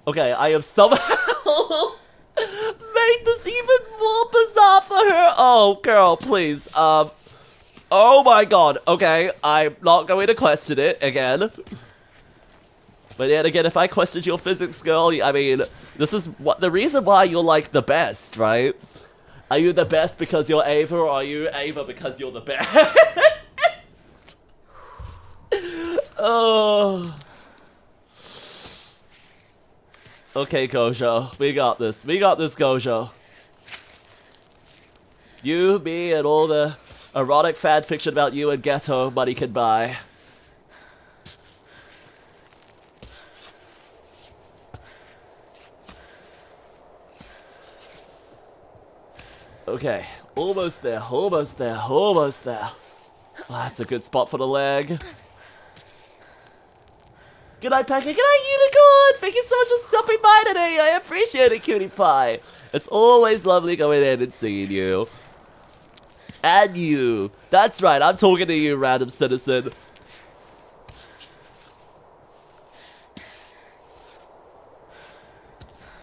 Okay, I have somehow made this even more bizarre for her. Oh, girl, please. Oh my god. Okay, I'm not going to question it again. But yet again, if I questioned your physics, girl, I mean, this is what the reason why you're like the best, right? Are you the best because you're Ava, or are you Ava because you're the best? Oh. Okay, Gojo. We got this. We got this, Gojo. You, me, and all the erotic fan fiction about you and ghetto money can buy. Okay. Almost there. Almost there. Almost there. Oh, that's a good spot for the leg. Good night, Packer. Good night, Unicorn! Thank you so much for stopping by today. I appreciate it, cutie pie. It's always lovely going in and seeing you. And you. That's right, I'm talking to you, random citizen.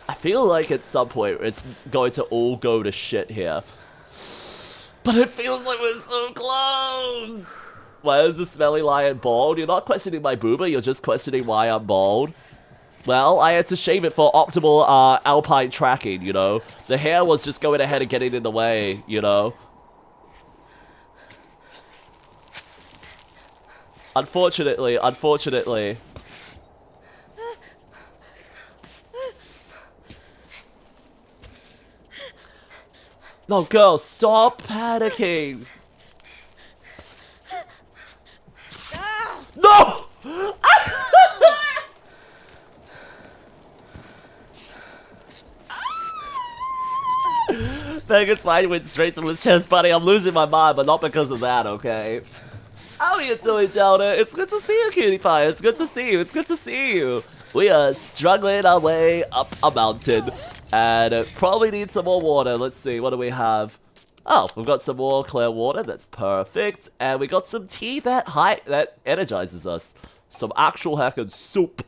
I feel like at some point it's going to all go to shit here. But it feels like we're so close. Why is the smelly lion bald? You're not questioning my booba, you're just questioning why I'm bald. Well, I had to shave it for optimal alpine tracking, you know? The hair was just going ahead and getting in the way, you know? Unfortunately. No, girl, stop panicking. No! Megan's mind went straight to his chest, buddy. I'm losing my mind, but not because of that, okay? How are you doing, Delta? It's good to see you, cutie pie. It's good to see you. It's good to see you. We are struggling our way up a mountain, and probably need some more water. Let's see, what do we have? Oh, we've got some more clear water. That's perfect. And we got some tea that energizes us. Some actual heckin' soup.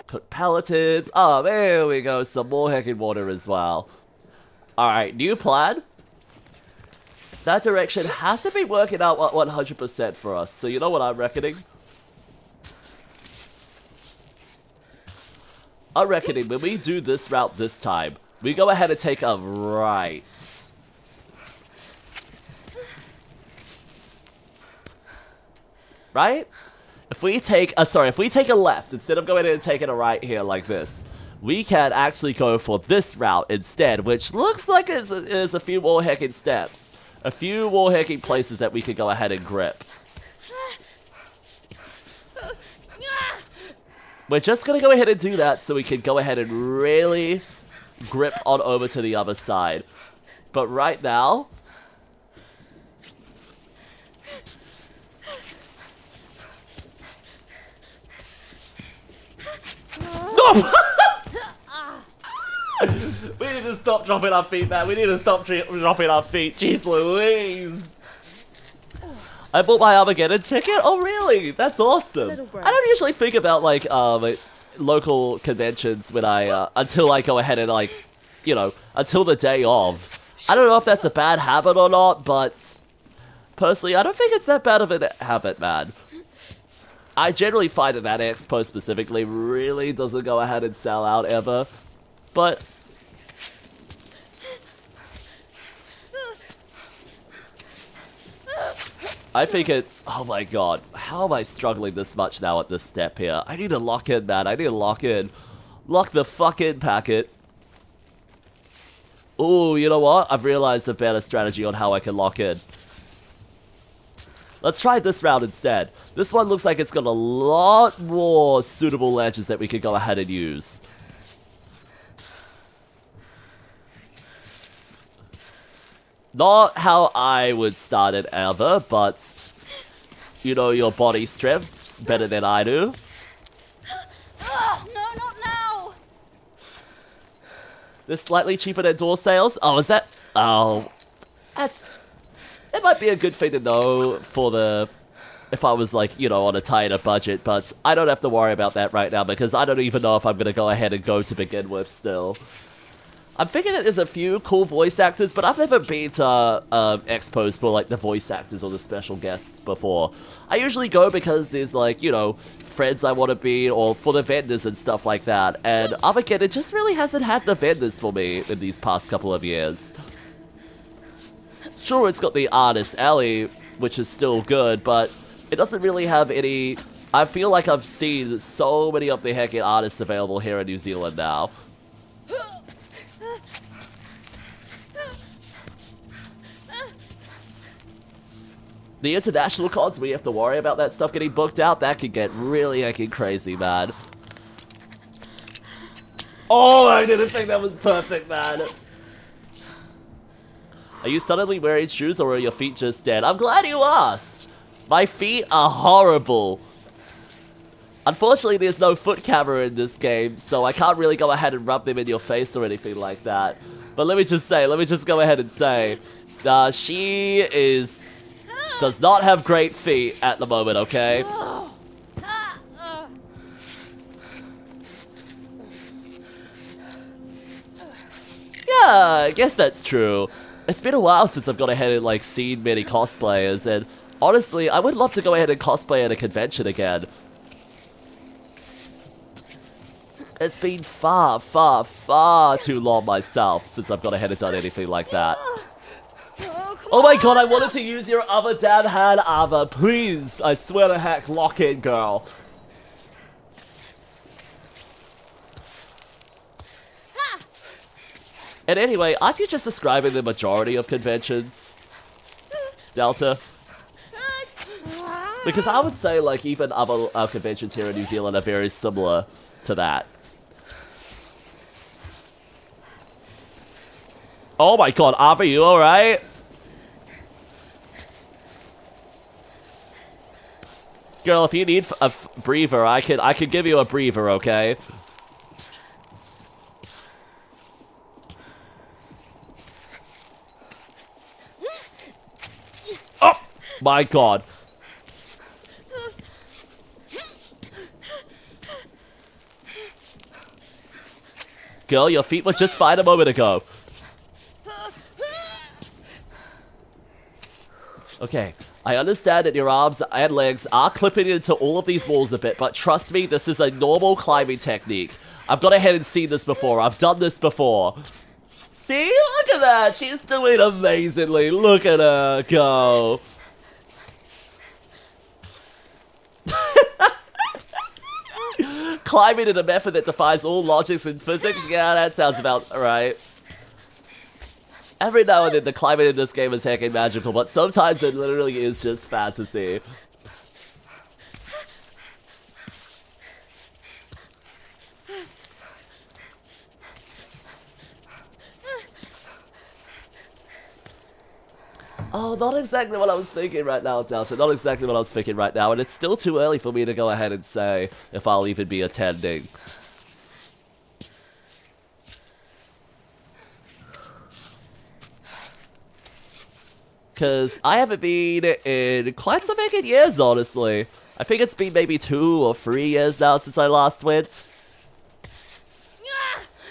Cooked palatines. Oh, there we go. Some more heckin' water as well. Alright, new plan. That direction hasn't been working out 100% for us. So you know what I'm reckoning? I'm reckoning when we do this route this time, we go ahead and take a right. Right? If we take a left, instead of going in and taking a right here like this, we can actually go for this route instead, which looks like there's a few more hecking steps. A few more hecking places that we could go ahead and grip. We're just gonna go ahead and do that so we can go ahead and really grip on over to the other side. But right now... No! We need to stop dropping our feet, man. We need to stop dropping our feet. Jeez Louise. I bought my Armageddon ticket? Oh, really? That's awesome. I don't usually think about, like, local conventions when until I go ahead and, like, you know, until the day of. I don't know if that's a bad habit or not, but personally, I don't think it's that bad of a habit, man. I generally find that expo specifically really doesn't go ahead and sell out ever, but... I think it's... Oh my god. How am I struggling this much now at this step here? I need to lock in, man. I need to lock in. Lock the fuck in, packet. Ooh, you know what? I've realized a better strategy on how I can lock in. Let's try this route instead. This one looks like it's got a lot more suitable ledges that we could go ahead and use. Not how I would start it ever, but you know your body strength's better than I do. No, not now! They're slightly cheaper than door sales. Oh, is that? Oh, that's... It might be a good thing to know for the... If I was like, you know, on a tighter budget, but I don't have to worry about that right now because I don't even know if I'm going to go ahead and go to begin with still. I'm thinking that there's a few cool voice actors, but I've never been to expos for like the voice actors or the special guests before. I usually go because there's like, you know, friends I want to be or for the vendors and stuff like that. And Armageddon just really hasn't had the vendors for me in these past couple of years. Sure, it's got the artist Ellie, which is still good, but it doesn't really have any... I feel like I've seen so many of the heckin' artists available here in New Zealand now. The international cons, we have to worry about that stuff getting booked out. That could get really heckin' crazy, man. Oh, I didn't think that was perfect, man. Are you suddenly wearing shoes or are your feet just dead? I'm glad you asked. My feet are horrible. Unfortunately, there's no foot camera in this game, so I can't really go ahead and rub them in your face or anything like that. But let me just go ahead and say, she does not have great feet at the moment, okay? Yeah, I guess that's true. It's been a while since I've gone ahead and like seen many cosplayers, and honestly, I would love to go ahead and cosplay at a convention again. It's been far, far, far too long myself since I've gone ahead and done anything like that. Oh my god, I wanted to use your other damn hand, Ava. Please, I swear to heck, lock in, girl. And anyway, aren't you just describing the majority of conventions, Delta? Because I would say, like, even other conventions here in New Zealand are very similar to that. Oh my god, Ava, you alright? Girl, if you need a breather, I could give you a breather, okay? Oh my god. Girl, your feet were just fine a moment ago. Okay, I understand that your arms and legs are clipping into all of these walls a bit, but trust me, this is a normal climbing technique. I've gone ahead and seen this before. I've done this before. See? Look at that. She's doing amazingly. Look at her go. Climbing in a method that defies all logics and physics? Yeah, that sounds about right. Every now and then the climate in this game is heckin' magical, but sometimes it literally is just fantasy. Oh, not exactly what I was thinking right now, Delta. Not exactly what I was thinking right now, and it's still too early for me to go ahead and say if I'll even be attending. Because I haven't been in quite some fucking years, honestly. I think it's been maybe 2 or 3 years now since I last went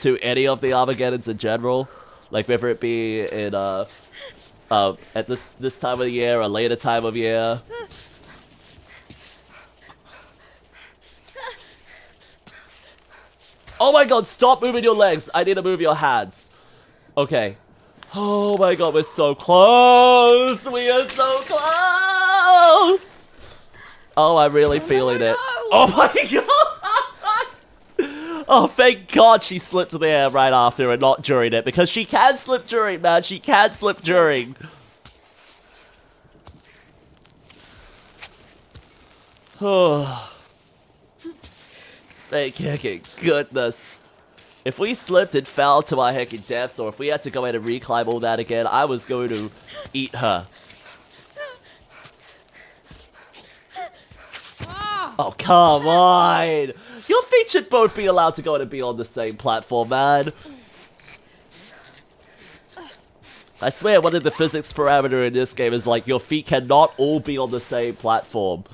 to any of the Armageddons in general. Like, whether it be in, at this time of the year or later time of year. Oh my god, stop moving your legs. I need to move your hands. Okay. Oh my god, we're so close. We are so close. Oh, I'm really feeling it. Oh my god. Oh, thank god she slipped there right after and not during it. Because she can slip during, man. She can slip during. Oh. Thank heckin' goodness. If we slipped and fell to our heckin' deaths, or if we had to go in and reclimb all that again, I was going to eat her. Oh, come on! Your feet should both be allowed to go in and be on the same platform, man. I swear, one of the physics parameter in this game is like, your feet cannot all be on the same platform.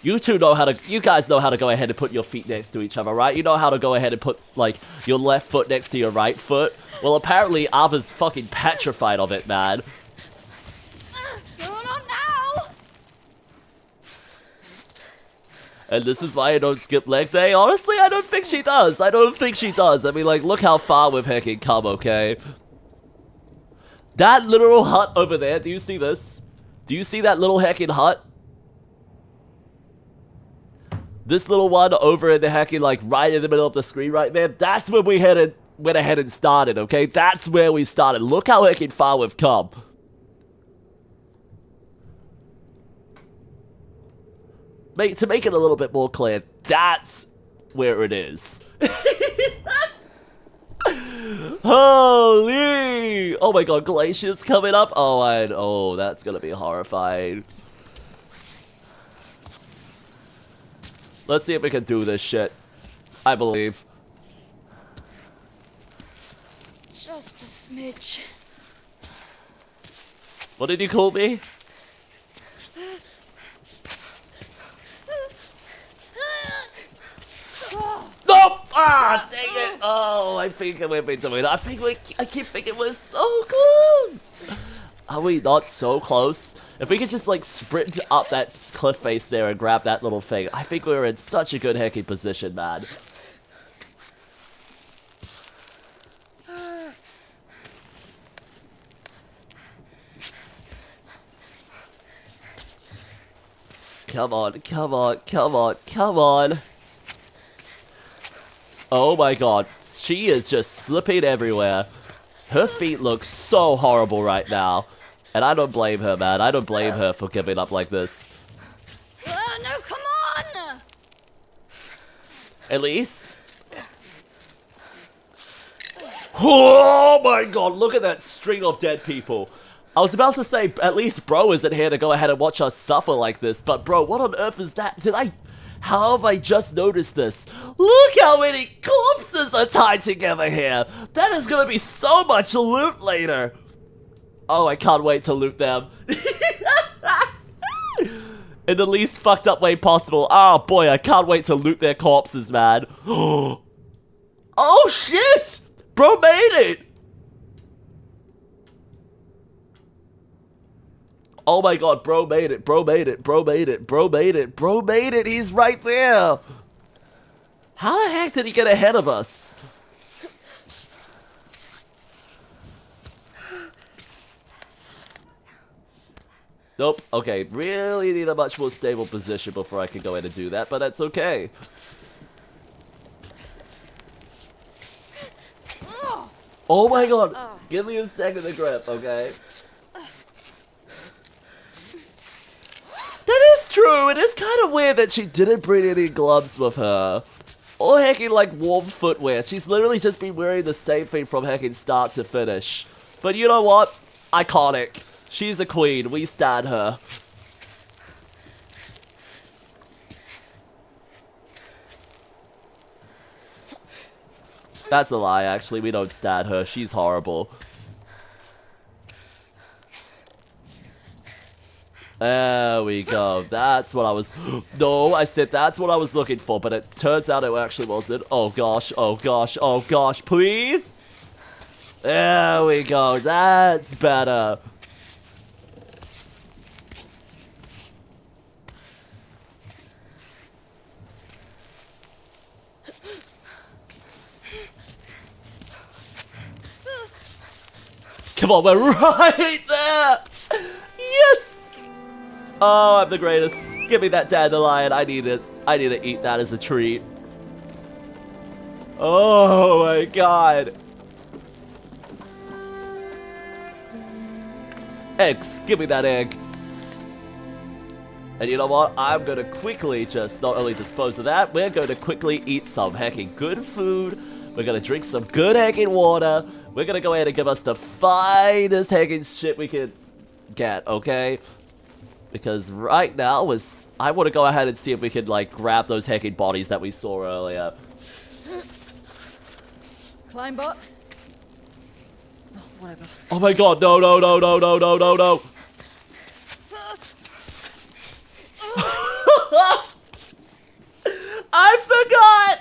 You two know how to, you guys know how to go ahead and put your feet next to each other, right? You know how to go ahead and put, like, your left foot next to your right foot? Well, apparently, Ava's fucking petrified of it, man. Going on now! And this is why I don't skip leg day? Honestly, I don't think she does. I don't think she does. I mean, like, look how far we've heckin' come, okay? That literal hut over there, do you see this? Do you see that little heckin' hut? This little one over in the heckin', like, right in the middle of the screen right there, that's where we went ahead and started, okay? That's where we started. Look how heckin' far we've come. To make it a little bit more clear, that's where it is. Holy! Oh my god, glaciers coming up? Oh, that's gonna be horrifying. Let's see if we can do this shit. I believe. Just a smidge. What did you call me? Nope! Ah, dang it! Oh, I think we've been doing it. I keep thinking we're so close! Are we not so close? If we could just, like, sprint up that cliff face there and grab that little thing, I think we're in such a good heckin' position, man. Come on, come on, come on, come on. Oh my god, she is just slipping everywhere. Her feet look so horrible right now. And I don't blame her, man. I don't blame her for giving up like this. No, come on! At least. Oh my god, look at that string of dead people. I was about to say, at least bro isn't here to go ahead and watch us suffer like this. But bro, what on earth is that? How have I just noticed this? Look how many corpses are tied together here. That is gonna be so much loot later. Oh, I can't wait to loot them. In the least fucked up way possible. Oh boy, I can't wait to loot their corpses, man. Oh shit! Bro made it! Oh my god, bro made it, bro made it, bro made it, bro made it, bro made it, he's right there! How the heck did he get ahead of us? Nope. Okay, really need a much more stable position before I can go in and do that, but that's okay. Oh my god! Give me a second to grip, okay? That is true! It is kind of weird that she didn't bring any gloves with her. Or hecking like warm footwear. She's literally just been wearing the same thing from hecking start to finish. But you know what? Iconic. She's a queen. We stand her. That's a lie, actually. We don't stand her. She's horrible. There we go. That's what I was... No, I said that's what I was looking for, but it turns out it actually wasn't. Oh gosh, oh gosh, oh gosh, please? There we go. That's better. Come on, we're right there! Yes! Oh, I'm the greatest. Give me that dandelion. I need it. I need to eat that as a treat. Oh my god. Eggs. Give me that egg. And you know what? I'm gonna quickly just not only dispose of that, we're gonna quickly eat some hecking good food. We're gonna drink some good hecking water. We're gonna go ahead and give us the finest hecking shit we can get, okay? Because right now I want to go ahead and see if we can like grab those hecking bodies that we saw earlier. Climb bot. Oh, whatever. Oh my god, no, no, no, no, no, no, no, no. I forgot!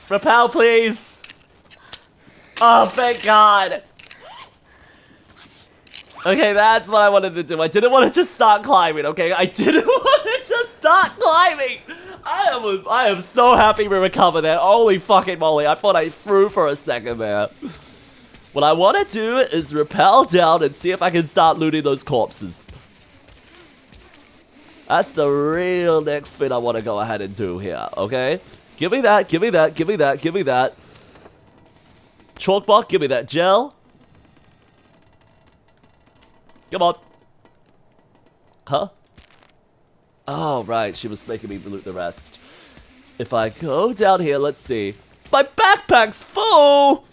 Repel, please. Oh, thank God. Okay, that's what I wanted to do. I didn't want to just start climbing, okay? I didn't want to just start climbing. I am so happy we recovered that. Holy fucking moly. I thought I threw for a second there. What I want to do is rappel down and see if I can start looting those corpses. That's the real next thing I want to go ahead and do here, okay? Give me that, give me that, give me that, give me that. Chalkblock, give me that gel. Come on. Huh? Oh, right, she was making me loot the rest. If I go down here, let's see. My backpack's full!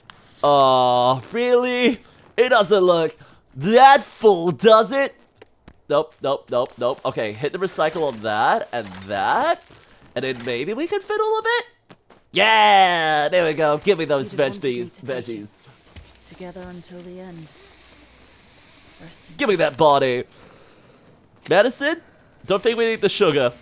Oh, really? It doesn't look that full, does it? Nope, nope, nope, nope. Okay, hit the recycle on that and that. And then maybe we can fit all of it? Yeah! There we go. Give me those veggies. Together until the end. Give me that body. Medicine? Don't think we need the sugar.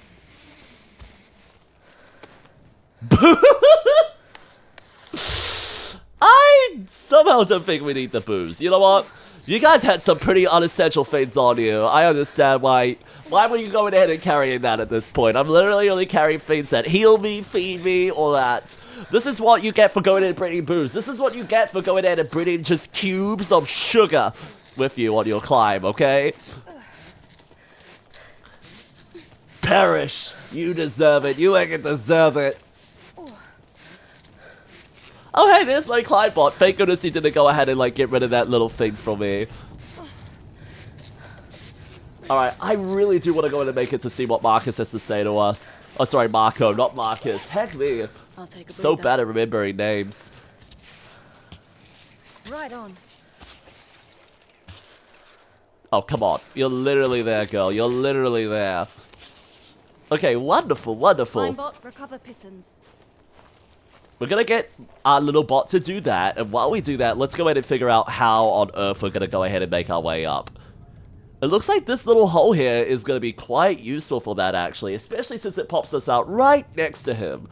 I somehow don't think we need the booze. You know what? You guys had some pretty unessential things on you. I understand why. Why were you going ahead and carrying that at this point? I'm literally only carrying things that heal me, feed me, all that. This is what you get for going in and bringing booze. This is what you get for going in and bringing just cubes of sugar with you on your climb, okay? Perish. You deserve it. You ain't deserve it. Oh, hey, there's my climb bot. Thank goodness he didn't go ahead and, like, get rid of that little thing from me. Alright, I really do want to go in and make it to see what Marcus has to say to us. Oh, sorry, Marco, not Marcus. Heck me. I'll take a So breather. bad at remembering names. Right on. Oh, come on. You're literally there, girl. You're literally there. Okay, wonderful, wonderful. Climb bot, recover pittance. We're gonna get our little bot to do that, and while we do that, let's go ahead and figure out how on earth we're gonna go ahead and make our way up. It looks like this little hole here is gonna be quite useful for that, actually, especially since it pops us out right next to him.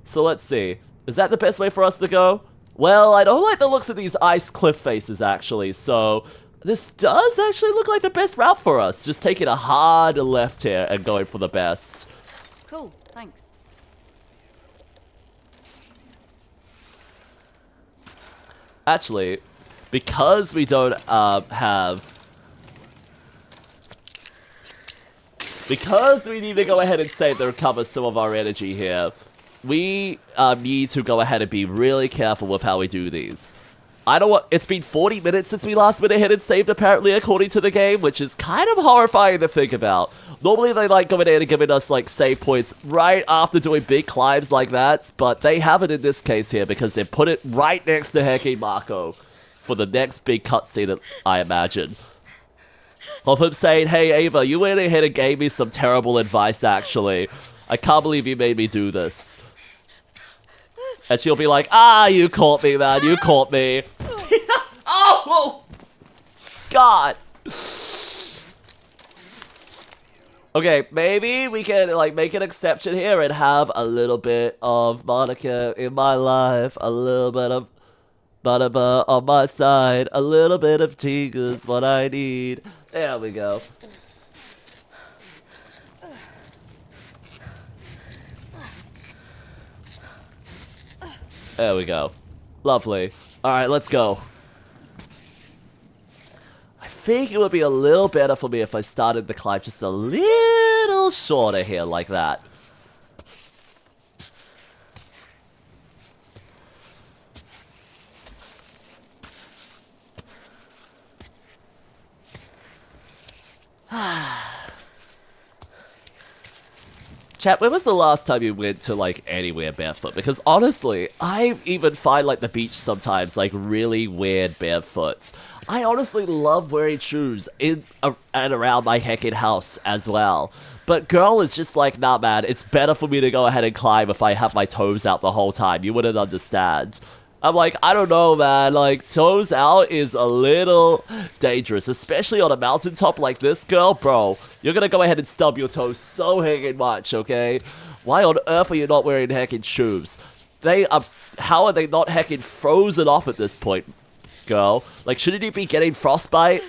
So let's see. Is that the best way for us to go? Well, I don't like the looks of these ice cliff faces, actually, so this does actually look like the best route for us. Just taking a hard left here and going for the best. Cool, thanks. Actually, because we don't because we need to go ahead and save to recover some of our energy here, we need to go ahead and be really careful with how we do these. I don't want. It's been 40 minutes since we last went ahead and saved, apparently, according to the game, which is kind of horrifying to think about. Normally, they like going in and giving us like save points right after doing big climbs like that, but they haven't in this case here because they put it right next to Heki Mako for the next big cutscene, I imagine. Of him saying, "Hey Ava, you went ahead and gave me some terrible advice. Actually, I can't believe you made me do this." And she'll be like, "Ah, you caught me, man. You caught me." Oh, God. Okay, maybe we can like make an exception here and have a little bit of Monica in my life, a little bit of Baraba on my side, a little bit of Tiga's what I need. There we go. There we go. Lovely. Alright, let's go. I think it would be a little better for me if I started the climb just a little shorter here, like that. Chat, when was the last time you went to, like, anywhere barefoot? Because, honestly, I even find, like, the beach sometimes, like, really weird barefoot. I honestly love wearing shoes in and around my heckin' house as well. But girl is just like, nah, man, it's better for me to go ahead and climb if I have my toes out the whole time. You wouldn't understand. I'm like, I don't know, man, like, toes out is a little dangerous, especially on a mountaintop like this, girl. Bro, you're gonna go ahead and stub your toes so heckin' much, okay? Why on earth are you not wearing heckin' shoes? How are they not heckin' frozen off at this point, girl? Like, shouldn't you be getting frostbite?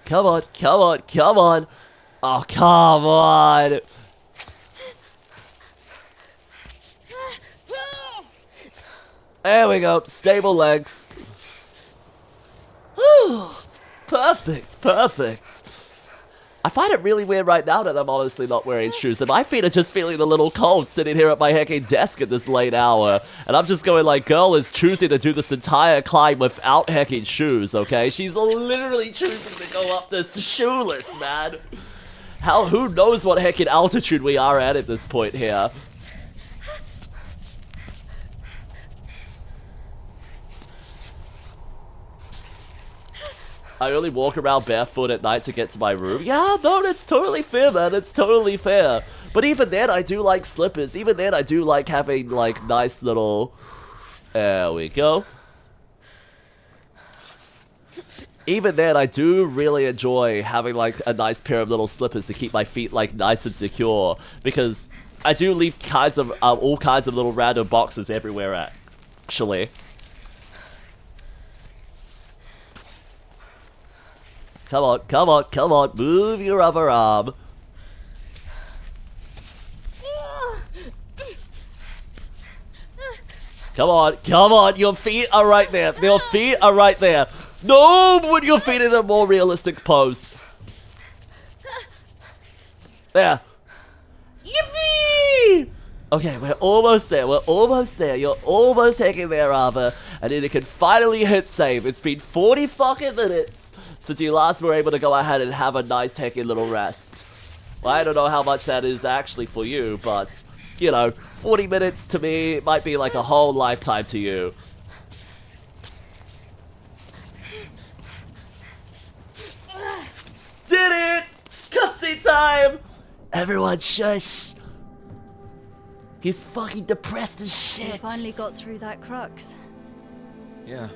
Come on, come on, come on. Oh, come on. There we go. Stable legs. Whew. Perfect, perfect. I find it really weird right now that I'm honestly not wearing shoes, and my feet are just feeling a little cold sitting here at my heckin' desk at this late hour. And I'm just going like, girl is choosing to do this entire climb without heckin' shoes, okay? She's literally choosing to go up this shoeless, man. Who knows what heckin' altitude we are at this point here. I only walk around barefoot at night to get to my room. Yeah, no, that's totally fair, man. It's totally fair. But even then, I do like slippers. Even then, I do like having, like, nice little... There we go. Even then, I do really enjoy having, like, a nice pair of little slippers to keep my feet, like, nice and secure. Because I do leave all kinds of little random boxes everywhere, actually. Come on, come on, come on, move your other arm. Come on, your feet are right there. Your feet are right there. No, put your feet in a more realistic pose. There. Yippee! Okay, we're almost there, we're almost there. You're almost hanging there, Ava. And then you can finally hit save. It's been 40 fucking minutes since you last were able to go ahead and have a nice heckin' little rest. Well, I don't know how much that is actually for you, but, you know, 40 minutes to me might be like a whole lifetime to you. Did it! Cutscene time! Everyone shush! He's fucking depressed as shit! You finally got through that crux. Yeah.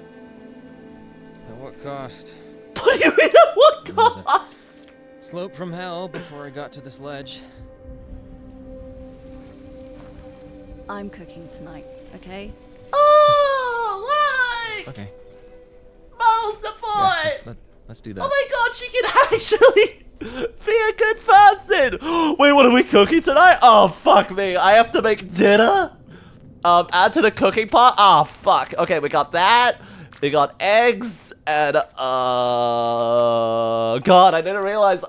At what cost? What do you mean at what cost? Slope from hell before I got to this ledge. I'm cooking tonight, okay? Oh, why? Okay. moral support! Yeah, let's do that. Oh my god, she can actually be a good person! Wait, what are we cooking tonight? Oh, fuck me. I have to make dinner? Add to the cooking pot? Oh, fuck. Okay, we got that. We got eggs and, God, I didn't realize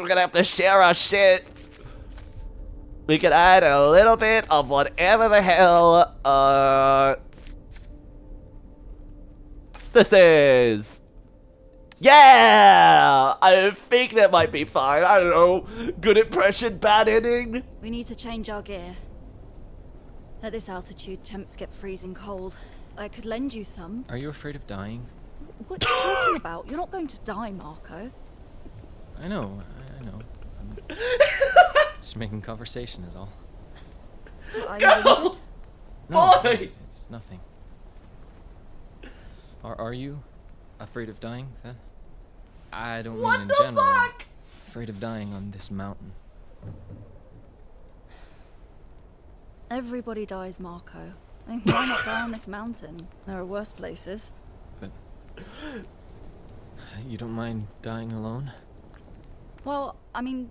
we're gonna have to share our shit. We can add a little bit of whatever the hell, this is. Yeah! I think that might be fine. I don't know. Good impression, bad ending. We need to change our gear. At this altitude, temps get freezing cold. I could lend you some. Are you afraid of dying? What are you talking about? You're not going to die, Marco. I know. I'm just making conversation is all. Are you injured? No, Boy! it's nothing. Are you afraid of dying, then? I don't What mean in the general. fuck? Afraid of dying on this mountain. Everybody dies, Marco. I mean, why not die on this mountain? There are worse places. But you don't mind dying alone? Well, I mean,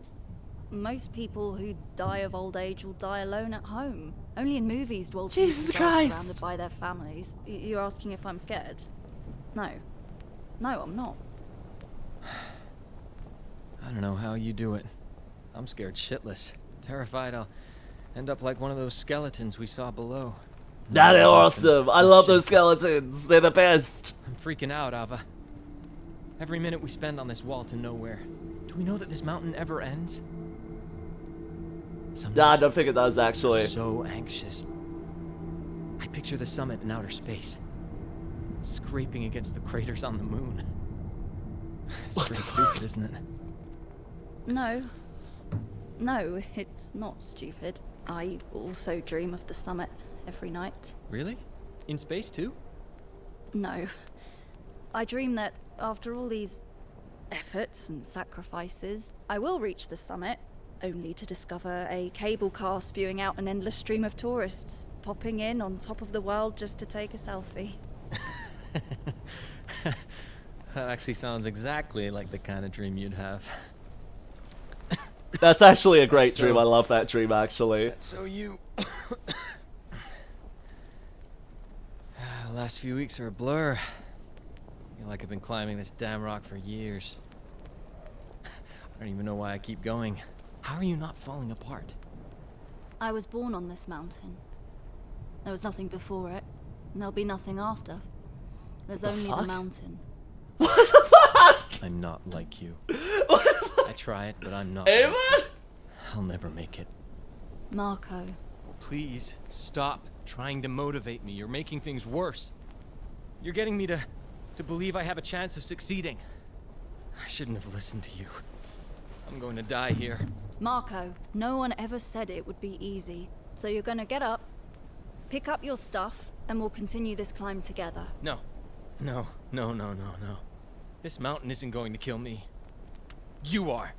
most people who die of old age will die alone at home. Only in movies will Jesus people die Christ. surrounded by their families. You're asking if I'm scared? No. No, I'm not. I don't know how you do it. I'm scared shitless. Terrified I'll end up like one of those skeletons we saw below. Nah, they're awesome. I love those skeletons. They're the best. I'm freaking out, Ava. Every minute we spend on this wall to nowhere. Do we know that this mountain ever ends? Some Nah, I nights don't think it does, actually. I'm so anxious. I picture the summit in outer space, scraping against the craters on the moon. It's pretty stupid, isn't it? No. No, it's not stupid. I also dream of the summit every night. Really? In space too? No. I dream that after all these efforts and sacrifices, I will reach the summit, only to discover a cable car spewing out an endless stream of tourists, popping in on top of the world just to take a selfie. That actually sounds exactly like the kind of dream you'd have. That's actually a great dream. So- I love that dream, actually. So you... The last few weeks are a blur. I feel like I've been climbing this damn rock for years. I don't even know why I keep going. How are you not falling apart? I was born on this mountain. There was nothing before it, and there'll be nothing after. There's only fuck? the mountain. I'm not like you. I tried, but I'm not. Ava? I'll never make it. Marco, Please stop trying to motivate me. You're making things worse. You're getting me to believe I have a chance of succeeding. I shouldn't have listened to you. I'm going to die here. Marco, no one ever said it would be easy. So you're gonna get up, pick up your stuff, and we'll continue this climb together. No. No. This mountain isn't going to kill me. You are.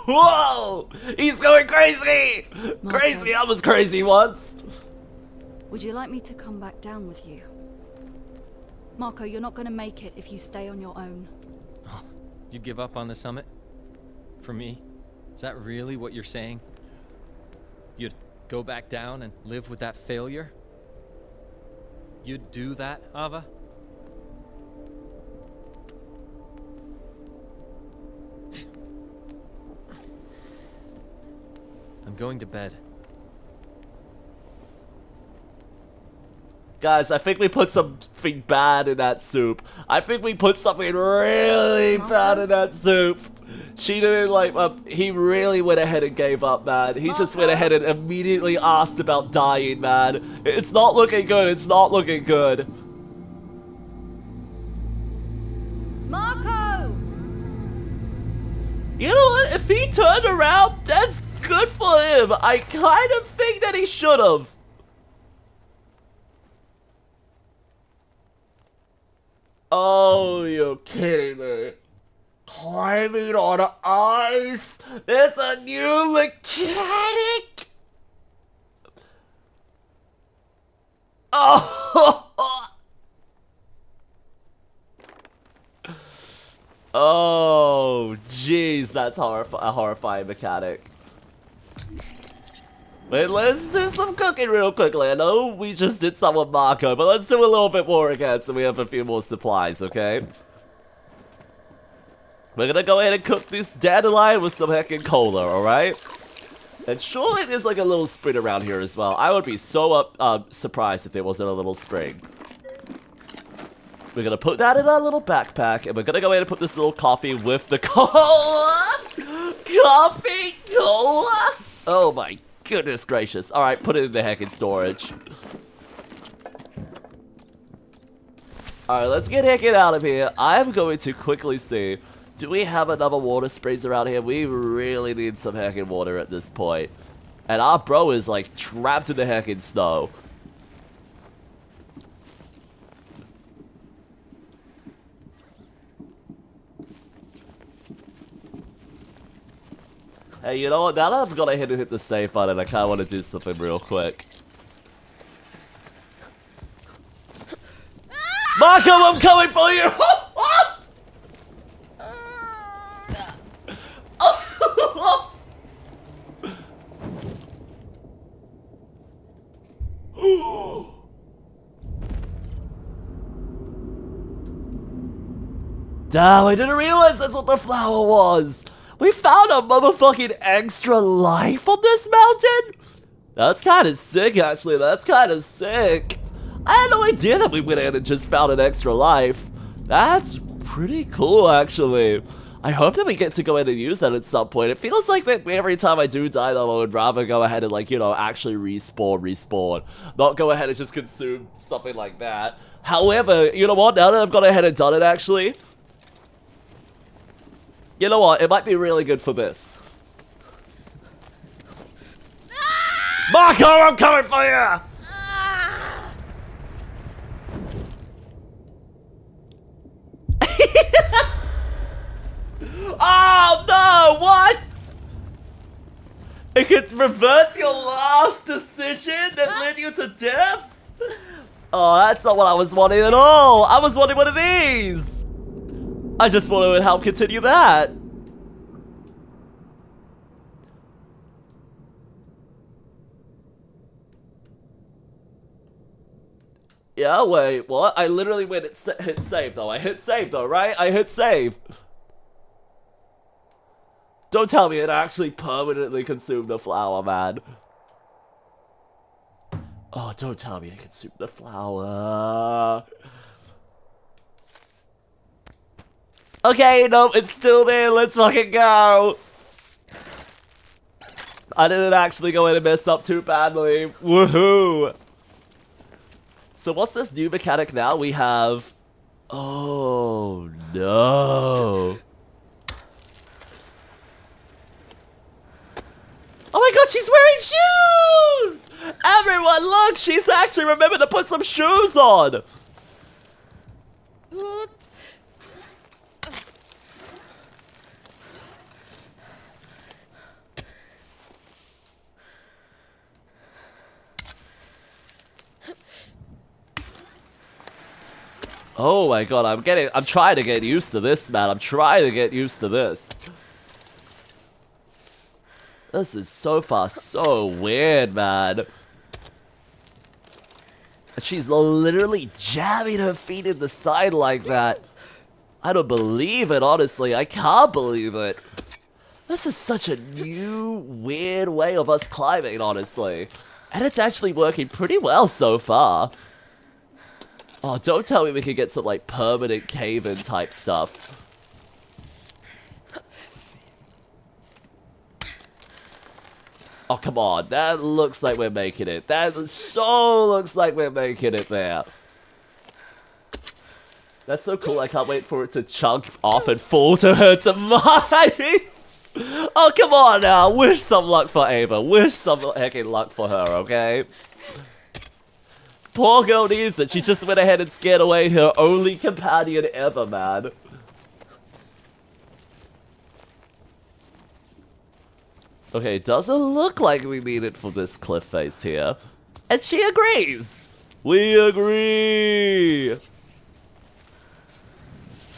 Whoa! He's going crazy! Marco. Crazy! I was crazy once. Would you like me to come back down with you? Marco, you're not gonna make it if you stay on your own. You'd give up on the summit? For me? Is that really what you're saying? You'd go back down and live with that failure? You'd do that, Ava? I'm going to bed. Guys, I think we put something bad in that soup. I think we put something really bad in that soup. She didn't like, he really went ahead and gave up, man. He just went ahead and immediately asked about dying, man. It's not looking good. It's not looking good. Marco! You know what? If he turned around, that's good for him. I kind of think that he should have. Oh, you're kidding me. Climbing on ice? There's a new mechanic? Oh! Oh, jeez, that's a horrifying mechanic. Wait, let's do some cooking real quickly. I know we just did some with Marco, but let's do a little bit more again so we have a few more supplies, okay? We're gonna go ahead and cook this dandelion with some heckin' cola, alright? And surely there's like a little spring around here as well. I would be so surprised if there wasn't a little spring. We're gonna put that in our little backpack, and we're gonna go ahead and put this little coffee with the cola! Coffee cola? Oh my goodness gracious. Alright, put it in the heckin' storage. Alright, let's get heckin' out of here. I'm going to quickly see, do we have another water springs around here? We really need some heckin' water at this point. And our bro is like trapped in the heckin' snow. Hey, you know what? Now that I've got to hit the save button, I kind of want to do something real quick. Marco, I'm coming for you! Damn, I didn't realize that's what the flower was! We found a motherfucking extra life on this mountain? That's kind of sick, actually. That's kind of sick. I had no idea that we went in and just found an extra life. That's pretty cool, actually. I hope that we get to go in and use that at some point. It feels like that every time I do die, though, I would rather go ahead and, like, you know, actually respawn. Not go ahead and just consume something like that. However, you know what? Now that I've gone ahead and done it, actually, you know what? It might be really good for this. Marco, I'm coming for you! Oh no! What? It could reverse your last decision that led you to death? Oh, that's not what I was wanting at all. I was wanting one of these. I just want to help continue that. Yeah, wait, what? I literally went and hit save though. I hit save though, right? I hit save. Don't tell me it actually permanently consumed the flower, man. Oh, don't tell me it consumed the flower. Okay, nope, it's still there. Let's fucking go. I didn't actually go in and mess up too badly. Woohoo. So what's this new mechanic now? We have... Oh, no. Oh my god, she's wearing shoes! Everyone, look! She's actually remembered to put some shoes on! Oh my god, I'm trying to get used to this, man. I'm trying to get used to this. This is so far so weird, man. And she's literally jamming her feet in the side like that. I don't believe it, honestly. I can't believe it. This is such a new, weird way of us climbing, honestly. And it's actually working pretty well so far. Oh, don't tell me we can get some, like, permanent cave-in type stuff. Oh, come on. That looks like we're making it. That so looks like we're making it there. That's so cool. I can't wait for it to chunk off and fall to her demise. Oh, come on now. Wish some luck for Ava. Wish some heckin' luck for her, okay? Poor girl needs it. She just went ahead and scared away her only companion ever, man. Okay, doesn't look like we need it for this cliff face here. And she agrees! We agree!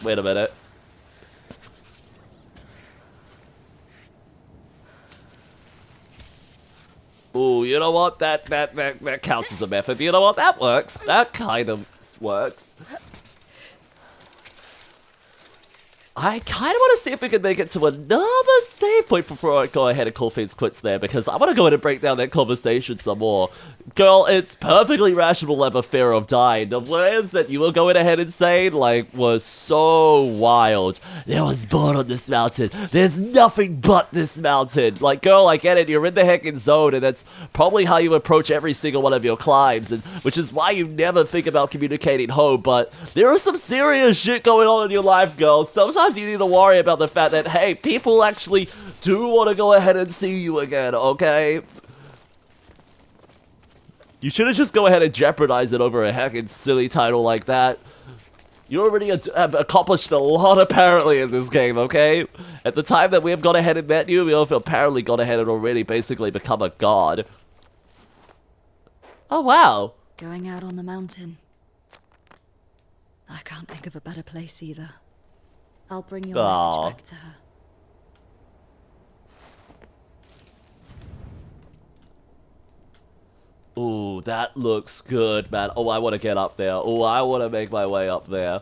Wait a minute. Ooh, you know what? That counts as a method. You know what? That works. That kind of works. I kind of want to see if we can make it to another save point before I go ahead and call things quits there, because I want to go ahead and break down that conversation some more. Girl, it's perfectly rational to have a fear of dying. The words that you were going ahead and saying, like, were so wild. There was blood on this mountain. There's nothing but this mountain. Like, girl, I get it. You're in the heckin' zone, and that's probably how you approach every single one of your climbs, and which is why you never think about communicating home, but there is some serious shit going on in your life, girl. Sometimes you need to worry about the fact that, hey, people actually do want to go ahead and see you again, okay? You shouldn't just go ahead and jeopardize it over a heckin' silly title like that. You already have accomplished a lot, apparently, in this game, okay? At the time that we have gone ahead and met you, we have apparently gone ahead and already basically become a god. Oh, wow. Going out on the mountain. I can't think of a better place either. I'll bring your message back to her. Ooh, that looks good, man. Oh, I want to get up there. Oh, I want to make my way up there.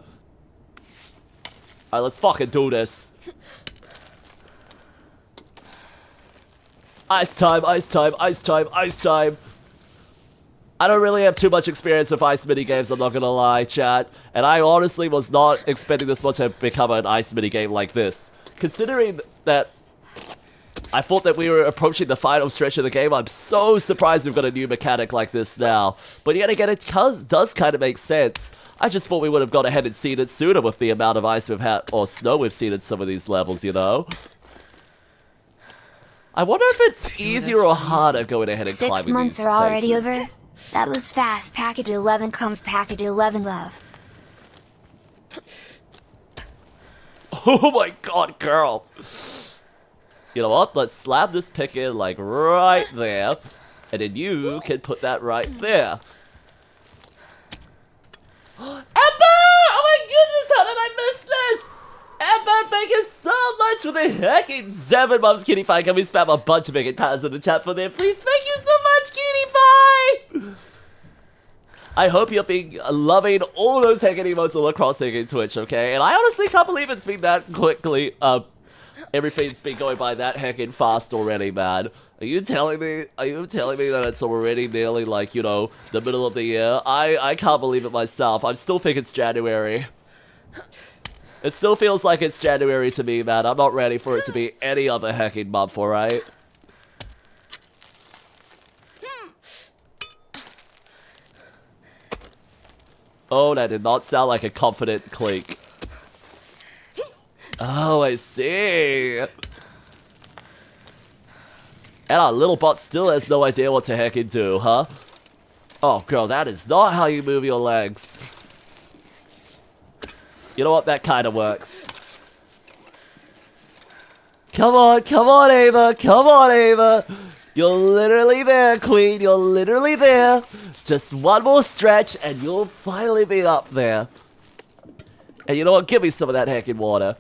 Alright, let's fucking do this. Ice time, ice time, ice time, ice time. I don't really have too much experience with ice minigames, I'm not gonna lie, chat. And I honestly was not expecting this one to become an ice minigame like this. Considering that I thought that we were approaching the final stretch of the game, I'm so surprised we've got a new mechanic like this now. But yet again, it does kind of make sense. I just thought we would have gone ahead and seen it sooner with the amount of ice we've had, or snow we've seen in some of these levels, you know? I wonder if it's easier or harder going ahead and climbing 6 months these are already places. over. That was fast. Package 11 comes package 11, love. Oh my god, girl. You know what? Let's slap this pick in, like, right there. And then you can put that right there. Amber! Oh my goodness, how did I miss this? Amber, thank you so much for the heckin' 7 months, Cutie Pie. Can we spam a bunch of heckin' patterns in the chat for them, please? Thank you so much, Cutie Pie! I hope you're loving all those heckin' emotes all across heckin' Twitch, okay? And I honestly can't believe it's been that quickly, everything's been going by that heckin' fast already, man. Are you telling me that it's already nearly, like, you know, the middle of the year? I can't believe it myself. I still think it's January. It still feels like it's January to me, man. I'm not ready for it to be any other heckin' month, alright? Oh, that did not sound like a confident clink. Oh, I see. And our little bot still has no idea what to heckin' do, huh? Oh, girl, that is not how you move your legs. You know what? That kind of works. Come on, Ava. Come on, Ava. You're literally there, queen. You're literally there. Just one more stretch, and you'll finally be up there. And you know what? Give me some of that heckin' water.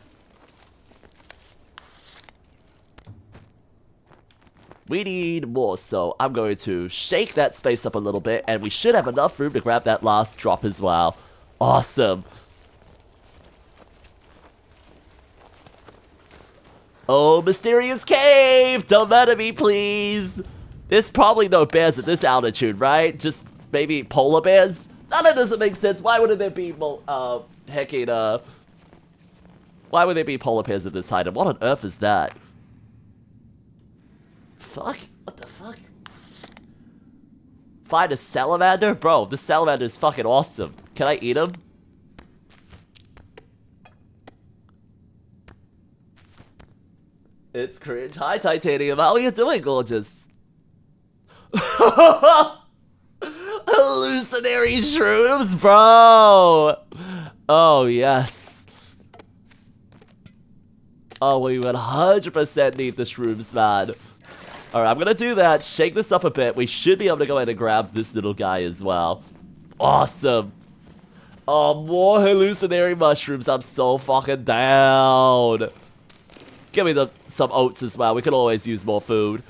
We need more, so I'm going to shake that space up a little bit, and we should have enough room to grab that last drop as well. Awesome. Oh, mysterious cave! Don't murder me, please! There's probably no bears at this altitude, right? Just maybe polar bears? No, that doesn't make sense. Why wouldn't there be, why would there be polar bears at this height? And what on earth is that? Fuck? What the fuck? Find a salamander? Bro, this salamander is fucking awesome. Can I eat him? It's cringe. Hi, Titanium. How are you doing, gorgeous? Hallucinatory shrooms, bro! Oh, yes. Oh, we 100% need the shrooms, man. Alright, I'm gonna do that. Shake this up a bit. We should be able to go ahead and grab this little guy as well. Awesome. Oh, more hallucinatory mushrooms. I'm so fucking down. Give me some oats as well. We could always use more food.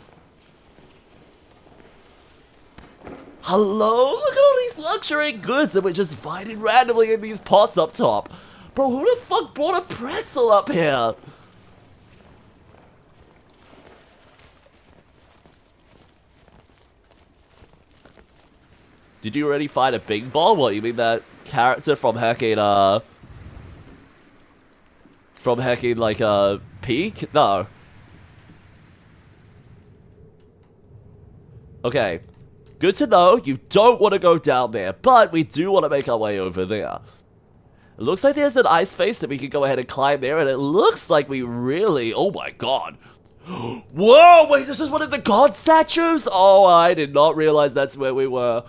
Hello? Look at all these luxury goods that we're just finding randomly in these pots up top. Bro, who the fuck brought a pretzel up here? Did you already find a big ball? What, you mean that character from hacking, like, Peak? No. Okay. Good to know. You don't want to go down there, but we do want to make our way over there. It looks like there's an ice face that we can go ahead and climb there, and it looks like we really... Oh my god. Whoa, wait, this is one of the god statues? Oh, I did not realize that's where we were.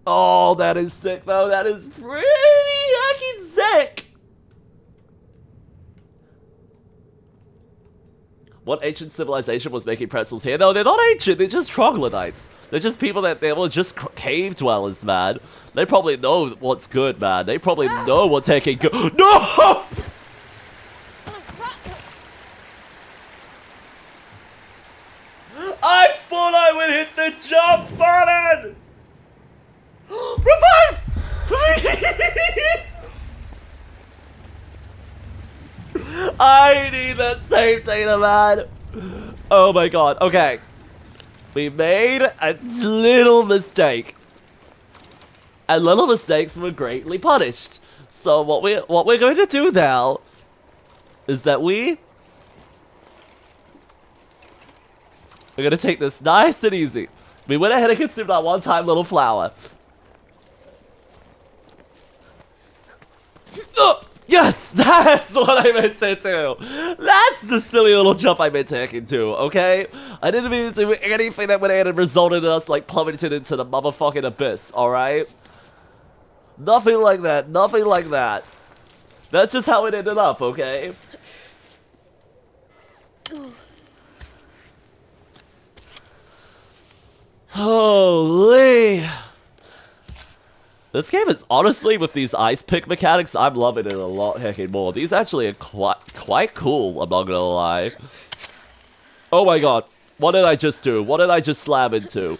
Oh, that is sick, though. That is pretty heckin' sick. What ancient civilization was making pretzels here? No, they're not ancient. They're just troglodytes. They're just people that they were just cave dwellers, man. They probably know what's good, man. They probably know what's heckin' good. No! I thought I would hit the jump button! Revive! Please! I need that save data, man. Oh my god. Okay. We made a little mistake. And little mistakes were greatly punished. So what we're going to do now is that we're going to take this nice and easy. We went ahead and consumed our one-time little flower. Oh, yes, that's what I meant to do. That's the silly little jump I meant to hack into, okay? I didn't mean to do anything that would have resulted in us, like, plummeting into the motherfucking abyss, alright? Nothing like that, nothing like that. That's just how it ended up, okay? Holy... This game is honestly, with these ice pick mechanics, I'm loving it a lot heckin' more. These actually are quite cool, I'm not gonna lie. Oh my god, what did I just do? What did I just slam into?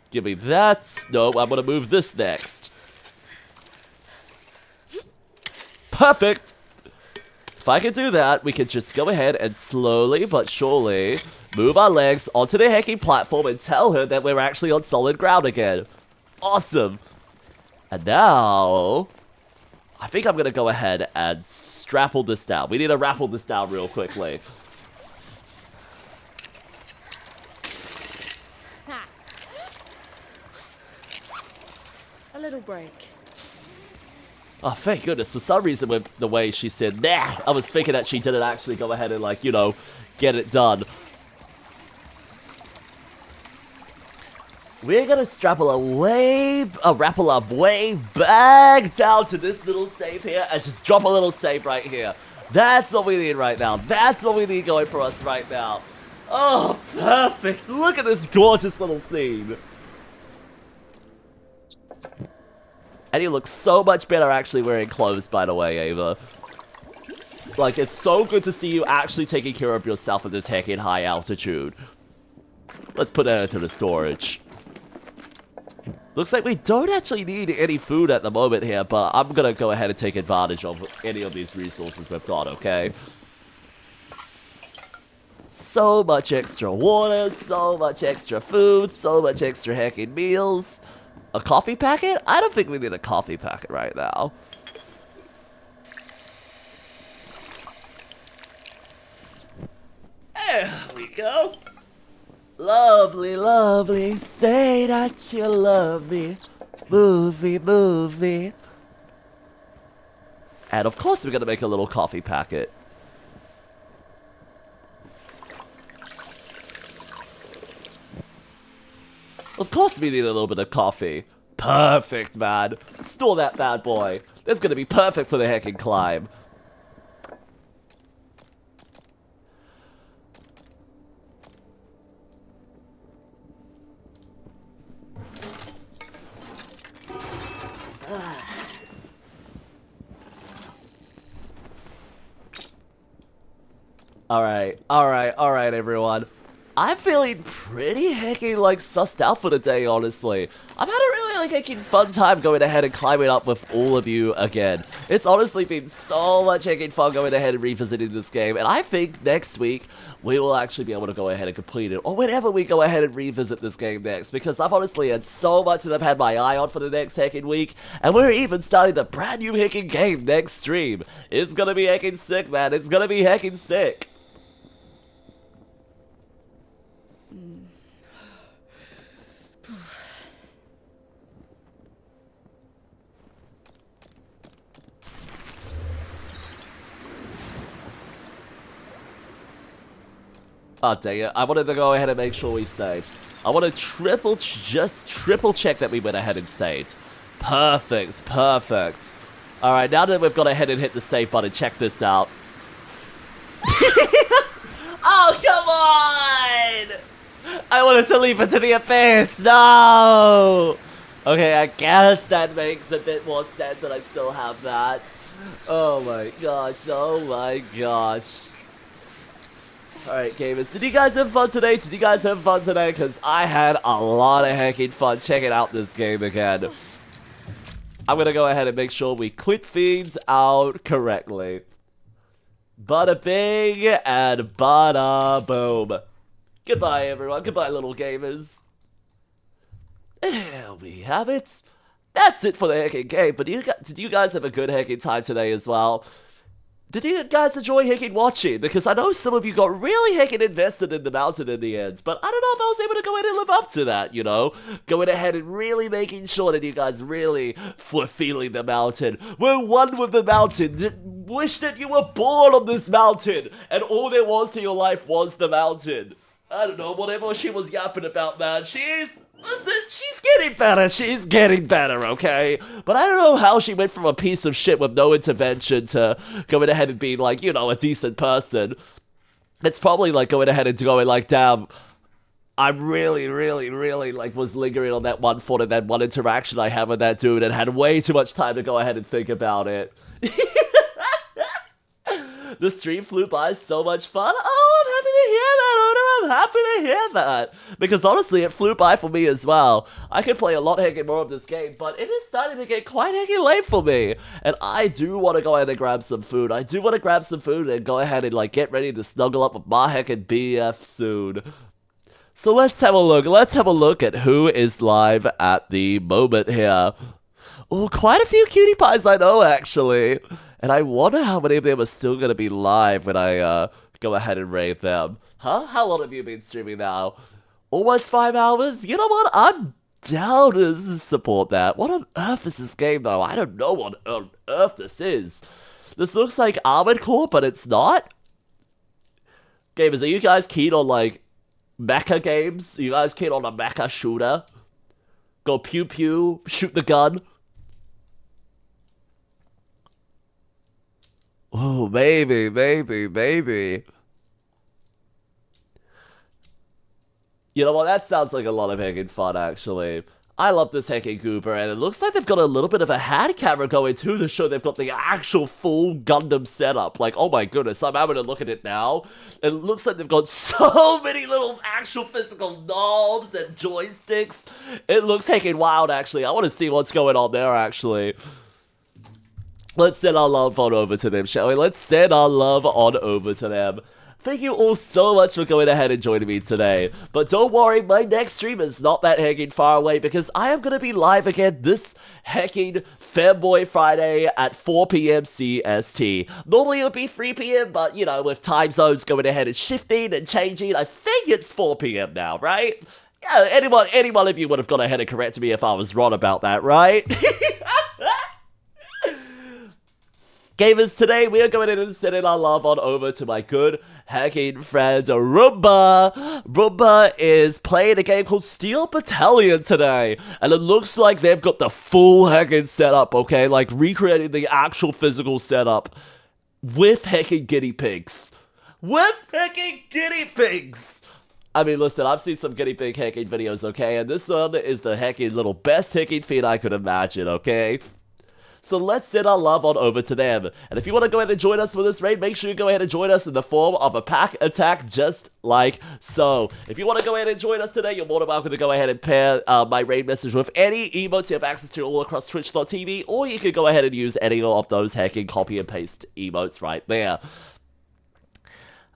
Give me that. No, I'm gonna move this next. Perfect! If I can do that, we can just go ahead and slowly but surely move our legs onto the heckin' platform and tell her that we're actually on solid ground again. Awesome! And now, I think I'm gonna go ahead and strapple this down. We need to rappel this down real quickly. A little break. Oh, thank goodness. For some reason, with the way she said, nah, I was thinking that she didn't actually go ahead and, like, you know, get it done. We're gonna rappel our way back down to this little save here and just drop a little save right here. That's what we need right now. That's what we need going for us right now. Oh, perfect. Look at this gorgeous little scene. And you look so much better actually wearing clothes, by the way, Ava. Like, it's so good to see you actually taking care of yourself at this heckin' high altitude. Let's put that into the storage. Looks like we don't actually need any food at the moment here, but I'm gonna go ahead and take advantage of any of these resources we've got, okay? So much extra water, so much extra food, so much extra heckin' meals. A coffee packet? I don't think we need a coffee packet right now. There we go. Lovely, lovely, say that you love me. Movie, movie. And of course we're gonna make a little coffee packet. Of course we need a little bit of coffee. Perfect, man. Store that bad boy. That's gonna be perfect for the heckin' climb. Alright, everyone. I'm feeling pretty heckin' like sussed out for the day, honestly. I've had a really like heckin' fun time going ahead and climbing up with all of you again. It's honestly been so much heckin' fun going ahead and revisiting this game, and I think next week we will actually be able to go ahead and complete it, or whenever we go ahead and revisit this game next, because I've honestly had so much that I've had my eye on for the next heckin' week, and we're even starting a brand new heckin' game next stream. It's gonna be heckin' sick, man. It's gonna be heckin' sick. Oh, dang it. I wanted to go ahead and make sure we saved. I want to just triple check that we went ahead and saved. Perfect, perfect. Alright, now that we've gone ahead and hit the save button, check this out. Oh, come on! I wanted to leave it to the abyss. No! Okay, I guess that makes a bit more sense that I still have that. Oh my gosh, oh my gosh. Alright, gamers, did you guys have fun today? Did you guys have fun today? Because I had a lot of heckin' fun checking out this game again. I'm gonna go ahead and make sure we quit things out correctly. Bada bing and bada boom. Goodbye, everyone. Goodbye, little gamers. There we have it. That's it for the heckin' game. But did you guys have a good heckin' time today as well? Did you guys enjoy heckin' watching? Because I know some of you got really heckin' invested in the mountain in the end, but I don't know if I was able to go ahead and live up to that, you know? Going ahead and really making sure that you guys really were feeling the mountain. Were one with the mountain. Wish that you were born on this mountain, and all there was to your life was the mountain. I don't know, whatever she was yapping about, man. Listen, she's getting better. She's getting better, okay? But I don't know how she went from a piece of shit with no intervention to going ahead and being, like, you know, a decent person. It's probably, like, going ahead and going, like, damn, I really, like, was lingering on that one thought and that one interaction I had with that dude and had way too much time to go ahead and think about it. The stream flew by, so much fun. Oh, I'm happy to hear that, Oda. I'm happy to hear that. Because honestly, it flew by for me as well. I could play a lot heckin' more of this game, but it is starting to get quite heckin' late for me. And I do want to go ahead and grab some food. I do want to grab some food and go ahead and, like, get ready to snuggle up with my heckin' BF soon. So let's have a look. Let's have a look at who is live at the moment here. Oh, quite a few cutie pies I know, actually. And I wonder how many of them are still going to be live when I go ahead and raid them. Huh? How long have you been streaming now? Almost 5 hours? You know what? I'm down to support that. What on earth is this game, though? I don't know what on earth this is. This looks like Armored Core, but it's not. Gamers, are you guys keen on, like, mecha games? Are you guys keen on a mecha shooter? Go pew pew, shoot the gun. Oh, maybe. You know what, that sounds like a lot of heckin' fun, actually. I love this heckin' goober, and it looks like they've got a little bit of a hand camera going too to show they've got the actual full Gundam setup. Like, oh my goodness, I'm having to look at it now. It looks like they've got so many little actual physical knobs and joysticks. It looks heckin' wild, actually. I want to see what's going on there, actually. Let's send our love on over to them, shall we? Let's send our love on over to them. Thank you all so much for going ahead and joining me today. But don't worry, my next stream is not that heckin' far away because I am going to be live again this heckin' Fanboy Friday at 4 PM CST. Normally it would be 3 PM, but, you know, with time zones going ahead and shifting and changing, I think it's 4 PM now, right? Yeah, anyone of you would have gone ahead and corrected me if I was wrong about that, right? Gamers, today we are going in and sending our love on over to my good hacking friend Roomba. Roomba is playing a game called Steel Battalion today, and it looks like they've got the full hacking setup, okay? Like recreating the actual physical setup with hacking guinea pigs. With hacking guinea pigs! I mean, listen, I've seen some guinea pig hacking videos, okay? And this one is the hacking little best hacking feat I could imagine, okay? So let's send our love on over to them. And if you want to go ahead and join us for this raid, make sure you go ahead and join us in the form of a pack attack just like so. If you want to go ahead and join us today, you're more than welcome to go ahead and pair my raid message with any emotes you have access to all across twitch.tv, or you could go ahead and use any of those hacking copy and paste emotes right there.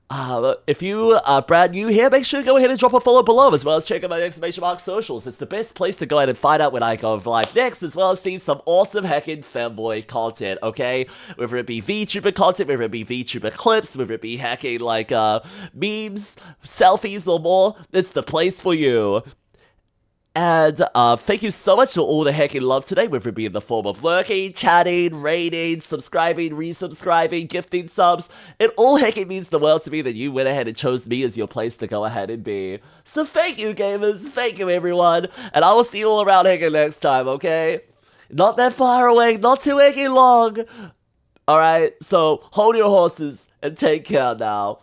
If you are brand new here, make sure to go ahead and drop a follow below, as well as check out my !mark socials. It's the best place to go ahead and find out when I go live next, as well as see some awesome heckin' fanboy content, okay? Whether it be VTuber content, whether it be VTuber clips, whether it be hacking like memes, selfies or more, it's the place for you. And thank you so much for all the heckin' love today, whether it be in the form of lurking, chatting, raiding, subscribing, resubscribing, gifting subs. It all heckin' means the world to me that you went ahead and chose me as your place to go ahead and be. So thank you, gamers. Thank you, everyone. And I will see you all around heckin' next time, okay? Not that far away, not too heckin' long. Alright, so hold your horses and take care now.